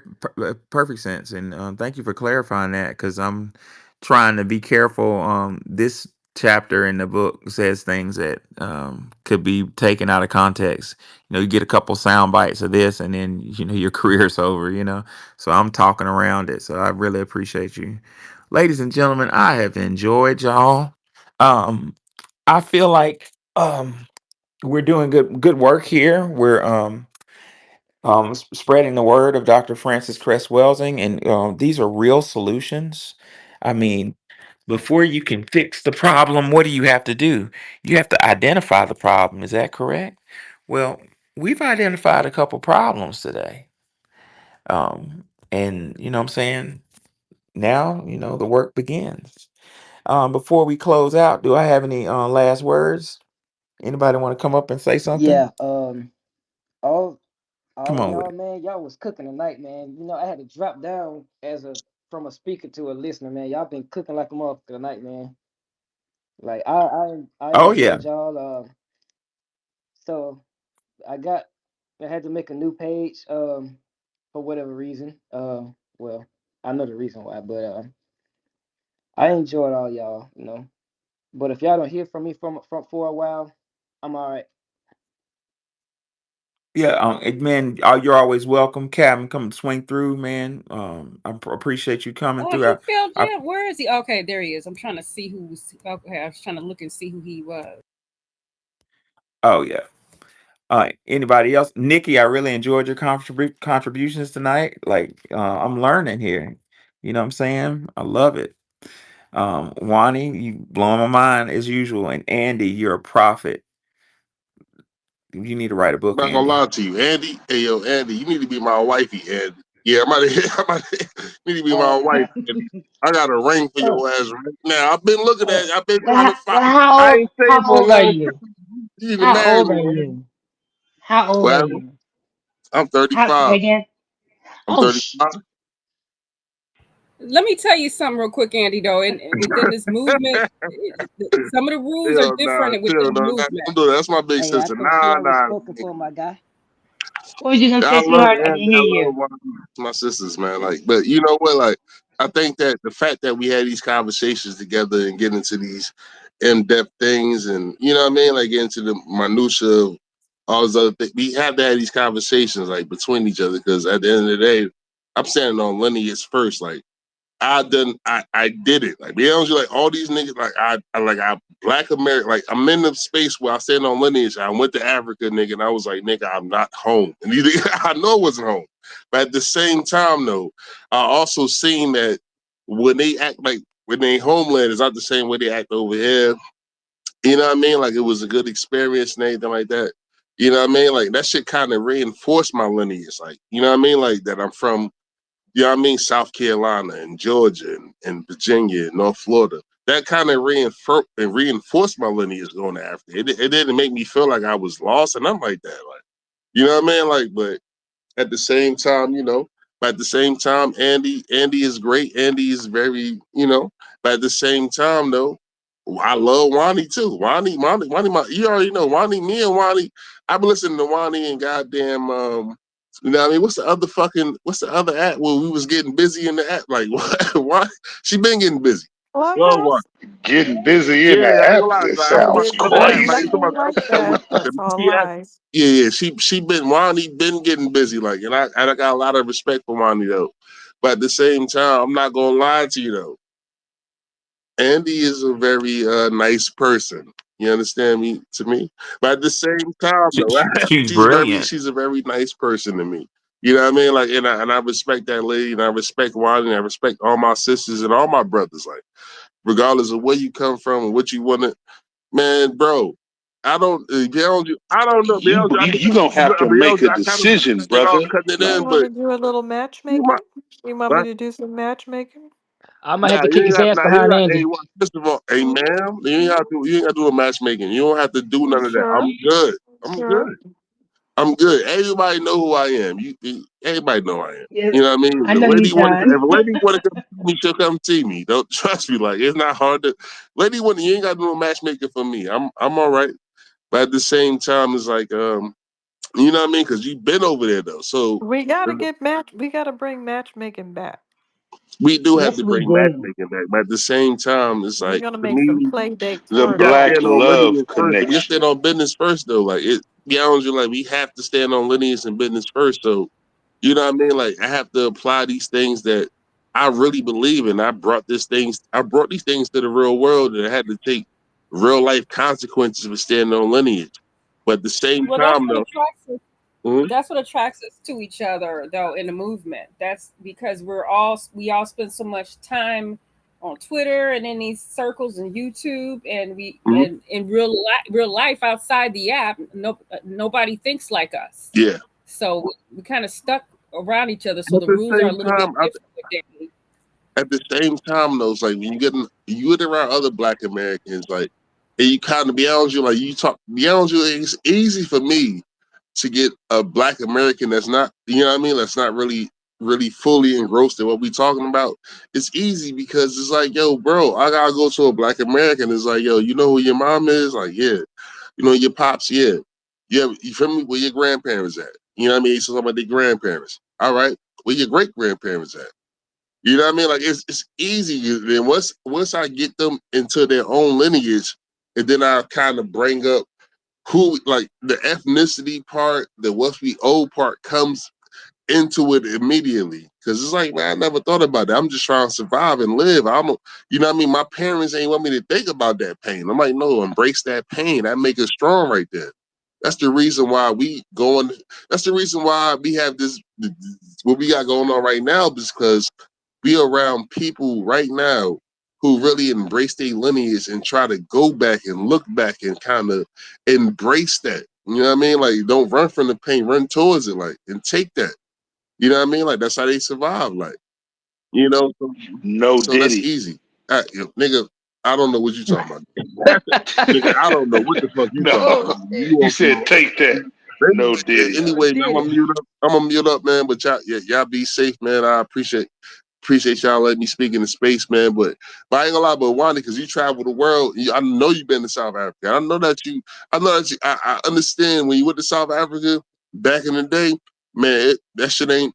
perfect sense, and thank you for clarifying that because I'm trying to be careful. This chapter in the book says things that could be taken out of context. You get a couple sound bites of this, and then your career's over. So I'm talking around it. So I really appreciate you, ladies and gentlemen. I have enjoyed y'all. Um, I feel like we're doing good work here. We're spreading the word of Dr. Francis Cress Welsing, and these are real solutions. I mean, before you can fix the problem, what do you have to do? You have to identify the problem. Is that correct? Well, we've identified a couple problems today. And you know what I'm saying? Now, the work begins. Before we close out, do I have any last words? Anybody want to come up and say something? Yeah. All Come all on with y'all, it. man, y'all was cooking tonight, man. I had to drop down as a from a speaker to a listener, man. Y'all been cooking like a motherfucker tonight, man. Like I Oh yeah. enjoyed y'all. So I got I had to make a new page for whatever reason. Well, I know the reason why, but I enjoyed all y'all. But if y'all don't hear from me from for a while, I'm all right. Yeah, man, you're always welcome, Captain. Come swing through, man. Appreciate you coming Oh, through. he fell I down. Where is he? Okay, there he is. I'm trying to see who's. Okay, I was trying to look and see who he was. oh yeah. Anybody else? Nikki, I really enjoyed your contributions tonight. Like, I'm learning here. You know what I'm saying? I love it. Wani, you blowing my mind as usual. And Andy, you're a prophet. You need to write a book, I'm not gonna Andy. lie to you, Andy. Hey yo, Andy, you need to be my wifey, Andy. Yeah, I'm about to, I'm about to, you need to be my Oh, wife, Andy. I got a ring for oh, your ass right now. I've been looking at. oh. I've been Well, trying to find. how I old? ain't saved How for a old are long you? time. You need to How marry old me, are Andy. you? How old are Well, you? I'm How 35. again? I'm Oh 35. shit! Let me tell you something real quick, Andy. Though, and within this movement, some of the rules are Hell nah, different within hell the no. movement. Don't do that. That's my big Hey, I sister. thought you Nah, always nah. spoken for my guy. What was you gonna I say, love sweetheart? I didn't Andy. hear I you. love my sisters, man. Like, but you know what? Like, I think that the fact that we had these conversations together and get into these in-depth things, and you know what I mean, like get into the minutia of all those other things. We have to have these conversations like between each other because at the end of the day, I'm standing on lineage first. Like, I did it. Like, be honest, like all these niggas, like I black American, like I'm in the space where I stand on lineage. I went to Africa, nigga, and I was like, nigga, I'm not home. And either, I know I wasn't home. But at the same time, though, I also seen that when they act like when they homeland is not the same way they act over here. You know what I mean? Like it was a good experience and everything like that. You know what I mean? Like that shit kind of reinforced my lineage. Like, you know what I mean? Like that I'm from, you know what I mean, South Carolina and Georgia and Virginia and North Florida. That kind of reinforced my lineage going to Africa. It didn't make me feel like I was lost, and I'm like that. Like, you know what I mean? Like, but at the same time, but at the same time, Andy is great. Andy is very, but at the same time, though, I love Wani too. Wani, you already know Wani, me and Wani, I've been listening to Wani and goddamn, you know what I mean? What's the other app where we was getting busy in the app? Like, why? She been getting busy. Worldwide. Clubhouse? Getting busy in Yeah, the I ain't app. gonna lie. It Like, I'm talking Oh, sounds it about other app. ain't Like, I'm crazy. talking nothing about like other that. app. That's all She had, lies. yeah. She been Wani been getting busy. Like, and I got a lot of respect for Wani though. But at the same time, I'm not gonna lie to you though. Andy is a very nice person. You understand me? To me, but at the same time, though, She's brilliant. she's a very nice person to me. You know what I mean? Like, and I respect that lady, and I respect Wani, and I respect all my sisters and all my brothers. Like, regardless of where you come from and what you want to, man, bro. I don't, I don't know, You I, you gonna have to make a I kind of decision, start off brother. cutting it You in, want but to do a little you might, matchmaking? You want me right? to do some matchmaking? I might have Nah, to you kick ain't his got, ass nah, you ain't behind got, hey, Andy. well, first of all, hey, Mm-hmm. ma'am, you ain't got to do a matchmaking. You don't have to do You none of that. sure? I'm good. I'm Sure. good. I'm good. Everybody know who I am. Everybody know I am. Yeah, You know what I mean? I know you, If John. a lady want to come see me, she'll come see me. Don't trust me. Like it's not hard to. Lady want you ain't got to do a matchmaking for me. I'm all right. But at the same time, it's like you know what I mean? Because you've been over there though, so We gotta get match. We gotta bring matchmaking back. we do have Yes, to we bring do. matchmaking back. But at the same time, it's We're like gonna to make some me, play dates The we for gotta them. black stand on lineage love first. We gotta stand connection. on business first though. Like it be honest, you like we have to stand on lineage and business first. So you know what I mean? Like I have to apply these things that I really believe in. I brought these things to the real world and I had to take real life consequences for standing on lineage. But at the same Well, time though, mhm, that's what attracts us to each other though in the movement. That's because we all spend so much time on Twitter and in these circles and YouTube, and we mhm, and in real life outside the app, nobody thinks like us. yeah. So we kind of stuck around each other. So But the at the rules are a same little bit time, different with dating. though, it's like when you get around other Black Americans, like, and you kind of be honest, you like you talk. Be honest, it's easy for me to get a Black American that's not, you know what I mean, that's not really fully engrossed in what we talking about. It's easy because it's like, yo, bro, I gotta go to a Black American. It's like, yo, you know who your mom is? Like, yeah, you know your pops, yeah, yeah. You feel me? Where your grandparents at? You know what I mean? So talking about their grandparents. All right, where your great grandparents at? You know what I mean? Like it's easy. Then once I get them into their own lineage, and then I kind of bring up who like the ethnicity part, the what we owe part comes into it immediately. Cause it's like, man, I never thought about that. I'm just trying to survive and live. I don't, you know what I mean? My parents ain't want me to think about that pain. I'm like, no, embrace that pain. That make us strong right there. That's the reason why we going. That's the reason why we have this. What we got going on right now, because be around people right now who really embrace their lineage and try to go back and look back and kind of embrace that. You know what I mean? Like, don't run from the pain, run towards it, like, and take that. You know what I mean? Like, that's how they survive. Like, you know, No so that's Diddy. easy. Nigga, I don't know what you talking about. Nigga, I don't know what the fuck you talking No, about. Oh shit. You you on some, said take that. No Diddy. Oh, anyway, man, did it. I'm gonna mute up, man. But y'all be safe, man. I appreciate y'all letting me speak in the space, man. But I ain't gonna lie, but Wanda, because you travel the world, I know you've been to South Africa. I know that I understand when you went to South Africa back in the day, man. That shit ain't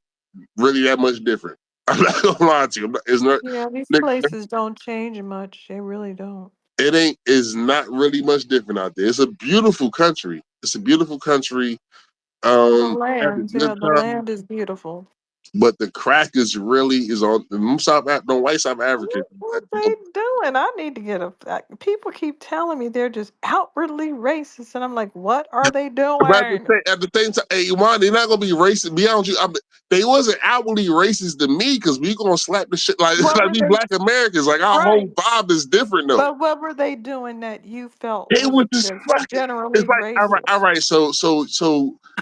really that much different. I'm not gonna lie to you. It's not. Yeah, these Nick, places don't change much. They really don't. it ain't. Is not really much different out there. It's a beautiful country. It's a beautiful country. The Had a land, good yeah, the time. land is beautiful. But the crack is really is on the white South Africans. What they doing? I need to get a. People keep telling me they're just outwardly racist, and I'm like, what are they But doing? at the same time, hey, Iman, they're not gonna be racist. Be honest with you, they wasn't outwardly racist to me because we gonna slap the shit like What like were we they? Black Americans. Like our whole Right. vibe is different though. But what were they doing that you felt They was was just just fucking. It's generally like all racist? right. So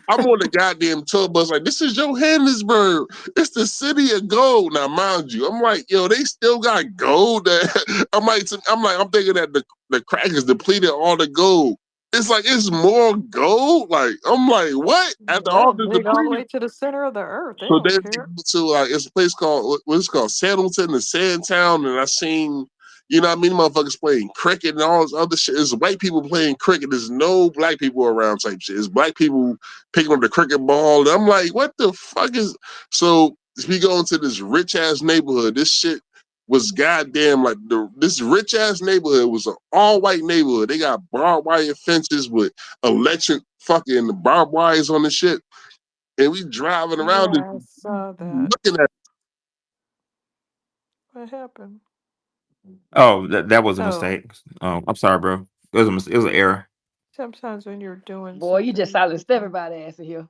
I'm on the goddamn tour bus. Like this is Johannesburg. It's the city of gold. Now, mind you, I'm like, yo, they still got gold. I'm thinking that the crackers depleted all the gold. It's like it's more gold. Like I'm like, what? After all They'll the dig all the depleted. way to the center of the earth. They So don't then we care. go to it's a place called what's it called Sandalton and Sandtown, and I seen you know what I mean motherfuckers playing cricket and all this other shit. It's white people playing cricket. There's no black people around type shit. It's black people picking up the cricket ball. And I'm like, what the fuck is so we go into this rich ass neighborhood. This shit. was goddamn like this rich ass neighborhood was an all white neighborhood. They got barbed wire fences with electric fucking barbed wires on the shit, and we driving around and Yeah, I saw that. looking at. What happened? Oh, that was a Oh, mistake. I'm sorry, bro. It was it was an error. sometimes when you're doing Boy, you something, just you get silenced that. everybody ass in here.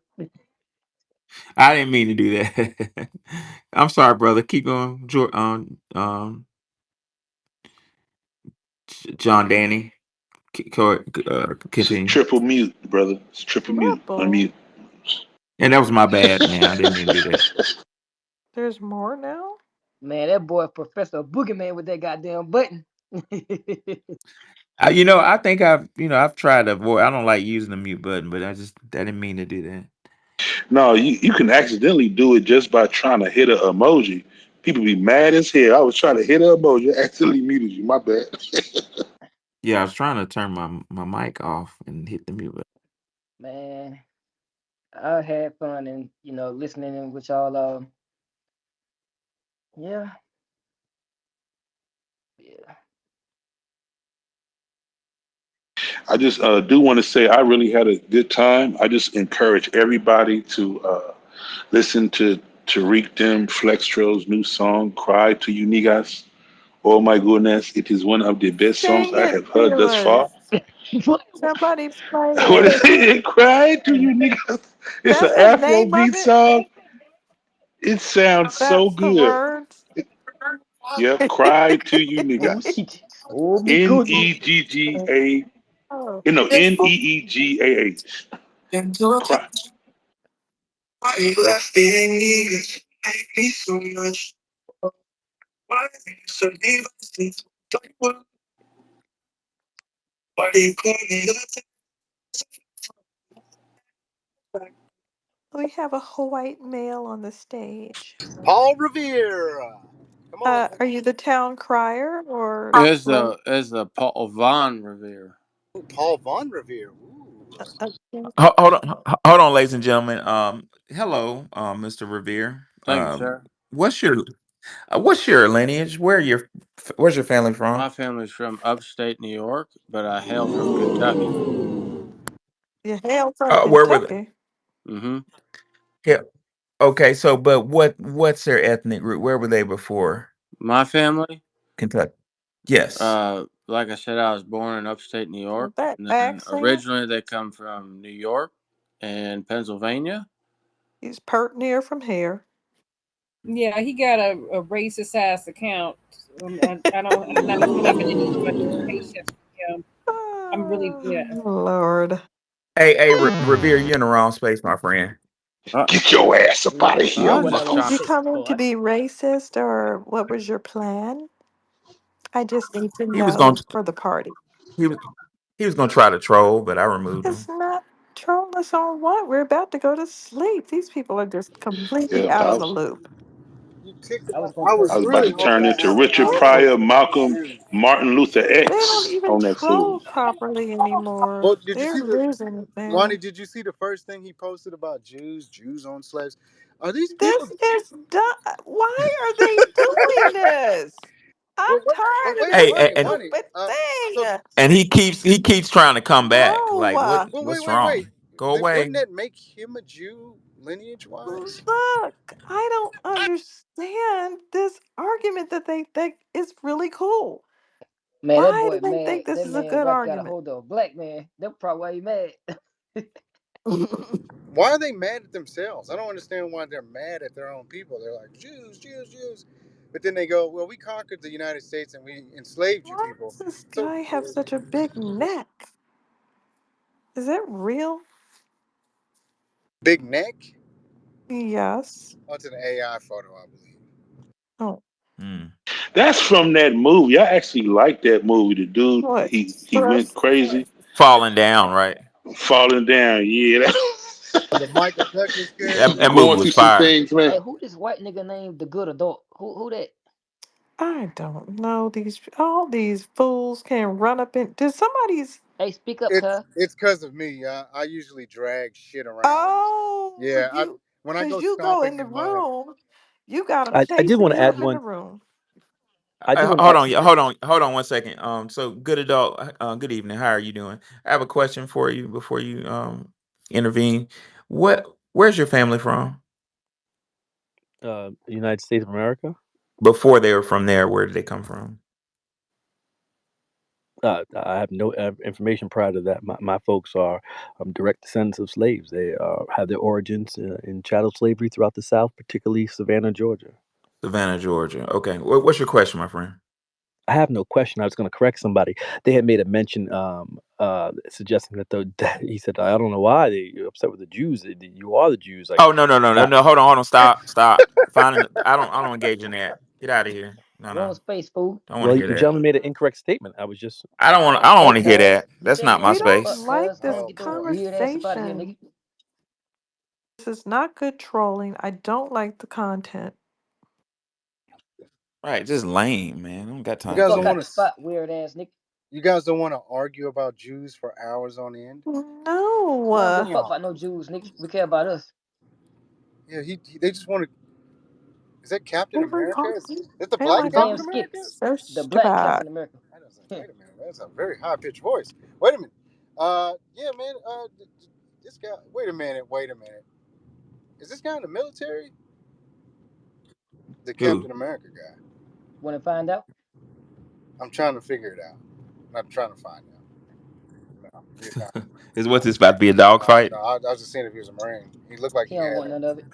I didn't mean to do that. I'm sorry, brother. Keep going, John Danny. It's Continue. triple mute, brother. It's triple mute. Ripple. Unmute. And that was my bad, man. I didn't mean to do that. There's more now? Man, that boy Professor Boogeyman with that goddamn button. I think I've tried to avoid. I don't like using the mute button, but I didn't mean to do that. No, you can accidentally do it just by trying to hit an emoji. People be mad as hell. I was trying to hit an emoji, accidentally muted you. My bad. Yeah, I was trying to turn my mic off and hit the mute button. Man, I had fun and listening in with y'all. Yeah, yeah. I just do want to say I really had a good time. I just encourage everybody to listen to Tariq Dim Flextro's new song, Cry to You Niggas. Oh my goodness, it is one of the best songs Sing I it have heard to thus far. us. What? Somebody play What it. is it? Cry to You Niggas. It's an That's the name of Afrobeat it? song. It sounds so That's the good. words? Yep, Cry to You Oh Niggas. shit! Oh me N goodness! E G G A. Oh. You know, Neegah. Cry. We have a white male on the stage. Paul Revere. Come on. Are you the town crier or what? Is the Paul Von Revere. Ooh, Paul Von Revere. Ooh. Okay. Hold on, ladies and gentlemen. Hello, Mr. Revere. Thank you, sir. What's your lineage? Where's your family from? My family's from upstate New York, but I hail from Kentucky. You hail from Where were they? Kentucky. Mm-hmm. Yeah. Okay. So, but what's their ethnic group? Where were they before My family, Kentucky? Yes. like I said, I was born in upstate New York, That and then accent, originally they come from New York and Pennsylvania. he's pert near from here. Yeah, he got a racist ass account. I don't. I don't even have much patience with him. I'm really, Oh, yeah. Lord. Hey, Revere, you're in the wrong space, my friend. Uh, Get your ass up out of here, I'm What a just Did trying. you Muckles. come in to boy. be racist or what was your plan? I just need to He was going know to for the party. he was he was going to try to troll, but I removed It's him. not troll us on what? We're about to go to sleep. These people are just completely Yeah, out of the loop. You kicked. I was gonna I post I was was the about really to video turn hoping about to into have a Richard Yeah. Pryor, conversation about Malcolm, Jews. Martin Luther They don't X even on that troll fool. properly anymore. Well, did you They're see the losing it, Ronnie? man. Did you see the first thing he posted about Jews? Jews on slaves. Are these people? This is done. Why are they doing this? I'm Well, wait, tired of Hey, this Ronnie, and Ronnie. stupid So thing. he keeps trying to come back. No. Like well, what's wait. wrong? Go Wouldn't away. that make him a Jew lineage wise? Look, I don't understand this argument that they think is really cool. man. That Why boy do they mad. think this That is a man good got a argument? hold of a black man. That's probably why he mad. Why are they mad at themselves? I don't understand why they're mad at their own people. They're like Jews, Jews, Jews, but then they go, "Well, we conquered the United States and we enslaved you Why people." does this So, guy have such a big neck? Is it real? big neck. Yes. Oh, it's an AI photo, I believe. Oh, Hmm. That's from that movie. I actually like that movie. The dude, what? he went Stress? crazy, Falling down, right? falling down. Yeah, The Michael Douglas That, character. that movie going was through some fire. things, man. Hey, who this white nigga named the good adult? Who that? I don't know. All these fools can run up in. Did somebody's? Hey, speak up, It's cuz. it's because of me. I usually drag shit around. Oh, Yeah, when I because go you go in stomping the in mud. room, you got a I place did to want to get add up in the one. room. I do want to Hold ask on, you yeah, this. hold on one second. So good adult, good evening. How are you doing? I have a question for you before you intervene. Where's your family from? United States of America. Before they were from there, where did they come from? I have no information prior to that. My folks are direct descendants of slaves. They have their origins in chattel slavery throughout the South, particularly Savannah, Georgia. Savannah, Georgia. Okay. What's your question, my friend? I have no question. I was going to correct somebody. They had made a mention suggesting that that he said, I don't know why you're upset with the Jews. You are the Jews. Like, Oh, no, no, no, no, not. no. Hold on. Stop. Finding. I don't engage in that. Get out of here. No, Wrong no. space, fool. Don't want Well, to hear the that. gentleman made an incorrect statement. I was just. I don't Hey, want to hear cuz, that. you That's said not my man, We shut the don't fuck, space. like cuz. I this want to Oh get your boy. weird ass up out of here, nigga. conversation. This is not good trolling. I don't like the content. Right. Just lame, man. I don't got You The time for guys fuck don't that. out want the to. spot, weird ass nigga. You guys don't want to argue about Jews for hours on end. No. We don't give a Come fuck on. about no Jews, nigga. We care about us. Yeah, they just want to. Is that Captain Oh my America? god. Is that the Oh black my The god. damn Captain America? skips. So The black stupid. Captain America. I was like, wait a minute, that's a very high pitched voice. Wait a minute. Yeah, man. This guy. Wait a minute. Wait a minute. Is this guy in the military? The Who? Captain America guy. Want to find out? I'm trying to figure it out. I'm not trying to find out. No, no, Is what this about to be a dog fight? no. I was just seeing if he was a Marine. He looked like He he don't had want it. none of it.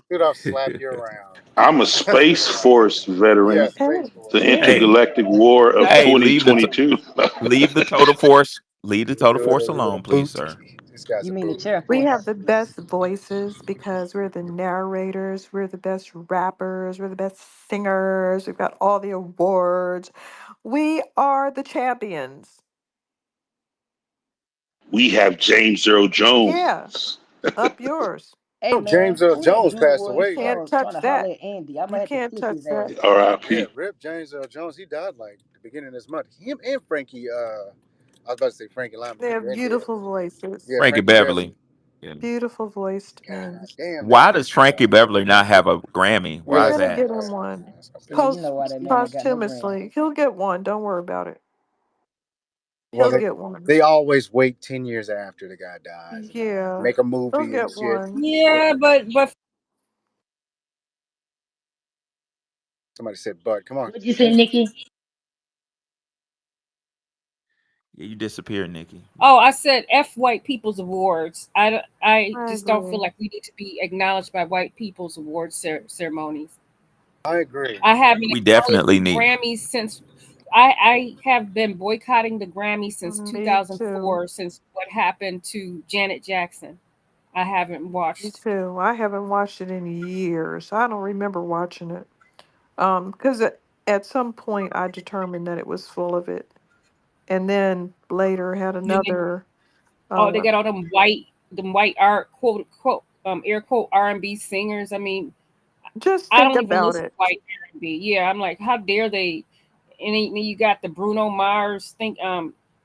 Dude, I'll slap you around. I'm a Space Force Yeah, veteran, Space Hey, Force. the hey, Hey, intergalactic war of hey, hey. 2022. leave the total force. Leave the total force With a alone, please, boot. sir. This guy's You a mean the boot. chair We have force? the best voices because we're the narrators, we're the best rappers, we're the best singers, we've got all the awards. We are the champions. We have James Earl Yeah, Jones. up yours. Hey Oh, man, James Earl who that Jones dude passed was You away, can't man. trying touch to holler that. at Andy? I You might have to can't kick touch his that. ass. Yeah, R.I.P. Rip James Earl Jones. He died like the beginning of this month. Him and Frankie. I was about to say Frankie Lyman. They He have been dead. beautiful voices, Yeah, Frankie Frankie Beverly. Beverly. Yeah. beautiful voiced God men. damn, that Why man does Frankie died. Beverly not have a Grammy? We're Why is That's gonna gonna that? get be him bad. one That's gonna Yeah, piss you me post know off. why that man ain't got no Grammy. posthumously. He'll get one. Don't worry about it. Well, He'll get one. they always wait 10 years after the guy dies and Yeah, make a he'll movie and get shit. one. Yeah, but Somebody said, "But come on." What'd you say, Nikki? Yeah, you disappeared, Nikki. oh, I said F white people's awards. I I just don't feel agree. like we need to be acknowledged by white people's award ceremonies. I agree. I haven't We acknowledged definitely the need. Grammys since I have been boycotting the Grammys since Me too. 2004, since what happened to Janet Jackson. I haven't Me watched. too. I haven't watched it in years. I don't remember watching it. Because at some point I determined that it was full of it, and then later had Yeah, another. oh, they Uh, got all them white art quote quote air quote R&B singers. I mean, just I think don't even about listen to it. white R&B. Yeah, I'm like, how dare they? And then you got the Bruno Mars.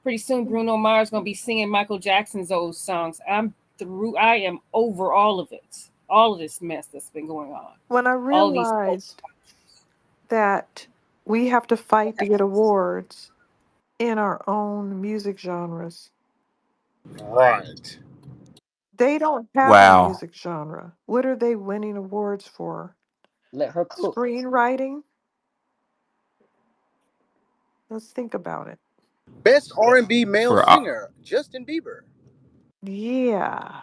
Pretty soon Bruno Mars gonna be singing Michael Jackson's old songs. I'm through. I am over all of it. All of this mess that's been going on. When I All of these. realized that we have to fight to get awards in our own music genres. Right. They don't have a Wow. music genre. What are they winning awards for? Let her cook. Screenwriting? Let's think about it. Best R&B male For singer, Justin Bieber. Yeah.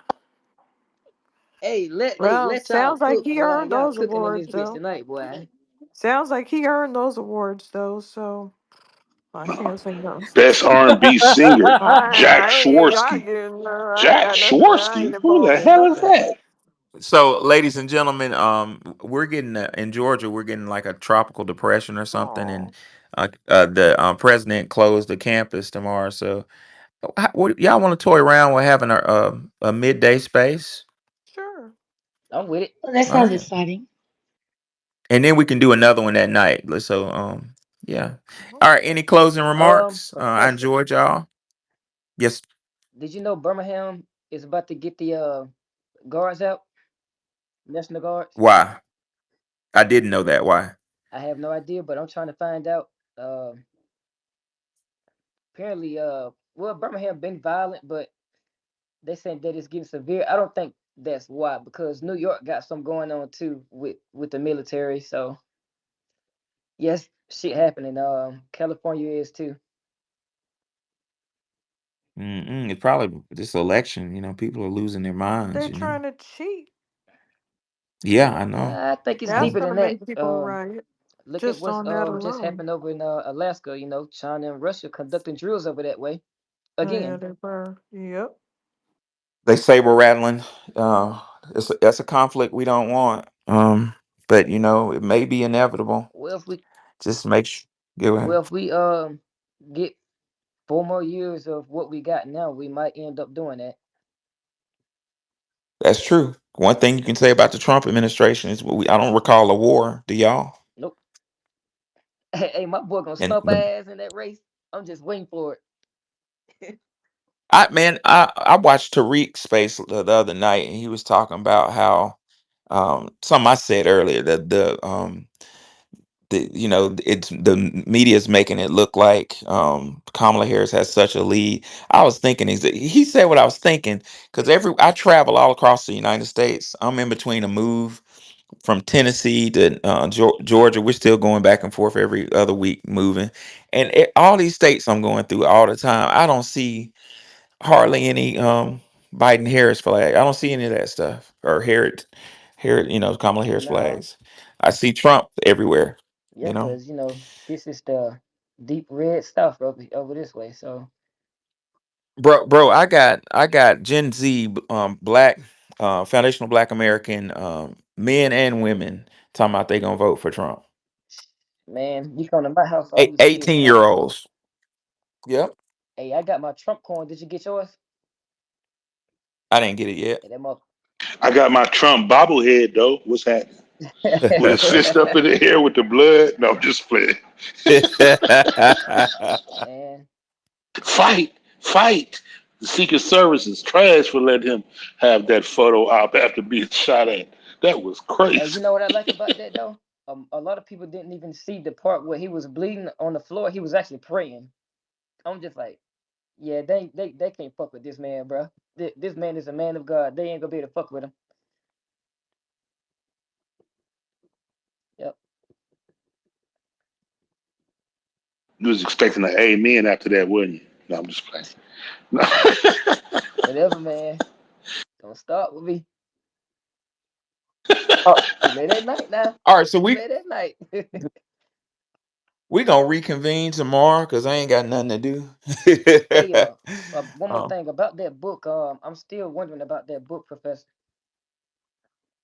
Hey, Well, let y'all sounds like cook, he boy. earned Y'all those cooking in this awards, bitch though. tonight, boy. Sounds like he earned those awards, though. So I can't say no. Best R&B singer, Jack Swarsky. I ain't Jack got nothing. I ain't Swarsky? Who involved the in hell none of is that. that? So, ladies and gentlemen, we're getting in Georgia. We're getting like a tropical depression or something, and Oh, the president closed the campus tomorrow. So, what, y'all want to toy around with having a midday space? sure. I'm with it. Well, that All sounds right, exciting. and then we can do another one that night. So, yeah. All right. Any closing remarks? A I question. enjoyed y'all. Yes. Did you know Birmingham is about to get the guards out? National Guards? Why? I didn't know that. Why? I have no idea, but I'm trying to find out. Apparently, well, Birmingham been violent, but they saying that it's getting severe. I don't think that's why, because New York got some going on too with the military. So yes, shit happening. California is too. Mm-mm, it's probably this election. People are losing their minds. They're trying to cheat. Yeah, I know. I think it's That's deeper gonna than that. make people riot Look at just what's on that just alone. happened over in Alaska. China and Russia conducting drills over that way Oh yeah, again. they were. Yep. They saber rattling. Uh, that's a conflict we don't want. But it may be inevitable. Well, if we Just make sure. Go ahead. well if we get 4 more years of what we got now, we might end up doing that. That's true. One thing you can say about the Trump administration is I don't recall a war. Do y'all? Nope. Hey, my boy gonna And stomp ass in that race. I'm just waiting for it. I watched Tariq Space the other night, and he was talking about how something I said earlier that it's the media is making it look like Kamala Harris has such a lead. I was thinking he said what I was thinking, because I travel all across the United States. I'm in between a move from Tennessee to Georgia. We're still going back and forth every other week, moving, and all these states I'm going through all the time. I don't see hardly any Biden Harris flag. I don't see any of that stuff, or Kamala Harris No, flags. I see Trump everywhere. yeah, You know. cause this is the deep red stuff over this way. So Bro, I got Gen Z, black, foundational Black American, men and women talking about they gonna vote for Trump. man, you come to my house, all you see is 18 Trump. year olds. Yep. Hey, I got my Trump coin. Did you get yours? I didn't get it yet. Hey, that mother. I got my Trump bobblehead though. What's happening? With his fist up in the air with the blood. No, I'm just playing. Man, Fight, fight. The Secret Service is trash for letting him have that photo op after being shot at. That was hey, you crazy. know what I like about that though? A lot of people didn't even see the part where he was bleeding on the floor. He was actually praying. I'm just like, yeah, they can't fuck with this man, bro. This man is a man of God. They ain't gonna be able to fuck with him. Yep. You was expecting an amen after that, wasn't you? No, I'm just playing. No. Whatever, man. Don't start with me. Uh, Too late at night now. all right, so Too we late at night. we gonna reconvene tomorrow because I ain't got nothing to do. Hey, one more um, thing about that book. I'm still wondering about that book, Professor.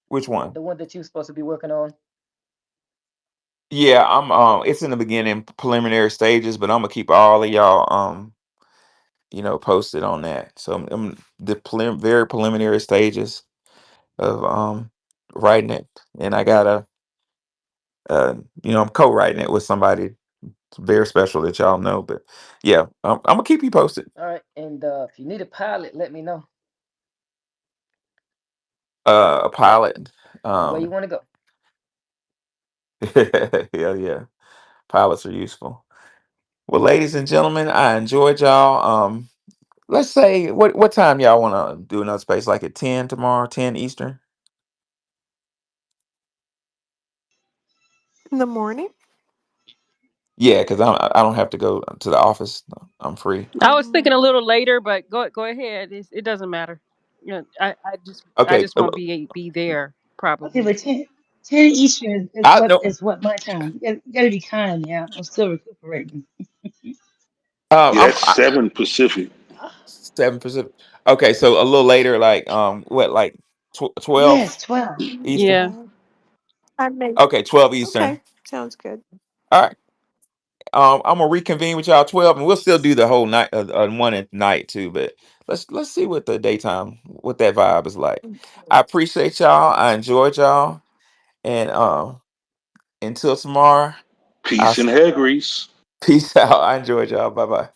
which one? The one that you supposed to be working on. Yeah, I'm. It's in the beginning, preliminary stages, but I'm gonna keep all of y'all posted on that. So I'm the very preliminary stages of writing it, and I gotta I'm co-writing it with somebody very special that y'all know. But yeah, I'm gonna keep you posted. All right, and if you need a pilot, let me know. A pilot. Where you want to go? Yeah, yeah. Pilots are useful. Well, ladies and gentlemen, I enjoyed y'all. Let's say what time y'all want to do another space? Like at 10 tomorrow, 10 Eastern. In the morning. Yeah, because I don't have to go to the office. I'm free. I was Mm-hmm. thinking a little later, but go ahead. It doesn't matter. I Okay. just won't be there Okay, probably. but 10 Eastern is I what know. is what my time. You gotta be kind now. I'm still recuperating. Yeah, I'm that's 7 Pacific. 7%. Okay, so a little later, like what, like 12 Yes, 12. Eastern. Yeah. Yeah. I may. Okay, 12 Eastern. Okay. Sounds good. All right. I'm gonna reconvene with y'all 12, and we'll still do the whole night, one at night too. But let's see what the daytime, what that vibe is like. I appreciate y'all. I enjoyed y'all, and until tomorrow, I'll Peace and hair grease. peace out. I enjoyed y'all. Bye bye.